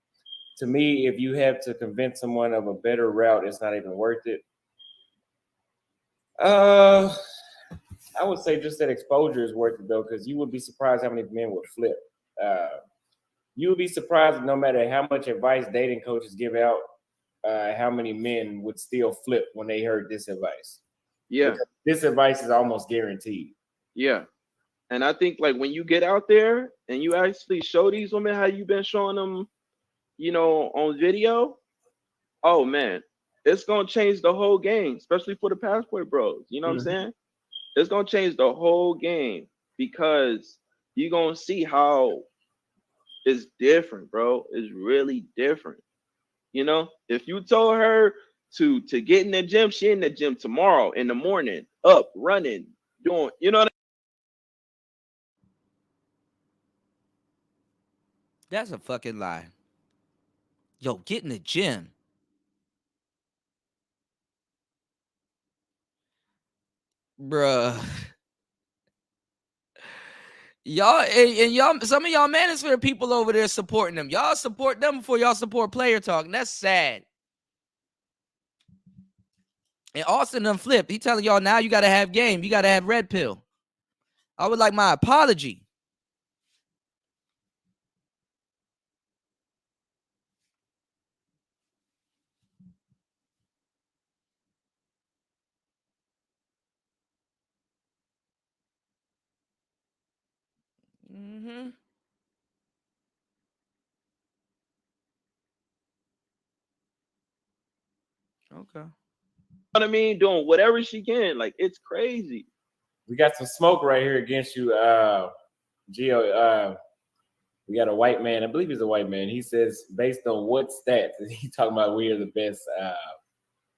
To me, if you have to convince someone of a better route, it's not even worth it. I would say just that exposure is worth it though, because you would be surprised how many men would flip. You would be surprised no matter how much advice dating coaches give out, how many men would still flip when they heard this advice. Yeah. Because this advice is almost guaranteed. Yeah. And I think like when you get out there and you actually show these women how you've been showing them, you know, on video, oh man, it's gonna change the whole game, especially for the passport bros. You know what I'm saying? It's gonna change the whole game because you're gonna see how it's different, bro. It's really different. You know, if you told her to get in the gym, she in the gym tomorrow in the morning, up, running, doing, you know what That's a fucking lie. Yo, get in the gym. Bruh. Y'all and y'all, some of y'all Manosphere people over there supporting them. Y'all support them before y'all support player talk, and that's sad. And Austin done flipped. He telling y'all now you gotta have game. You gotta have red pill. I would like my apology. Mm-hmm. Okay. I mean? Doing whatever she can. Like it's crazy. We got some smoke right here against you, Gio. We got a white man. I believe he's a white man. He says, based on what stats? He talking about we are the best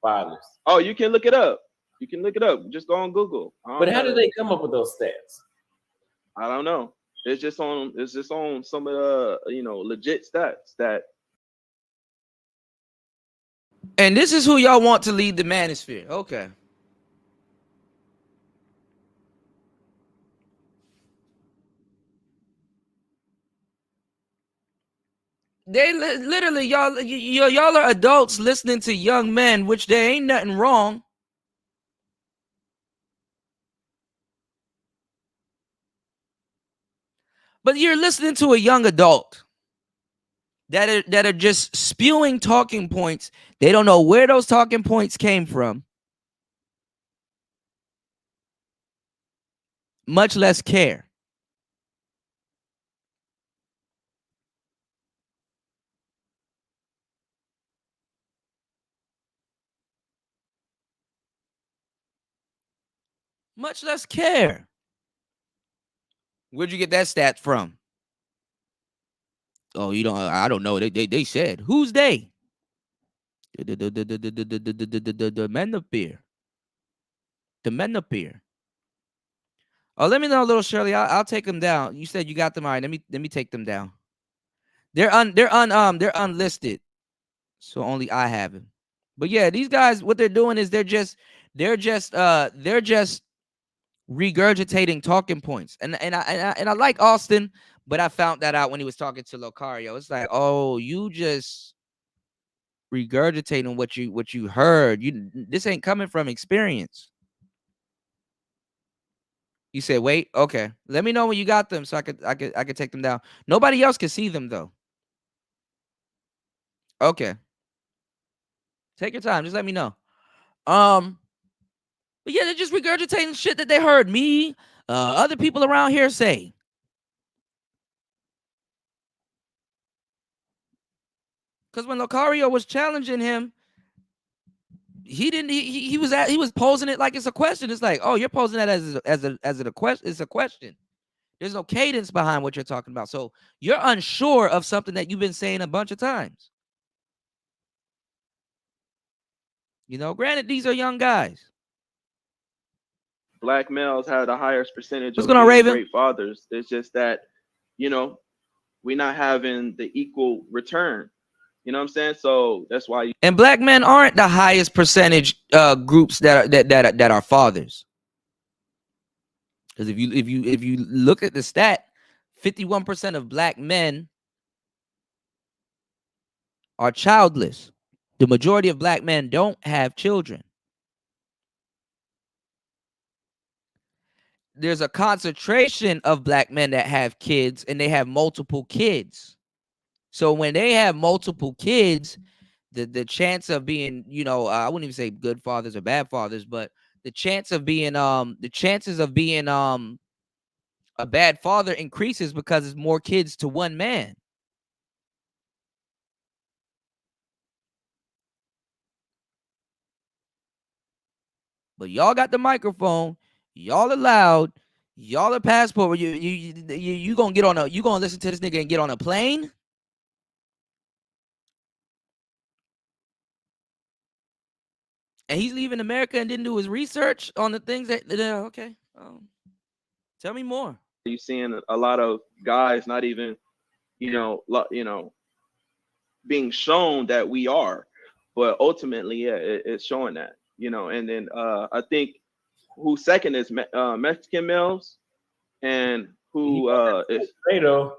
fathers. Oh, you can look it up. You can look it up. Just go on Google. But how do they come up with those stats? I don't know. It's just on some of the legit stats that. And this is who y'all want to lead the Manosphere. Okay. They literally y'all are adults listening to young men, which there ain't nothing wrong. But you're listening to a young adult that are just spewing talking points. They don't know where those talking points came from, much less care. Much less care. Where'd you get that stat from? Oh, you don't. I don't know. They said. Who's they? The Manosphere. The Manosphere. Oh, let me know, little Shirley. I'll take them down. You said you got them. All right. Let me take them down. They're unlisted, so only I have them. But yeah, these guys, what they're doing is they're just regurgitating talking points. And I like Austin, but I found that out when he was talking to Locario. It's like, oh, you just regurgitating what you heard. This ain't coming from experience. You said, wait, okay. Let me know when you got them so I could take them down. Nobody else can see them though. Okay. Take your time. Just let me know. But yeah, they're just regurgitating shit that they heard me, other people around here say. Because when Locario was challenging him, he didn't. He was posing it like it's a question. It's like, oh, you're posing that as a question. It's a question. There's no cadence behind what you're talking about. So you're unsure of something that you've been saying a bunch of times. You know, granted, these are young guys. Black males have the highest percentage What's of going on, being Raven? great fathers. It's just that, you know, we're not having the equal return. You know what I'm saying? So that's why. And black men aren't the highest percentage groups that are fathers. Because if you look at the stat, 51% of black men are childless. The majority of black men don't have children. There's a concentration of black men that have kids, and they have multiple kids. So when they have multiple kids, the chance of being, I wouldn't even say good fathers or bad fathers, but the chances of being a bad father increases because it's more kids to one man. But y'all got the microphone, y'all are loud, y'all are passport. You gonna listen to this nigga and get on a plane? And he's leaving America and didn't do his research on the things that okay. Tell me more. You're seeing a lot of guys not even, being shown that we are, but ultimately, yeah, it's showing that, And then I think who's second is Mexican males, and who is Fredo.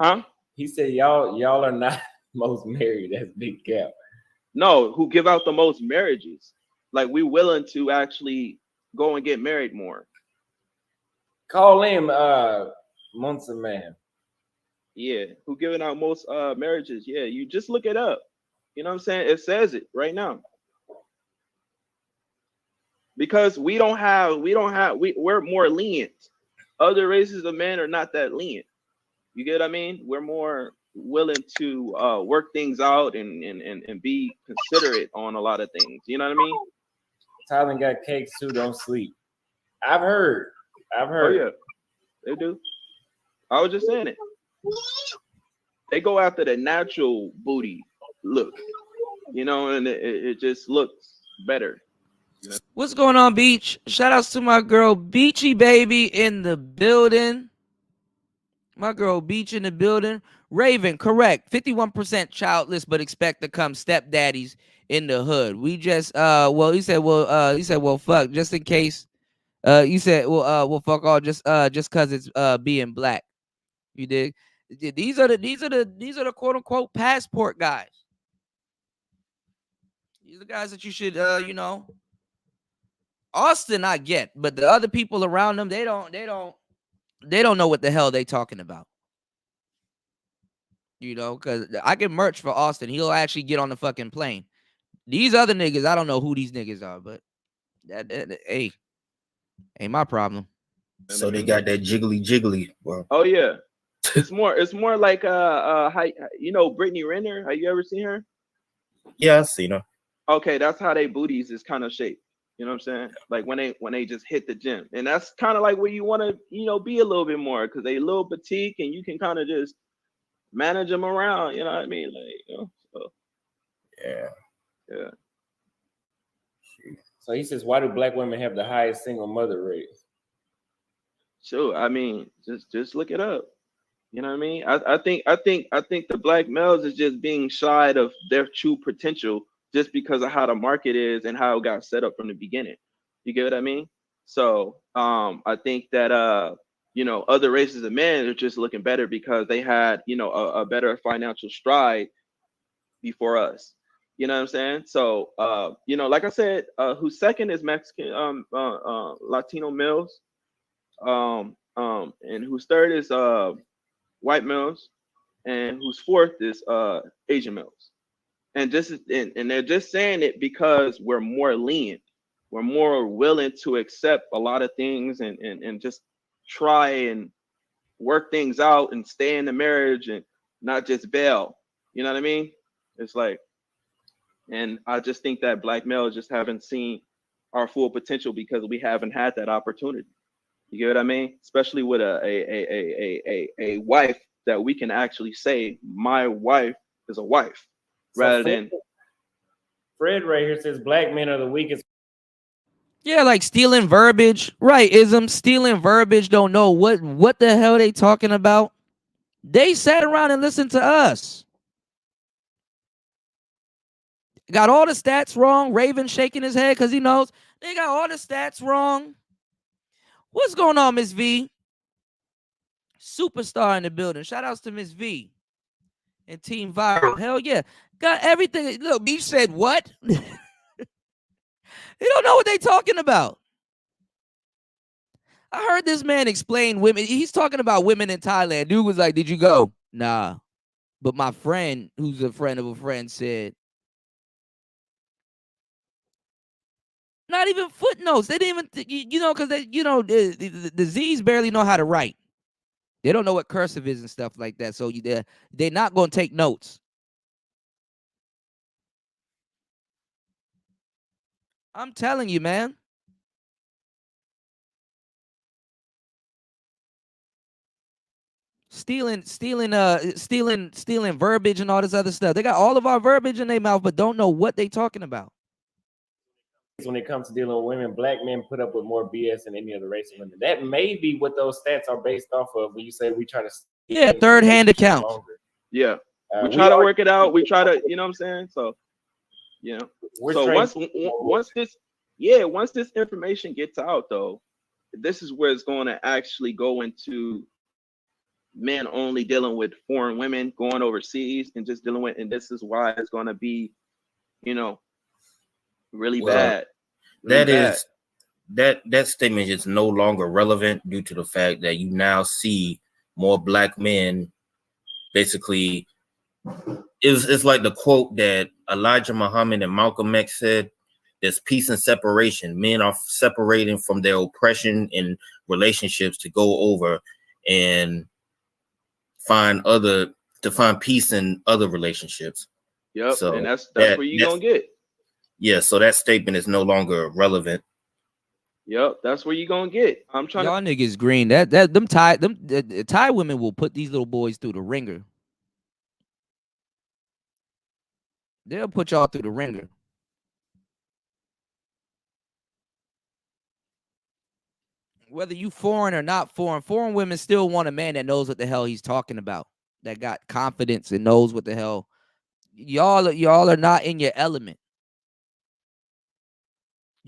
Huh? He said y'all are not most married. That's big cap. No, who give out the most marriages. Like, we willing to actually go and get married more. Call him Monster Man. Yeah, who giving out most marriages? Yeah, you just look it up. You know what I'm saying? It says it right now. Because we're more lenient. Other races of men are not that lenient. You get what I mean? We're more willing to work things out and be considerate on a lot of things. You know what I mean? Thailand got cakes too, don't sleep. I've heard. Oh yeah, they do. I was just saying it. They go after the natural booty look, and it just looks better. What's going on, Beach? Shout outs to my girl Beachy Baby in the building. My girl Beach in the building. Raven, correct. 51% childless, but expect to come stepdaddies in the hood. We just he said, well, fuck, just in case. You said, well, fuck all, just cause it's being black. You dig? These are the quote unquote passport guys. These are the guys that you should Austin, I get, but the other people around them, they don't know what the hell they talking about. Because I can merch for Austin. He'll actually get on the fucking plane. These other niggas, I don't know who these niggas are, but that hey, ain't my problem. So they got that jiggly. Well, oh yeah, it's more like Brittany Renner. Have you ever seen her? Yeah, I've seen her. Okay, that's how they booties is kind of shaped. You know what I'm saying? Like when they just hit the gym, and that's kind of like where you want to be a little bit more, because they a little petite and you can kind of just manage them around. You know what I mean? Like, so. Yeah. So he says, why do black women have the highest single mother rate? Sure. I mean, just look it up. You know what I mean? I think the black males is just being shy of their true potential just because of how the market is and how it got set up from the beginning. You get what I mean? So I think that other races of men are just looking better because they had a better financial stride before us. You know what I'm saying? So like I said, who's second is Mexican Latino males, and who's third is white males, and who's fourth is Asian males. And they're just saying it because we're more lenient. We're more willing to accept a lot of things and just try and work things out and stay in the marriage and not just bail. You know what I mean? It's like, and I just think that black males just haven't seen our full potential because we haven't had that opportunity. You get what I mean? Especially with a wife that we can actually say, my wife is a wife, rather than Fred right here says black men are the weakest. Yeah, like stealing verbiage, right? Stealing verbiage. Don't know what the hell they talking about. They sat around and listened to us. Got all the stats wrong. Raven shaking his head because he knows they got all the stats wrong. What's going on, Miss V? Superstar in the building. Shout outs to Miss V and Team Viral. Hell yeah. Got everything. Look, B said what? They don't know what they talking about. I heard this man explain women. He's talking about women in Thailand. Dude was like, did you go? Nah. But my friend, who's a friend of a friend, said, not even footnotes. They didn't even, because they, the Z's barely know how to write. They don't know what cursive is and stuff like that. So they're not going to take notes. I'm telling you, man. Stealing verbiage and all this other stuff. They got all of our verbiage in their mouth, but don't know what they talking about. When it comes to dealing with women, black men put up with more BS than any other race of women. That may be what those stats are based off of when you say we try to third-hand account. Yeah. We try to work it out. We try to, you know what I'm saying? So, so once this information gets out though, this is where it's going to actually go into men only dealing with foreign women going overseas and just dealing with, and this is why it's going to be, really bad. That statement is no longer relevant due to the fact that you now see more black men. Basically, it's like the quote that Elijah Muhammad and Malcolm X said: "There's peace and separation. Men are separating from their oppression in relationships to go over and find peace in other relationships." Yep, so and that's where you're gonna get. Yeah, so that statement is no longer relevant. Yep, that's where you're gonna get. I'm trying. Y'all niggas green. Them Thai women will put these little boys through the ringer. They'll put y'all through the ringer. Whether you foreign or not foreign women still want a man that knows what the hell he's talking about, that got confidence and knows what the hell. Y'all are not in your element.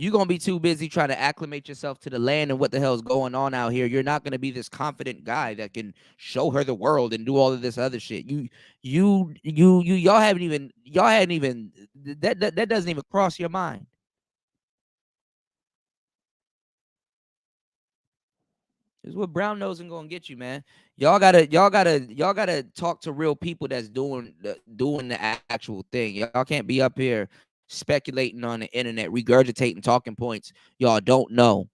You're going to be too busy trying to acclimate yourself to the land and what the hell is going on out here. You're not going to be this confident guy that can show her the world and do all of this other shit. Y'all hadn't even that doesn't even cross your mind. This is what brown nosing gonna get you, man. Y'all gotta talk to real people that's doing the actual thing. Y'all can't be up here speculating on the internet, regurgitating talking points y'all don't know.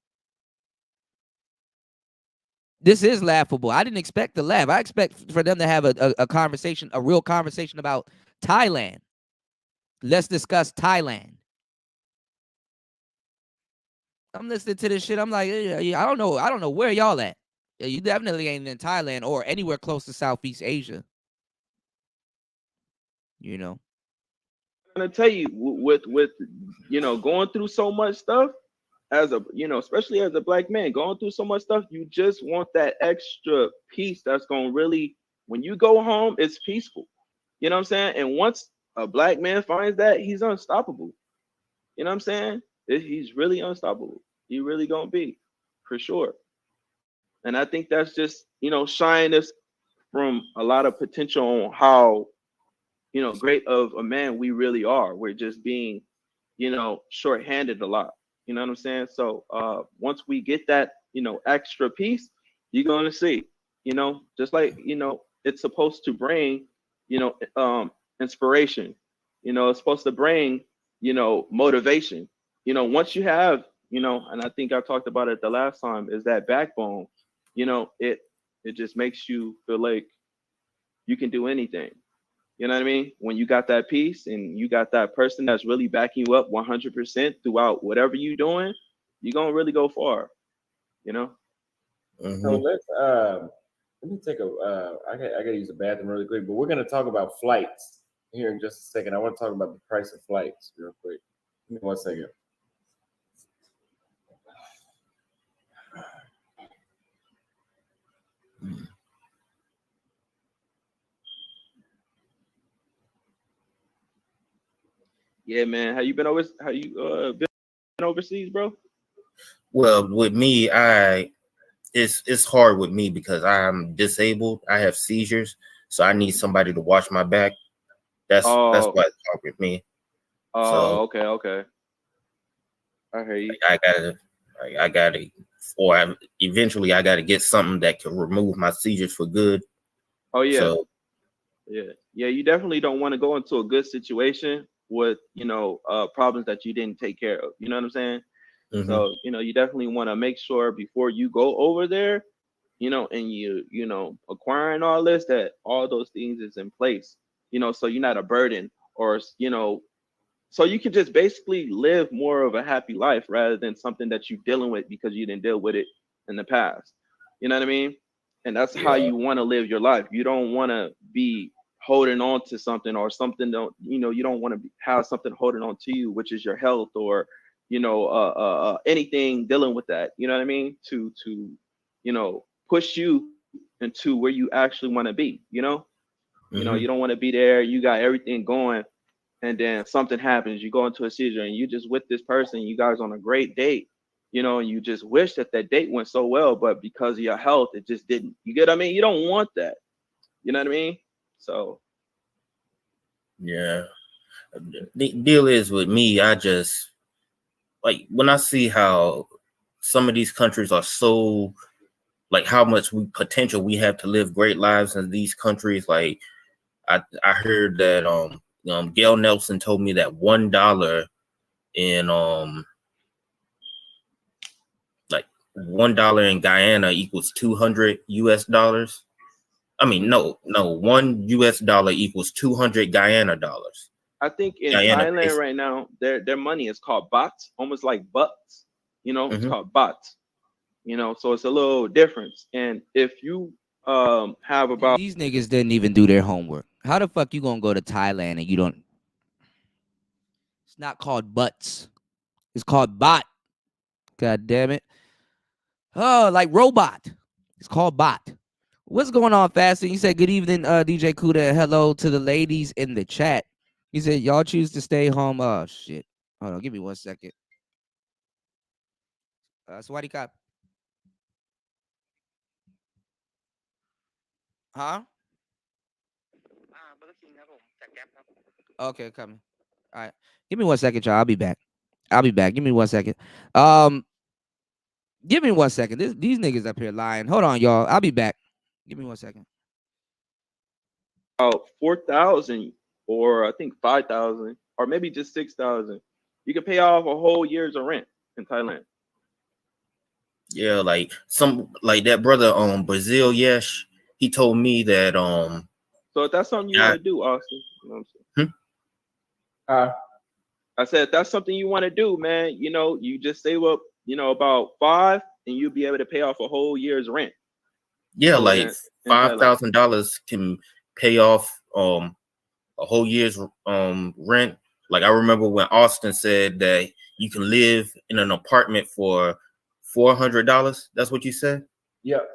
This is laughable. I didn't expect to laugh. I expect for them to have a conversation, a real conversation about Thailand. Let's discuss Thailand. I'm listening to this shit. I'm like, I don't know where y'all at. You definitely ain't in Thailand or anywhere close to Southeast Asia. I'm gonna tell you, with going through so much stuff as a especially as a black man going through so much stuff, you just want that extra piece that's gonna really, when you go home, it's peaceful. You know what I'm saying? And once a black man finds that, he's unstoppable. You know what I'm saying? He's really unstoppable. He really gonna be, for sure. And I think that's just, shying us from a lot of potential on how, great of a man we really are. We're just being, shorthanded a lot. You know what I'm saying? So once we get that, extra piece, you're gonna see, just like, it's supposed to bring, inspiration. It's supposed to bring, motivation. Once you have, and I think I talked about it the last time, is that backbone, it just makes you feel like you can do anything. You know what I mean? When you got that piece and you got that person that's really backing you up 100% throughout whatever you're doing, you're gonna really go far. So let's let me take I gotta use the bathroom really quick, but we're gonna talk about flights here in just a second. I want to talk about the price of flights real quick. Give me 1 second. Yeah, man. Have you been been overseas, bro? Well, with me, it's hard with me because I'm disabled. I have seizures, so I need somebody to watch my back. That's Oh, why it's hard with me. oh, So okay. I hear you. I gotta, eventually I gotta get something that can remove my seizures for good. Oh yeah, So yeah. You definitely don't want to go into a good situation with problems that you didn't take care of. You know what I'm saying? mhm. So you definitely want to make sure before you go over there, and acquiring all this, that all those things is in place. So you're not a burden, or so you can just basically live more of a happy life rather than something that you're dealing with because you didn't deal with it in the past. You know what I mean? And that's how Yeah. you want to live your life. You don't want to be holding on to something, or something don't you don't want to have something holding on to you, which is your health, or anything dealing with that. You know what I mean? To push you into where you actually want to be. You Mhm. don't want to be there. You got everything going, and then something happens. You go into a seizure, and you just with this person. You guys on a great date, and you just wish that that date went so well, but because of your health, it just didn't. You get what I mean? You don't want that. You know what I mean? So Yeah. The deal is with me, I just like when I see how some of these countries are so like how much potential we have to live great lives in these countries. Like I heard that Gail Nelson told me that $1 in like $1 in Guyana equals 200 US dollars. I mean, no, $1 US equals 200 Guyana dollars. I think in Guyana Thailand peso. right now, their money is called baht, almost like butts. It's Hmm. called baht. So it's a little difference. And if you have about These niggas didn't even do their homework. How the fuck you gonna go to Thailand and you don't? It's not called butts. It's called bot. God damn it. Oh, like robot. It's called bot. What's going on, Fasting? You said good evening, DJ Kuda. Hello to the ladies in the chat. He said y'all choose to stay home. Oh shit. Hold on, give me 1 second. Swati Cop. Huh? Okay, coming. All right. Give me 1 second, y'all. I'll be back. I'll be back. Give me 1 second. Um, give me 1 second. These niggas up here lying. Hold on, y'all. I'll be back. Give me 1 second. 4,000, or I think 5,000, or maybe just 6,000, you can pay off a whole year's of rent in Thailand. Yeah, like some like that brother Brazil Yesh, he told me that So if that's something you want to do, Austin, you know what I'm saying? I said if that's something you want to do, man, you just save up, about 5, and you'll be able to pay off a whole year's rent. yeah, over like there in Thailand. $5,000 can pay off a whole year's rent. Like I remember when Austin said that you can live in an apartment for $400. That's what you said? Yep.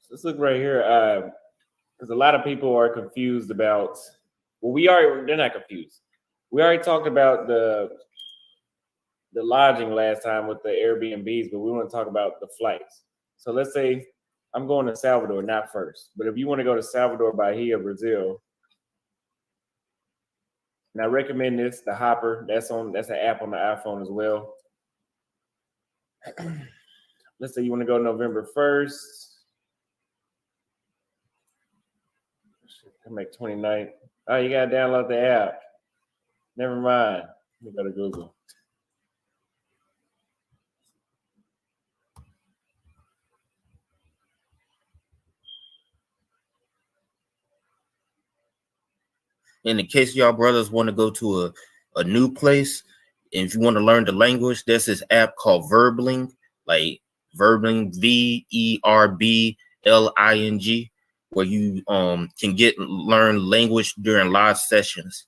So let's look right here, because a lot of people are confused about. Well, they're not confused. We already talked about the lodging last time with the Airbnbs, but we want to talk about the flights. So let's say I'm going to Salvador, not first, but if you want to go to Salvador Bahia, Brazil, and I recommend this, the Hopper. That's an app on the iPhone as well. Let's say you want to go November 1st. Come make 29th. Oh, you gotta download the app. Never mind. Let me go to Google. In the case y'all brothers want to go to a new place, and if you want to learn the language, there's this app called Verbling, like Verbling, VERBLING, where you can learn language during live sessions.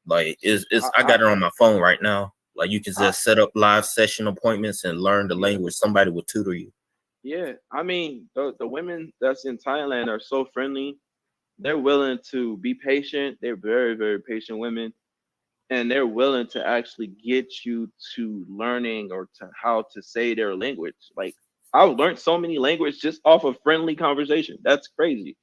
Like I got it on my phone right now. Like you can just set up live session appointments and learn the language. Somebody will tutor you. Yeah, I mean the women that's in Thailand are so friendly. they're willing to be patient. They're very, very patient women, and they're willing to actually get you to learning or to how to say their language. Like I've learned so many languages just off of friendly conversation. That's crazy.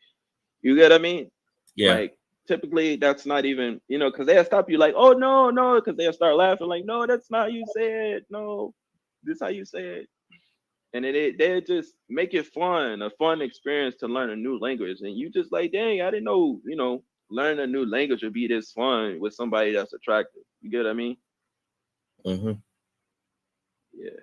You get what I mean? Yeah. Like typically that's not even, because they'll stop you like, oh no, because they'll start laughing like, no, that's not how you say it. No, this is how you say it. And they just make it fun, a fun experience to learn a new language. And you just like, dang, I didn't know, learning a new language would be this fun with somebody that's attractive. You get what I mean? Mm-hmm. Yeah.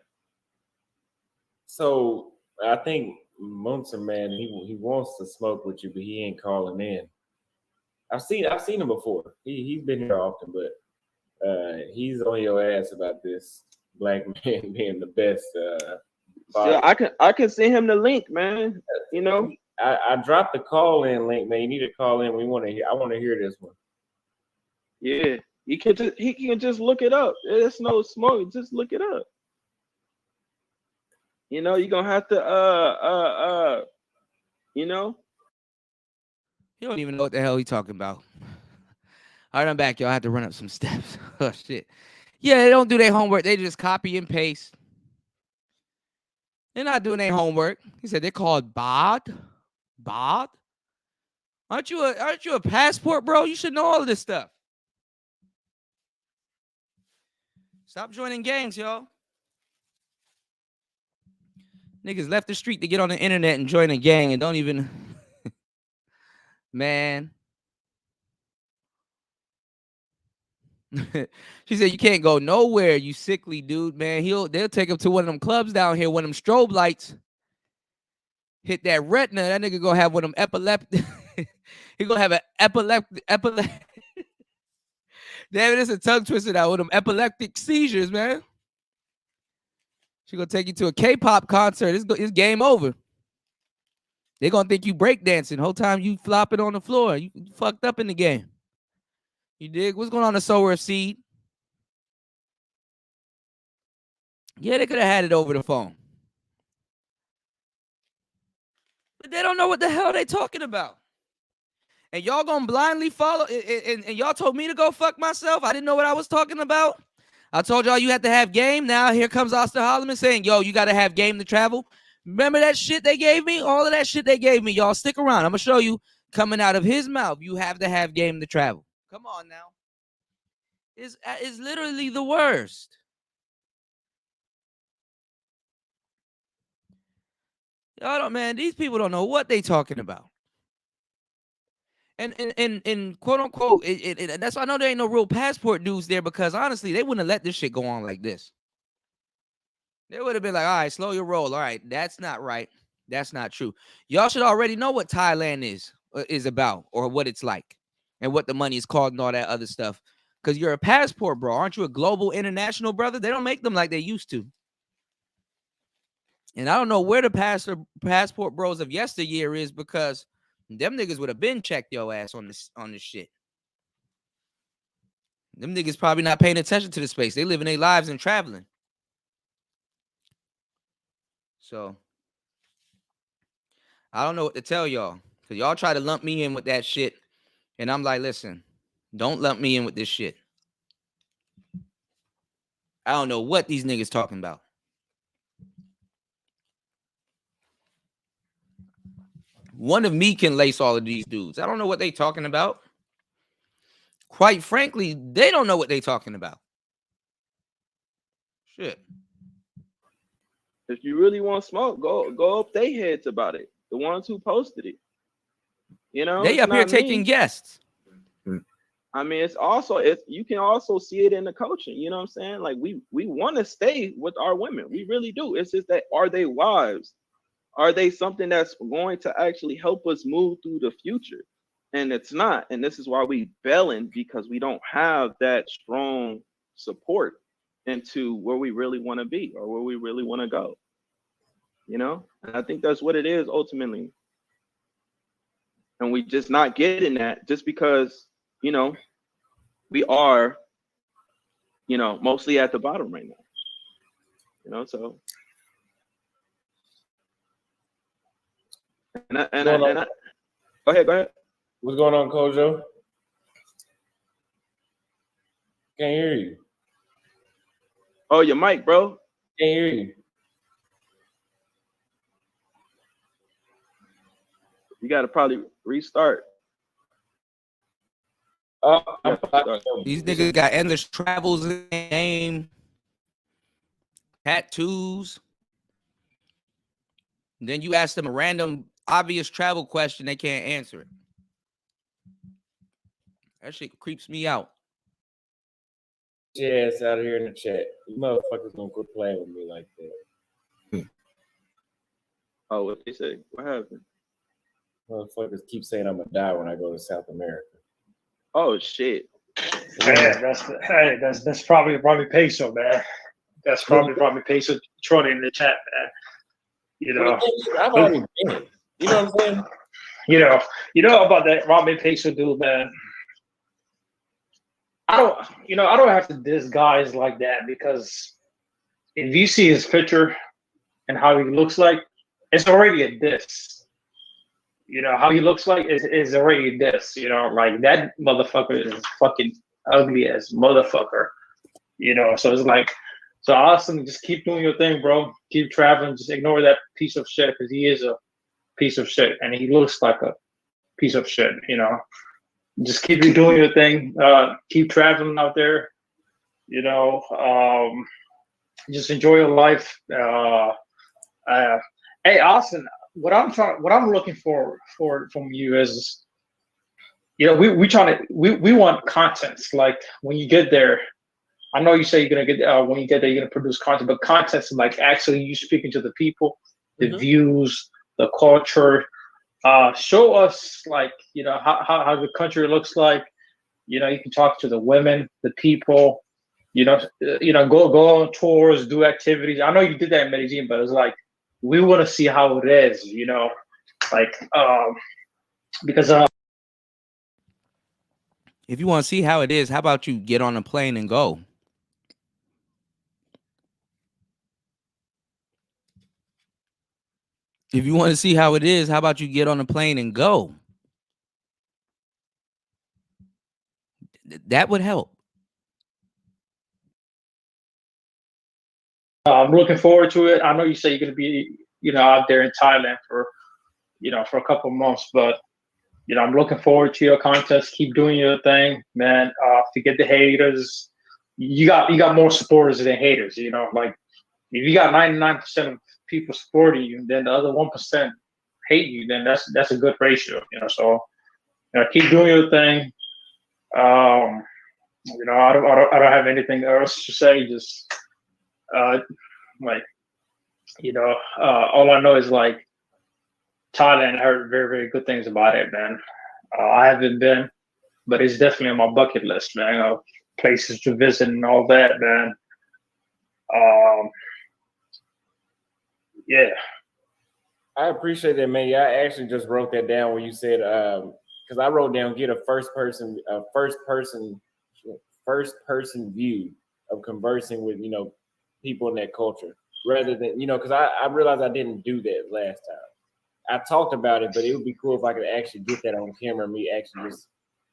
So I think Munzer, man, he wants to smoke with you, but he ain't calling in. I've seen him before. He's been here often, but he's on your ass about this black man being the best. So I can send him the link, man. I dropped the call in link, man. You need to call in. I want to hear this one. Yeah, he can just look it up. There's no smoke. Just look it up. You're gonna have to He don't even know what the hell he talking about. All right, I'm back, y'all. I have to run up some steps. Oh shit. Yeah, they don't do their homework. They just copy and paste. They're not doing their homework. He said they're called bod. Bod? Aren't you a passport, bro? You should know all of this stuff. Stop joining gangs, y'all. Niggas left the street to get on the internet and join a gang and don't even man. She said you can't go nowhere, you sickly dude, man. They'll take him to one of them clubs down here, one of them strobe lights. Hit that retina, that nigga gonna have one of them epileptic. He gonna have an epileptic. Damn it, it's a tongue twister now with them epileptic seizures, man. She gonna take you to a K-pop concert. It's game over. They gonna think you breakdancing. Whole time you flopping on the floor. You fucked up in the game. You dig? What's going on the sower of seed? Yeah, they could have had it over the phone. But they don't know what the hell they talking about. And y'all gonna blindly follow, and y'all told me to go fuck myself. I didn't know what I was talking about. I told y'all you had to have game. Now here comes Oscar Holloman saying, yo, you got to have game to travel. Remember that shit they gave me? All of that shit they gave me. Y'all stick around. I'm going to show you coming out of his mouth. You have to have game to travel. Come on now. It's literally the worst. Y'all don't, man, these people don't know what they talking about. And quote unquote, that's why I know there ain't no real passport dudes there, because honestly, they wouldn't have let this shit go on like this. They would have been like, all right, slow your roll. All right, that's not right. That's not true. Y'all should already know what Thailand is about, or what it's like, and what the money is called and all that other stuff. Because you're a passport, bro. Aren't you a global international brother? They don't make them like they used to. And I don't know where the passport bros of yesteryear is, because them niggas would have been checked your ass on this shit. Them niggas probably not paying attention to the space. They living their lives and traveling. So I don't know what to tell y'all, because y'all try to lump me in with that shit. And I'm like, listen, don't lump me in with this shit. I don't know what these niggas talking about. One of me can lace all of these dudes. I don't know what they talking about. Quite frankly, they don't know what they talking about. Shit. If you really want smoke, go up their heads about it. The ones who posted it. They up here taking guests. I mean, you can also see it in the coaching. You know what I'm saying? Like we want to stay with our women. We really do. It's just that, are they wives? Are they something that's going to actually help us move through the future? And it's not. And this is why we bailing, because we don't have that strong support into where we really want to be, or where we really want to go. And I think that's what it is ultimately. And we just not getting that, just because, we are, mostly at the bottom right now. So. And I, go ahead. What's going on, Kojo? Can't hear you. Oh, your mic, bro. Can't hear you. You got to probably restart. These niggas got endless travels in their name, tattoos. Then you ask them a random, obvious travel question, they can't answer it. That shit creeps me out. Your ass out of here in the chat. You motherfuckers gonna quit playing with me like that. Oh, what they say? What happened? Motherfuckers keep saying I'm gonna die when I go to South America. Oh shit. Yeah, that's probably Peso, man. That's probably Peso trolling in the chat, man. You know, I've already been. You know what I'm saying? You know about that Robin Peso dude, man. I don't have to diss guys like that, because if you see his picture and how he looks like, it's already a diss. You know, how he looks like is already a diss. You know, like that motherfucker is fucking ugly as motherfucker. You know, so it's like, so Austin, just keep doing your thing, bro. Keep traveling. Just ignore that piece of shit, because he is a piece of shit and he looks like a piece of shit. You know, just keep doing your thing. Keep traveling out there. You know, just enjoy your life. Hey, Austin, what I'm looking for from you is, you know, we want contents. Like when you get there, I know you say you're gonna get when you get there, you're gonna produce content, but content's like actually you speaking to the people, the views, the culture. Show us, like, you know, how the country looks like. You know, you can talk to the women, the people. You know, go on tours, do activities. I know you did that in Medellin, but it's like we want to see how it is. You know, like because If you want to see how it is, how about you get on a plane and go? If you want to see how it is, how about you get on a plane and go? That would help. I'm looking forward to it. I know you say you're going to be, you know, out there in Thailand for, you know, for a couple of months, but, you know, I'm looking forward to your contest. Keep doing your thing, man. Forget the haters. You got more supporters than haters. You know, like if you got 99% of people supporting you, then the other 1% hate you. Then that's a good ratio. You know, so you know, keep doing your thing. You know, I don't have anything else to say. Just like, you know, all I know is like Thailand. I heard very, very good things about it, man. I haven't been, but it's definitely on my bucket list, man. Places to visit and all that, man. Yeah. I appreciate that, man. Yeah, I actually just wrote that down when you said, because I wrote down get a first person view of conversing with, you know, people in that culture, rather than, you know, because I realized I didn't do that last time. I talked about it, but it would be cool if I could actually get that on camera, me actually just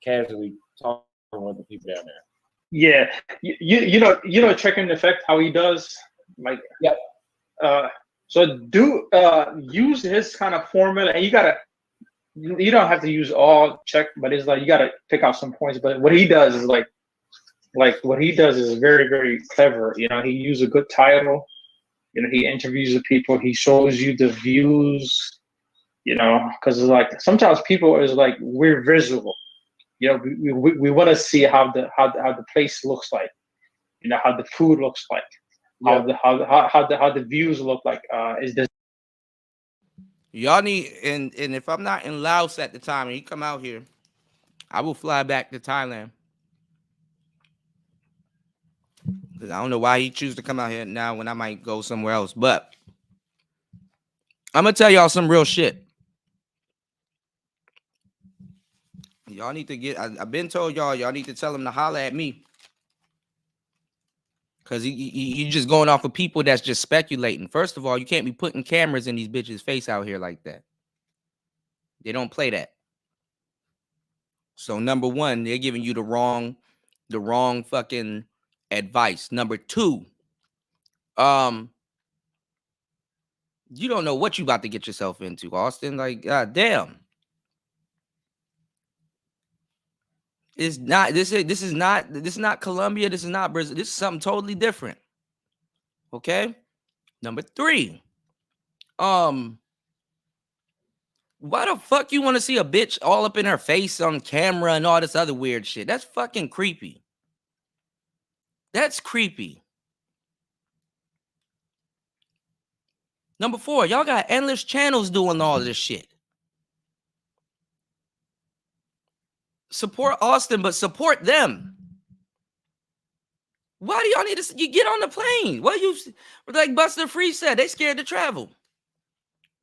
casually talking with the people down there. Yeah, you know, checking the effect how he does, like, yep. So do use his kind of formula, and you don't have to use all check, but it's like you gotta pick out some points. But what he does is like what he does is very, very clever. You know, he uses a good title. You know, he interviews the people. He shows you the views. You know, because it's like sometimes people is like we're visual. You know, we want to see how the place looks like. You know, how the food looks like. How the views look like. Is this? Y'all need, and if I'm not in Laos at the time and you come out here, I will fly back to Thailand. Because I don't know why he chooses to come out here now when I might go somewhere else. But I'm going to tell y'all some real shit. Y'all need to get, I've been told y'all need to tell him to holler at me. Because you just going off of people that's just speculating. First of all, you can't be putting cameras in these bitches' face out here like that. They don't play that. So number one, they're giving you the wrong fucking advice. Number two, you don't know what you about to get yourself into, Austin. Like, god damn. It's not this is not Colombia, this is not Brazil. This is something totally different. Okay? Number three. Why the fuck you want to see a bitch all up in her face on camera and all this other weird shit? That's fucking creepy. That's creepy. Number four, y'all got endless channels doing all this shit. Support Austin, but support them. Why do y'all need to you get on the plane? Well, you like Buster Free said, they scared to travel.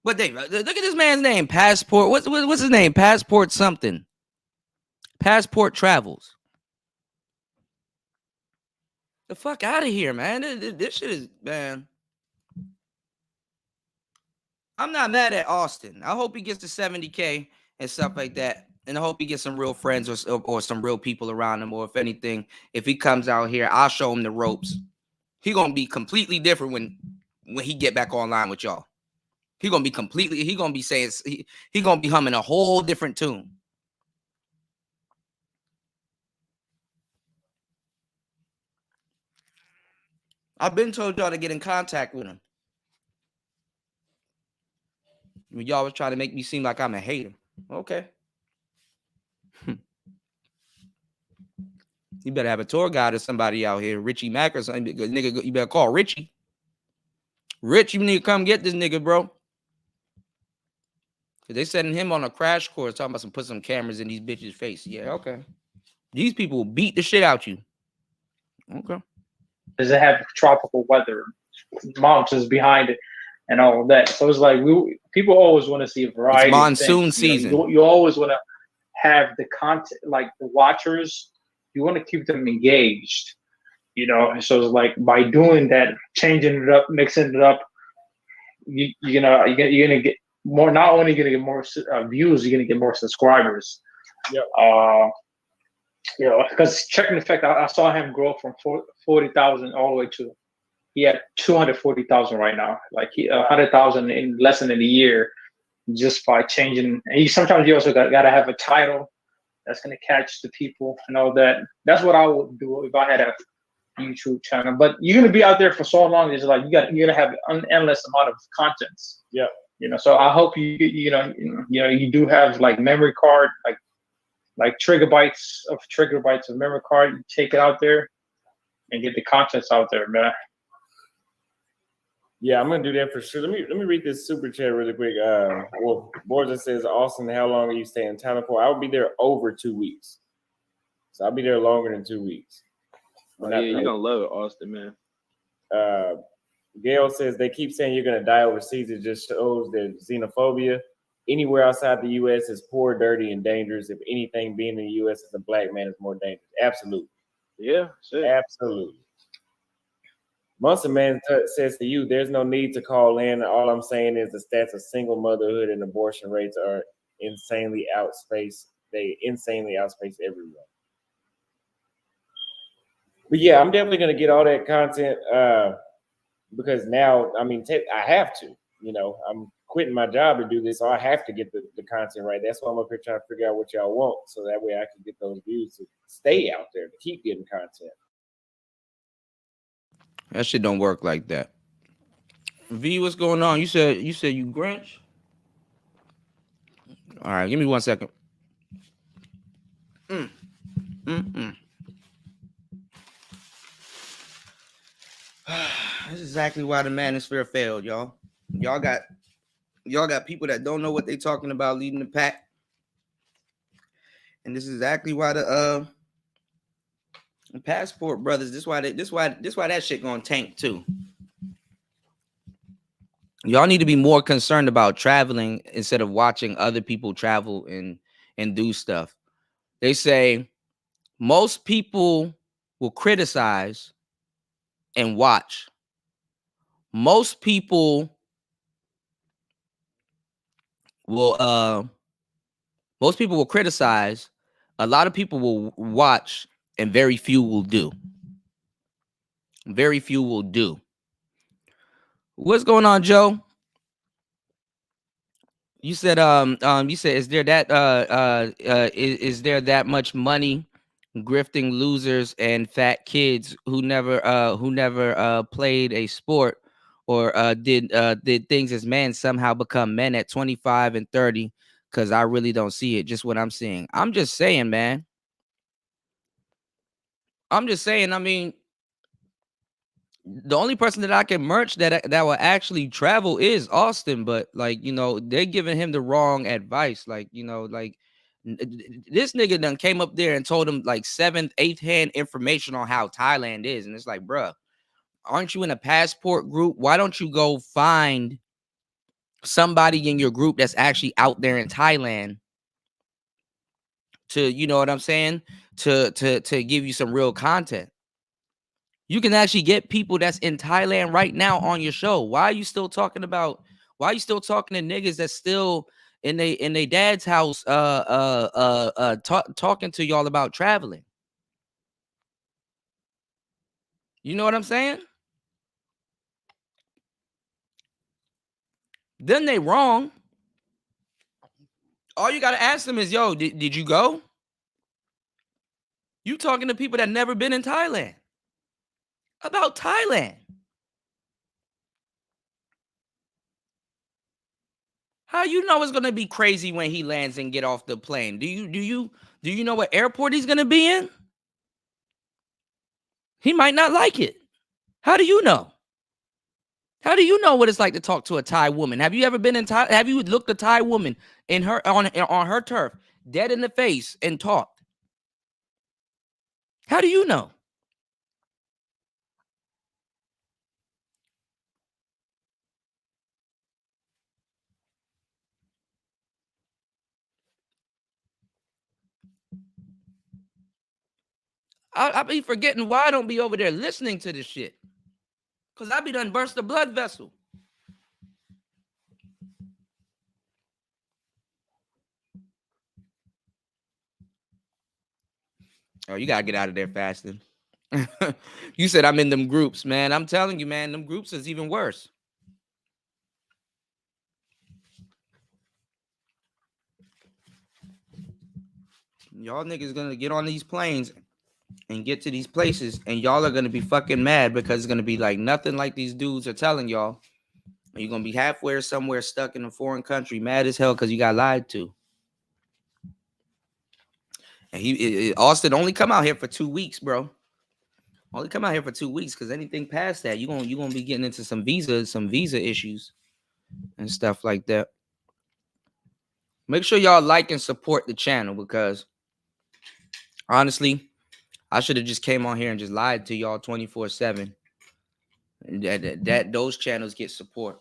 But they look at this man's name, Passport. What's his name? Passport something. Passport Travels. The fuck out of here, man. This shit is, man. I'm not mad at Austin. I hope he gets to 70K and stuff like that. And I hope he gets some real friends or some real people around him. Or if anything, if he comes out here, I'll show him the ropes. He gonna be completely different when he get back online with y'all. He gonna be saying he gonna be humming a whole different tune. I've been told y'all to get in contact with him. Y'all was trying to make me seem like I'm a hater. Okay. You better have a tour guide or somebody out here, Richie Mack or something. Nigga, you better call Richie. Rich, you need to come get this nigga, bro. They sending him on a crash course talking about put some cameras in these bitches' face. Yeah, okay. These people will beat the shit out you. Okay. Does it have tropical weather, mountains behind it, and all of that? So it's like people always want to see a variety. It's monsoon of things. season. You always want to have the content, like the watchers. You want to keep them engaged. So it's like by doing that, changing it up, mixing it up, you're gonna get more. Not only gonna get more views, you're gonna get more subscribers. Yep. Because checking the fact, I saw him grow from 40,000 all the way to he had 240,000 right now. Like 100,000 in less than a year, just by changing. And sometimes you also got to have a title that's gonna catch the people and all that. That's what I would do if I had a YouTube channel. But you're gonna be out there for so long. It's like you're gonna have an endless amount of contents. Yeah. So I hope you do have like memory card, like trigabytes of memory card. You take it out there and get the contents out there, man. Yeah, I'm gonna do that for sure. Let me read this super chat really quick. Well, Borja says, Austin, how long are you staying in Thailand for? I will be there over 2 weeks. So I'll be there longer than 2 weeks. Yeah, you're gonna love it, Austin, man. Gail says they keep saying you're gonna die overseas. It just shows their xenophobia. Anywhere outside the U.S. is poor, dirty, and dangerous. If anything, being in the U.S. as a black man is more dangerous. Absolutely. Yeah, sure. Absolutely. Munson Man says to you, there's no need to call in. All I'm saying is the stats of single motherhood and abortion rates are insanely outspaced. They insanely outspaced everyone. But yeah, I'm definitely going to get all that content because now, I have to. I'm quitting my job to do this, so I have to get the content right. That's why I'm up here trying to figure out what y'all want, so that way I can get those views to stay out there, to keep getting content. That shit don't work like that. V, what's going on? You said you Grinch? All right, give me 1 second. This is exactly why the Manosphere failed, y'all. Y'all got people that don't know what they talking about leading the pack. And this is exactly why the Passport brothers, this why that shit gonna tank too. Y'all need to be more concerned about traveling instead of watching other people travel and do stuff. They say most people will criticize and watch. Most people will criticize A lot of people will watch and very few will do. Very few will do. What's going on, Joe? You said is there that is there that much money grifting losers and fat kids who never played a sport or did things as men somehow become men at 25 and 30? Because I really don't see it. Just what I'm seeing. I'm just saying, man. I'm just saying. I mean, the only person that I can merch that will actually travel is Austin, but like, you know, they're giving him the wrong advice. Like, you know, like this nigga done came up there and told him like 7th, 8th hand information on how Thailand is. And it's like, bruh, aren't you in a passport group? Why don't you go find somebody in your group that's actually out there in Thailand to, you know what I'm saying? To give you some real content. You can actually get people that's in Thailand right now on your show. Why are you still talking to niggas that's still in they dad's house talking to y'all about traveling? You know what I'm saying? Then they wrong. All you gotta ask them is, yo, did you go? You talking to people that never been in Thailand about Thailand. How you know it's gonna be crazy when he lands and get off the plane? Do you know what airport he's gonna be in? He might not like it. How do you know? How do you know what it's like to talk to a Thai woman? Have you ever been in Thai? Have you looked a Thai woman in her on her turf, dead in the face, and talked? How do you know? I be forgetting why I don't be over there listening to this shit. Cause I be done burst the blood vessel. Oh, you gotta get out of there fasting. You said I'm in them groups, man. I'm telling you, man, them groups is even worse. Y'all niggas gonna get on these planes and get to these places, and y'all are gonna be fucking mad because it's gonna be like nothing like these dudes are telling y'all. And you're gonna be halfway or somewhere stuck in a foreign country, mad as hell because you got lied to. And Austin only come out here for 2 weeks, bro. Only come out here for 2 weeks, because anything past that, you're gonna be getting into some visa issues and stuff like that. Make sure y'all like and support the channel, because honestly, I should have just came on here and just lied to y'all 24/7. That those channels get support.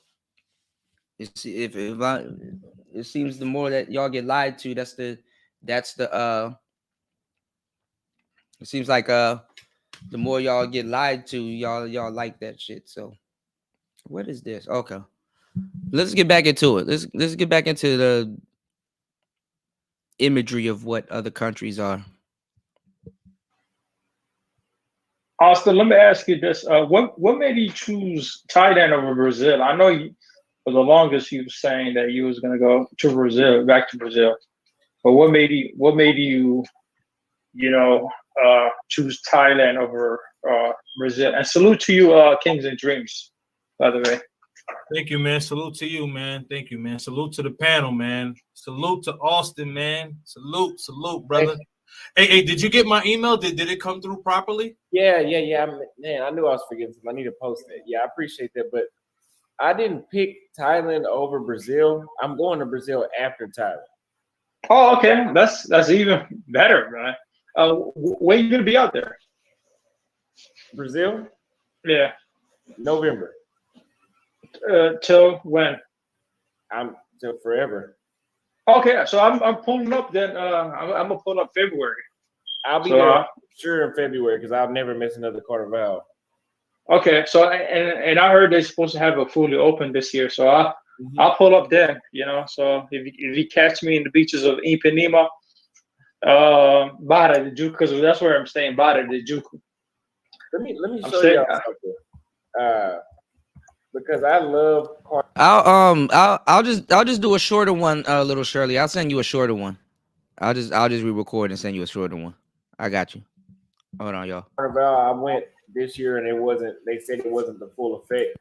It seems the more that y'all get lied to, it seems like the more y'all get lied to, y'all like that shit. So what is this? Okay. Let's get back into it. Let's get back into the imagery of what other countries are. Austin, let me ask you this: what made you choose Thailand over Brazil? I know for the longest you were saying that you was going to go to Brazil, back to Brazil. But what made you, choose Thailand over Brazil? And salute to you, Kings and Dreams, by the way. Thank you, man. Salute to you, man. Thank you, man. Salute to the panel, man. Salute to Austin, man. Salute, brother. Hey, did you get my email? Did it come through properly? Yeah. Man, I knew I was forgetting something. I need to post it. Yeah, I appreciate that. But I didn't pick Thailand over Brazil. I'm going to Brazil after Thailand. Oh, okay. That's even better, man. When are you gonna be out there? Brazil? Yeah. November. Till when? I'm till forever. Okay, so I'm pulling up then. I'm gonna pull up February. I'll be there sure in February because I'll never miss another Carnival. Okay, so and I heard they're supposed to have a fully open this year, so I'll pull up then. So if you catch me in the beaches of Ipanema, Barra de Juca, because that's where I'm staying. Barra de Juca. Let me I'm show staying. y'all something. Because I love. I'll just do a shorter one, little Shirley. I'll send you a shorter one. I'll just re-record and send you a shorter one. I got you. Hold on, y'all. I went this year and it wasn't. They said it wasn't the full effect.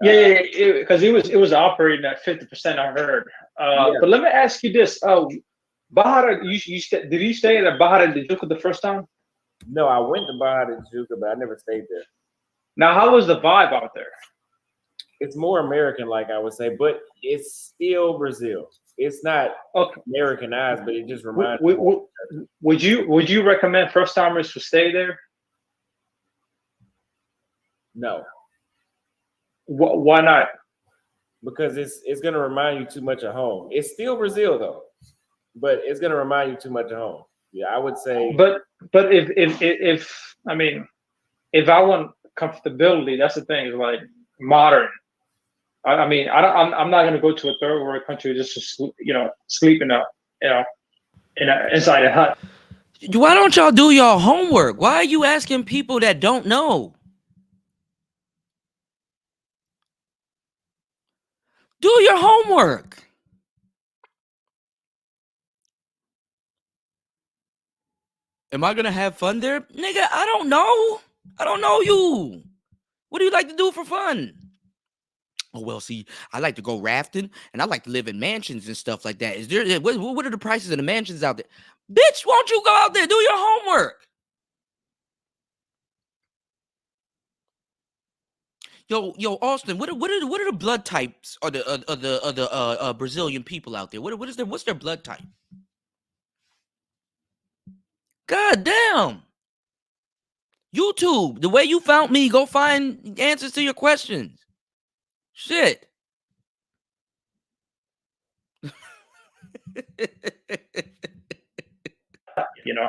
Yeah, because it was operating at 50%. I heard. But let me ask you this: Bahara, did you stay at Bahara de Juca the first time? No, I went to Bahara de Juca, but I never stayed there. Now, how was the vibe out there? It's more American, like I would say, but it's still Brazil. It's not Americanized, but it just reminds me. Would you recommend first timers to stay there? No. Why not? Because it's going to remind you too much of home. It's still Brazil though, but it's going to remind you too much of home. Yeah, I would say. But if I mean, if I want comfortability, that's the thing. Is like modern. I mean, I'm not going to go to a third world country just to sleep in inside a hut. Why don't y'all do y'all homework? Why are you asking people that don't know? Do your homework. Am I gonna have fun there? Nigga, I don't know. I don't know you. What do you like to do for fun? Oh, well, see, I like to go rafting and I like to live in mansions and stuff like that. Is there what are the prices of the mansions out there? Bitch, won't you go out there, do your homework? Yo, Austin, what are the blood types of the Brazilian people out there? What's their blood type? God damn. YouTube, the way you found me, go find answers to your questions. Shit.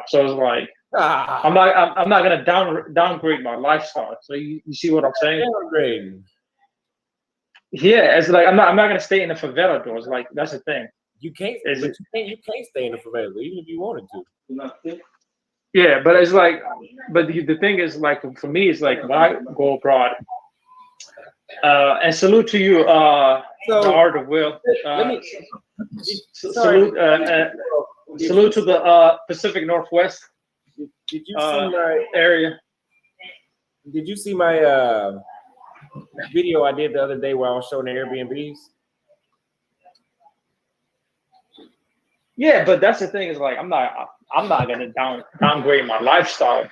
So it's like I'm not gonna downgrade my lifestyle. So you see what I'm saying? Downgrading. Yeah, it's like I'm not gonna stay in the favela doors. Like that's the thing. You can't stay in the favela even if you wanted to. Yeah, but it's like, but the thing is, like, for me, it's like when I go abroad, and salute to you, the art of will. Salute to the Pacific Northwest. Did you see my area? Did you see my video I did the other day where I was showing the Airbnbs? Yeah, but that's the thing is like I'm not gonna downgrade my lifestyle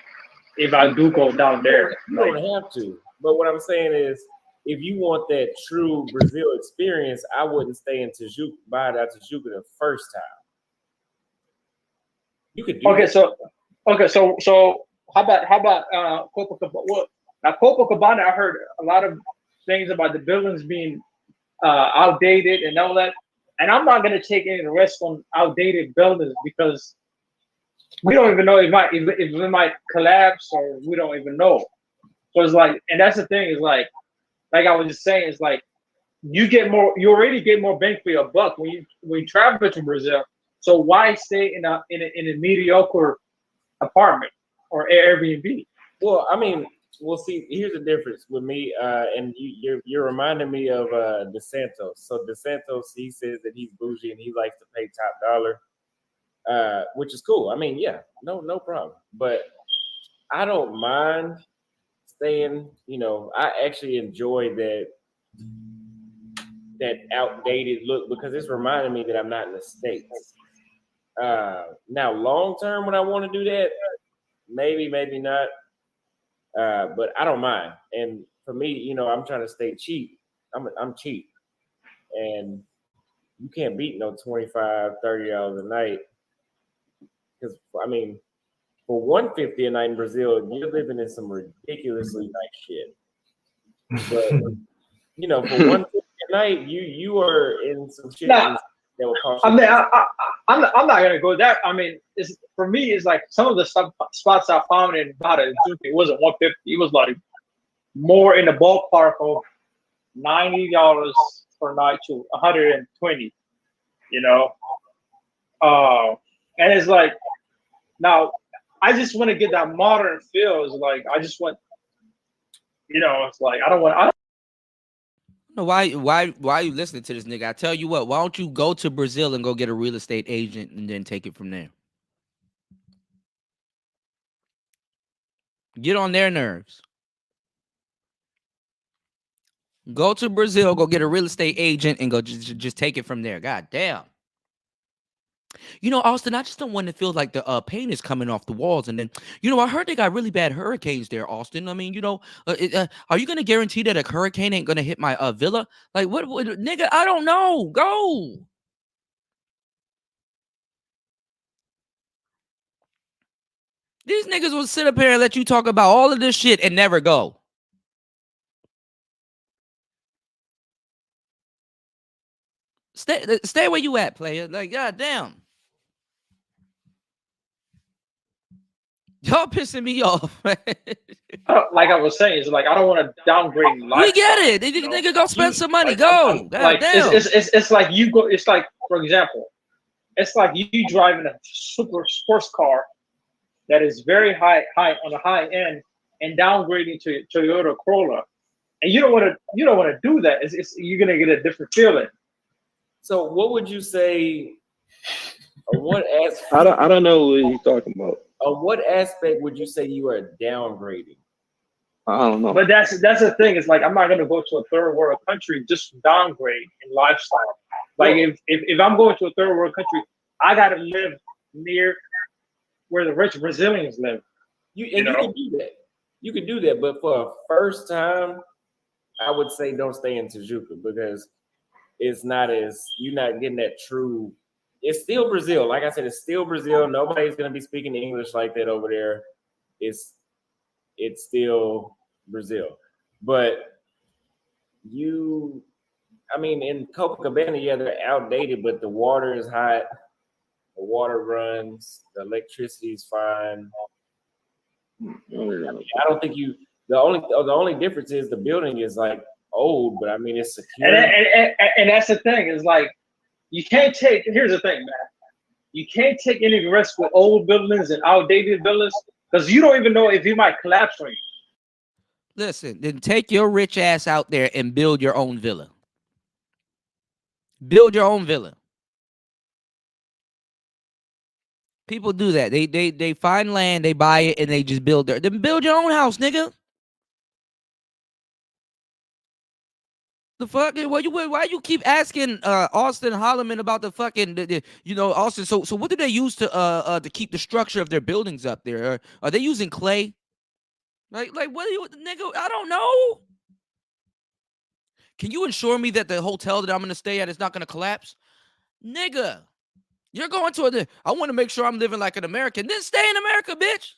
if I do go down there. You don't have to. But what I'm saying is, if you want that true Brazil experience, I wouldn't stay in Tijuca, Bahia Tijuca the first time. You could do so how about Copacabana? Well, now Copacabana, I heard a lot of things about the buildings being outdated and all that. And I'm not going to take any risk on outdated buildings because we don't even know if it might collapse or we don't even know. So it's like, and that's the thing is like I was just saying, it's like you already get more bang for your buck when you travel to Brazil. So why stay in a mediocre apartment or Airbnb? Well, I mean, see, here's the difference with me, and you're reminding me of DeSantos. So DeSantos, he says that he's bougie and he likes to pay top dollar, which is cool. I mean, yeah, no problem. But I don't mind staying. I actually enjoy that outdated look because it's reminding me that I'm not in the States. Now, long term, when I want to do that, maybe not. But I don't mind. And for me, I'm trying to stay cheap. I'm cheap. And you can't beat no $25, $30 a night. Because, I mean, for $150 a night in Brazil, you're living in some ridiculously nice shit. But, for $150 a night, you are in some shit that will cost you. I mean, I'm not gonna go there. I mean, for me, it's like some of the spots I found in Bahia it wasn't $150. It was like more in the ballpark of $90 per night to $120. And it's like Now, I just want to get that modern feel. It's like I just want, it's like I don't want. No, why are you listening to this nigga? I tell you what, why don't you go to Brazil and go get a real estate agent and then take it from there? Get on their nerves. Go to Brazil, go get a real estate agent, and go just take it from there. God damn. Austin, I just don't want to feel like the paint is coming off the walls. And then, I heard they got really bad hurricanes there, Austin. I mean, are you going to guarantee that a hurricane ain't going to hit my villa? Like, what, nigga, I don't know. Go. These niggas will sit up here and let you talk about all of this shit and never go. Stay where you at, player. Like, goddamn. Y'all pissing me off, man. Like I was saying, it's like I don't want to downgrade life. We get it. Nigga, go spend some money. Go. Like it's like you go. It's like, for example, it's like you driving a super sports car that is very high on the high end and downgrading to Toyota Corolla, and you don't want to do that. You're gonna get a different feeling. So what would you say? What aspect? I don't know what he's talking about. What aspect would you say you are downgrading? I don't know. But that's the thing. It's like I'm not gonna go to a third world country just to downgrade in lifestyle. Like if I'm going to a third world country, I gotta live near where the rich Brazilians live. You can do that. You can do that, but for a first time, I would say don't stay in Tijuca because it's not you're not getting that true. It's still Brazil. Like I said, it's still Brazil. Nobody's gonna be speaking English like that over there. It's still Brazil. But in Copacabana, yeah, they're outdated, but the water is hot. The water runs. The electricity is fine. I don't think the only difference is the building is like old, but I mean it's secure. And that's the thing, is like you can't take. Here's the thing, man. You can't take any risk with old buildings and outdated buildings because you don't even know if you might collapse on you. Listen, then take your rich ass out there and build your own villa. Build your own villa. People do that. They find land, they buy it, and they just build then build your own house, nigga. The fuck? Why you keep asking Austin Holloman about the fucking Austin? So what do they use to keep the structure of their buildings up there? Are they using clay? Like what do you, nigga? I don't know. Can you assure me that the hotel that I'm gonna stay at is not gonna collapse, nigga? You're going to I want to make sure I'm living like an American. Then stay in America, bitch.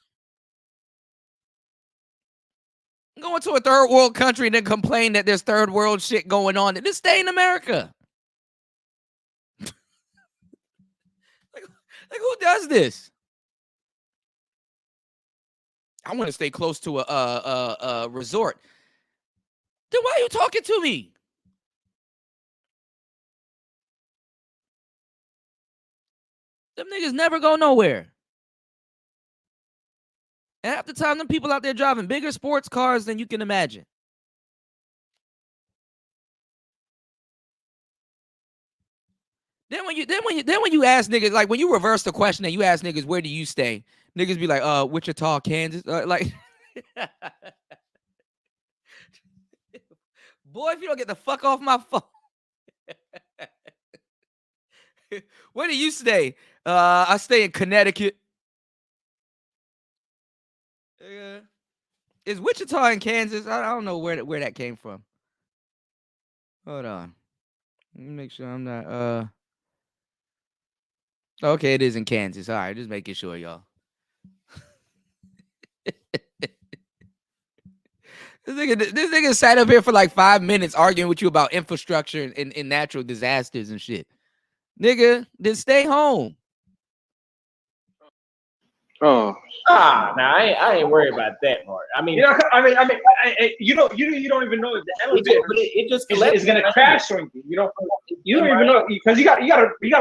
Going to a third world country and then complain that there's third world shit going on. Just stay in America. like who does this? I want to stay close to a resort. Then why are you talking to me? Them niggas never go nowhere. And half the time, them people out there driving bigger sports cars than you can imagine. Then when you ask niggas, like when you reverse the question and you ask niggas, where do you stay? Niggas be like, Wichita, Kansas. Like, boy, if you don't get the fuck off my phone. Where do you stay? I stay in Connecticut. Is Wichita in Kansas? I don't know where that came from. Hold on. Let me make sure I'm not okay, it is in Kansas. All right, just making sure, y'all. This nigga sat up here for like 5 minutes arguing with you about infrastructure and natural disasters and shit. Nigga, then stay home. Oh. I ain't worried about that part. I mean, you don't even know if the elevator is gonna crash on you. You don't even know because you gotta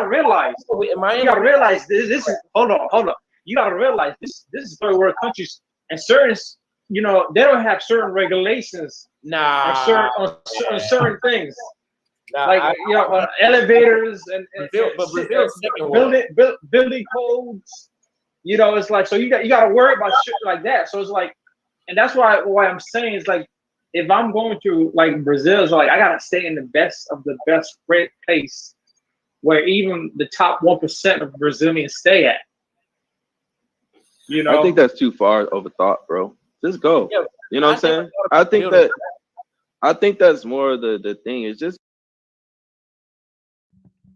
realize. You gotta realize this is hold on. you got to realize this is third world countries, and certain, you know, they don't have certain regulations on certain things. Like you know, elevators and building codes. You know, it's like, so you got to worry about shit like that. So it's like, and that's why I'm saying is like, if I'm going to like Brazil, it's like I gotta stay in the best of the best place where even the top 1% of Brazilians stay at. You know, I think that's too far of a thought, bro. Just go. Yeah, You know what I'm saying? I think that's more of the thing. It's just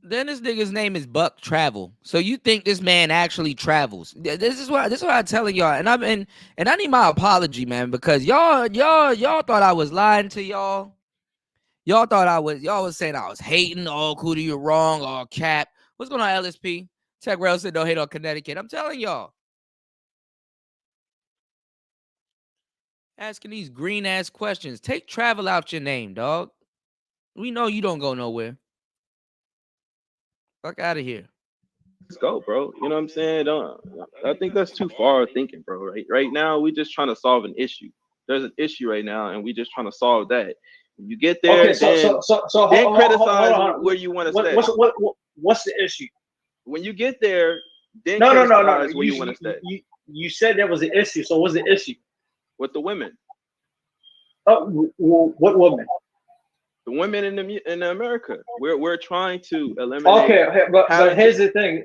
Then this nigga's name is Buck Travel. So you think this man actually travels? This is what I'm telling y'all. And I need my apology, man, because y'all thought I was lying to y'all. Y'all was saying I was hating. Oh, Cootie, you're wrong. Oh, cap. What's going on, LSP? Tech Rail said don't hate on Connecticut. I'm telling y'all. Asking these green ass questions. Take travel out your name, dog. We know you don't go nowhere. Fuck out of here. let's go, bro. You know what I'm saying? I think that's too far thinking, bro. Right now, we just trying to solve an issue. There's an issue right now, and we just trying to solve that. When you get there, then criticize where you want to stay. What's the issue? When you get there, then no. where you want to stay. You said there was an issue. So what's the issue? With the women. Oh, what women? The women in America. We're trying to eliminate. Okay, but here's the thing.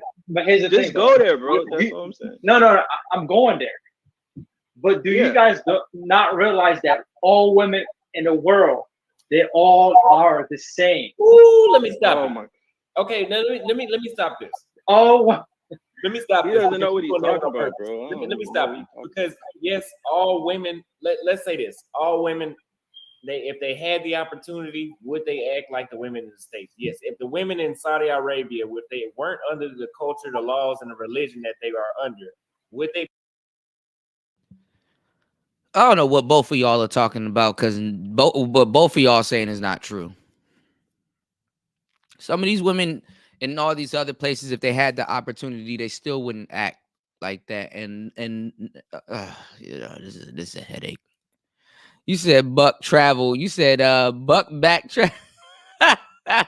Just go there, bro. That's what I'm saying. No, I'm going there. But do you guys not realize that all women in the world, they all are the same? Ooh, let me stop. Okay, now let me stop this. Oh. Let me stop. He doesn't know what he's talking about, bro. Let me stop you because yes, all women. Let's say this: all women, if they had the opportunity, would they act like the women in the States? Yes. If the women in Saudi Arabia, if they weren't under the culture, the laws, and the religion that they are under, would they? I don't know what both of y'all are talking about because both of y'all saying is not true. Some of these women in all these other places, if they had the opportunity, they still wouldn't act like that. And you know, this is a headache. You said Buck Travel. You said Buck back travel. They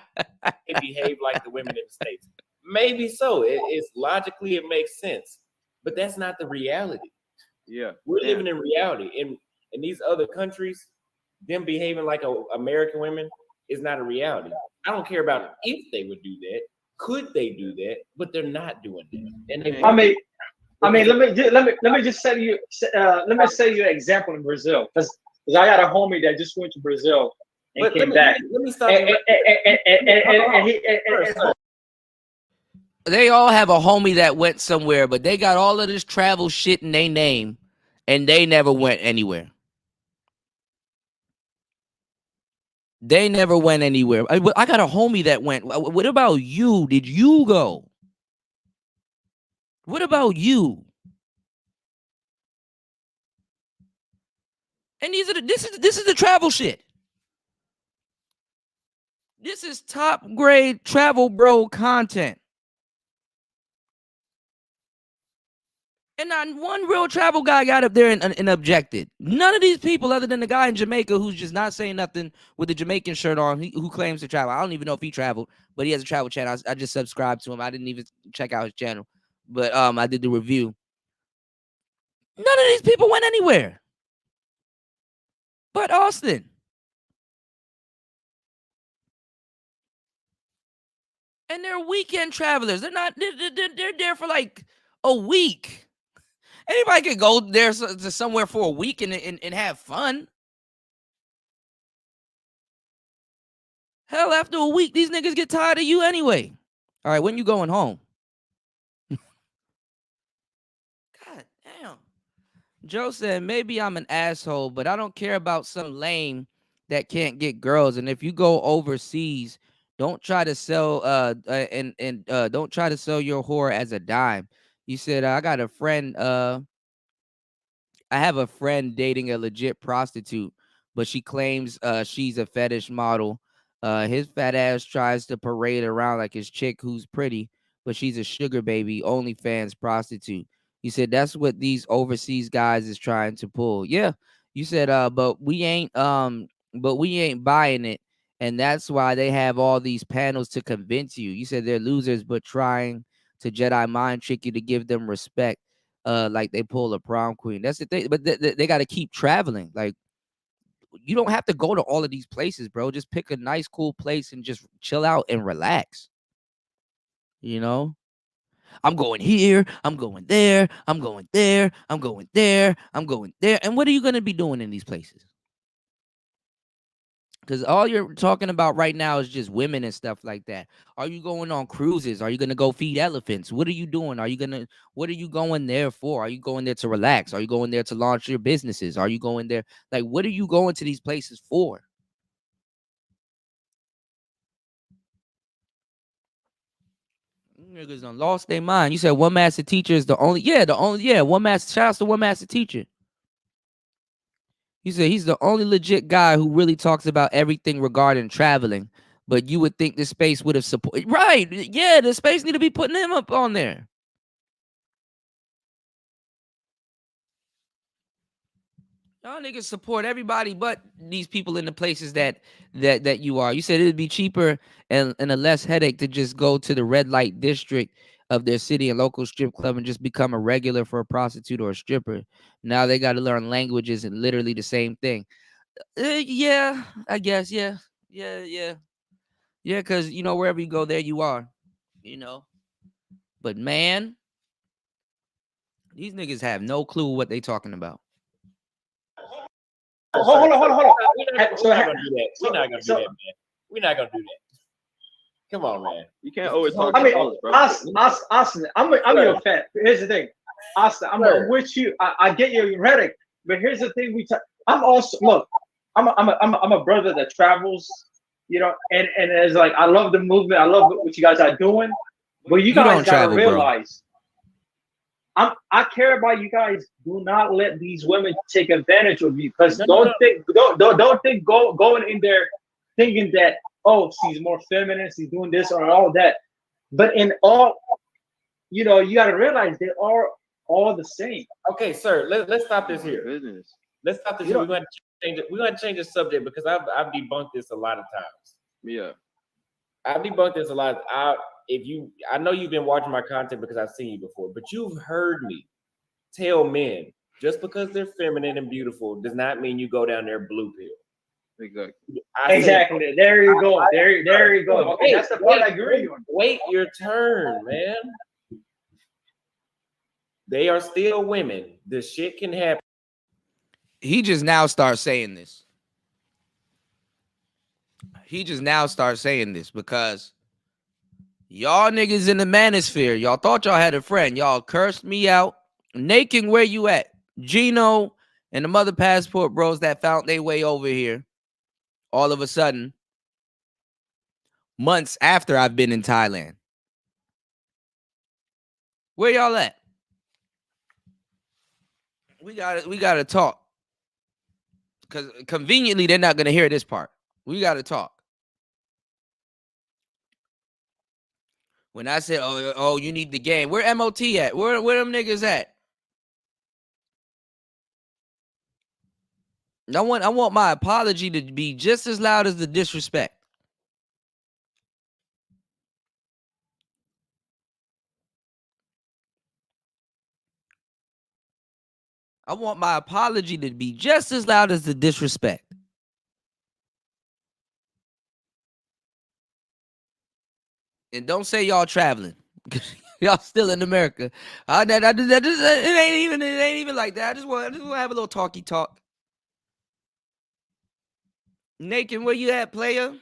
behave like the women in the States. Maybe so. It's logically it makes sense, but that's not the reality. Yeah, we're living in reality. In these other countries, them behaving like American women is not a reality. I don't care about if they would do that. Could they do that? But they're not doing that. And they I mean, let me just say you an example in Brazil because I got a homie that just went to Brazil and came back. Let me stop. They all have a homie that went somewhere, but they got all of this travel shit in their name, and they never went anywhere. They never went anywhere. I got a homie that went. What about you? Did you go? What about you? And this is the travel shit. This is top grade travel bro content. And not one real travel guy got up there and objected. None of these people, other than the guy in Jamaica who's just not saying nothing with the Jamaican shirt on, who claims to travel. I don't even know if he traveled, but he has a travel channel. I just subscribed to him. I didn't even check out his channel, but I did the review. None of these people went anywhere but Austin. And they're weekend travelers. They're not. They're there for like a week. Anybody could go there to somewhere for a week and have fun. Hell, after a week, these niggas get tired of you anyway. All right, when you going home? God damn. Joe said, maybe I'm an asshole, but I don't care about some lame that can't get girls. And if you go overseas, don't try to sell don't try to sell your whore as a dime. You said, I got a friend, I have a friend dating a legit prostitute, but she claims she's a fetish model. His fat ass tries to parade around like his chick who's pretty, but she's a sugar baby, OnlyFans prostitute. You said that's what these overseas guys is trying to pull. Yeah. You said, but we ain't buying it. And that's why they have all these panels to convince you. You said they're losers, but trying to Jedi mind trick you to give them respect. Like they pull a prom queen. That's the thing. But they got to keep traveling. Like, you don't have to go to all of these places, bro. Just pick a nice, cool place and just chill out and relax. You know? I'm going here, I'm going there, I'm going there, I'm going there, I'm going there. And what are you going to be doing in these places? Because all you're talking about right now is just women and stuff like that. Are you going on cruises? Are you going to go feed elephants? What are you doing? What are you going there for? Are you going there to relax? Are you going there to launch your businesses? Are you going there? Like, what are you going to these places for? Niggas done lost their mind. You said one master teacher is the only, one master. Shout out to one master teacher. He said he's the only legit guy who really talks about everything regarding traveling. But you would think the space would have supported. Right. Yeah, the space need to be putting him up on there. Y'all niggas support everybody but these people in the places that you are. You said it'd be cheaper and a less headache to just go to the red light district of their city and local strip club and just become a regular for a prostitute or a stripper. Now they got to learn languages and literally the same thing. Yeah, I guess. Yeah. Yeah, because, wherever you go, there you are, But, man, these niggas have no clue what they talking about. Hold on. We're not gonna do that. We're not gonna do that, man. We're not gonna do that. Come on, man. You can't always talk I mean, about bro. Austin, I'm your fan. Here's the thing, Austin, I'm with you. I get your rhetoric, but here's the thing. I'm also look. I'm a brother that travels, and it's like I love the movement. I love what you guys are doing, but you guys gotta realize. I care about you guys. Do not let these women take advantage of you. Because don't think going in there thinking that she's more feminine, she's doing this or all that. But in all, you got to realize they are all the same. Okay, sir. Let's stop this here. Let's stop this here. We're going to change it. We're going to change the subject because I've debunked this a lot of times. Yeah, I've debunked this a lot. I know you've been watching my content because I've seen you before, but you've heard me tell men just because they're feminine and beautiful does not mean you go down there blue pill. Exactly. There you go. There you go. Okay, that's the part I agree on. Wait your turn, man. They are still women. This shit can happen. He just now starts saying this. Because y'all niggas in the manosphere, y'all thought y'all had a friend. Y'all cursed me out. Naked, where you at? Gino and the mother passport bros that found their way over here. All of a sudden, months after I've been in Thailand. Where y'all at? We gotta talk. Because conveniently, they're not gonna hear this part. We gotta talk. When I said, oh, you need the game. Where MOT at? Where them niggas at? I want my apology to be just as loud as the disrespect. I want my apology to be just as loud as the disrespect. And don't say y'all traveling. Y'all still in America. It ain't even like that. I just want to have a little talky talk. Naked, where you at, player?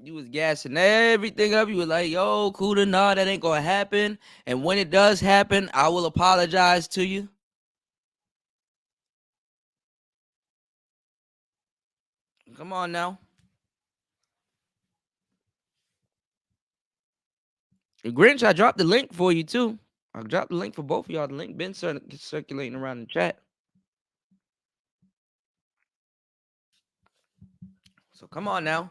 You was gassing everything up. You were like, yo, Kuda, nah, that ain't gonna happen. And when it does happen, I will apologize to you. Come on now. Grinch, I dropped the link for you too. I dropped the link for both of y'all. The link been circulating around the chat. So come on now.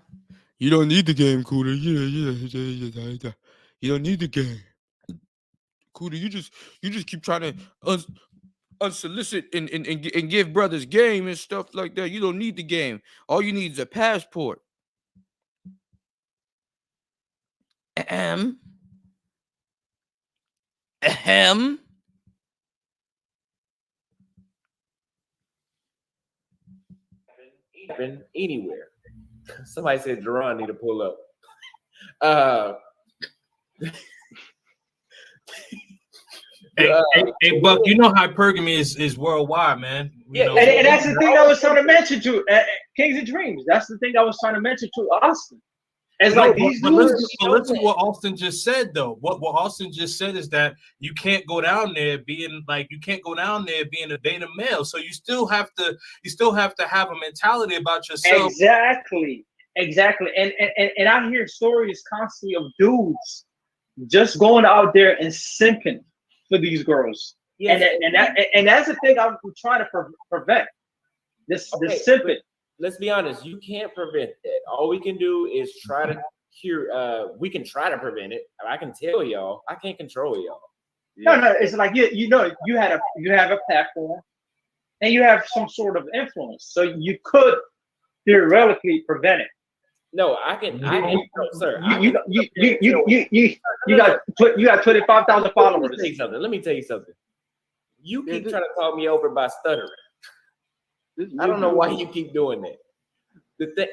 You don't need the game, Cooter. Yeah. You don't need the game. Cooter, you just keep trying to unsolicit and give brothers game and stuff like that. You don't need the game. All you need is a passport. Ahem. Happen anywhere. Somebody said Jerron need to pull up. Hey, Buck, you know hypergamy is worldwide, man. You know, and that's the thing I was trying to mention to Kings and Dreams. That's the thing I was trying to mention to Austin. It's like these dudes. But listen to what Austin just said, though. What Austin just said is that you can't go down there being a beta male. So you still have to have a mentality about yourself. Exactly. And I hear stories constantly of dudes just going out there and simping for these girls. Yes. And that's the thing I'm trying to prevent. This simping. Let's be honest, you can't prevent that. All we can do is try to cure. We can try to prevent it. I can tell y'all, I can't control y'all. No, it's like you have a platform, and you have some sort of influence, so you could theoretically prevent it. No, I can, sir. You got 25,000 followers. Let me tell you something. You keep trying to call me over by stuttering. I don't know why you keep doing that.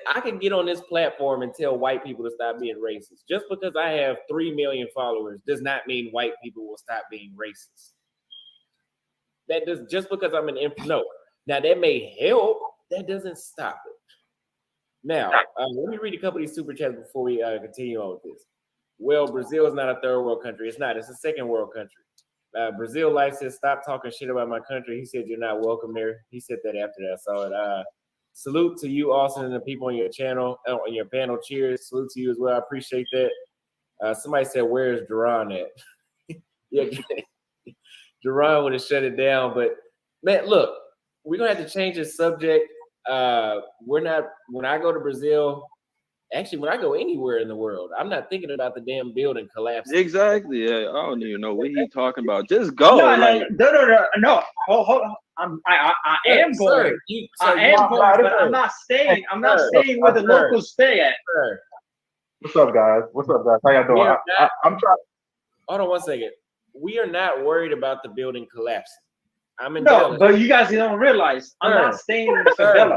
I can get on this platform and tell white people to stop being racist. Just because I have 3 million followers does not mean white people will stop being racist. That does just because I'm an no. Now that may help. That doesn't stop it. Now let me read a couple of these super chats before we continue on with this. Well, Brazil is not a third world country. It's not. It's a second world country. Brazil Life says, stop talking shit about my country. He said, you're not welcome there. He said that after that. So salute to you, Austin, and the people on your channel, on your panel. Cheers. Salute to you as well. I appreciate that. Somebody said, where is Jerron at? Yeah, Jerron would have shut it down. But, man, look, we're going to have to change the subject. When I go to Brazil, actually, when I go anywhere in the world, I'm not thinking about the damn building collapsing. Exactly. Yeah, I don't even know what he's talking about. Just go. No. Hold on. I am going. I am going, but I'm not staying. I'm not staying where the locals stay at. Sir. What's up, guys? How y'all doing? I'm trying. Hold on one second. We are not worried about the building collapsing. I'm in no, Dallas. But you guys don't realize I'm not staying in Favela.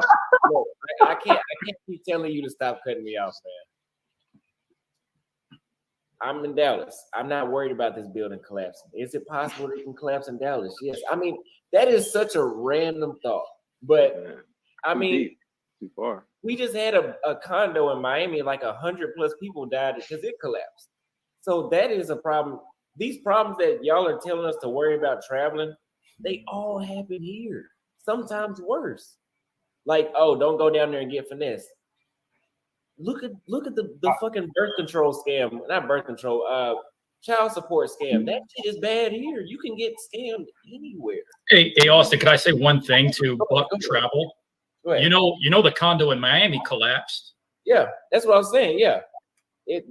Look, I can't keep telling you to stop cutting me off, man. I'm in Dallas. I'm not worried about this building collapsing. Is it possible that it can collapse in Dallas? Yes. I mean, that is such a random thought. But I mean, too far. We just had a condo in Miami, like 100+ people died because it collapsed. So that is a problem. These problems that y'all are telling us to worry about traveling, they all happen here. Sometimes worse. Like, oh, don't go down there and get finessed. Look at the fucking birth control scam. Not birth control, child support scam. That shit is bad here. You can get scammed anywhere. Hey, Austin, could I say one thing to Buck Travel? You know the condo in Miami collapsed. Yeah, that's what I was saying. Yeah. And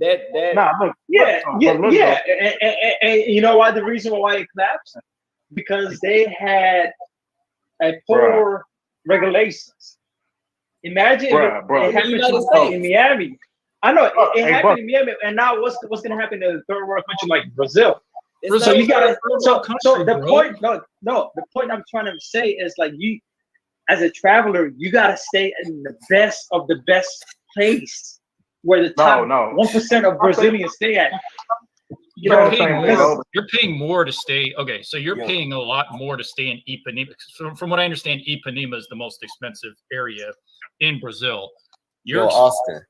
you know why the reason why it collapsed? Because they had a poor regulations. Imagine it happened in Miami. I know it happened in Miami, and now what's going to happen in a third world country like Brazil? So you got the point I'm trying to say is like you, as a traveler, you got to stay in the best of the best place where the top 1% of Brazilians stay at. You're paying more to stay. Okay, so you're paying a lot more to stay in Ipanema. From what I understand, Ipanema is the most expensive area in Brazil. Austin.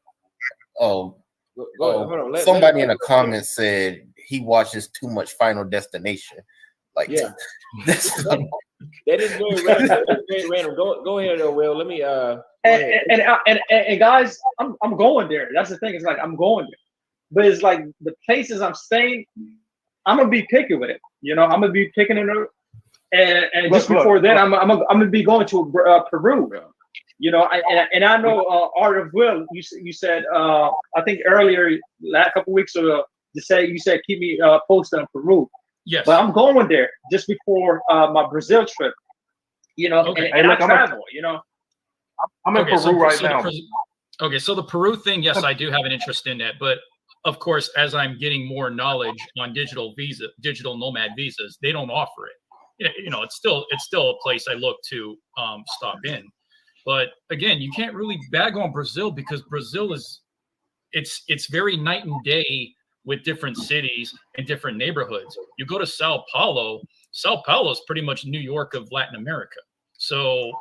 Somebody in the comments said he watches too much Final Destination. Like, that is very random. Go ahead, Will. Let me. And guys, I'm going there. That's the thing. It's like I'm going there. But it's like the places I'm staying, I'm gonna be picky with it. You know, I'm gonna be picking it up. And just before then, I'm gonna be going to Peru. You know, and I know Art of Will. You said I think earlier, last couple weeks ago, you said keep me posted on Peru. Yes, but I'm going there just before my Brazil trip. You know, Okay. and I travel. You know, I'm in Peru right now. Okay, so the Peru thing, yes, I do have an interest in that, but of course, as I'm getting more knowledge on digital nomad visas, they don't offer it. You know, it's still a place I look to stop in. But again, you can't really bag on Brazil because Brazil it's very night and day with different cities and different neighborhoods. You go to Sao Paulo is pretty much New York of Latin America. So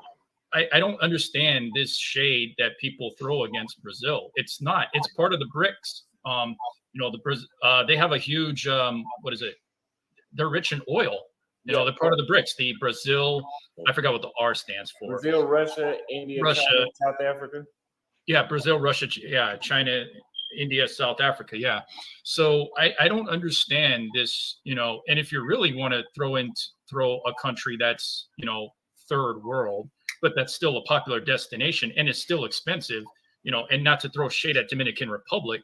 I don't understand this shade that people throw against Brazil. It's not. It's part of the BRICS. You know, they have a huge what is it? They're rich in oil. You know, they're part of the BRICS. The Brazil, I forgot what the R stands for. Brazil, Russia, India, China, South Africa. Yeah, Brazil, Russia, China, India, South Africa. Yeah. So I don't understand this, you know, and if you really want to throw a country that's, you know, third world, but that's still a popular destination and it's still expensive, you know, and not to throw shade at Dominican Republic,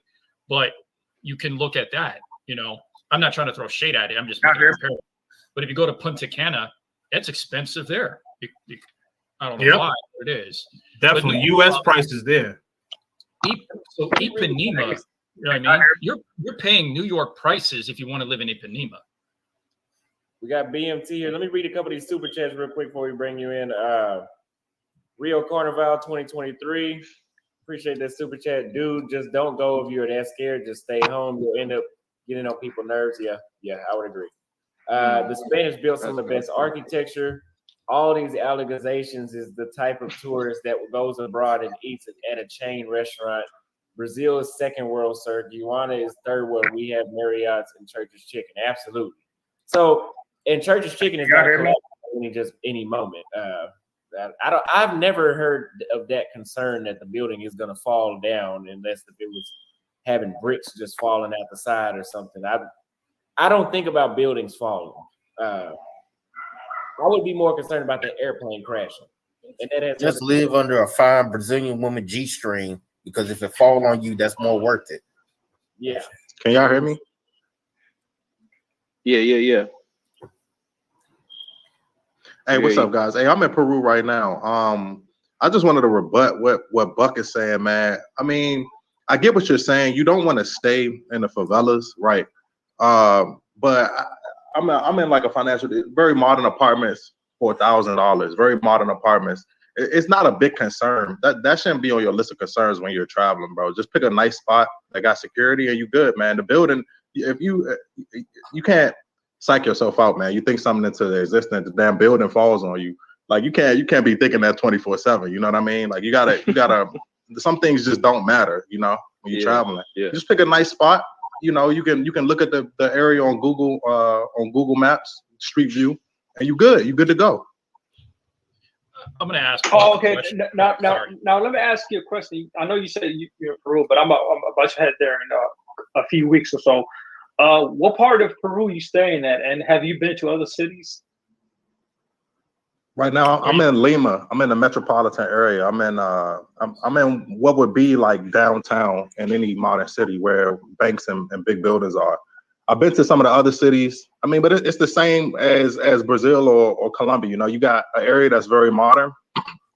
but you can look at that, you know, I'm not trying to throw shade at it. I'm just making a comparison. But if you go to Punta Cana, it's expensive there. I don't know why it is. Definitely, U.S. prices there. So Ipanema, you know what I mean? You're paying New York prices if you want to live in Ipanema. We got BMT here. Let me read a couple of these super chats real quick before we bring you in. Rio Carnival 2023. Appreciate that super chat. Dude, just don't go if you're that scared. Just stay home. You'll end up getting on people's nerves. Yeah, I would agree. The Spanish built some of the best architecture. All these allegations is the type of tourist that goes abroad and eats at a chain restaurant. Brazil is second world, sir. Guyana is third world. We have Marriott's and Church's Chicken. Absolutely. So, and Church's Chicken is not just any moment. I've never heard of that concern that the building is going to fall down unless if it was having bricks just falling out the side or something. I don't think about buildings falling. I would be more concerned about the airplane crashing. And that has just live under a fine Brazilian woman G-string, because if it fall on you, that's more worth it. Yeah. Can y'all hear me? Yeah. Hey, what's up, guys? Hey, I'm in Peru right now. I just wanted to rebut what Buck is saying, man. I mean, I get what you're saying. You don't want to stay in the favelas, right? But I'm in like a very modern apartments for $1,000. Very modern apartments. It's not a big concern. That shouldn't be on your list of concerns when you're traveling, bro. Just pick a nice spot that got security and you good, man. The building, if you can't psych yourself out, man. You think something into the existence, the damn building falls on you. Like you can't be thinking that 24/7. You know what I mean? Like you gotta. Some things just don't matter, you know, when you're traveling. Yeah. Just pick a nice spot. You know, you can look at the area on Google Maps, Street View, and you good. You good to go. I'm going to ask. Oh, okay. Now, let me ask you a question. I know you said you're in Peru, but I'm about to head there in a few weeks or so. What part of Peru are you staying at, and have you been to other cities? Right now, I'm in Lima. I'm in the metropolitan area. I'm in what would be like downtown in any modern city where banks and big buildings are. I've been to some of the other cities. I mean, but it's the same as Brazil or Colombia. You know, you got an area that's very modern,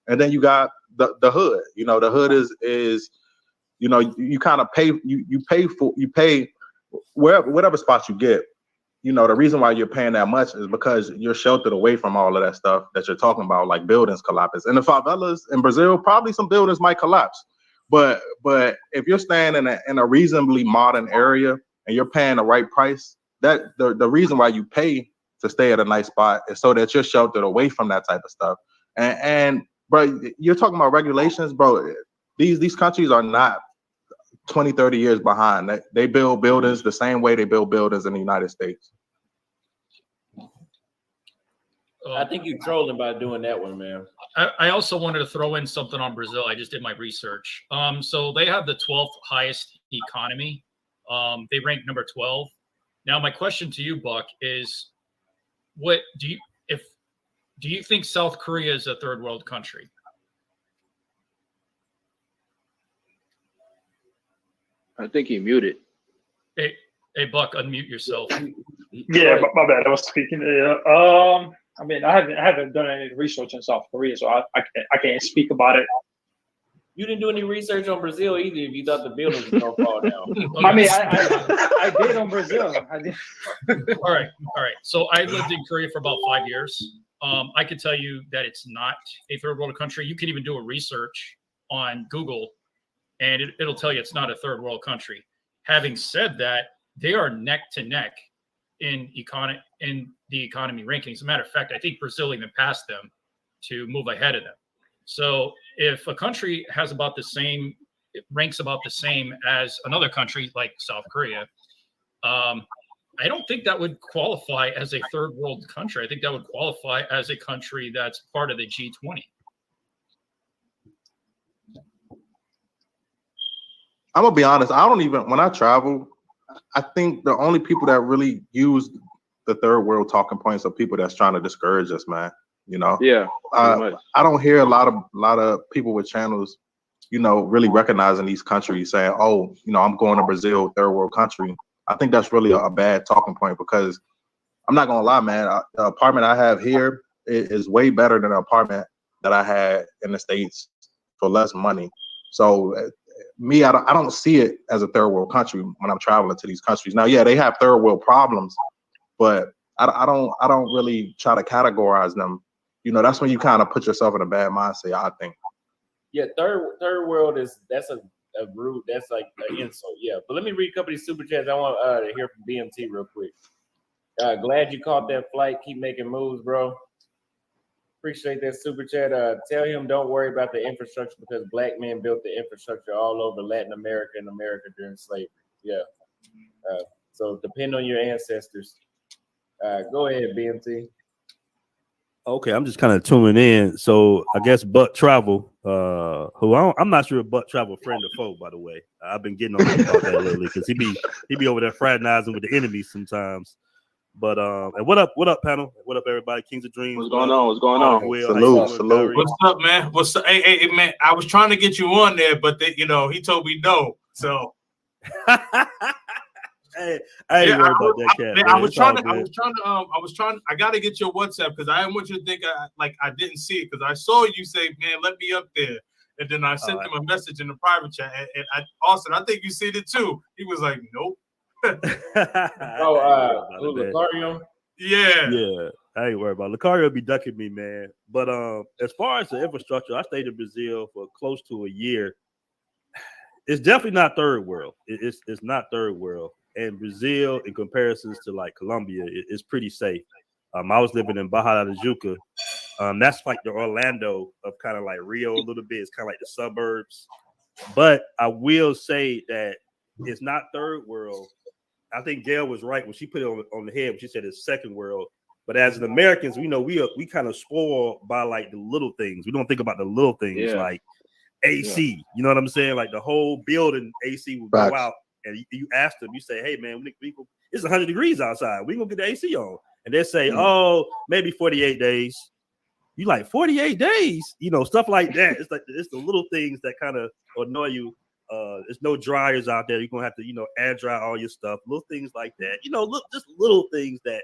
and then you got the hood. You know, the hood is you know, you kind of pay you pay whatever spot you get. You know, the reason why you're paying that much is because you're sheltered away from all of that stuff that you're talking about, like buildings collapse. In the favelas in Brazil, probably some buildings might collapse. But if you're staying in a reasonably modern area and you're paying the right price, that the reason why you pay to stay at a nice spot is so that you're sheltered away from that type of stuff. And bro, you're talking about regulations, bro. These countries are not 20, 30 years behind. They build buildings the same way they build buildings in the United States. I think you're trolling by doing that one, man. I also wanted to throw in something on Brazil. I just did my research. So they have the 12th highest economy. They rank number 12. Now, my question to you, Buck, is do you think South Korea is a third world country? I think he muted. Hey, Buck, unmute yourself. Yeah, my bad. I was speaking. I mean, I haven't done any research in South Korea, so I can't speak about it. You didn't do any research on Brazil either. If you thought the buildings were gonna fall down. I mean, I did on Brazil. I did. All right. So I lived in Korea for about 5 years. I can tell you that it's not a third world country. You can even do a research on Google, and it'll tell you it's not a third world country. Having said that, they are neck to neck in the economy rankings. As a matter of fact, I think Brazil even passed them to move ahead of them. So if a country has about the same, it ranks about the same as another country like South Korea, I don't think that would qualify as a third world country. I think that would qualify as a country that's part of the G20. I'm gonna be honest. I don't even, when I travel, I think the only people that really use the third world talking points are people that's trying to discourage us, man. You know, Yeah, I don't hear a lot of people with channels, you know, really recognizing these countries, saying, "Oh, you know, I'm going to Brazil, third world country." I think that's really a bad talking point, because I'm not gonna lie, man. The apartment I have here is way better than the apartment that I had in the States for less money. So me, I don't see it as a third world country when I'm traveling to these countries. Now, yeah, they have third world problems, but I don't really try to categorize them. You know, that's when you kind of put yourself in a bad mindset, I think. Yeah, third world that's a rude, that's like an insult. Yeah, but let me read a couple of these super chats. I want to hear from BMT real quick. Glad you caught that flight. Keep making moves, bro. Appreciate that super chat. Tell him don't worry about the infrastructure, because black men built the infrastructure all over Latin America and America during slavery. Yeah. So depend on your ancestors. Go ahead, BMT. Okay, I'm just kind of tuning in. So I guess Buck Travel, who I'm not sure if Buck Travel friend or foe, by the way. I've been getting on him about that lately, because he be over there fraternizing with the enemies sometimes. But and what up, panel? What up, everybody? Kings of Dreams. What's going on? What's going on? Salute. What's up, man? What's up? Hey, man, I was trying to get you on there, but he told me no. So Hey, I ain't worried about that cat. I was trying. I got to get your WhatsApp, because I didn't want you to think I didn't see it, because I saw you say, "Man, let me up there," and then I sent him a message in the private chat. And Austin, I think you seen it too. He was like, "Nope." Lucario? Yeah. I ain't worried about it. Lucario be ducking me, man. But as far as the infrastructure, I stayed in Brazil for close to a year. It's definitely not third world. It's not third world. And Brazil, in comparisons to like Colombia, it's pretty safe. I was living in Barra da Tijuca. That's like the Orlando of kind of like Rio a little bit. It's kind of like the suburbs. But I will say that it's not third world. I think Gail was right when she put it on the head when she said it's second world. But as an Americans, we know we kind of spoiled by like the little things. We don't think about the little things like AC. Yeah. You know what I'm saying? Like the whole building AC will go out, and you ask them, you say, "Hey man, it's 100 degrees outside. We gonna get the AC on," and they say, "Oh, maybe 48 days." You like 48 days? You know, stuff like that. It's like it's the little things that kind of annoy you. There's no dryers out there. You're gonna have to, air dry all your stuff. Little things like that. Just little things that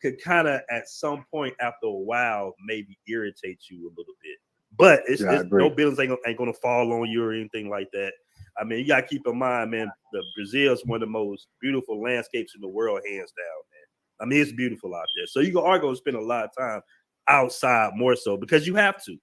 could kind of at some point after a while maybe irritate you a little bit. But it's no buildings ain't gonna fall on you or anything like that. I mean, you gotta keep in mind, man, Brazil is one of the most beautiful landscapes in the world, hands down, man. I mean, it's beautiful out there. So you are gonna spend a lot of time outside more so because you have to.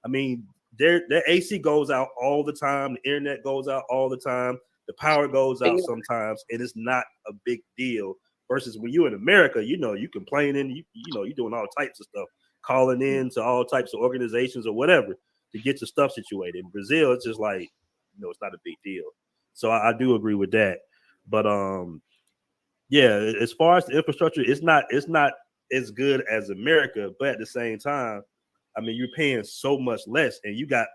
I mean, their AC goes out all the time, the internet goes out all the time, the power goes out sometimes, and it's not a big deal. Versus when you're in America, you complaining, you're doing all types of stuff, calling in to all types of organizations or whatever to get your stuff situated. In Brazil, it's just like, it's not a big deal. So I do agree with that. But yeah, as far as the infrastructure, it's not as good as America, but at the same time, I mean, you're paying so much less, and you got,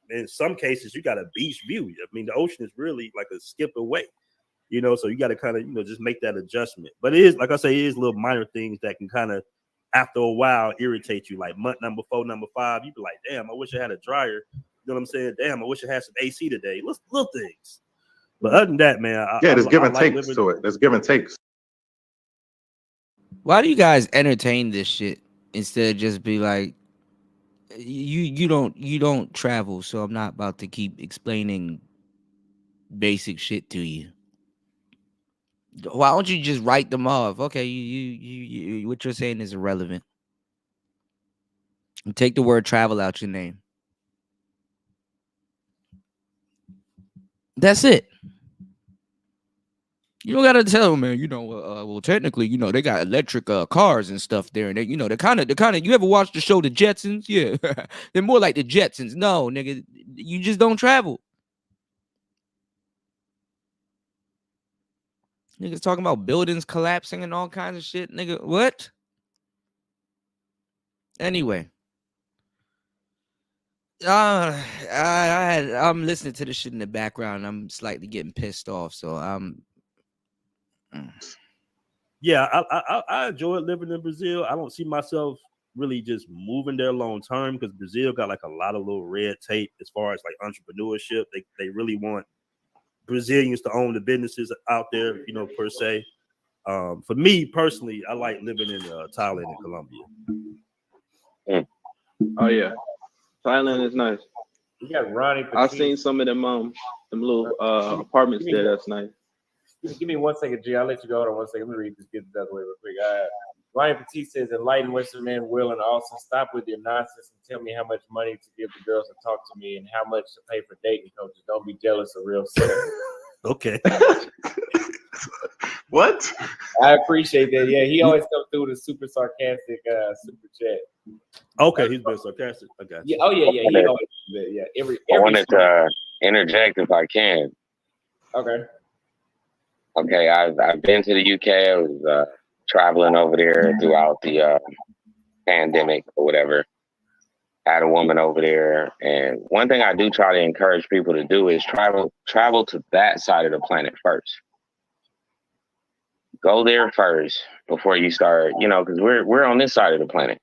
in some cases, you got a beach view. I mean, the ocean is really like a skip away, so you got to kind of, just make that adjustment. But it is, like I say, it is little minor things that can kind of, after a while, irritate you. Like month number 4, number 5, you'd be like, damn, I wish I had a dryer. You know what I'm saying? Damn, I wish I had some AC today. Little things. But other than that, man, there's give and like takes to it. There's give and takes. Why do you guys entertain this shit instead of just be like, you don't travel, so I'm not about to keep explaining basic shit to you. Why don't you just write them off? Okay, you what you're saying is irrelevant. And take the word travel out your name. That's it. You don't gotta tell them, man. Well, technically, they got electric cars and stuff there, and they, they're kind of. You ever watch the show The Jetsons? Yeah, they're more like the Jetsons. No, nigga, you just don't travel. Niggas talking about buildings collapsing and all kinds of shit. Nigga, what? Anyway. I'm listening to this shit in the background. I'm slightly getting pissed off. So yeah, I enjoy living in Brazil. I don't see myself really just moving there long term because Brazil got like a lot of little red tape as far as like entrepreneurship. They really want Brazilians to own the businesses out there, per se. For me personally, I like living in Thailand and Colombia. Oh yeah, Thailand is nice. You got Ronnie. I've seen some of them little apartments there. That's nice. Give me 1 second, G. I'll let you go. Hold on 1 second. Let me read this. Get this out of the way real quick. Ronnie Petit says, enlighten Western men will and also stop with your nonsense and tell me how much money to give the girls to talk to me and how much to pay for dating coaches. Don't be jealous of real sex. Okay. What? I appreciate that. Yeah, he always comes through with a super sarcastic super chat. Okay, he's been sarcastic. I got you. Yeah. Oh yeah. He always do that. Yeah. Every I wanted to interject if I can. Okay. Okay, I've been to the UK. I was traveling over there throughout the pandemic or whatever. Had a woman over there, and one thing I do try to encourage people to do is travel to that side of the planet first. Go there first before you start, because we're on this side of the planet,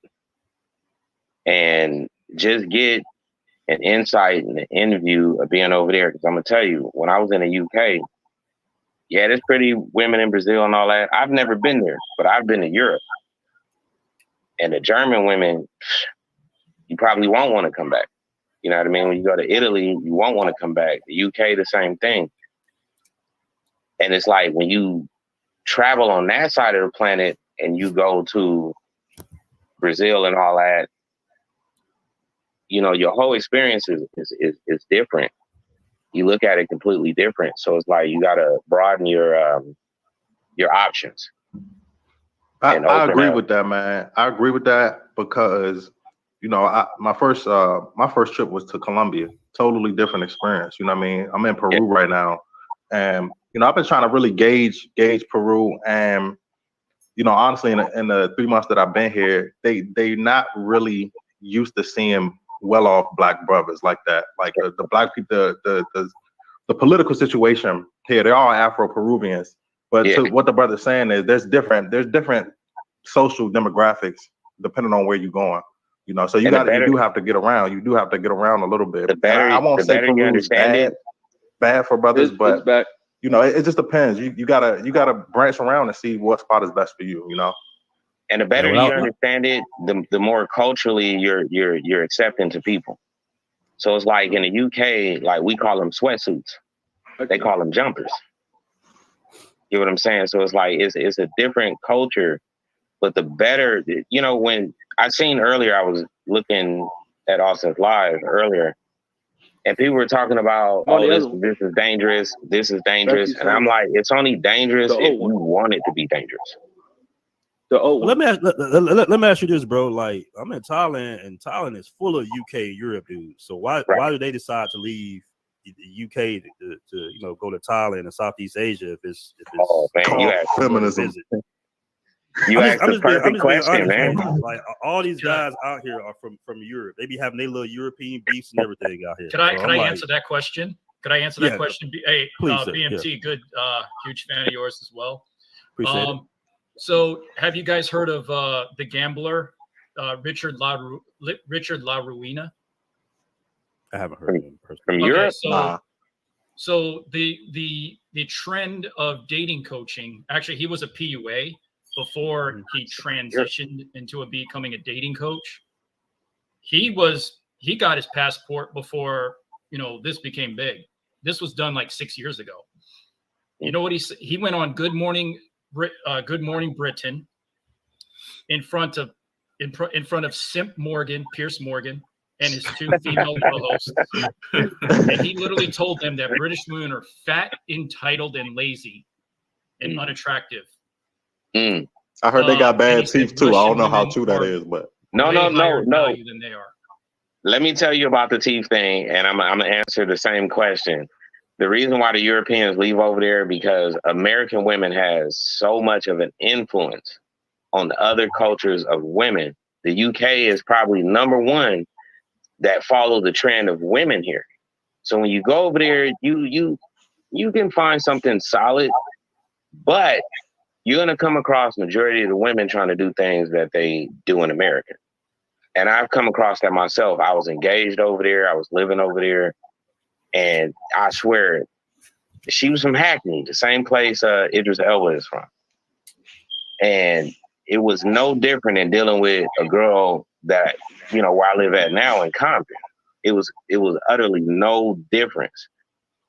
and just get an insight and an interview of being over there. Because I'm gonna tell you, when I was in the UK, yeah, there's pretty women in Brazil and all that. I've never been there, but I've been to Europe, and the German women, you probably won't want to come back. You know what I mean? When you go to Italy, you won't want to come back. The UK, the same thing. And it's like when you travel on that side of the planet and you go to Brazil and all that, your whole experience is different. You look at it completely different. So it's like you got to broaden your options. I agree with that, man. I agree with that because, my first trip was to Colombia. Totally different experience. You know what I mean? I'm in Peru right now, and I've been trying to really gauge Peru, and honestly, in the 3 months that I've been here, they not really used to seeing well-off Black brothers like that. Like the Black people, the political situation here, they're all Afro-Peruvians. But to what the brother's saying is there's different social demographics depending on where you're going. So you do have to get around. You do have to get around a little bit. I won't say Peru's bad for brothers, but it just depends. You gotta branch around and see what spot is best for you. And the better you understand it, the more culturally you're accepting to people. So it's like in the UK, like we call them sweatsuits. They call them jumpers. You know what I'm saying? So it's like it's a different culture, but the better, when I seen earlier, I was looking at Austin's live earlier, and people were talking about, this is dangerous, and I'm like, it's only dangerous if you want it to be dangerous. Let me ask you this, bro. Like, I'm in Thailand, and Thailand is full of UK Europe dudes. So why do they decide to leave the UK to go to Thailand and Southeast Asia if it's you asked feminism? You asked the perfect question, man. Like all these guys out here are from Europe. They be having their little European beefs and everything out here. Can I answer that question? Could I answer that question? Hey, please, BMT, good, huge fan of yours as well. Appreciate it. So, have you guys heard of the gambler, Richard La Ruina? I haven't heard of him personally. From Europe? So the trend of dating coaching, actually, he was a PUA before he transitioned into becoming a dating coach. He got his passport before, this became big. This was done like 6 years ago. You know what he went on Good Morning Britain in front of Simp Morgan, Pierce Morgan, and his two female co-hosts. And he literally told them that British women are fat, entitled, and lazy and unattractive. I heard they got bad teeth too. I don't know how true that is, but no. Than they are. Let me tell you about the teeth thing, and I'm gonna answer the same question. The reason why the Europeans leave over there because American women has so much of an influence on the other cultures of women. The UK is probably number one that follow the trend of women here. So when you go over there, you can find something solid, but you're gonna come across majority of the women trying to do things that they do in America. And I've come across that myself. I was engaged over there. I was living over there. And I swear, she was from Hackney, the same place Idris Elba is from. And it was no different than dealing with a girl that, where I live at now in Compton. It was utterly no difference.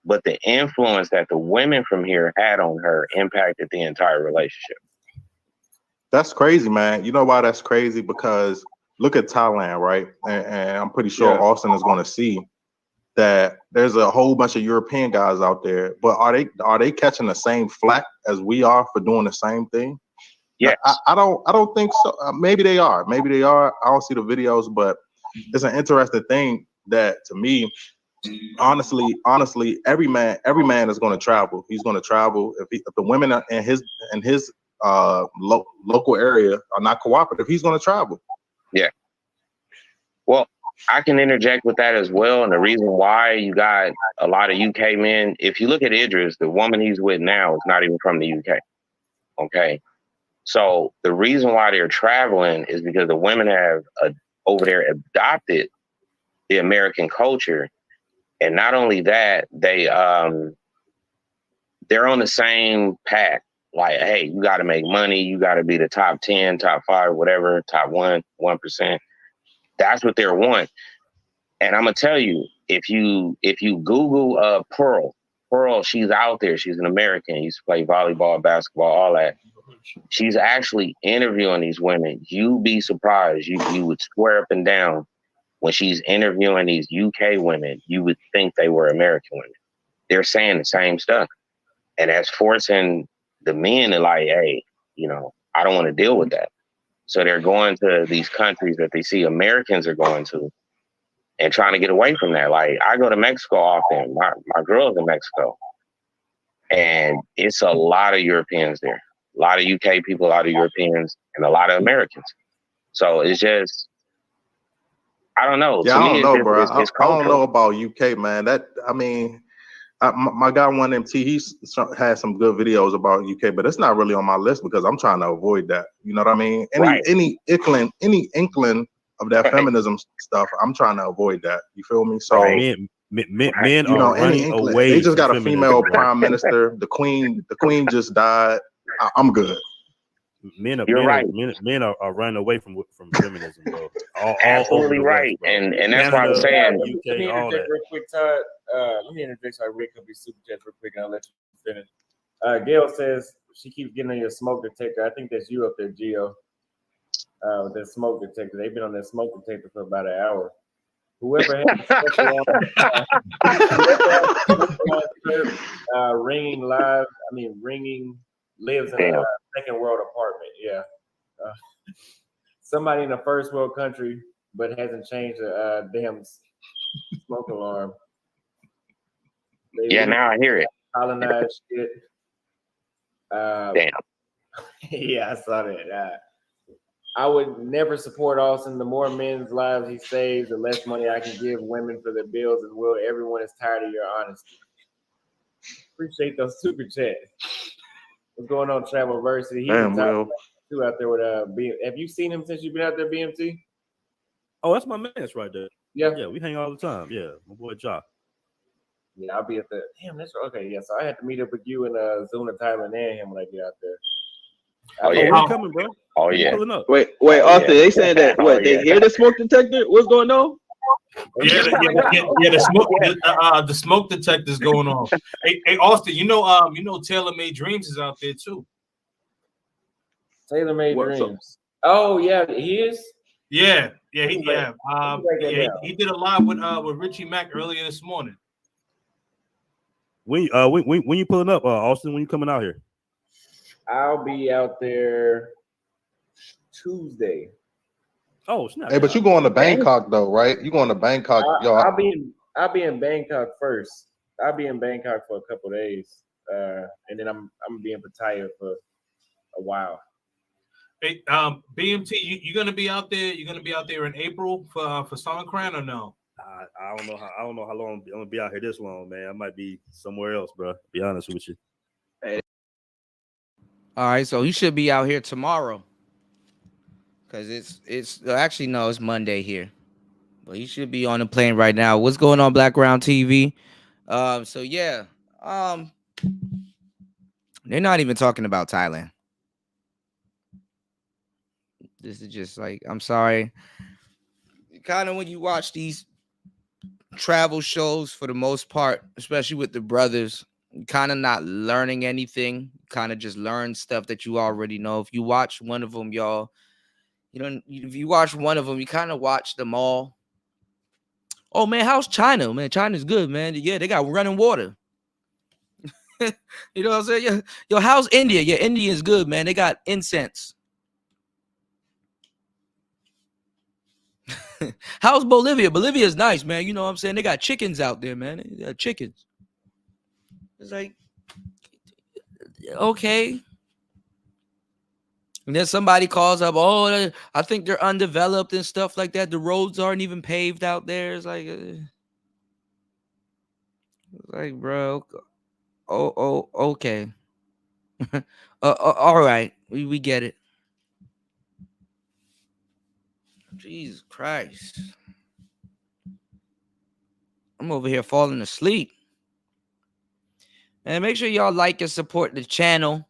But the influence that the women from here had on her impacted the entire relationship. That's crazy, man. You know why that's crazy? Because look at Thailand, right? And I'm pretty sure Austin is going to see that there's a whole bunch of European guys out there, but are they catching the same flack as we are for doing the same thing? Yeah, I don't think so. Maybe they are. I don't see the videos, but it's an interesting thing that to me, honestly, every man is going to travel. He's going to travel if the women in his local area are not cooperative. He's going to travel. Yeah. Well, I can interject with that as well. And the reason why you got a lot of UK men, if you look at Idris, the woman he's with now is not even from the UK. Okay. So the reason why they're traveling is because the women have over there adopted the American culture. And not only that, they're on the same path. Like, hey, you got to make money. You got to be the top 10, top 5, whatever, top 1%. That's what they're wanting. And I'm gonna tell you, if you Google Pearl, she's out there. She's an American. Used to play volleyball, basketball, all that. She's actually interviewing these women. You'd be surprised. You would swear up and down when she's interviewing these UK women. You would think they were American women. They're saying the same stuff, and that's forcing the men to like, hey, I don't want to deal with that. So they're going to these countries that they see Americans are going to and trying to get away from that. Like, I go to Mexico often. My girl's in Mexico. And it's a lot of Europeans there. A lot of UK people, a lot of Europeans, and a lot of Americans. So it's just, I don't know. Yeah, to I me, don't it's know, just, bro. It's I don't know cultural. about UK, man. My guy 1MT, he's had some good videos about UK, but it's not really on my list because I'm trying to avoid that. You know what I mean? Any inkling of that feminism stuff, I'm trying to avoid that. You feel me? So men are running away. They just got a from female feminism, bro. prime minister. The queen just died. I'm good. Men are running away from feminism, bro. All Absolutely over the right. West, bro. And that's why I was saying. Let me all interject real quick, Todd. Let me interject so I read a couple of super chats real quick and I'll let you finish. Gail says she keeps getting on your smoke detector. I think that's you up there, Gio. With that smoke detector. They've been on that smoke detector for about an hour. Whoever has ringing live, ringing lives in a second world apartment. Yeah. Somebody in a first world country, but hasn't changed the damn smoke alarm. Yeah, now I hear it. Colonized shit. Damn. Yeah, I saw that. I would never support Austin. The more men's lives he saves, the less money I can give women for their bills as well. Everyone is tired of your honesty. Appreciate those super chats. What's going on, Travelversity? He's a top two out there with have you seen him since you've been out there, BMT? Oh, that's my man right there. Yeah, we hang all the time. Yeah, my boy Jock. Yeah, I'll be at the. Damn, that's okay. Yeah, so I had to meet up with you and Zuna, Tyler, and him when I get out there. Oh yeah. Where you coming, bro? Oh Where you yeah. pulling up? Wait, Oh, Austin, yeah. they saying that Oh, what they yeah. hear the smoke detector? What's going on? Yeah, the smoke, the smoke detector's going on. Hey, Austin, you know Taylor Made Dreams is out there too. Taylor Made What, so- Dreams. Oh yeah, he is. Yeah, Let me write that down. he did a live with Richie Mack earlier this morning. When you pulling up, Austin? When you coming out here? I'll be out there Tuesday. Oh, snap. Hey, but you going to Bangkok though, right? You going to Bangkok, yo? I'll be in Bangkok first. I'll be in Bangkok for a couple of days, and then I'm gonna be in Pattaya for a while. Hey, BMT, you gonna be out there? You're gonna be out there in April for Summercran or no? I don't know how long I'm gonna be out here this long, man. I might be somewhere else, bro. Be honest with you. All right, so he should be out here tomorrow. Cause it's actually no, it's Monday here. But he should be on the plane right now. What's going on, Blackground TV? So yeah. They're not even talking about Thailand. This is just like, I'm sorry. Kind of when you watch these travel shows for the most part, especially with the brothers, kind of not learning anything, kind of just learn stuff that you already know. If you watch one of them, y'all, if you watch one of them, you kind of watch them all. Oh man, how's China? Man, China's good, man. Yeah, they got running water. You know what I'm saying? Yeah. Yo, how's India? Yeah, India's good, man. They got incense. How's Bolivia? Bolivia's nice, man. You know what I'm saying? They got chickens out there, man. They got chickens. It's like, okay. And then somebody calls up, oh, I think they're undeveloped and stuff like that. The roads aren't even paved out there. It's like, bro, okay. All right. We get it. Jesus Christ. I'm over here falling asleep. And make sure y'all like and support the channel.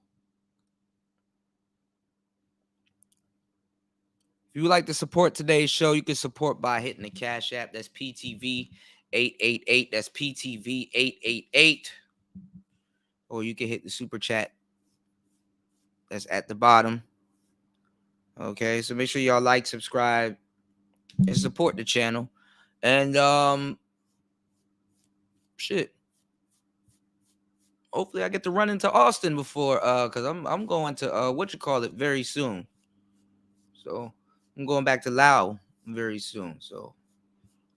If you would like to support today's show, you can support by hitting the Cash App. That's PTV 888. That's PTV 888. Or you can hit the Super Chat. That's at the bottom. Okay, so make sure y'all like, subscribe, and support the channel. And shit. Hopefully I get to run into Austin before because I'm going to very soon. So I'm going back to Laos very soon. So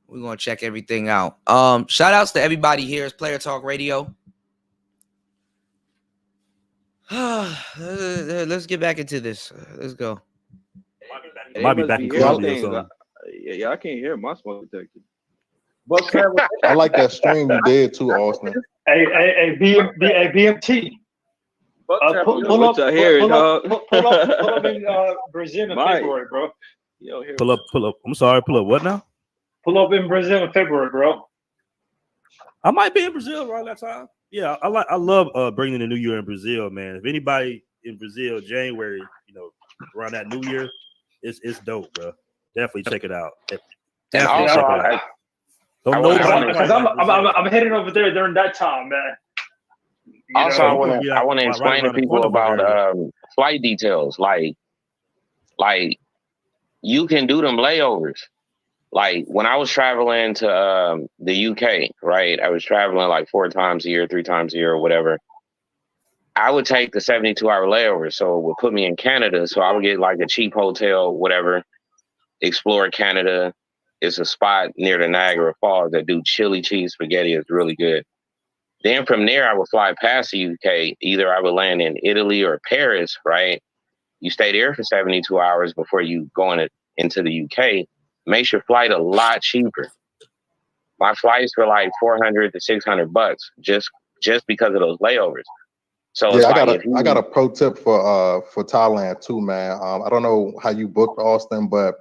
we're gonna check everything out. Shout outs to everybody here. It's Player Talk Radio. Let's get back into this. Let's go. They might be back in Colombia or something. Yeah, I can't hear my smoke detector. I like that stream you did too, Austin. Hey, BMT. Pull up in Brazil in February, bro. Pull up. I'm sorry, pull up what now? Pull up in Brazil in February, bro. I might be in Brazil around that time. Yeah, I love bringing the New Year in Brazil, man. If anybody in Brazil, January, around that New Year, it's dope, bro. Definitely check it out. Definitely check it out. Because I'm heading over there during that time, man. Also, I want to explain to people about flight details. Like you can do them layovers. Like when I was traveling to the UK, right? I was traveling like 4 times a year, 3 times a year, or whatever. I would take the 72-hour layover, so it would put me in Canada. So I would get like a cheap hotel, whatever. Explore Canada. It's a spot near the Niagara Falls that do chili cheese spaghetti. It's really good. Then from there, I would fly past the UK. Either I would land in Italy or Paris, right? You stay there for 72 hours before you go into the UK. Makes your flight a lot cheaper. My flights were like $400 to $600 just because of those layovers. So yeah, I got a pro tip for Thailand too, man. I don't know how you booked, Austin, but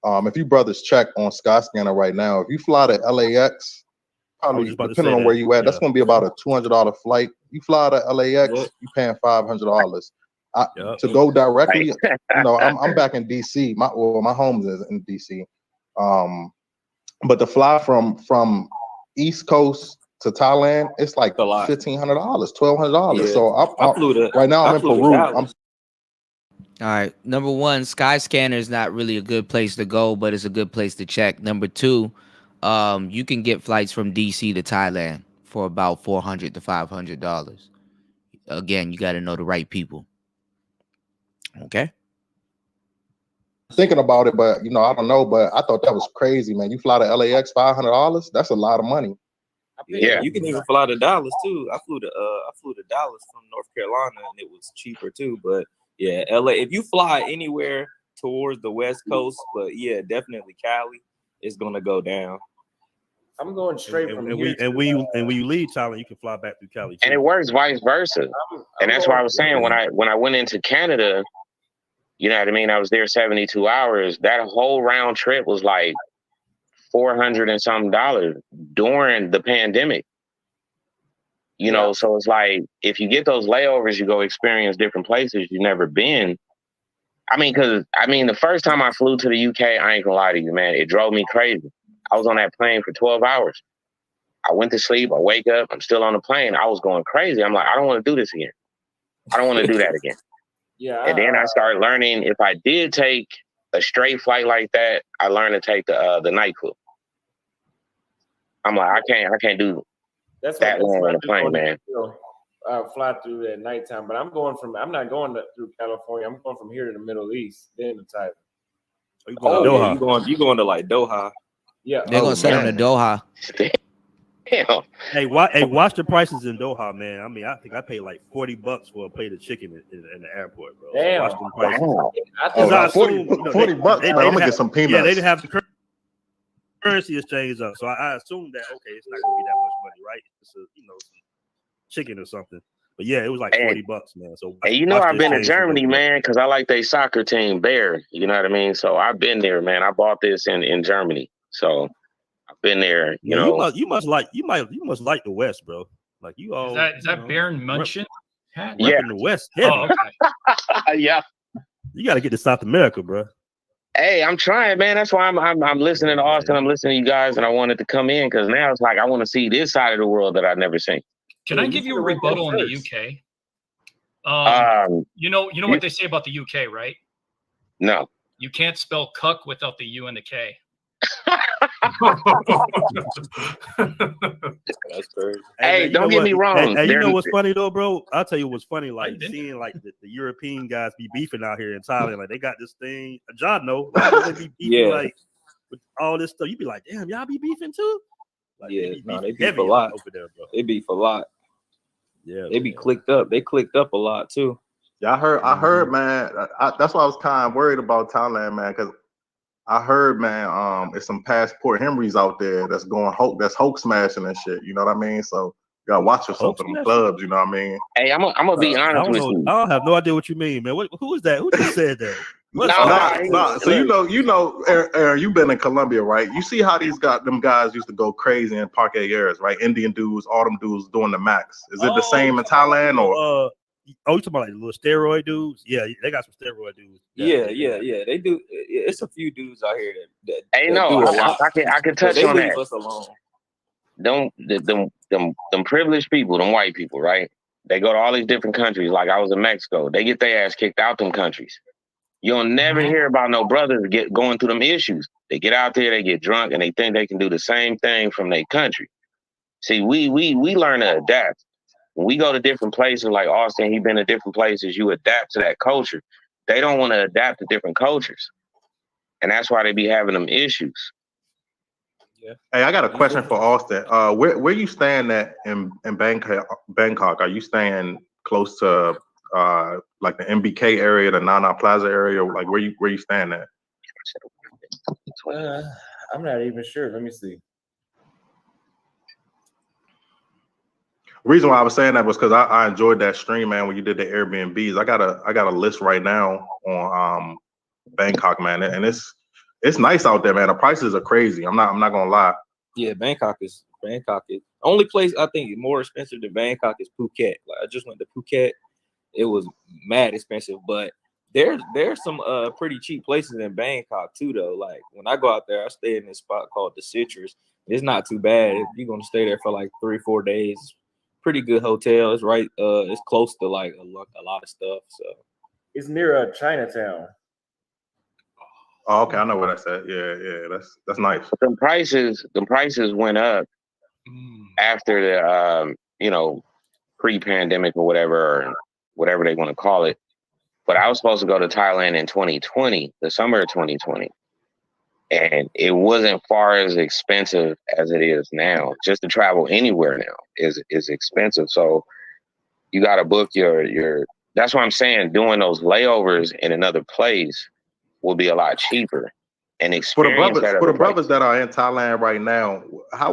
if you brothers check on Skyscanner right now, if you fly to LAX Probably depending on where you at. That's going to be about a $200 flight. You fly to LAX, you paying $500. To go directly, you know, I'm back in DC. My home is in DC. But to fly from East Coast to Thailand, it's like $1,500, $1,200. Yeah. So I flew to right now I'm in flew to Peru. Dallas. All right. Number one, Skyscanner is not really a good place to go, but it's a good place to check. Number two, you can get flights from DC to Thailand for about $400 to $500. Again, you got to know the right people. Okay. Thinking about it, but you know, I don't know. But I thought that was crazy, man. You fly to LAX, $500. That's a lot of money. Yeah, you can even fly to Dallas too. I flew to Dallas from North Carolina, and it was cheaper too. But yeah, LA. If you fly anywhere towards the West Coast, but yeah, definitely Cali is gonna go down. I'm going straight from and here. when you leave Thailand, you can fly back through Cali too. And it works vice versa. And that's why I was saying when I went into Canada, you know what I mean? I was there 72 hours. That whole round trip was like $400 and something during the pandemic. You know, so it's like if you get those layovers, you go experience different places you've never been. I mean, the first time I flew to the UK, I ain't gonna lie to you, man, it drove me crazy. I was on that plane for 12 hours. I went to sleep, I wake up, I'm still on the plane. I was going crazy. I'm like, I don't want to do this again. I don't want to do that again. And then I started learning if I did take a straight flight like that, I learned to take the night club. I'm like, I can't do that long on a plane, man. Fly through at nighttime, but I'm not going through California. I'm going from here to the Middle East, then to Thailand. Yeah, you going to like Doha? Yeah, they're gonna send them to Doha. Damn. Hey, watch the prices in Doha, man. I mean, I think I paid like $40 for a plate of chicken in the airport, bro. Damn. Watch them prices. Wow. I assume, $40, man. I'm gonna get some peanuts. Yeah, they didn't have the currency exchange up, so I assumed that it's not gonna be that much money, right? It's some chicken or something. But yeah, it was like $40, man. So and you know I've been to Germany, man, because I like their soccer team, Bayer. You know what I mean? So I've been there, man. I bought this in Germany, so I've been there. You know, you must like the West, bro. Like you all. Is that Bayern Munchen? Yeah, the West. Heavy. Oh, okay. Yeah. You got to get to South America, bro. Hey, I'm trying, man. That's why I'm listening to Austin. I'm listening to you guys, and I wanted to come in because now it's like I want to see this side of the world that I've never seen. Can I give you a rebuttal in the UK? You know what they say about the UK, right? No. You can't spell cuck without the U and the K. That's crazy. Hey, don't get me wrong. Hey, you know what's funny though, bro? I'll tell you what's funny. Like seeing like the European guys be beefing out here in Thailand. Like they got this thing. John know. Like, they be beefing like with all this stuff. You be like, damn, y'all be beefing too. Like, they beef a lot over there, bro. They beef a lot. Yeah, they be clicked up. They clicked up a lot too. Yeah, I heard, man. That's why I was kind of worried about Thailand, man, because I heard, man, it's some passport Henrys out there that's Hulk smashing and shit. You know what I mean? So you gotta watch yourself in them clubs. You know what I mean? Hey, I'm gonna be honest with you. I don't have no idea what you mean, man. Who is that? Who just said that? No. So you know, Aaron, you've been in Colombia, right? You see how them guys used to go crazy in parque areas, right? Indian dudes, all them dudes doing the max. Is it the same in Thailand or? You talking about like little steroid dudes? Yeah, they got some steroid dudes. Yeah. They do. It's a few dudes out here that hey, no, I can touch on that. Leave us alone. Them privileged people, them white people, right? They go to all these different countries. Like I was in Mexico, they get their ass kicked out them countries. You'll never hear about no brothers going through them issues. They get out there, they get drunk, and they think they can do the same thing from their country. See, we learn to adapt. When we go to different places, like Austin, he's been to different places, you adapt to that culture. They don't want to adapt to different cultures. And that's why they be having them issues. Yeah. Hey, I got a question for Austin. Where you staying at in Bangkok? Are you staying close to like the MBK area, the Nana Plaza area? Like where you staying at? I'm not even sure. Let me see. The reason why I was saying that was because I enjoyed that stream, man, when you did the Airbnbs. I got a list right now on Bangkok, man, and it's nice out there, man. The prices are crazy. I'm not gonna lie. Yeah, Bangkok is Bangkok is only place I think more expensive than Bangkok is Phuket. Like I just went to Phuket. It was mad expensive, but there's some pretty cheap places in Bangkok too though. Like when I go out there, I stay in this spot called the Citrus. It's not too bad. If you're gonna stay there for like 3-4 days, pretty good hotel. It's right it's close to like a lot of stuff. So it's near Chinatown. Oh, okay, I know what that's at. Yeah, that's nice. But the prices went up after the pre-pandemic or whatever they want to call it. But I was supposed to go to Thailand in 2020, the summer of 2020. And it wasn't far as expensive as it is now. Just to travel anywhere now is expensive. So you got to book your. That's what I'm saying. Doing those layovers in another place will be a lot cheaper. And experience for the brothers that are in Thailand right now,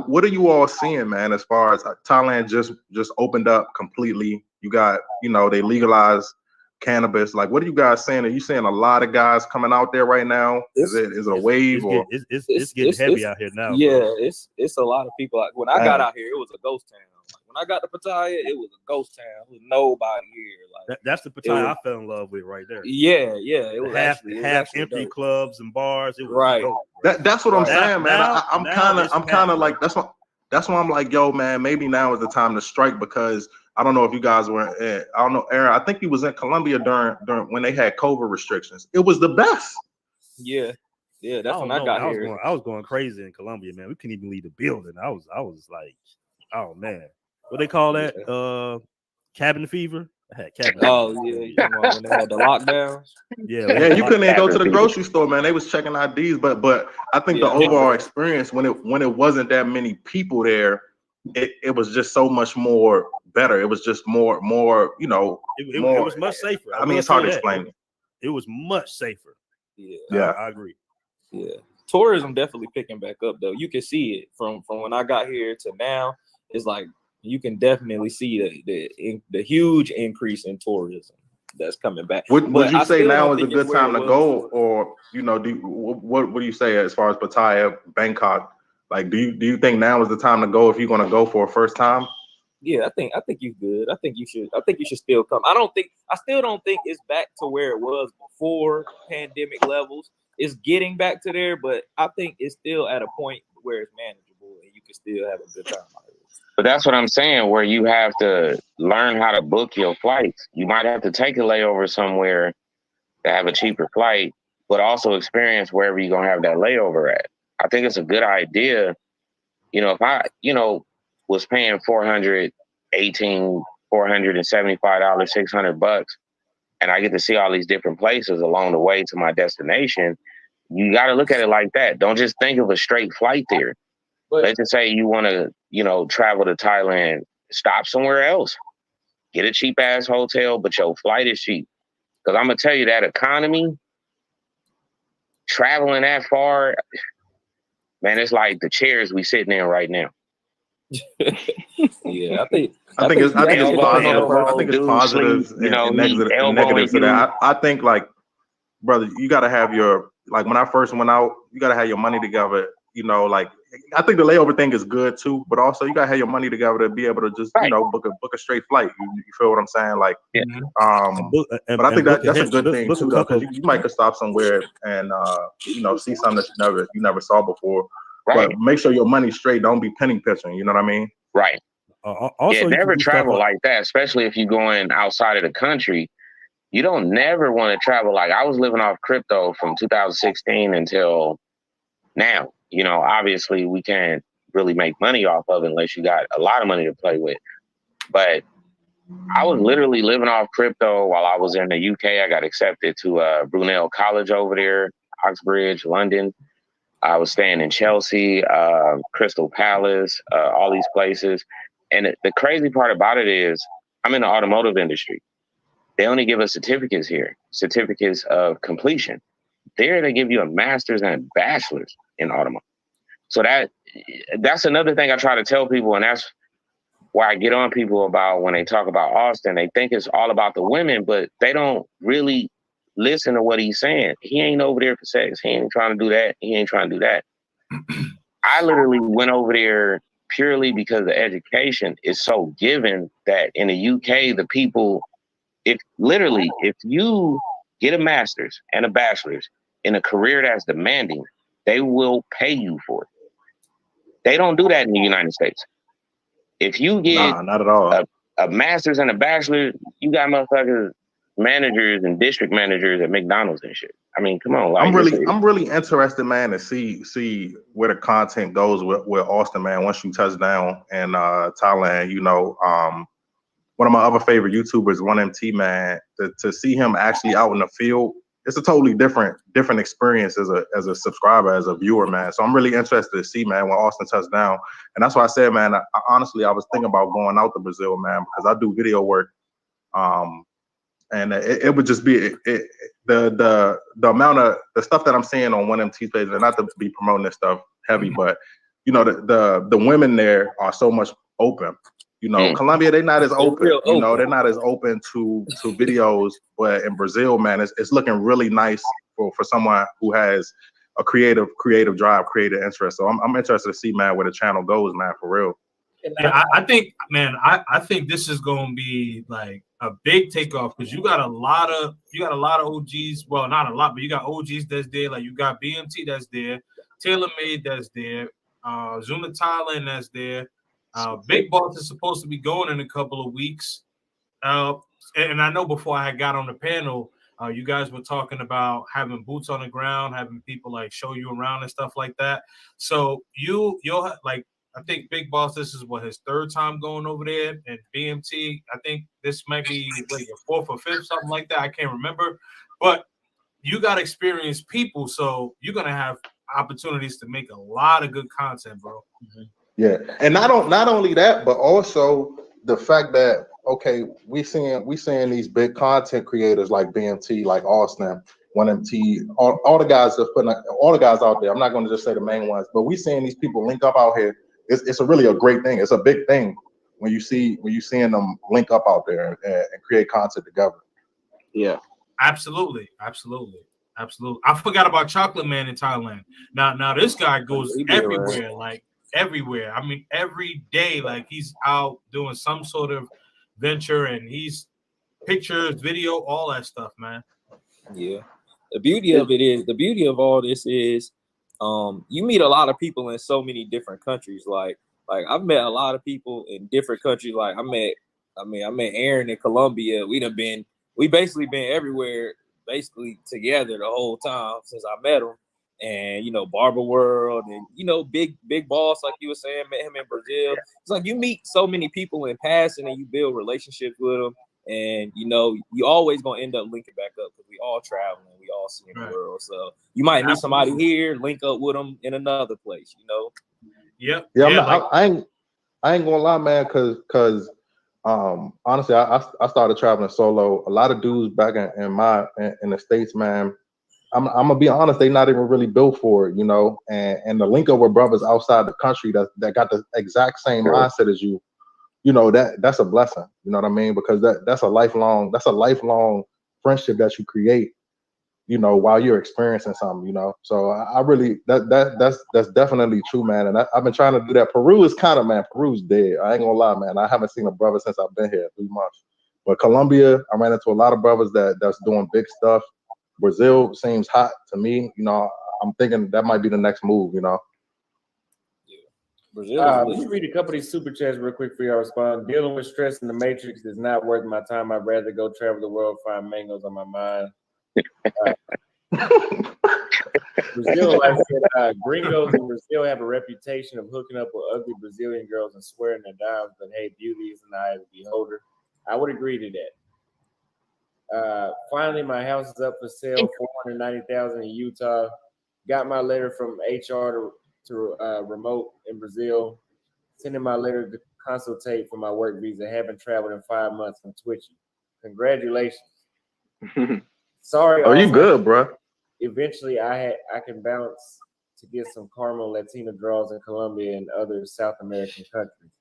what are you all seeing, man? As far as Thailand just opened up completely, you got they legalized cannabis. Like, what are you guys saying? Are you seeing a lot of guys coming out there right now? Is it a wave or it's getting heavy out here now? Yeah, bro. it's a lot of people. When I got out here, it was a ghost town. Like, when I got to Pattaya, it was a ghost town. There was nobody here. Like That's the Pattaya I fell in love with right there. Yeah, it was half actually empty dope. clubs and bars. It was Right. dope. That's what I'm saying, man. I'm it's kind of like that's why I'm like, yo, man, maybe now is the time to strike, because I don't know if you guys were I don't know, Aaron, I think he was in Colombia during when they had COVID restrictions. It was the best. Yeah, that's when I I got here. I was going crazy in Colombia, man. We couldn't even leave the building. I was like, oh man, what they call that? Cabin fever. I had cabin fever. Oh yeah, when they had the lockdowns. Yeah, you couldn't even go to the grocery store, man. They was checking IDs, but I think the overall experience when it wasn't that many people there, it was just so much more better. It was just more, it was much safer. I mean, it's hard to explain. It was much safer. Yeah, I agree. Yeah, tourism definitely picking back up though. You can see it from when I got here to now. It's like you can definitely see the huge increase in tourism that's coming back. Would you say now is a good time to go, or what do you say as far as Pattaya, Bangkok? Like, do you think now is the time to go if you're going to go for a first time? Yeah, I think you're good. I think you should still come. I still don't think it's back to where it was before pandemic levels. It's getting back to there, but I think it's still at a point where it's manageable and you can still have a good time. But that's what I'm saying, where you have to learn how to book your flights. You might have to take a layover somewhere to have a cheaper flight, but also experience wherever you're going to have that layover at. I think it's a good idea. If I, was paying $475, $600, and I get to see all these different places along the way to my destination, you got to look at it like that. Don't just think of a straight flight there. Let's just say you want to, travel to Thailand, stop somewhere else, get a cheap ass hotel, but your flight is cheap. Because I'm going to tell you that economy, traveling that far, man, it's like the chairs we sitting in right now. Yeah, I think it's positives and negatives to that. I think, like, brother, you got to have when I first went out, you got to have your money together. Like, I think the layover thing is good too, but also you got to have your money together to be able to just book a straight flight. You feel what I'm saying? Like, but I think that's a good thing too, though, because you might could stop somewhere and see something that you never saw before. Right. But make sure your money's straight. Don't be penny pinching. You know what I mean? Right. Also, never travel like that, especially if you're going outside of the country. You don't never want to travel. Like, I was living off crypto from 2016 until now. Obviously we can't really make money off of it unless you got a lot of money to play with. But I was literally living off crypto while I was in the UK. I got accepted to Brunel College over there, Oxbridge, London. I was staying in Chelsea, Crystal Palace, all these places. And the crazy part about it is I'm in the automotive industry. They only give us certificates here, certificates of completion. There they give you a master's and a bachelor's in automotive. So that's another thing I try to tell people, and that's why I get on people about when they talk about Austin. They think it's all about the women, but they don't really listen to what he's saying. He ain't over there for sex. He ain't trying to do that. He ain't trying to do that. I literally went over there purely because the education is so given that in the UK, the people, if you get a master's and a bachelor's in a career that's demanding, they will pay you for it. They don't do that in the United States. If you get not at all. A master's and a bachelor, you got motherfuckers, managers and district managers at McDonald's and shit. I mean, come on. Like, I'm really interested, man, to see where the content goes with Austin, man. Once you touch down in Thailand, you know, one of my other favorite YouTubers, 1MT, man, to see him actually out in the field, it's a totally different experience as a subscriber, as a viewer, man. So I'm really interested to see, man, when Austin touched down. And that's why I said, man, honestly, I was thinking about going out to Brazil, man, because I do video work. And it would just be the amount of the stuff that I'm seeing on 1MT page, and not to be promoting this stuff heavy, but you know, the women there are so much open. You know, Colombia, they're not as open. You know, they're not as open to videos. But in Brazil, man, it's looking really nice for someone who has a creative drive, creative interest. So I'm interested to see, man, where the channel goes, man, for real. Yeah, I think, man, I think this is going to be like a big takeoff because you got a lot of OGs. Well, not a lot, but you got OGs that's there. Like you got BMT that's there, TaylorMade that's there, Zuna Thailand that's there. Big Boss is supposed to be going in a couple of weeks. And I know before I got on the panel, you guys were talking about having boots on the ground, having people like show you around and stuff like that. So you'll like, I think Big Boss, this is what his third time going over there, and BMT, I think this might be your fourth or fifth, something like that. I can't remember, but you got experienced people, so you're gonna have opportunities to make a lot of good content, bro. Yeah, and not only that, but also the fact that we seeing these big content creators like BMT, like Austin, 1MT, all the guys that's putting all the guys out there. I'm not going to just say the main ones, but we seeing these people link up out here. It's really a great thing. It's a big thing when you seeing them link up out there and create content together. Yeah, absolutely. I forgot about Chocolate Man in Thailand. Now this guy goes everywhere, like everywhere. I mean, every day, like he's out doing some sort of venture, and he's pictures, video, all that stuff, man. Yeah. The beauty of all this is you meet a lot of people in so many different countries. Like I've met a lot of people in different countries. Like I met Aaron in Colombia. We basically been everywhere basically together the whole time since I met him. And you know, Barber World, and you know, Big Boss, like you were saying, met him in Brazil. It's like you meet so many people in passing and you build relationships with them. And you know, you always gonna end up linking back up because we all traveling, we all seeing the world. So you might meet somebody here, link up with them in another place. You know. Yep. Yeah, I ain't gonna lie, man, because honestly, I started traveling solo. A lot of dudes back in the States, man. I'm gonna be honest, they not even really built for it, you know. And the link up with brothers outside the country that got the exact same mindset as you. You know, that's a blessing. You know what I mean? Because that's a lifelong friendship that you create, you know, while you're experiencing something, you know. So I really that's definitely true, man. And I've been trying to do that. Peru's dead. I ain't gonna lie, man. I haven't seen a brother since I've been here 3 months. But Colombia, I ran into a lot of brothers that's doing big stuff. Brazil seems hot to me. You know, I'm thinking that might be the next move, you know. Let me read a couple of these super chats real quick for y'all respond. Dealing with stress in the matrix is not worth my time. I'd rather go travel the world, find mangoes on my mind. Brazil, like I said, gringos in Brazil have a reputation of hooking up with ugly Brazilian girls and swearing their dimes, but hey, beauty is in the eye of the beholder. I would agree to that. Finally, my house is up for sale, $490,000 in Utah. Got my letter from HR to remote in Brazil. Sending my letter to consultate for my work visa. Haven't traveled in 5 months. I'm twitchy. Congratulations. Sorry. Oh, you good, bro? Eventually, I can bounce to get some caramel Latino draws in Colombia and other South American countries.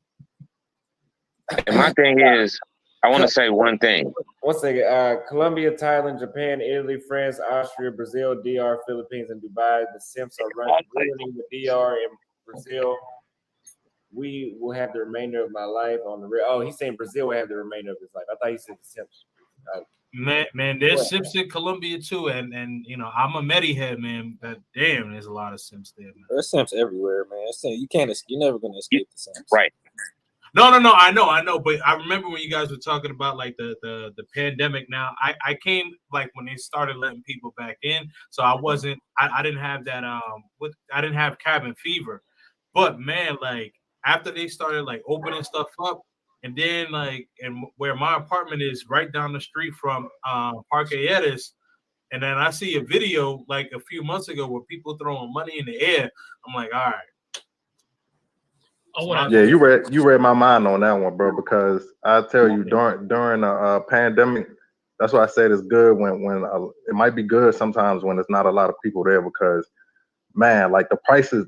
And my thing is, I want to say one thing. One second. Colombia, Thailand, Japan, Italy, France, Austria, Brazil, DR, Philippines, and Dubai. The simps are ruining the DR and Brazil. we will have the remainder of my life on the real. Oh, he's saying Brazil will have the remainder of his life. I thought he said Simpson. Man, there's Sims in Colombia too, and I'm a Medi head, man. But damn, there's a lot of Sims there, man. There's Sims everywhere, man. You're never gonna escape the Sims. Right. No, I know. But I remember when you guys were talking about like the pandemic. Now, I came like when they started letting people back in, so I didn't have that I didn't have cabin fever, but man, like after they started like opening stuff up, and then like and where my apartment is right down the street from Parque Eres, and then I see a video like a few months ago where people throwing money in the air. I'm like, all right. Yeah, you read my mind on that one, bro. Because I tell you, during a pandemic, that's why I said it's good when it might be good sometimes when there's not a lot of people there. Because man, like the prices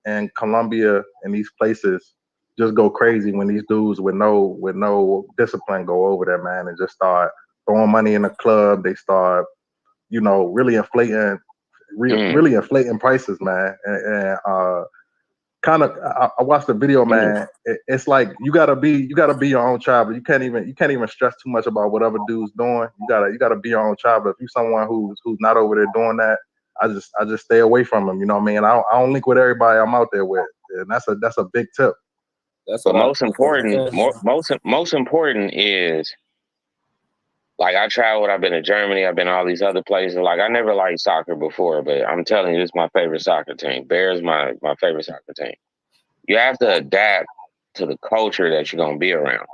in Colombia and these places just go crazy when these dudes with no discipline go over there, man, and just start throwing money in the club. They start, really inflating prices, man, and I watched the video, man. It's like you gotta be your own child, but you can't even stress too much about whatever dude's doing. You gotta be your own child. But if you're someone who's not over there doing that, I just stay away from them. You know what I mean? I don't link with everybody I'm out there with, and that's a big tip. But most important is, like, I traveled. I've been to Germany. I've been to all these other places. Like, I never liked soccer before, but I'm telling you, this is my favorite soccer team. Bears my favorite soccer team. You have to adapt to the culture that you're gonna be around.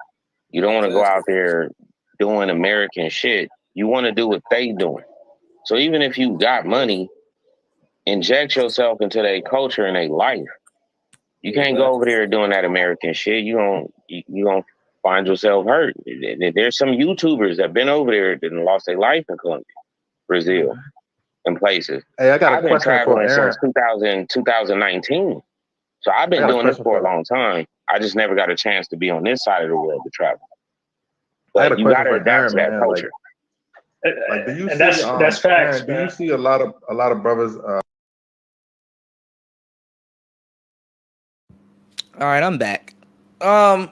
You don't want to go out there doing American shit. You want to do what they doing. So even if you got money, inject yourself into their culture and their life. You can't go over there doing that American shit. You gonna find yourself hurt. There's some YouTubers that been over there that lost their life in Colombia, Brazil, and places. Hey, I've been traveling since 2019. So I've been doing this for a long time. I just never got a chance to be on this side of the world to travel. But you got to adapt to that culture. Like, do you see? That's facts. Aaron, do you see a lot of brothers? All right, I'm back. I'm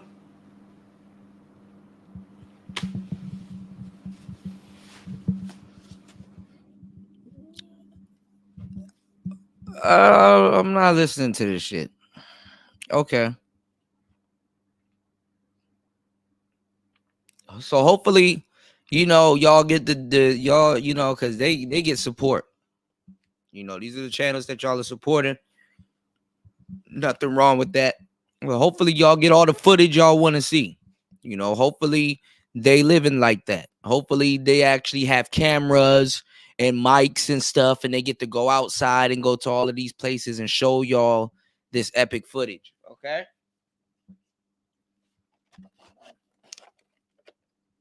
not listening to this shit. Okay. So hopefully, y'all get the y'all, because they get support. These are the channels that y'all are supporting. Nothing wrong with that. Well, hopefully y'all get all the footage y'all want to see. Hopefully they living like that. Hopefully they actually have cameras and mics and stuff, and they get to go outside and go to all of these places and show y'all this epic footage. Okay.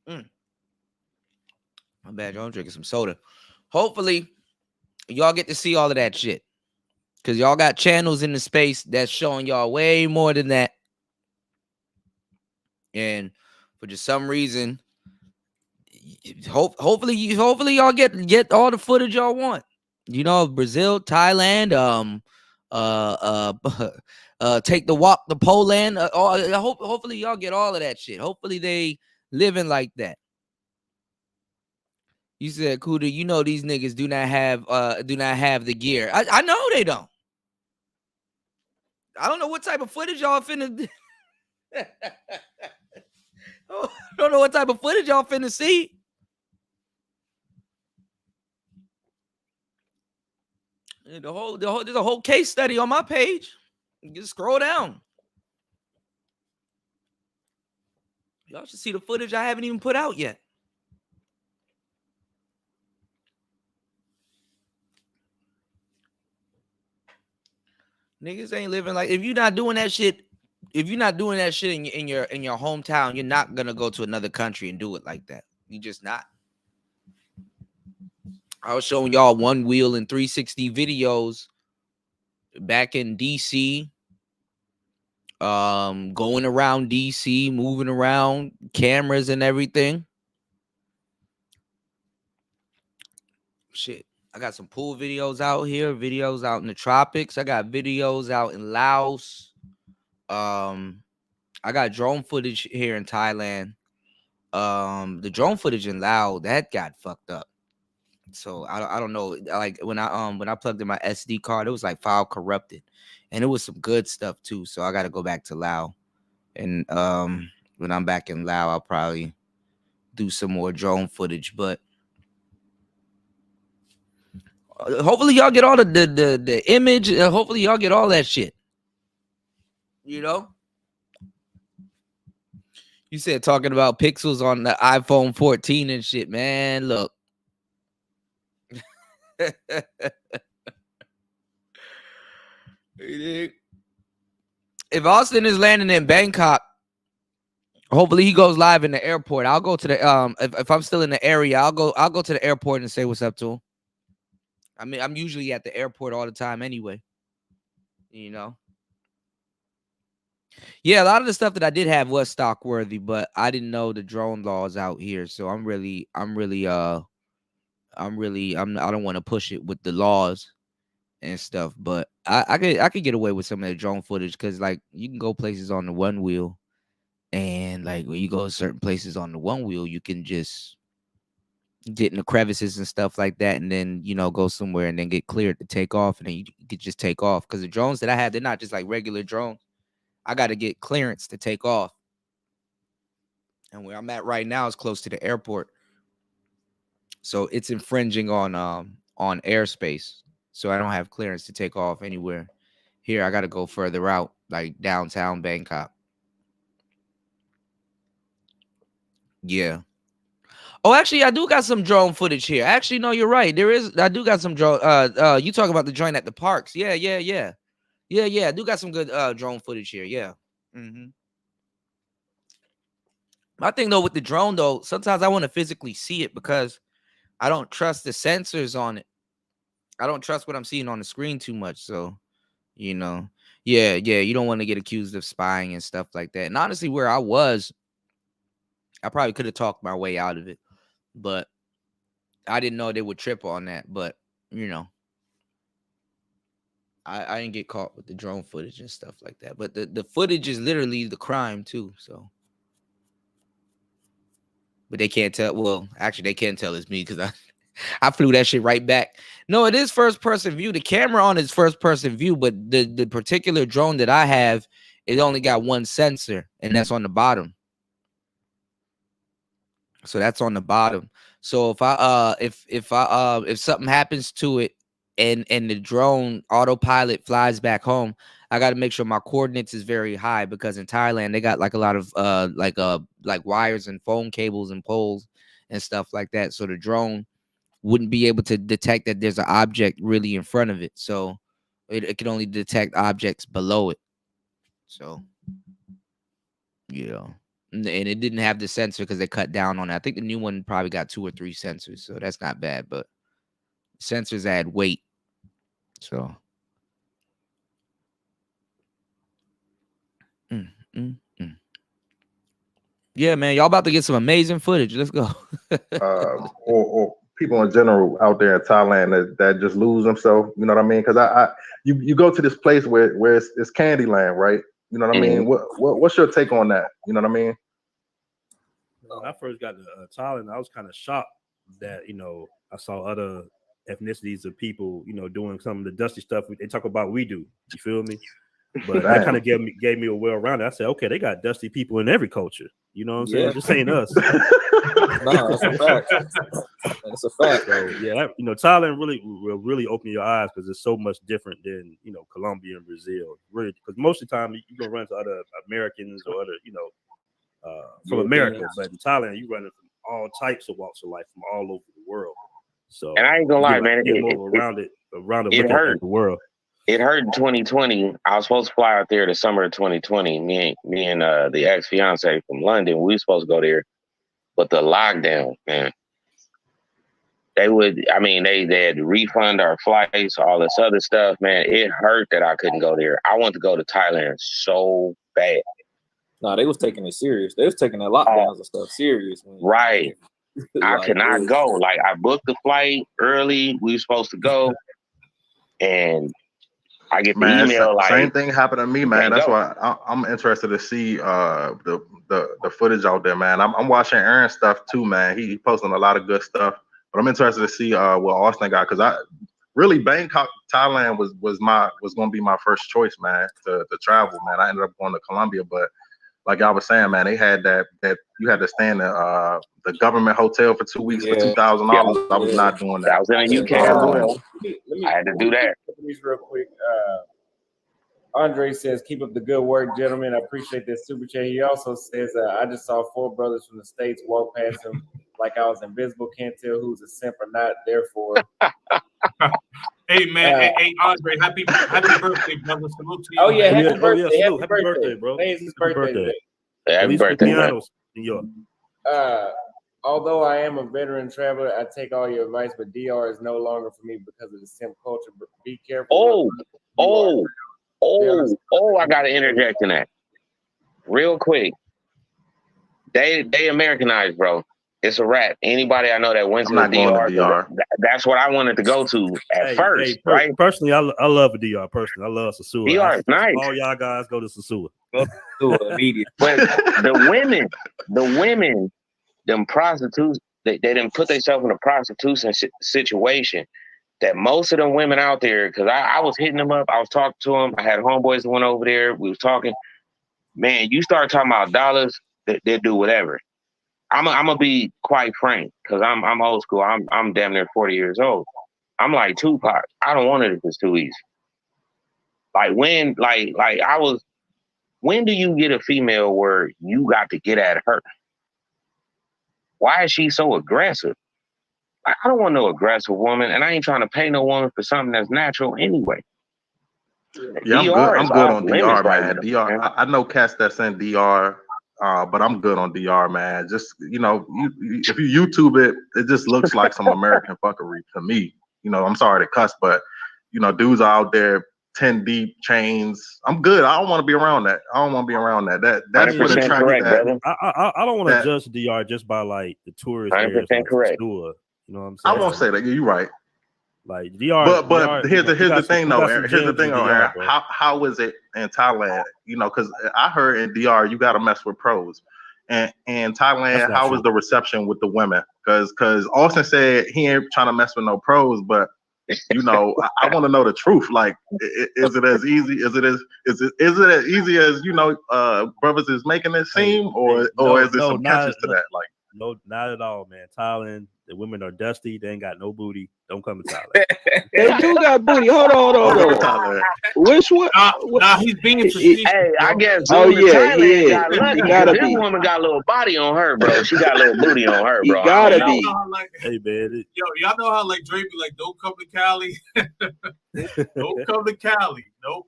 My bad, y'all. I'm drinking some soda. Hopefully y'all get to see all of that shit, because y'all got channels in the space that's showing y'all way more than that. And for just some reason, hopefully y'all get all the footage y'all want. Brazil, Thailand, take the walk to Poland. Hopefully y'all get all of that shit. Hopefully they living like that. You said, Kuda, these niggas do not have the gear. I know they don't. I don't know what type of footage y'all finna. I don't know what type of footage y'all finna see. There's a whole case study on my page. Just scroll down. Y'all should see the footage I haven't even put out yet. Niggas ain't living like, if you're not doing that shit in your hometown, you're not gonna go to another country and do it like that. You just not. I was showing y'all one wheel and 360 videos back in DC. Going around DC, moving around, cameras and everything. Shit. I got some pool videos out here, videos out in the tropics. I got videos out in Laos. I got drone footage here in Thailand. The drone footage in Laos that got fucked up. So I don't know. Like when I plugged in my SD card, it was like file corrupted, and it was some good stuff too. So I got to go back to Laos, and when I'm back in Laos, I'll probably do some more drone footage. But hopefully y'all get all the image. Hopefully y'all get all that shit. You know. You said talking about pixels on the iPhone 14 and shit, man. Look. If Austin is landing in Bangkok, hopefully he goes live in the airport. I'll go to the if I'm still in the area, I'll go to the airport and say what's up to him. I mean, I'm usually at the airport all the time anyway. You know. Yeah, a lot of the stuff that I did have was stock worthy, but I didn't know the drone laws out here. So I don't want to push it with the laws and stuff, but I could get away with some of the drone footage because like you can go places on the one wheel, and like when you go to certain places on the one wheel, you can just get in the crevices and stuff like that, and then go somewhere and then get cleared to take off, and then you could just take off because the drones that I have, they're not just like regular drones. I got to get clearance to take off, and where I'm at right now is close to the airport, so it's infringing on airspace. So I don't have clearance to take off anywhere. Here, I got to go further out, like downtown Bangkok. Yeah. Oh, actually, I do got some drone footage here. Actually, no, you're right. I do got some drone. You talk about the joint at the parks. Yeah. I do got some good drone footage here. Yeah. My thing though with the drone though, sometimes I want to physically see it because I don't trust the sensors on it. I don't trust what I'm seeing on the screen too much. So, yeah, you don't want to get accused of spying and stuff like that. And honestly, where I was, I probably could have talked my way out of it, but I didn't know they would trip on that. But, I didn't get caught with the drone footage and stuff like that. But the footage is literally the crime too. So, but they can't tell. Well, actually, they can't tell it's me because I flew that shit right back. No, it is first person view. The camera on is first person view, but the particular drone that I have, it only got one sensor, and that's on the bottom. So that's on the bottom. So if something happens to it and the drone autopilot flies back home, I got to make sure my coordinates is very high because in Thailand they got like a lot of like wires and phone cables and poles and stuff like that. So the drone wouldn't be able to detect that there's an object really in front of it. So it can only detect objects below it. So, and it didn't have the sensor because they cut down on it. I think the new one probably got 2 or 3 sensors. So that's not bad, but sensors add weight. So. Yeah, man, y'all about to get some amazing footage. Let's go. or people in general out there in Thailand that just lose themselves. You know what I mean? Because you go to this place where it's Candyland, right? You know what I mean? What's your take on that? You know what I mean? When I first got to Thailand, I was kind of shocked that I saw other ethnicities of people doing some of the dusty stuff they talk about. We do. You feel me? But that kind of gave me a well around. I said, okay, they got dusty people in every culture. You know what I'm saying? This ain't us. No, that's a fact. That's a fact. So, yeah, Thailand will really open your eyes because it's so much different than Colombia and Brazil. Really, because most of the time you gonna run into other Americans or other from America, but in Thailand you run into all types of walks of life from all over the world. So, and I ain't gonna lie, man, it hurt the world. It hurt in 2020. I was supposed to fly out there the summer of 2020. Me and the ex-fiance from London, we were supposed to go there. But the lockdown, man, they had to refund our flights, all this other stuff, man. It hurt that I couldn't go there. I want to go to Thailand so bad. No, they was taking it serious. They was taking their lockdowns and stuff serious. Right. I could not go. Like, I booked the flight early. We were supposed to go. And I get the Man, email like same thing happened to me, you man. can't That's go. why I'm interested to see the footage out there, man. I'm watching Aaron's stuff too, man. He posting a lot of good stuff, but I'm interested to see what Austin got, because I really Bangkok, Thailand was going to be my first choice, man, to travel, man. I ended up going to Colombia, but like I was saying, man, they had that you had to stay in the government hotel for 2 weeks for $2,000. I was not doing that. I was in the UK as well. I had to do that. These real quick. Andre says, "Keep up the good work, gentlemen. I appreciate that super chat." He also says, "I just saw 4 brothers from the States walk past him like I was invisible. Can't tell who's a simp or not. Therefore." Hey man, hey Andre, happy birthday, brother. Salute to you. Oh yeah, man. happy birthday, salute. happy birthday, bro. Today's his birthday today. Happy birthday, man. New York. Although I am a veteran traveler, I take all your advice, but DR is no longer for me because of the simp culture. But be careful. I gotta interject in that real quick. They Americanized, bro. It's a wrap. Anybody I know that went to the DR, that's what I wanted to go to at first, right? Personally, I love a DR. Personally, I love Sasua. DR is nice. All y'all guys go to Sasua. Immediately. But the women, them prostitutes, they didn't put themselves in a prostitution situation. That most of them women out there, because I was hitting them up, I was talking to them. I had homeboys that went over there. We was talking. Man, you start talking about dollars, they'll do whatever. I'm gonna be quite frank, because I'm old school. I'm damn near 40 years old. I'm like Tupac. I don't want it if it's too easy. Like when do you get a female where you got to get at her? Why is she so aggressive? I don't want no aggressive woman, and I ain't trying to pay no woman for something that's natural anyway. Yeah, I'm good on DR, man. Right DR, now. I know cats that's in DR, but I'm good on DR, man. Just if you YouTube it, it just looks like some American fuckery to me. I'm sorry to cuss, but dudes are out there 10 deep chains. I'm good. I don't want to be around that. That's what attracted that. I don't want to judge DR just by like the tourist areas. 100% correct. You know what I'm saying? I won't say that. You're right. Like DR, but here's the thing though. Aaron. Here's the thing, Aaron. DR, how is it in Thailand? Because I heard in DR you got to mess with pros, and Thailand, how is the reception with the women? Because Austin said he ain't trying to mess with no pros, but I want to know the truth. Like, is it as easy? Is it as easy as brothers is making it seem, or is there some catches to that? Like, no, not at all, man. Thailand, the women are dusty. They ain't got no booty. Don't come to Thailand. They do got booty. Hold on. Which one? Nah, he's being facetious. Hey, I guess. Oh yeah, he is. Got lucky. This woman got a little body on her, bro. She got a little booty on her, bro. He gotta be. Hey man, y'all know how like Drake be like, "Don't come to Cali, don't come to Cali." Nope.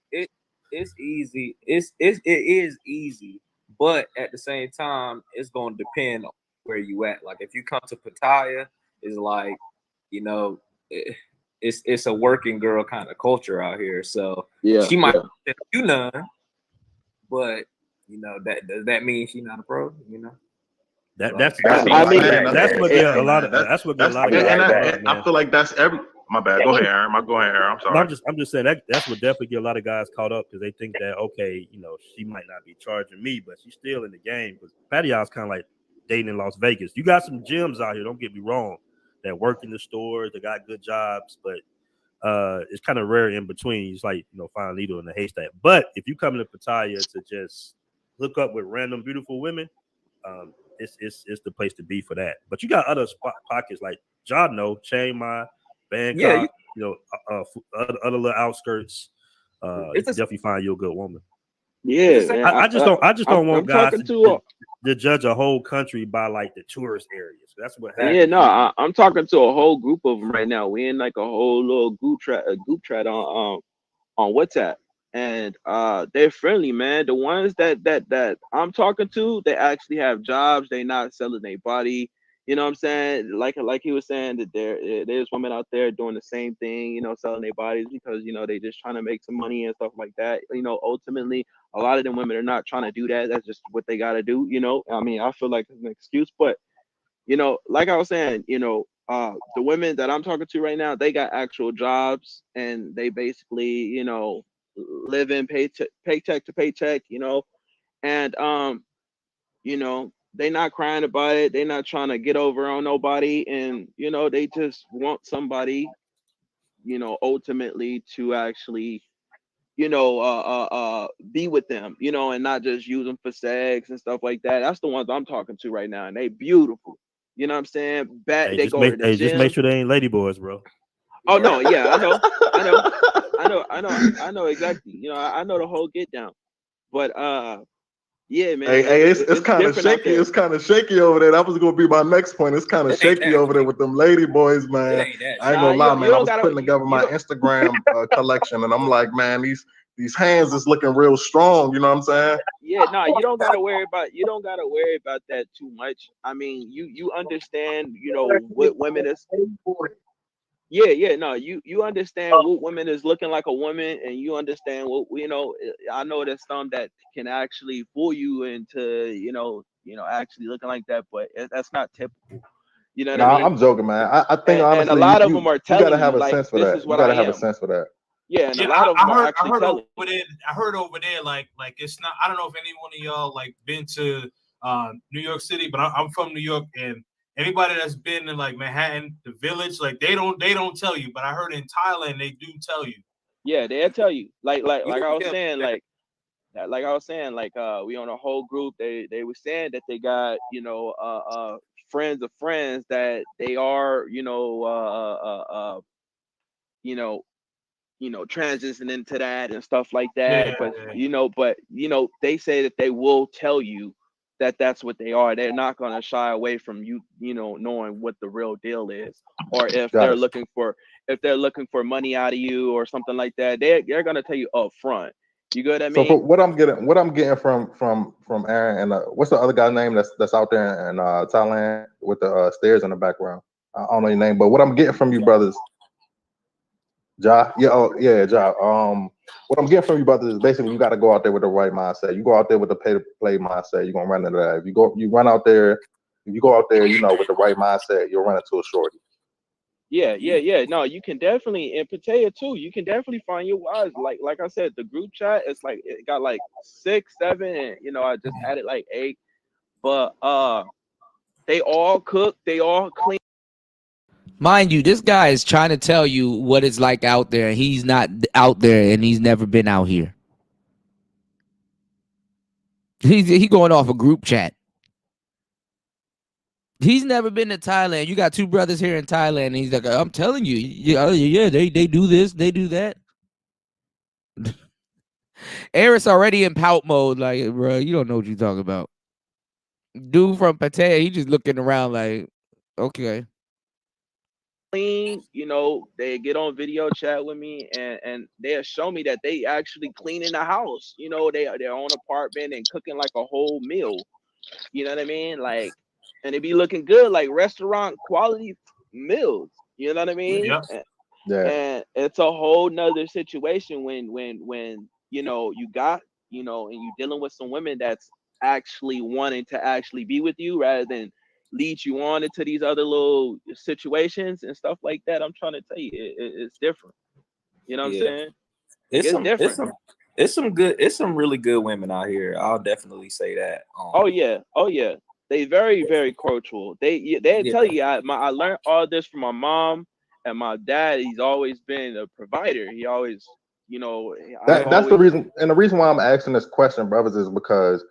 It's easy. It is easy, but at the same time, it's gonna depend on where you at. Like if you come to Pattaya, it's like it's a working girl kind of culture out here. So she might do none, but does that mean she's not a pro? That's what get a lot of guys. I feel like that's every. My bad. Go ahead, Aaron. I'm sorry. I'm just saying that's what definitely get a lot of guys caught up because they think that she might not be charging me, but she's still in the game. Because Pattayaa's kind of like dating in Las Vegas. You got some gyms out here. Don't get me wrong. That work in the stores. They got good jobs, but it's kind of rare in between. It's like find a needle in the haystack. But if you come to Pattaya to just hook up with random beautiful women, it's the place to be for that. But you got other pockets like Chiang Mai, Bangkok, other little outskirts. You definitely find you a good woman. Yeah, I just don't want guys to judge a whole country by like the tourist areas. That's what happens. Yeah, no, I'm talking to a whole group of them right now. We in like a whole little group chat on WhatsApp, and they're friendly, man. The ones that I'm talking to, they actually have jobs. They not selling their body. You know what I'm saying? Like he was saying that there's women out there doing the same thing, selling their bodies because they just trying to make some money and stuff like that. Ultimately, a lot of them women are not trying to do that. That's just what they got to do. I mean, I feel like it's an excuse, but like I was saying, The women that I'm talking to right now, they got actual jobs and they basically, live in paycheck to paycheck, and they not crying about it. They not trying to get over on nobody, and they just want somebody, ultimately to actually, be with them, and not just use them for sex and stuff like that. That's the ones I'm talking to right now, and they beautiful. You know what I'm saying? Hey, They go to the just gym. make sure they ain't lady boys, bro. Oh no, yeah, I know exactly. I know the whole get down. But yeah, man, It's kind of shaky. It's kind of shaky over there. That was gonna be my next point. It's kind of shaky over there with them lady boys, man. I ain't gonna lie, man. I was putting together my Instagram collection, and I'm like, man, these hands is looking real strong. You know what I'm saying? Yeah, no, you don't gotta worry about that too much. I mean, you understand, what women is. Yeah, no, you understand what women is looking like a woman, and you understand what I know there's some that can actually fool you into actually looking like that, but that's not typical. You know what I mean? I'm joking, man. I think and honestly, a lot of them are you telling gotta have you a like, sense for this that. is You what I gotta have a am. sense for that. Yeah, and Yeah, a lot of them are I actually heard telling. over there. I heard over there, like it's not. I don't know if any one of y'all like been to New York City, but I'm from New York, and anybody that's been in like Manhattan, the Village, like they don't tell you. But I heard in Thailand they do tell you. Yeah, they'll tell you. Like I was saying, like we on a whole group. They were saying that they got friends of friends that they are transitioning into that and stuff like that. Yeah. But they say that they will tell you that that's what they are. They're not going to shy away from you, knowing what the real deal is, or if Got they're it. looking for money out of you or something like that. They're going to tell you up front. You get what I So mean? for what I'm getting from Aaron and what's the other guy's name that's out there in Thailand with the stairs in the background? I don't know your name, but what I'm getting from you brothers, Ja, yeah, Ja. What I'm getting from you brothers is basically you got to go out there with the right mindset. You go out there with the pay to play mindset, you're gonna run into that. If you go out there with the right mindset, you'll run into a shorty. Yeah. No, you can definitely, and Patea too. You can definitely find your wives. Like I said, the group chat, it's like it got like 6, 7, and I just added like 8. But they all cook, they all clean. Mind you, this guy is trying to tell you what it's like out there. He's not out there, and he's never been out here. He going off a group chat. He's never been to Thailand. You got two brothers here in Thailand, and he's like, I'm telling you, yeah, they do this, they do that. Eric's already in pout mode, like, bro, you don't know what you're talking about. Dude from Pattaya, he just looking around like, okay. Clean, they get on video chat with me, and they'll show me that they actually cleaning the house. Their own apartment and cooking like a whole meal. You know what I mean? Like, and it be looking good, like restaurant quality meals. You know what I mean? Yep. And it's a whole nother situation when you got and you dealing with some women that's actually wanting to actually be with you rather than lead you on into these other little situations and stuff like that. I'm trying to tell you, it's different. You know what I'm saying? It's some really good women out here. I'll definitely say that. Oh yeah. They very, very cultural. They tell you, I learned all this from my mom and my dad. He's always been a provider. He always, That's the reason, and the reason why I'm asking this question, brothers, is because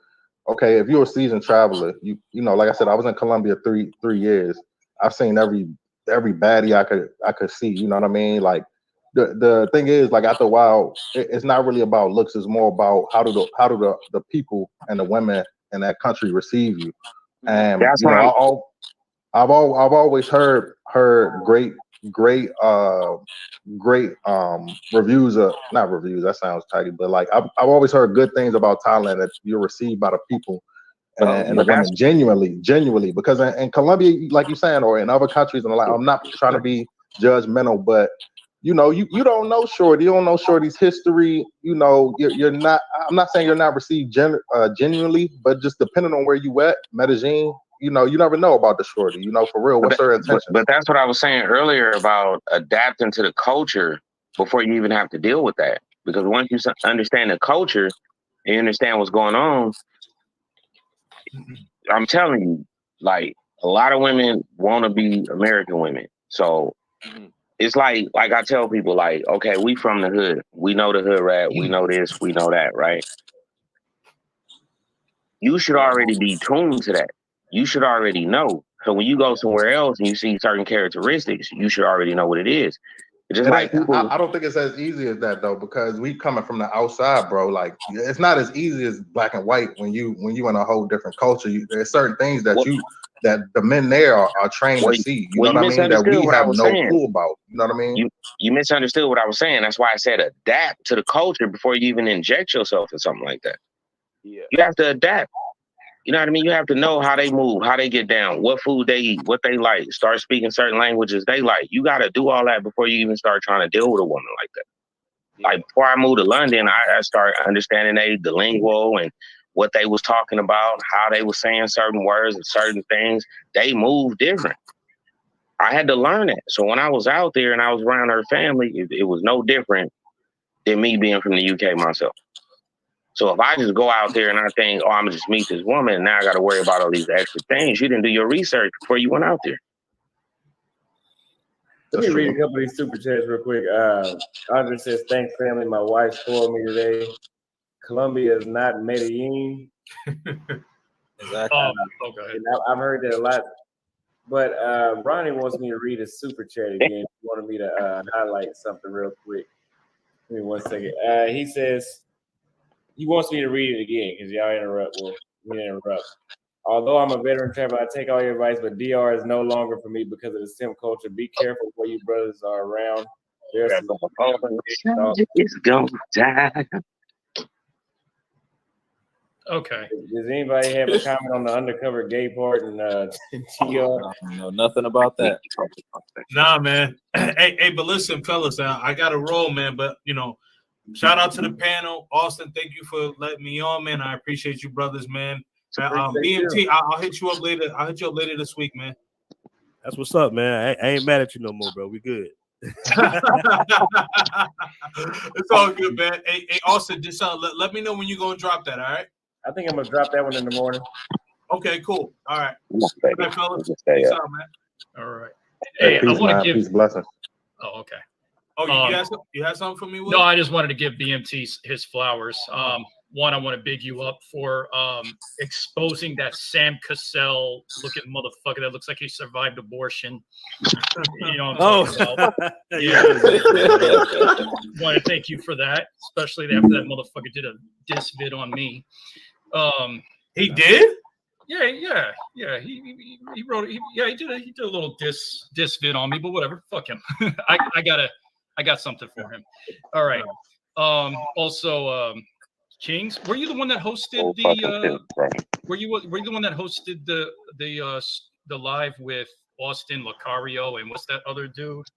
okay, if you're a seasoned traveler, you like I said, I was in Colombia 3 years. I've seen every baddie I could see. You know what I mean? Like the thing is, like after a while, it's not really about looks. It's more about how do the people and the women in that country receive you. And That's right. I've always heard great reviews not reviews, that sounds tidy, but like I've always heard good things about Thailand, that you're received by the people and the women genuinely, because in Colombia, like you're saying, or in other countries, and like I'm not trying to be judgmental, but you don't know shorty, you don't know shorty's history, you're not, I'm not saying you're not received genuinely, but just depending on where you at, Medellin, you never know about the shorty. For real, what's her intention? But that's what I was saying earlier about adapting to the culture before you even have to deal with that. Because once you understand the culture and you understand what's going on, I'm telling you, like a lot of women want to be American women. So it's like I tell people, like, okay, we from the hood. We know the hood rat. We know this. We know that, right? You should already be tuned to that. You should already know. So when you go somewhere else and you see certain characteristics, you should already know what it is. It's just like people. I don't think it's as easy as that though, because we coming from the outside, bro. Like it's not as easy as black and white when you in a whole different culture. There's certain things that that the men there are trained to see. You know what I mean? That we have no clue about. You know what I mean? You misunderstood what I was saying. That's why I said adapt to the culture before you even inject yourself in something like that. Yeah. You have to adapt. You know what I mean? You have to know how they move, how they get down, what food they eat, what they like, start speaking certain languages they like. You got to do all that before you even start trying to deal with a woman like that. Like before I moved to London, I started understanding the lingo and what they was talking about, how they was saying certain words and certain things. They move different. I had to learn it. So when I was out there and I was around her family, it was no different than me being from the UK myself. So if I just go out there and I think, oh, I'm gonna just meet this woman, and now I got to worry about all these extra things, you didn't do your research before you went out there. Let me read a couple of these super chats real quick. Andre says, "Thanks, family. My wife spoiled me today. Colombia is not Medellin." Exactly. Okay. I've heard that a lot. But Ronnie wants me to read his super chat again. He wanted me to highlight something real quick. Give me 1 second. He says he wants me to read it again because y'all interrupt. Well, me interrupt. Although I'm a veteran traveler, I take all your advice, but DR is no longer for me because of the sim culture. Be careful where you brothers are around. There's some it's gonna die. Okay. Does anybody have a comment on the undercover gay part and TR? No, nothing about that. Nah, man. Hey, but listen, fellas, I got to roll, man. But shout out to the panel, Austin. Thank you for letting me on, man. I appreciate you, brothers, man. BMT, I'll hit you up later. I'll hit you up later this week, man. That's what's up, man. I ain't mad at you no more, bro. We good. It's all good, man. Hey, Austin, just let me know when you're gonna drop that. All right. I think I'm gonna drop that one in the morning. Okay, cool. All right. All right, fellas. Peace out, man. All right. Hey, peace, man. Peace, blessings. Oh, okay. Oh, you had something for me, Will? No, I just wanted to give BMT his flowers. One, I want to big you up for exposing that Sam Cassell looking motherfucker that looks like he survived abortion. You know what I'm talking about? Yeah. Want to thank you for that, especially after that motherfucker did a diss vid on me. He did? Yeah. He wrote it. He did a little diss vid on me, but whatever. Fuck him. I got something for him. All right. Also, Kings, were you the one that hosted the? Were you the one that hosted the live with Austin Lucario and what's that other dude?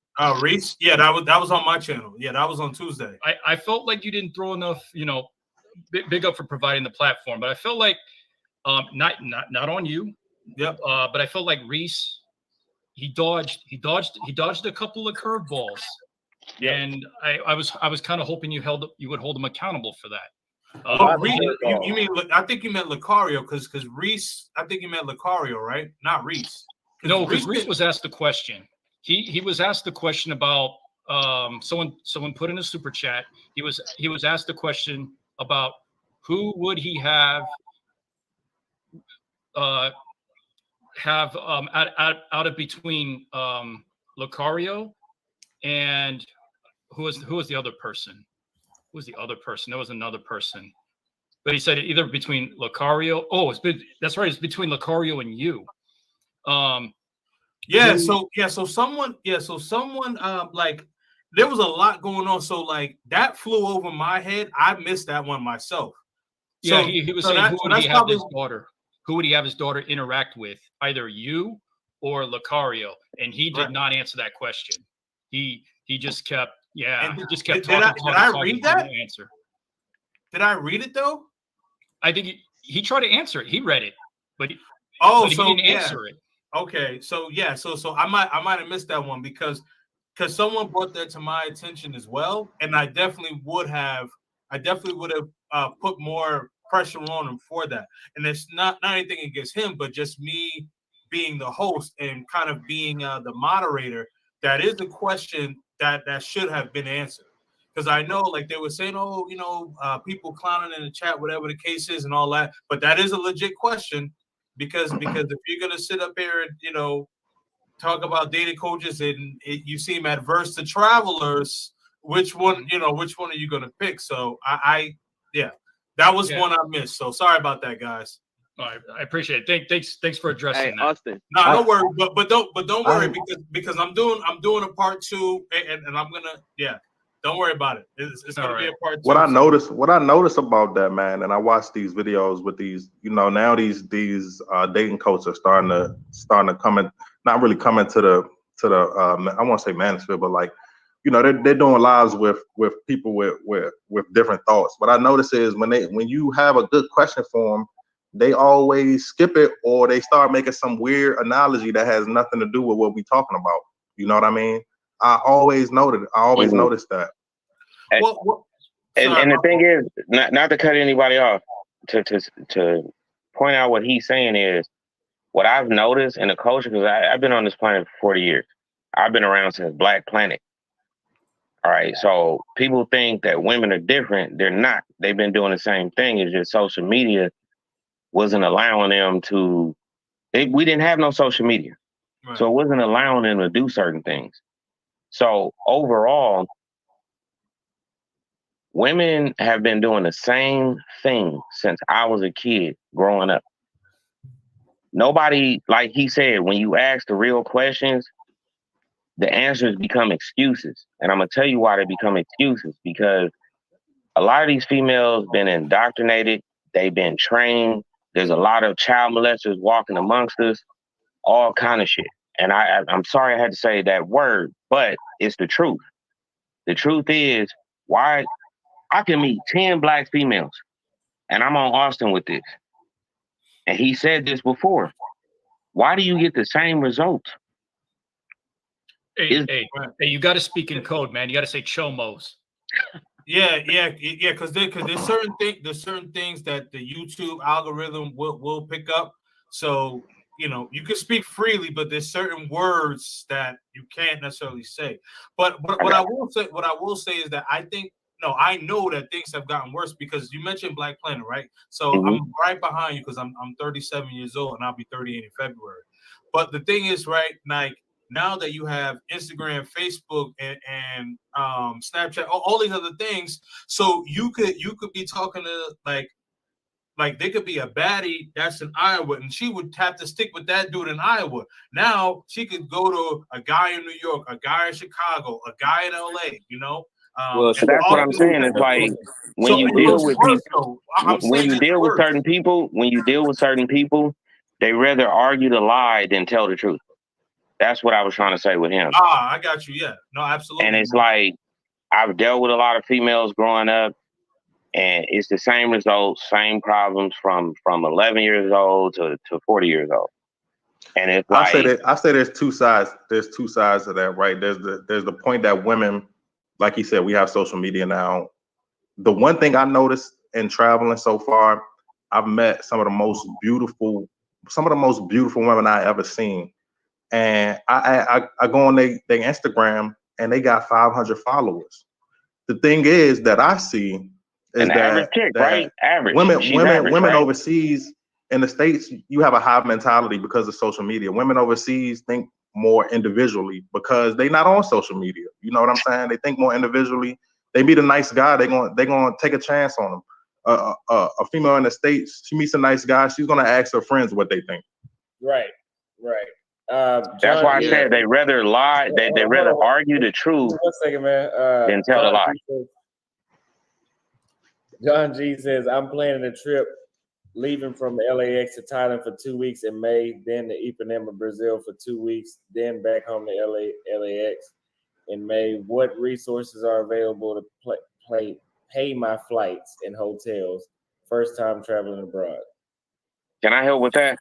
Reese. Yeah, that was on my channel. Yeah, that was on Tuesday. I felt like you didn't throw enough. Big up for providing the platform, but I felt like not on you. Yep. But I felt like Reese, he dodged a couple of curveballs. Yep. And I was kind of hoping you would hold him accountable for that. You mean? I think you meant Lucario because Reese. I think you meant Lucario, right? Not Reese. No, because Reese was asked the question. He was asked the question about someone put in a super chat. He was asked the question about who would he have out of between Lucario and who was the other person? Who was the other person? There was another person, but he said either between Lucario. Oh, that's right. It's between Lucario and you. So someone like there was a lot going on. So like that flew over my head. I missed that one myself. Yeah, he was saying who would he have his daughter? Who would he have his daughter interact with? Either you or Lucario, and he did not answer that question. He just kept. Yeah, he just kept talking. Did I read that? Answer. Did I read it though? I think he tried to answer it. He read it, but Oh, but he so didn't yeah. answer it. Okay, so yeah, so I might have missed that one because someone brought that to my attention as well, and I definitely would have put more pressure on him for that. And it's not anything against him, but just me being the host and kind of being the moderator. That is the question that should have been answered. Because I know, like they were saying, oh, people clowning in the chat, whatever the case is, and all that. But that is a legit question because if you're gonna sit up here and talk about dating coaches and you seem adverse to travelers, which one are you gonna pick? So yeah, that was one I missed. So sorry about that, guys. I appreciate it. Thanks for addressing that. Austin. No, don't worry, but don't worry because I'm doing a part 2 and I'm gonna don't worry about it. It's gonna be a part 2. What I noticed about that, man, and I watched these videos with these, now these dating coaches are starting to come in, not really coming to the I won't say manosphere, but like, they're doing lives with people with different thoughts. What I notice is when you have a good question for them, they always skip it or they start making some weird analogy that has nothing to do with what we're talking about. You know what I mean? I always noticed that. And the thing is, not to cut anybody off, to point out what he's saying is, what I've noticed in the culture, because I've been on this planet for 40 years. I've been around since Black Planet. All right, so people think that women are different. They're not. They've been doing the same thing. It's just social media wasn't allowing them to. We didn't have no social media, so it wasn't allowing them to do certain things. So overall, women have been doing the same thing since I was a kid growing up. Nobody, like he said, when you ask the real questions, the answers become excuses. And I'm going to tell you why they become excuses, because a lot of these females been indoctrinated. They've been trained. There's a lot of child molesters walking amongst us, all kind of shit. And I'm sorry I had to say that word, but it's the truth. The truth is, why I can meet 10 Black females, and I'm on Austin with this. And he said this before. Why do you get the same results? Hey, you got to speak in code, man. You got to say chomos. Yeah, because there's certain things that the YouTube algorithm will pick up. So you can speak freely, but there's certain words that you can't necessarily say. But what I will say is that I know that things have gotten worse, because you mentioned Black Planet, right? So I'm right behind you because I'm 37 years old and I'll be 38 in February. But the thing is, right, like, now that you have Instagram, Facebook, and Snapchat, all these other things, so you could be talking to like they could be a baddie that's in Iowa, and she would have to stick with that dude in Iowa. Now she could go to a guy in New York, a guy in Chicago, a guy in LA. Well, so that's what I'm saying. It's like when you deal with people, when you deal with certain people, they rather argue the lie than tell the truth. That's what I was trying to say with him. I got you. Yeah, no, absolutely. And it's like, I've dealt with a lot of females growing up, and it's the same results, same problems from 11 years old to 40 years old. And it's like, I say there's two sides. There's two sides to that, right? There's the point that women, like you said, we have social media now. The one thing I noticed in traveling so far, I've met some of the most beautiful women I ever seen. And I go on their Instagram and they got 500 followers. The thing is that I see is that women overseas, in the States, you have a hive mentality because of social media. Women overseas think more individually because they're not on social media. You know what I'm saying? They think more individually. They meet a nice guy, they're gonna take a chance on him. A female in the States, she meets a nice guy, she's gonna ask her friends what they think. Right. That's why I said they rather lie. They rather argue the truth. 1 second, man. Than tell the lie. John G says, I'm planning a trip leaving from LAX to Thailand for 2 weeks in May, then to Ipanema, Brazil for 2 weeks, then back home to LAX in May. What resources are available to pay my flights and hotels? First time traveling abroad. Can I help with that?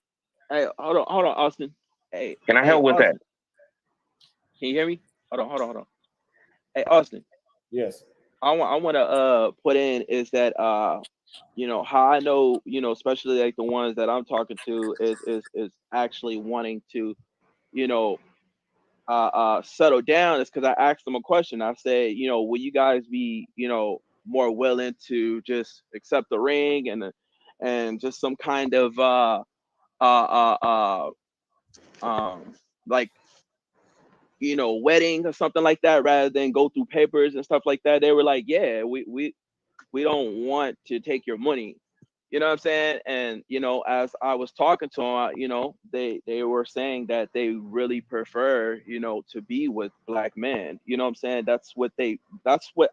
Hey, hold on, Austin. Hey, Can I help with that? Austin. Can you hear me? Hold on. Hey, Austin. Yes. I want to put in is that you know how I know, you know, especially like the ones that I'm talking to is actually wanting to, you know, settle down is because I asked them a question. I said, you know, will you guys be, you know, more willing to just accept the ring and just some kind of like, you know, wedding or something like that rather than go through papers and stuff like that. They were like, yeah, we don't want to take your money. You know what I'm saying? And you know, as I was talking to them, you know, they were saying that they really prefer, you know, to be with black men. You know what I'm saying? That's what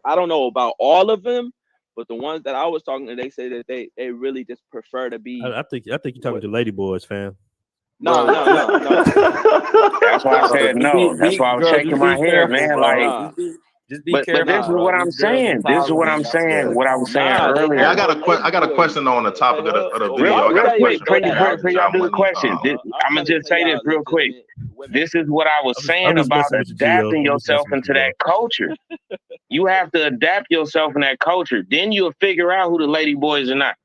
I don't know about all of them, but the ones that I was talking to, they say that they really just prefer to be. I think you're talking to lady boys, fam. No. That's why I said no. That's why I was Girl, shaking just my be head, careful, man. bro. Like, Just be but careful, this is bro. what I'm These girls saying. This is what I'm saying. What I was saying earlier. Hey, I got a question on the topic of the video. I got Real a quick, question for for Aaron and y'all John do the Money. question. I'm gonna just say this real quick. This is what I was I'm saying just about messing with you, Gio. adapting I'm just yourself messing with into you, that culture. You have to adapt yourself in that culture. Then you'll figure out who the lady boys are not.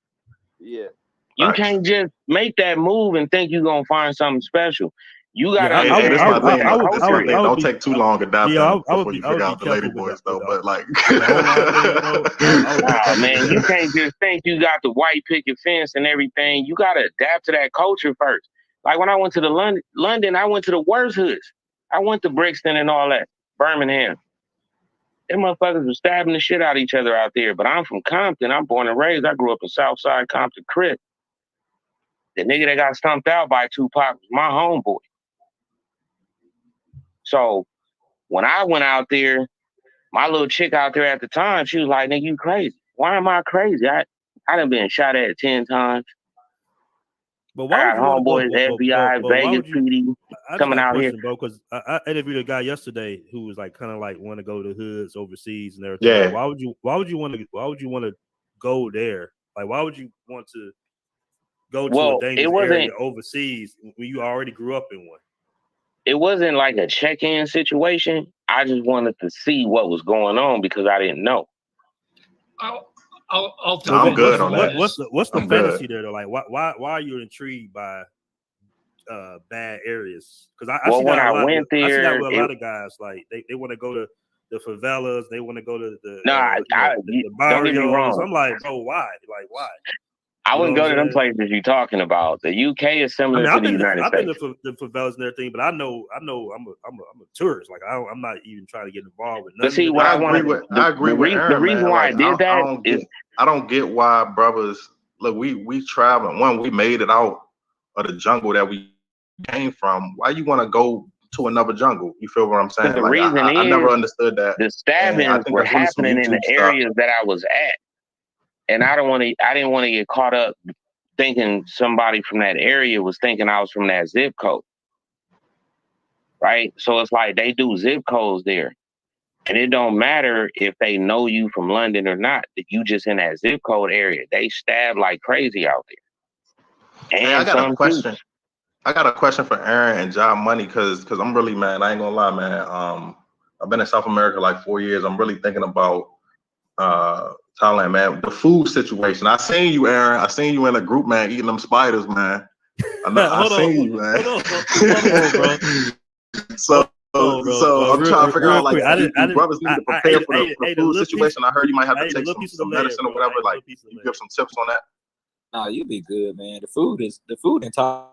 Yeah. You can't just make that move and think you're gonna find something special. You gotta Hey, this my understand what thing. that This my culture thing. is. Don't take too long adapting I would before be you figure out the lady careful boys, though. But like, the online thing, bro. I would be Nah, careful man, with you that. can't just think you got the white picket fence and everything. You gotta adapt to that culture first. Like when I went to the London, I went to the worst hoods. I went to Brixton and all that, Birmingham. Them motherfuckers were stabbing the shit out of each other out there. But I'm from Compton. I'm born and raised. I grew up in Southside Compton Crip. The nigga that got stumped out by Tupac was my homeboy. So when I went out there, my little chick out there at the time, she was like, nigga, you crazy. Why am I crazy? I done been shot at 10 times. But I why would got you want to go? homeboys, FBI, But why Vegas would you? PD I just coming got a out here. question, bro, because I interviewed a guy yesterday who was like kind of like want to go to hoods overseas and everything. Yeah. Like, why would you want to go there? Like, why would you want to go to a Well, dangerous area overseas when you already grew up in one? It wasn't like a check-in situation. I just wanted to see what was going on because I didn't know. I'll Well, I'm good on that. What's the I'm fantasy good. there though? Like, why are you intrigued by bad areas? Because I Well, see when that a I lot. went I see that there, with a lot of guys. Like they want to go to the favelas. They want to go to the the don't get me barrios. wrong. I'm like, bro, why? Like, why? I You wouldn't know go what to I'm them saying? places you're talking about. The UK is I similar mean, to the United I've been States. to the favelas and everything, but I know I'm a tourist. Like I'm not even trying to get involved with But none see, of what I that. wanted, I agree with the Aaron, reason man. why I Like, did that is I don't get why brothers look. We traveling. One, we made it out of the jungle that we came from. Why you want to go to another jungle? You feel what I'm saying? the Like reason I never is understood that. the And I stabbings think were that's really some happening in the YouTube stuff. areas that I was at, and I didn't want to get caught up thinking somebody from that area was thinking I was from that zip code, right? So it's like they do zip codes there. And it don't matter if they know you from London or not, that you just in that zip code area. They stab like crazy out there. Hey, I And got a some too. question. I got a question for Aaron and John Money because I'm really, man, I ain't gonna lie, man. I've been in South America like 4 years. I'm really thinking about Thailand, man. The food situation. I seen you, Aaron. I seen you in a group, man, eating them spiders, man. I seen you, man. Hold on, bro. So Bro, I'm trying to figure out, like, quick. I do didn't. brothers need to prepare for the The food little situation? I heard you might have to the take little piece of some the layer, medicine or bro. whatever. Like, you give some tips on that? Nah, you be good, man. The food in Thailand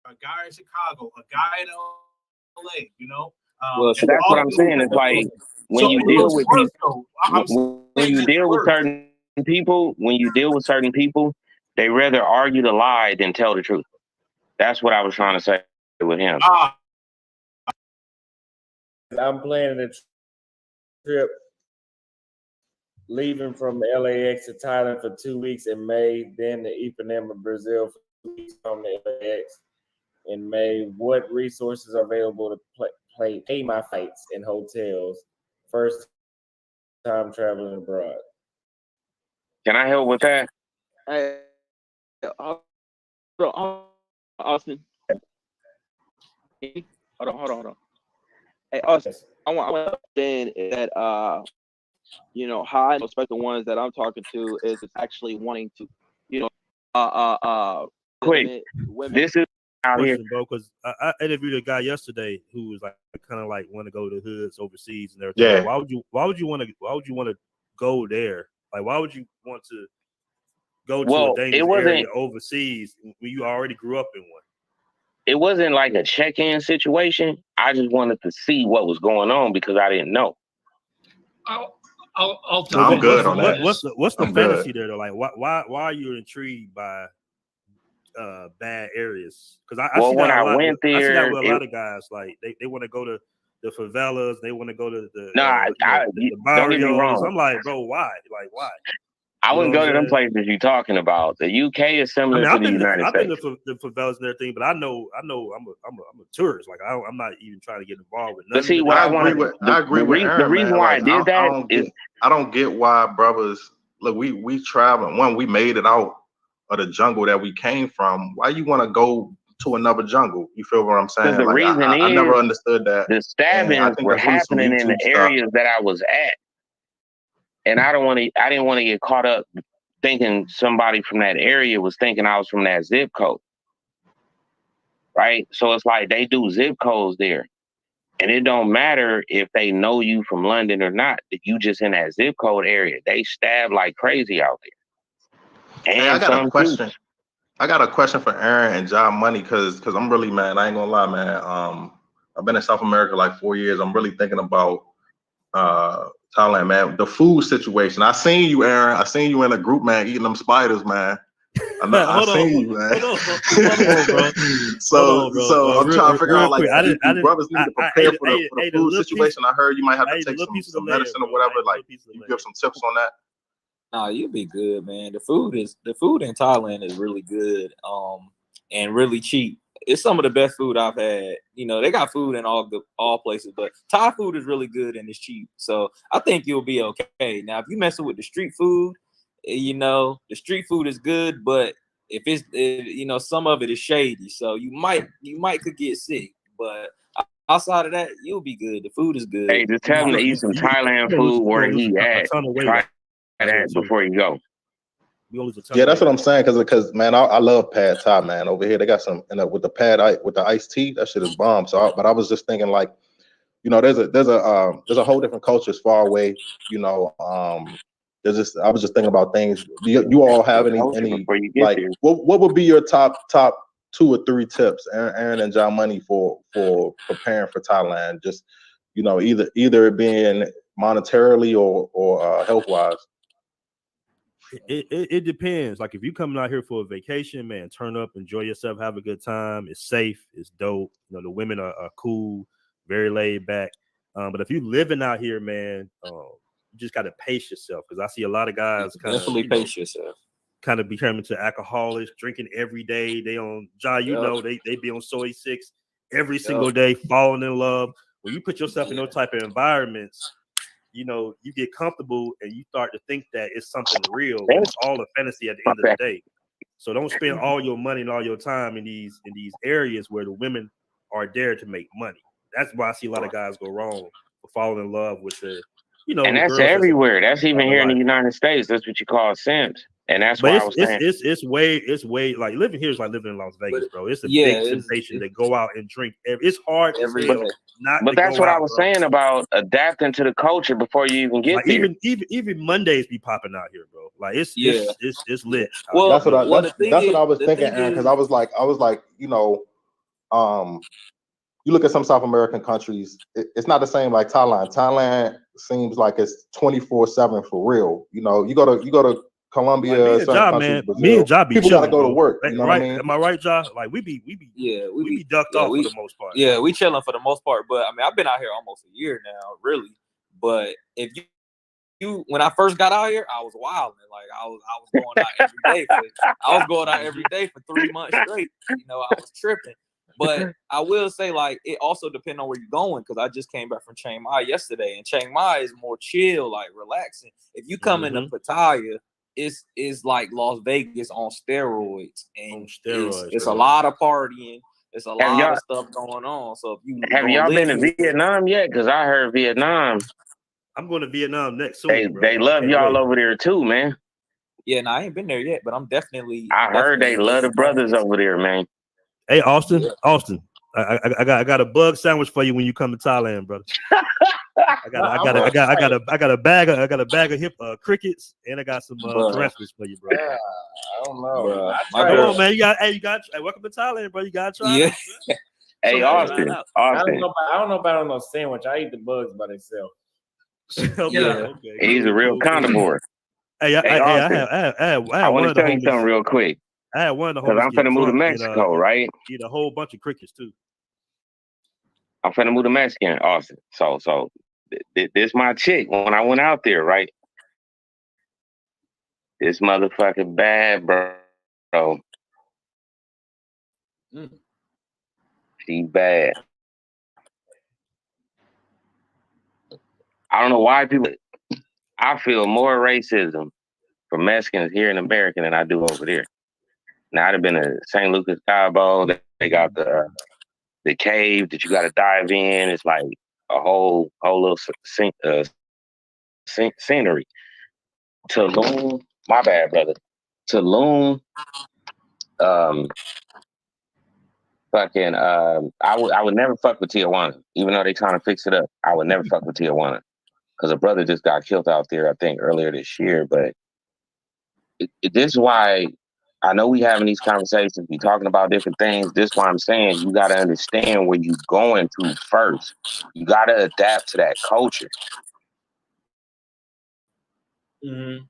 a guy in Chicago, a guy in LA, you know. Well, so that's what I'm saying. It's like when you deal with people, when you deal with certain people, they rather argue the lie than tell the truth. That's what I was trying to say with him. I'm planning a trip leaving from LAX to Thailand for 2 weeks in May, then to Ipanema, Brazil for 2 weeks from the LAX in May. What resources are available to pay my flights and hotels? First time traveling abroad. Can I help with that? Hey, Austin. Hold on. Hey, Austin, I want to understand that you know, how I expect the ones that I'm talking to is actually wanting to, you know, quick. This is out here, bro, because I interviewed a guy yesterday who was like kind of like want to go to hoods overseas and everything. Yeah. Like, why would you want to go there? Like, why would you want to go to a dangerous area overseas when you already grew up in one? It wasn't like a check-in situation. I just wanted to see what was going on because I didn't know. I'll tell I'm good on that. What's the fantasy there though? Like, why are you intrigued by bad areas? Because I see that a lot. I see that with a lot of guys. Like they want to go to the favelas. They want to go to the the don't get me barrios. wrong. I'm like, bro, why? Like, why? I wouldn't go to them places you're talking about. The UK is similar to the United States. I've been to the favelas and everything, but I know I'm a tourist. Like I'm not even trying to get involved with nothing. But see, what I agree with Aaron, the reason man. why Like, I did that is I don't get why brothers look. We travel. When we made it out of the jungle that we came from, why you want to go to another jungle? You feel what I'm saying? The like, reason I never understood that. The stabbings were happening in the areas that I was at, and I didn't want to get caught up thinking somebody from that area was thinking I was from that zip code, right? So it's like they do zip codes there, and it don't matter if they know you from London or not. If you just in that zip code area, they stab like crazy out there. And hey, I got a question. I got a question for Aaron and John Money because I'm really, man, I ain't gonna lie, man. I've been in South America like 4 years. I'm really thinking about Thailand, man. The food situation. I seen you, Aaron. I seen you in a group, man, eating them spiders, man. I seen you, man. So I'm trying to figure out, like, do brothers need to prepare for the food situation? I heard you might have to take some medicine or whatever. Like, you give some tips on that. Nah, you'll be good, man. The food in Thailand is really good, and really cheap. It's some of the best food I've had. You know, they got food in all places, but Thai food is really good and it's cheap. So I think you'll be okay. Now, if you messing with the street food, you know, the street food is good, but if you know, some of it is shady, so you might could get sick. But outside of that, you'll be good. The food is good. Hey, just tell him to eat some Thailand food where he at. Try that before you go. Yeah, that's what I'm saying. Because man, I love pad Thai, man. Over here, they got some with the iced tea. That shit is bomb. So, but I was just thinking, like, you know, there's a whole different culture as far away. You know, I was just thinking about things. Do you all have any like what would be your top 2 or 3 tips, Aaron and John Money, for preparing for Thailand? Just, you know, either it being monetarily or health wise. It depends. Like, if you coming out here for a vacation, man, turn up, enjoy yourself, have a good time. It's safe, it's dope. You know, the women are cool, very laid back. But if you living out here, man, you just got to pace yourself, because I see a lot of guys pace yourself. Kind of becoming to alcoholics, drinking every day. They on know, they be on soy 6 every single day, falling in love. When you put yourself in those type of environments, you know, you get comfortable and you start to think that it's something real. It's all a fantasy at the end of the day. So don't spend all your money and all your time in these areas where the women are there to make money. That's why I see a lot of guys go wrong for falling in love with the, you know, and that's everywhere. That's even here in the United States. That's what you call simps. And that's why I was saying it's way like living here is like living in Las Vegas, bro. It's a big temptation to go out and drink. It's hard every day. But that's what I was saying about adapting to the culture before you even get there. Even Mondays be popping out here, bro. Like it's lit. Well, that's what I was thinking, Aaron, because I was like, you know, You look at some South American countries, it's not the same like Thailand. Thailand seems like it's 24/7 for real. You know, you go to Colombia, like certain countries, man, Brazil, me and Ja be people got to chilling, go to bro. work. You know right? what I mean? Am I right, Ja? Like we be ducked off for the most part. Yeah, we chilling for the most part. But I mean, I've been out here almost a year now, really. But if you when I first got out here, I was wilding. Like I was going out every day. I was going out every day for 3 months straight. You know, I was tripping. But I will say, like, it also depends on where you're going, because I just came back from Chiang Mai yesterday, and Chiang Mai is more chill, like relaxing. If you come into Pattaya, it's like Las Vegas on steroids, and it's a lot of partying. It's a lot of stuff going on. So if you have y'all been to Vietnam yet? Because I heard Vietnam. I'm going to Vietnam next soon. They love y'all over there too, man. Yeah, no, I ain't been there yet, but I'm definitely. I heard they love the brothers over there, man. Hey, Austin, I got a bug sandwich for you when you come to Thailand, brother. I got a bag of hip crickets, and I got some breakfast for you, bro. Yeah, I don't know. Come on, man. Welcome to Thailand, bro. You gotta try it. Hey, Austin. I don't know about on no sandwich. I eat the bugs by themselves. Okay. He's a real carnivore. Hey, I want to tell you something real quick. I had one of the because I'm finna move to Mexico, right? Eat a whole bunch of crickets too. I'm finna move to Mexico, Austin. So this my chick when I went out there, right? This motherfucking bad, bro. She bad. I don't know why people. I feel more racism for Mexicans here in America than I do over there. Now I'd have been to St. Lucas Cabo. They got the cave that you got to dive in. It's like a whole little scenery. Tulum, my bad, brother. Tulum, I would never fuck with Tijuana, even though they trying to fix it up. I would never fuck with Tijuana because a brother just got killed out there, I think, earlier this year. But this is why I know we having these conversations, we talking about different things. This is why I'm saying you got to understand where you're going to first. You got to adapt to that culture. Mm-hmm.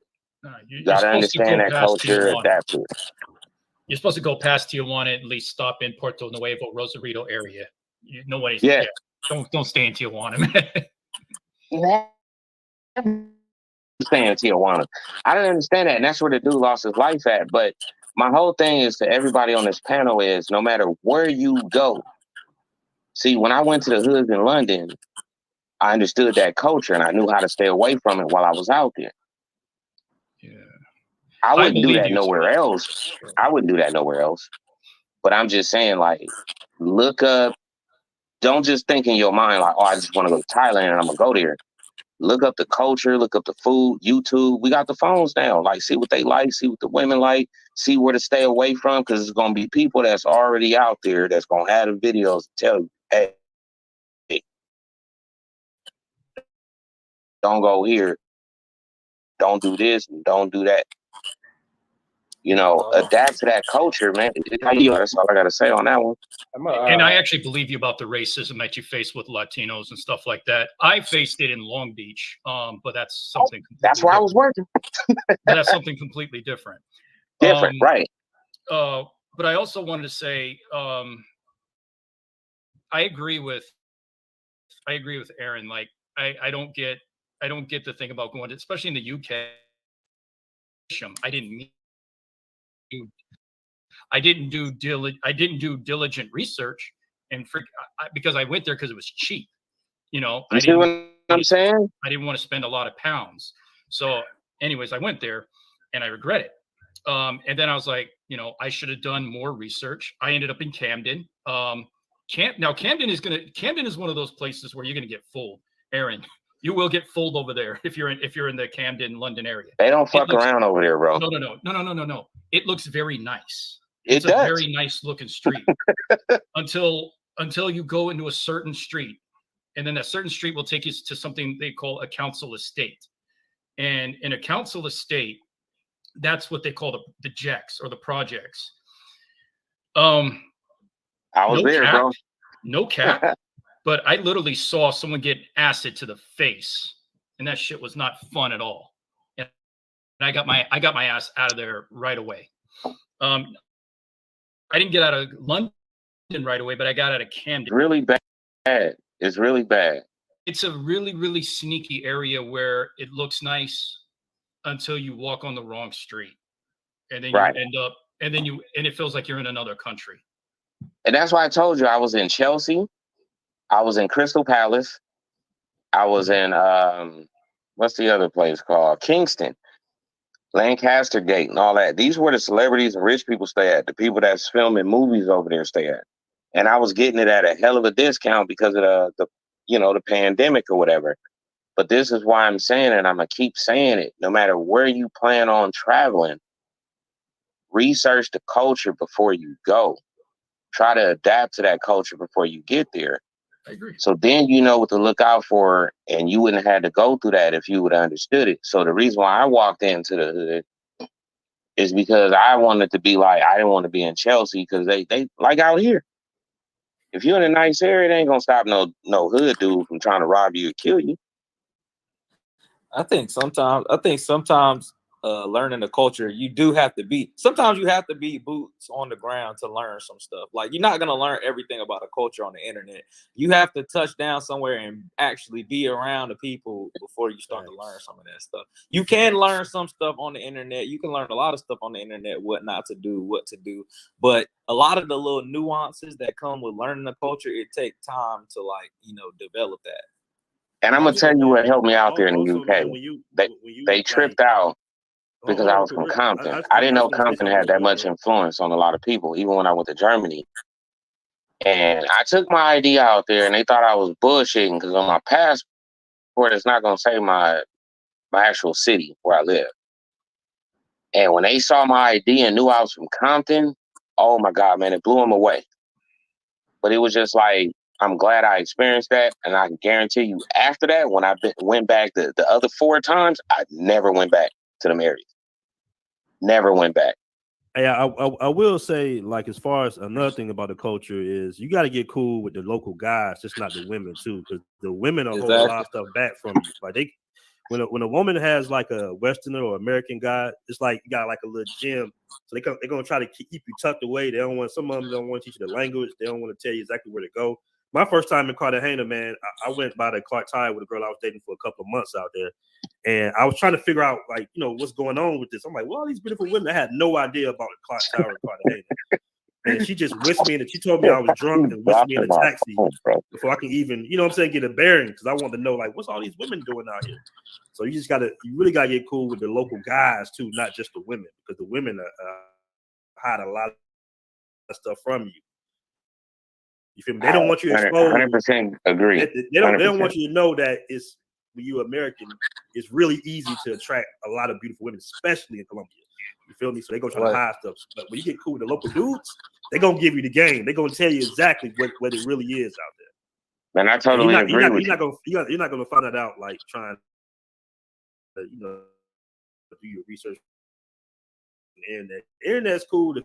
You got to understand that culture, adapt to it. You're supposed to go past Tijuana, at least stop in Puerto Nuevo, Rosarito area. Nobody's Don't stay in Tijuana, man. Stay in Tijuana. I didn't understand that, and that's where the dude lost his life at. But my whole thing is to everybody on this panel is no matter where you go. See, when I went to the hoods in London, I understood that culture and I knew how to stay away from it while I was out there. Yeah. I wouldn't do that nowhere else. I wouldn't do that nowhere else. But I'm just saying, like, look up. Don't just think in your mind like, oh, I just want to go to Thailand and I'm gonna go there. Look up the culture, look up the food, YouTube. We got the phones now. Like, see what they like, see what the women like, see where to stay away from, because it's gonna be people that's already out there that's gonna have the videos to tell you, hey, don't go here, don't do this, and don't do that. You know, adapt to that culture, man. That's all I gotta say on that one. And I actually believe you about the racism that you face with Latinos and stuff like that. I faced it in Long Beach, but that's something. That's where I was working. But that's something completely different. Right? But I also wanted to say, I agree with Aaron. Like, I don't get the thing about going to, especially in the UK. I didn't do diligent research, and because I went there because it was cheap. You know, you see what I'm saying? I didn't want to spend a lot of pounds. So, anyways, I went there, and I regret it. And then I was like, I should have done more research. I ended up in Camden. Camden is one of those places where you're going to get fooled, Aaron. You will get fooled over there if you're in the Camden, London area. They don't fuck around over there, bro. No. It looks very nice. It's a very nice looking street until you go into a certain street, and then that certain street will take you to something they call a council estate. And in a council estate, that's what they call the jacks or the projects. I was No there, cap. bro. No cap. But I literally saw someone get acid to the face, and that shit was not fun at all. And I got my ass out of there right away. I didn't get out of London right away, but I got out of Camden. Really bad. It's really bad. It's a really, really sneaky area where it looks nice until you walk on the wrong street, and then Right. you end up, and it feels like you're in another country. And that's why I told you I was in Chelsea. I was in Crystal Palace. I was in what's the other place called? Kingston, Lancaster Gate, and all that. These were the celebrities and rich people stay at. The people that's filming movies over there stay at. And I was getting it at a hell of a discount because of the pandemic or whatever. But this is why I'm saying it. I'm gonna keep saying it. No matter where you plan on traveling, research the culture before you go. Try to adapt to that culture before you get there. I agree. So then you know what to look out for, and you wouldn't have had to go through that if you would have understood it. So the reason why I walked into the hood is because I wanted to be like, I didn't want to be in Chelsea because they like out here. If you're in a nice area, they ain't gonna stop no hood dude from trying to rob you or kill you. I think sometimes learning the culture, you do have to be. Sometimes you have to be boots on the ground to learn some stuff. Like, you're not gonna learn everything about a culture on the internet. You have to touch down somewhere and actually be around the people before you start to learn some of that stuff. You can learn some stuff on the internet. You can learn a lot of stuff on the internet, what not to do, what to do. But a lot of the little nuances that come with learning the culture, it takes time to develop that. And I'm gonna tell you what helped me out there in the Also, UK. man, when you They tripped out because I was from Compton. I didn't know Compton had that much influence on a lot of people, even when I went to Germany. And I took my ID out there, and they thought I was bullshitting because on my passport, it's not gonna say my actual city where I live. And when they saw my ID and knew I was from Compton, oh my God, man, it blew them away. But it was just like, I'm glad I experienced that, and I can guarantee you, after that, when I went back the other 4 times, I never went back to them areas. Never went back. Yeah, I will say, like, as far as another thing about the culture is you got to get cool with the local guys, just not the women too, because the women are holding a lot of stuff back from you. Like when a woman has like a Westerner or American guy, it's like you got like a little gym. So they're gonna try to keep you tucked away. Some of them don't want to teach you the language. They don't want to tell you exactly where to go. My first time in Cartagena, man, I went by the Clark Tire with a girl I was dating for a couple of months out there. And I was trying to figure out, like, what's going on with this. I'm like, well, all these beautiful women. I had no idea about the Clark Tower in Cartagena. And she just whisked me in, and she told me I was drunk and whisked me in a taxi before I can even, get a bearing, because I wanted to know, like, what's all these women doing out here? So you really got to get cool with the local guys, too, not just the women, because the women hide a lot of stuff from you. You feel me? They don't want you exposed. 100% agree. They don't want you to know that when you're American, it's really easy to attract a lot of beautiful women, especially in Colombia. You feel me? So they're gonna try to hide stuff. But when you get cool with the local dudes, they're gonna give you the game. They're gonna tell you exactly what it really is out there. Man, I totally agree with you. You're not gonna find that out like trying to do your research on the internet. The internet's cool to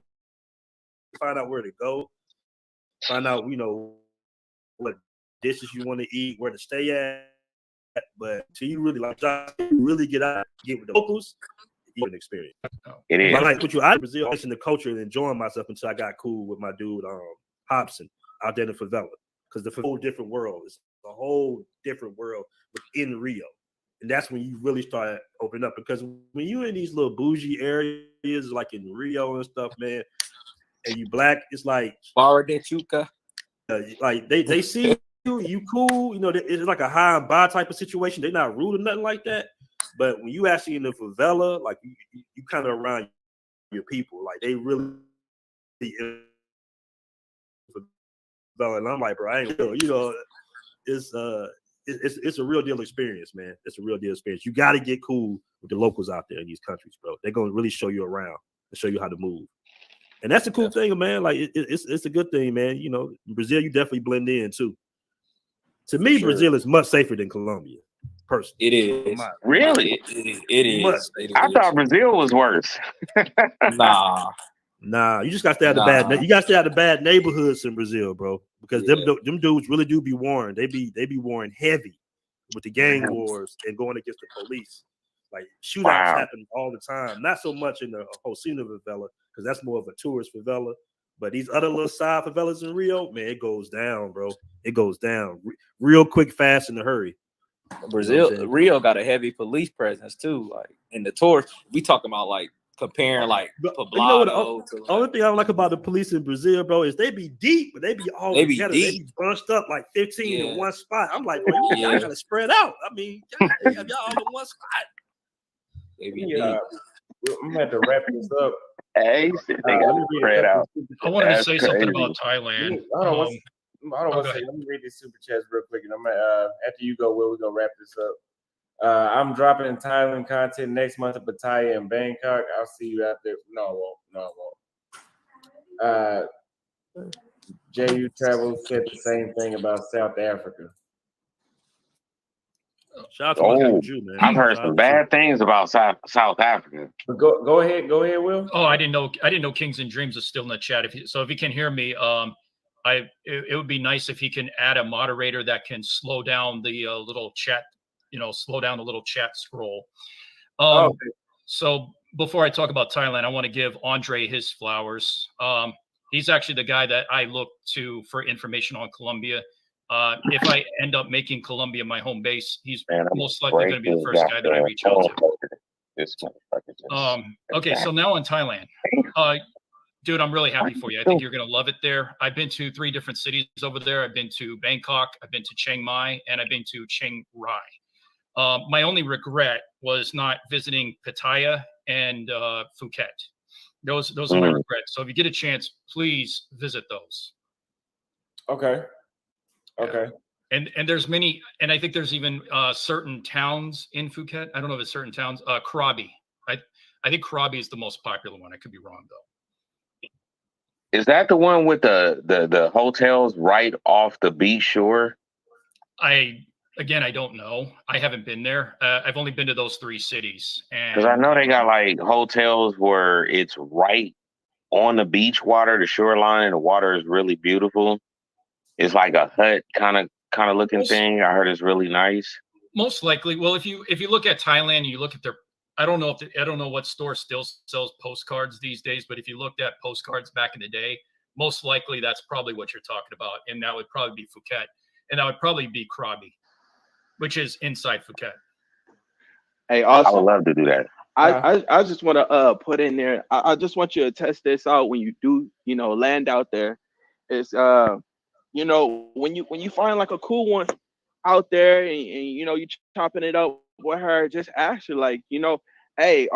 find out where to go, find out what dishes you want to eat, where to stay at. But till you really get with the locals, you an experience. It is. Like with you, I Brazil, in the culture and enjoying myself until I got cool with my dude Hobson out there in the favela, because the whole different world. It's a whole different world within Rio, and that's when you really start opening up. Because when you're in these little bougie areas like in Rio and stuff, man, and you black, it's like Barra de Chuca. Like they see you cool, it's like a high and by type of situation. They're not rude or nothing like that. But when you actually in the favela, like you kind of around your people, like they really and I'm like, bro, I ain't real. It's a real deal experience, man. It's a real deal experience. You got to get cool with the locals out there in these countries, bro. They're gonna really show you around and show you how to move. And that's the cool thing, man. Like it's a good thing, man. In Brazil, you definitely blend in too. To me, Brazil is much safer than Colombia. Personally, it is. Really? It is. I thought Brazil was worse. Nah. Nah, you just got to stay out of bad. You got to stay out of bad neighborhoods in Brazil, bro. Because them dudes really do be warring. They be warring heavy with the gang wars and going against the police. Like shootouts happen all the time. Not so much in the Rosina favela because that's more of a tourist favela. But these other little side favelas in Rio, man, it goes down, bro. It goes down real quick, fast, in a hurry. Brazil, Rio got a heavy police presence too. Like in the tours, we talking about like comparing like Poblado. The only thing I don't like about the police in Brazil, bro, is they be deep, but they be all together. They be bunched up like 15 in one spot. I'm like, bro, y'all gotta spread out. I mean, y'all all in one spot. I'm gonna have to wrap this up. Hey, they got spread out. I wanted to say something about Thailand. Hold on. Let me read these super chats real quick, and I'm gonna after you go, Will, we're gonna wrap this up. I'm dropping in Thailand content next month at Pattaya and Bangkok. I'll see you out there. No, I won't. JU Travel said the same thing about South Africa. Shout out to man. I've heard some bad things about South Africa. But go ahead, Will. Oh, I didn't know Kings and Dreams is still in the chat. If he can hear me, it would be nice if he can add a moderator that can slow down the little chat. Slow down the little chat scroll. So before I talk about Thailand, I want to give Andre his flowers. He's actually the guy that I look to for information on Colombia. If I end up making Colombia my home base, he's most likely going to be the first guy that I reach out to. Okay, so now on Thailand. Dude, I'm really happy for you. I think you're going to love it there. I've been to 3 different cities over there. I've been to Bangkok, I've been to Chiang Mai, and I've been to Chiang Rai. My only regret was not visiting Pattaya and Phuket. Those are my regrets. So if you get a chance, please visit those. Okay. And there's many, and I think there's even certain towns in Phuket. I don't know if it's certain towns. Krabi. I think Krabi is the most popular one. I could be wrong though. Is that the one with the hotels right off the beach shore? Again, I don't know. I haven't been there. I've only been to those 3 cities. Because I know they got like hotels where it's right on the beach water, the shoreline, and the water is really beautiful. It's like a hut kind of looking thing. I heard it's really nice. Most likely. Well, if you look at Thailand, you look at their. I don't know what store still sells postcards these days, but if you looked at postcards back in the day, most likely that's probably what you're talking about, and that would probably be Phuket, and that would probably be Krabi, which is inside Phuket. Hey, also, I would love to do that. I just want to put in there. I just want you to test this out when you do, land out there. It's when you find like a cool one out there and you chopping it up with her, just ask her like, hey,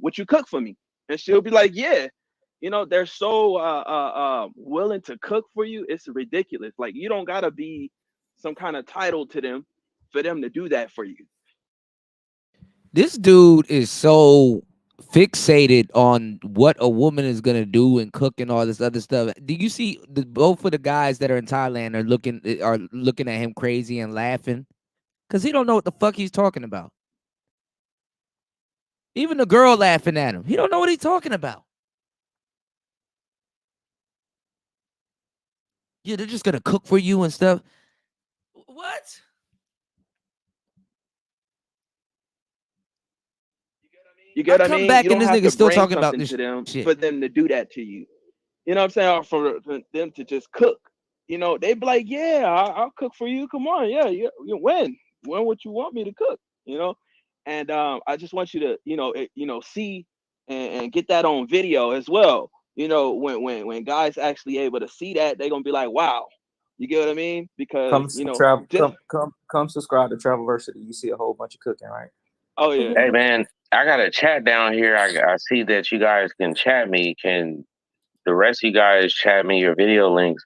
would you cook for me? And she'll be like, yeah. They're so willing to cook for you. It's ridiculous. Like you don't gotta be some kind of title to them for them to do that for you. This dude is so fixated on what a woman is gonna do and cook and all this other stuff. Do you see both of the guys that are in Thailand are looking at him crazy and laughing because he don't know what the fuck he's talking about. Even the girl laughing at him, he don't know what he's talking about. Yeah, they're just gonna cook for you and stuff. What? You get what I mean? Back You and don't this have nigga to still bring talking about something this to them shit. for them to do that to you. You know what I'm saying? Or for them to just cook. They be like, yeah, I'll cook for you. Come on, yeah, you when would you want me to cook? And I just want you to see and get that on video as well. When guys actually able to see that, they're gonna be like, wow. You get what I mean? Because come subscribe to Travelversity. You see a whole bunch of cooking, right? Oh yeah. Hey man, I got a chat down here. I see that you guys can chat me. Can the rest of you guys chat me your video links?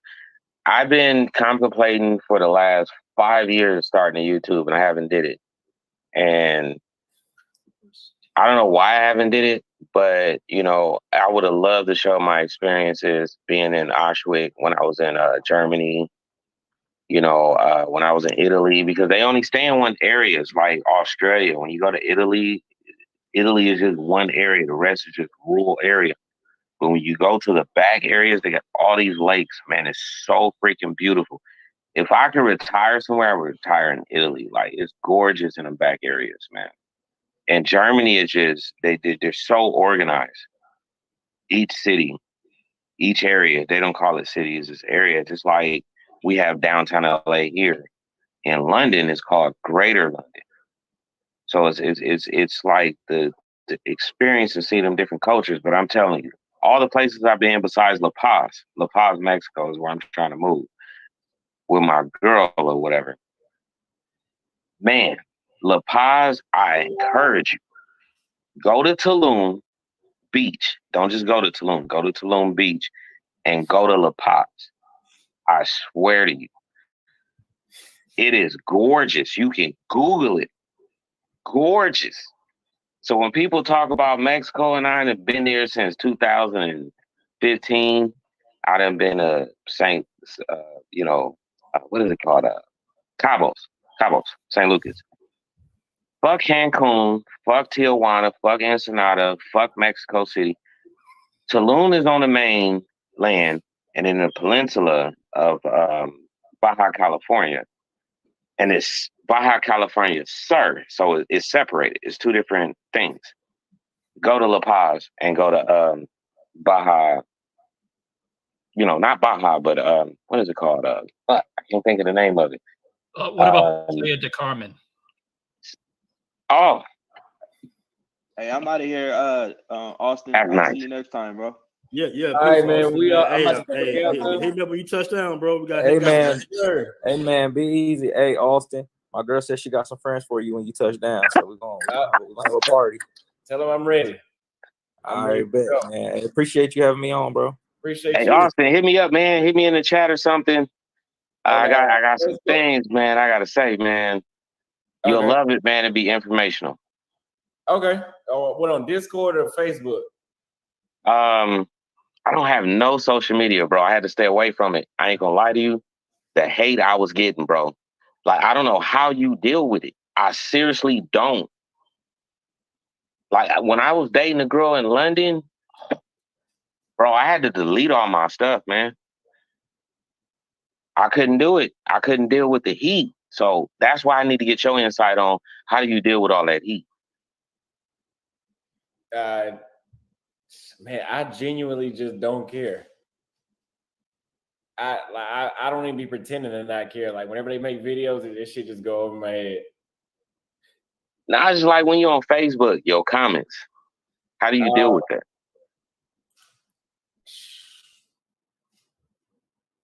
I've been contemplating for the last 5 years starting a YouTube, and I haven't did it. And I don't know why I haven't did it, but I would have loved to show my experiences being in Auschwitz when I was in Germany. When I was in Italy, because they only stay in one area. It's like Australia. When you go to Italy is just one area. The rest is just rural area. But when you go to the back areas, they got all these lakes. Man, it's so freaking beautiful. If I could retire somewhere, I would retire in Italy. Like, it's gorgeous in the back areas, man. And Germany is just they're so organized. Each city, each area, they don't call it cities, it's area. Just like we have downtown LA here. In London, it's called Greater London. So it's like the experience and see them different cultures. But I'm telling you, all the places I've been besides La Paz, Mexico is where I'm trying to move with my girl or whatever. Man, La Paz, I encourage you. Go to Tulum Beach. Don't just go to Tulum. Go to Tulum Beach and go to La Paz. I swear to you. It is gorgeous. You can Google it. Gorgeous. So when people talk about Mexico, and I have been there since 2015, I done been to what is it called? Cabos, St. Lucas. Fuck Cancun, fuck Tijuana, fuck Ensenada, fuck Mexico City. Tulum is on the main land and in the peninsula of Baja California. And it's Baja California Sur, so it's separated. It's two different things. Go to La Paz and go to Baja, not Baja, but what is it called? I can't think of the name of it. What about Playa de Carmen? Oh. Hey, I'm out of here, Austin. Have I'll nice. see you next time, bro. Yeah. All right, peace, man. Austin, We man. I'm about to Hey, hit me up when you touch down, bro. We got Hey hit down, man, Sure. hey man, be easy. Hey Austin, my girl said she got some friends for you when you touch down, so we're gonna have a party. Tell them I'm ready. All right, bet, man. I appreciate you having me on, bro. Appreciate Hey, you. Austin, hit me up, man. Hit me in the chat or something. I got some things, man. I gotta say, man. You'll love it, man. It'd be informational. Okay. What, on Discord or Facebook? I don't have no social media, bro. I had to stay away from it. I ain't gonna lie to you. The hate I was getting, bro. Like, I don't know how you deal with it. I seriously don't. Like, when I was dating a girl in London, bro, I had to delete all my stuff, man. I couldn't do it. I couldn't deal with the heat. So that's why I need to get your insight on how do you deal with all that heat. Man, I genuinely just don't care. I don't even be pretending to not care. Like, whenever they make videos, this shit just go over my head. Now, I just like when you're on Facebook, your comments. How do you deal with that?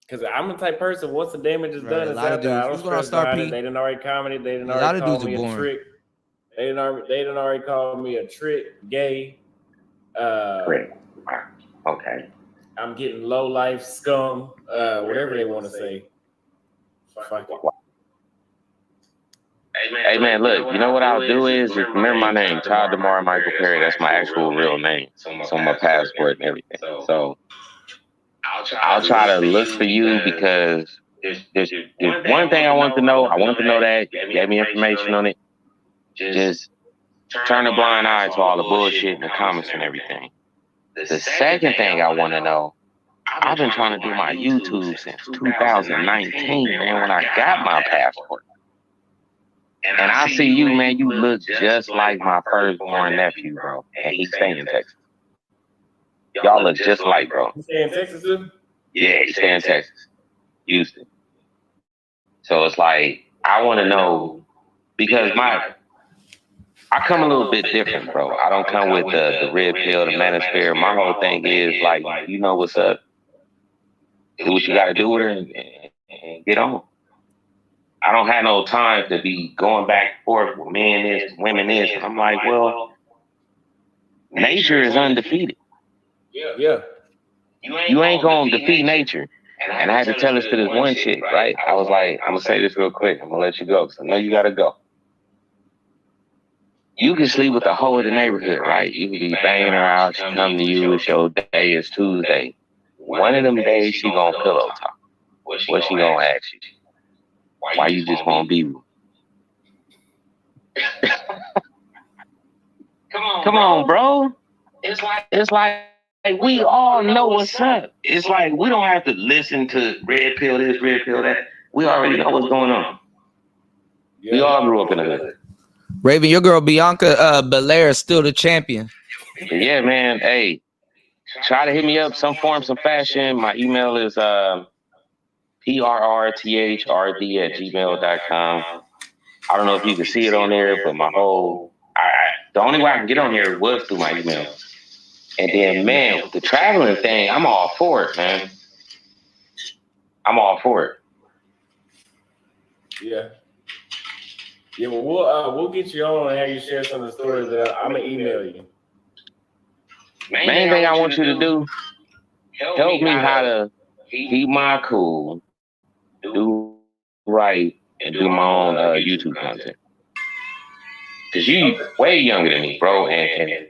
Because I'm the type of person, once the damage is done, it's out there. I don't stress behind it. They didn't already commented. They didn't already call me a trick. They didn't already call me a trick, gay. Trick. Okay. I'm getting low life, scum, whatever they want to say. Fuck it. Hey man, look, you know what I'll do is just remember my name, Todd DeMar Michael Perry. That's my actual real name. It's on my passport and everything. So I'll try to look for you because there's one thing I want to know. I want to know that you gave me information on it. Just turn a blind eye to all the bullshit in the comments and everything. The second thing I want to know, I've been trying to do my YouTube since 2019, man, when I got my passport. And I see you, man, you look just like my firstborn nephew, bro. And he stay in Texas. Y'all look just like, bro. You stay in Texas too? Yeah, he stay in Texas. Houston. So it's like, I want to know, because I come a little bit different, bro. I don't come with the red pill, the Manosphoria. My whole thing is, like, you know what's up. Do what you got to do with her and get on. I don't have no time to be going back and forth with men this, women this. I'm like, well, nature is undefeated. Yeah. You ain't going to defeat nature. And I had to tell this to this one chick, right? I was like, I'm going to say this real quick. I'm going to let you go because I know you got to go. You can sleep with the whole of the neighborhood, right? You can be banging her out. She come to you. It's your day. It's Tuesday. One of them days, she going to pillow talk. What she going to ask you? Why you just won't be with me? Come on, bro. It's like we all know what's up. It's like we don't have to listen to red pill this, red pill that. We already know what's going on. We all grew up in the hood. Raven, your girl Bianca Belair is still the champion. Yeah, man. Hey, try to hit me up some form, some fashion. My email is prrthrd@gmail.com. I don't know if you can see it on there, but the only way I can get on here was through my email. And then, man, with the traveling thing, I'm all for it, man. I'm all for it. Yeah. Yeah, well, we'll get you on and have you share some of the stories that I'm gonna email you. Main thing I want you to do, help me how to keep my cool, do right, and do my own YouTube content. Cause you way younger than me, bro, and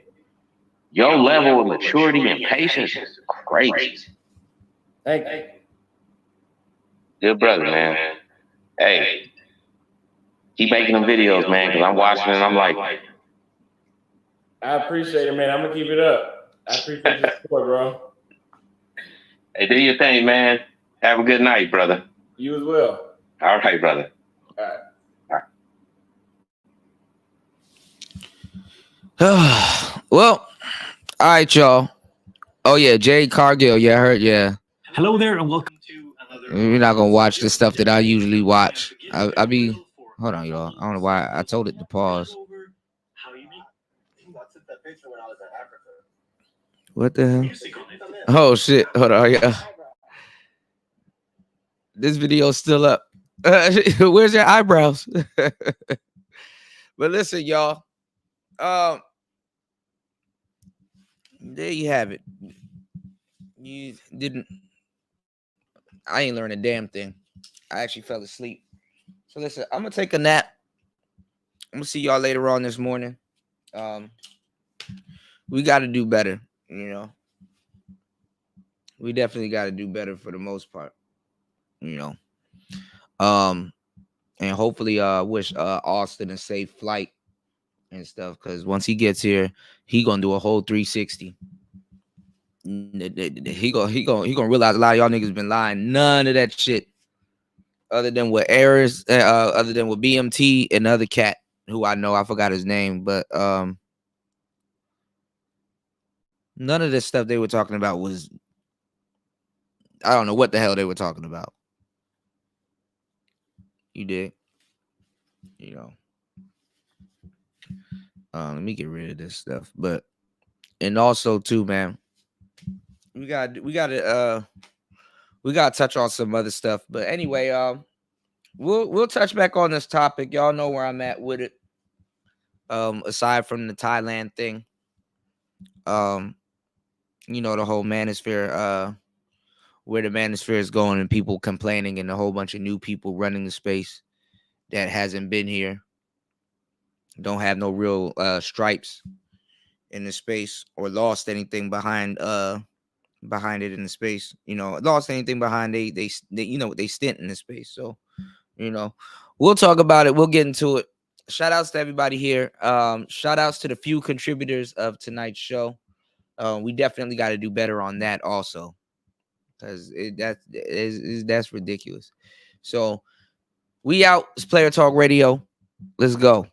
your level of maturity and patience is crazy. Thank you. Good brother, man. Hey, keep making them videos, man, because I'm watching and I'm like, I appreciate it, man. I'm gonna keep it up. I appreciate your support, bro. hey, do your thing, man. Have a good night, brother. You as well. All right, brother. All right. Well, all right, y'all. Oh yeah, Jay Cargill. Yeah, I heard. Yeah. Hello there, and welcome to another. You're not gonna watch the stuff that I usually watch. I be. Hold on, y'all. I don't know why I told it to pause. What the hell? Oh shit! Hold on, yeah. This video's still up. Where's your eyebrows? But listen, y'all. There you have it. You didn't. I ain't learned a damn thing. I actually fell asleep. So listen, I'm gonna take a nap. I'm gonna see y'all later on this morning. We got to do better. You know, we definitely got to do better for the most part. You know, and hopefully, wish Austin a safe flight and stuff. Because once he gets here, he gonna do a whole 360. He gonna realize a lot of y'all niggas been lying. None of that shit, other than with errors, other than with BMT and other cat who I know, I forgot his name, but none of this stuff they were talking about was, I don't know what the hell they were talking about. You did, you know. Let me get rid of this stuff, but and also too, man, we got to touch on some other stuff. But anyway, we'll touch back on this topic. Y'all know where I'm at with it. Aside from the Thailand thing, you know, the whole manosphere, where the manosphere is going and people complaining and a whole bunch of new people running the space that hasn't been here, don't have no real stripes in the space or lost anything behind it in the space, you know, lost anything behind they you know, they stint in the space. So, you know, we'll talk about it. We'll get into it. Shout outs to everybody here. Shout outs to the few contributors of tonight's show. We definitely got to do better on that also, because that's ridiculous. So we out. It's Player Talk Radio. Let's go.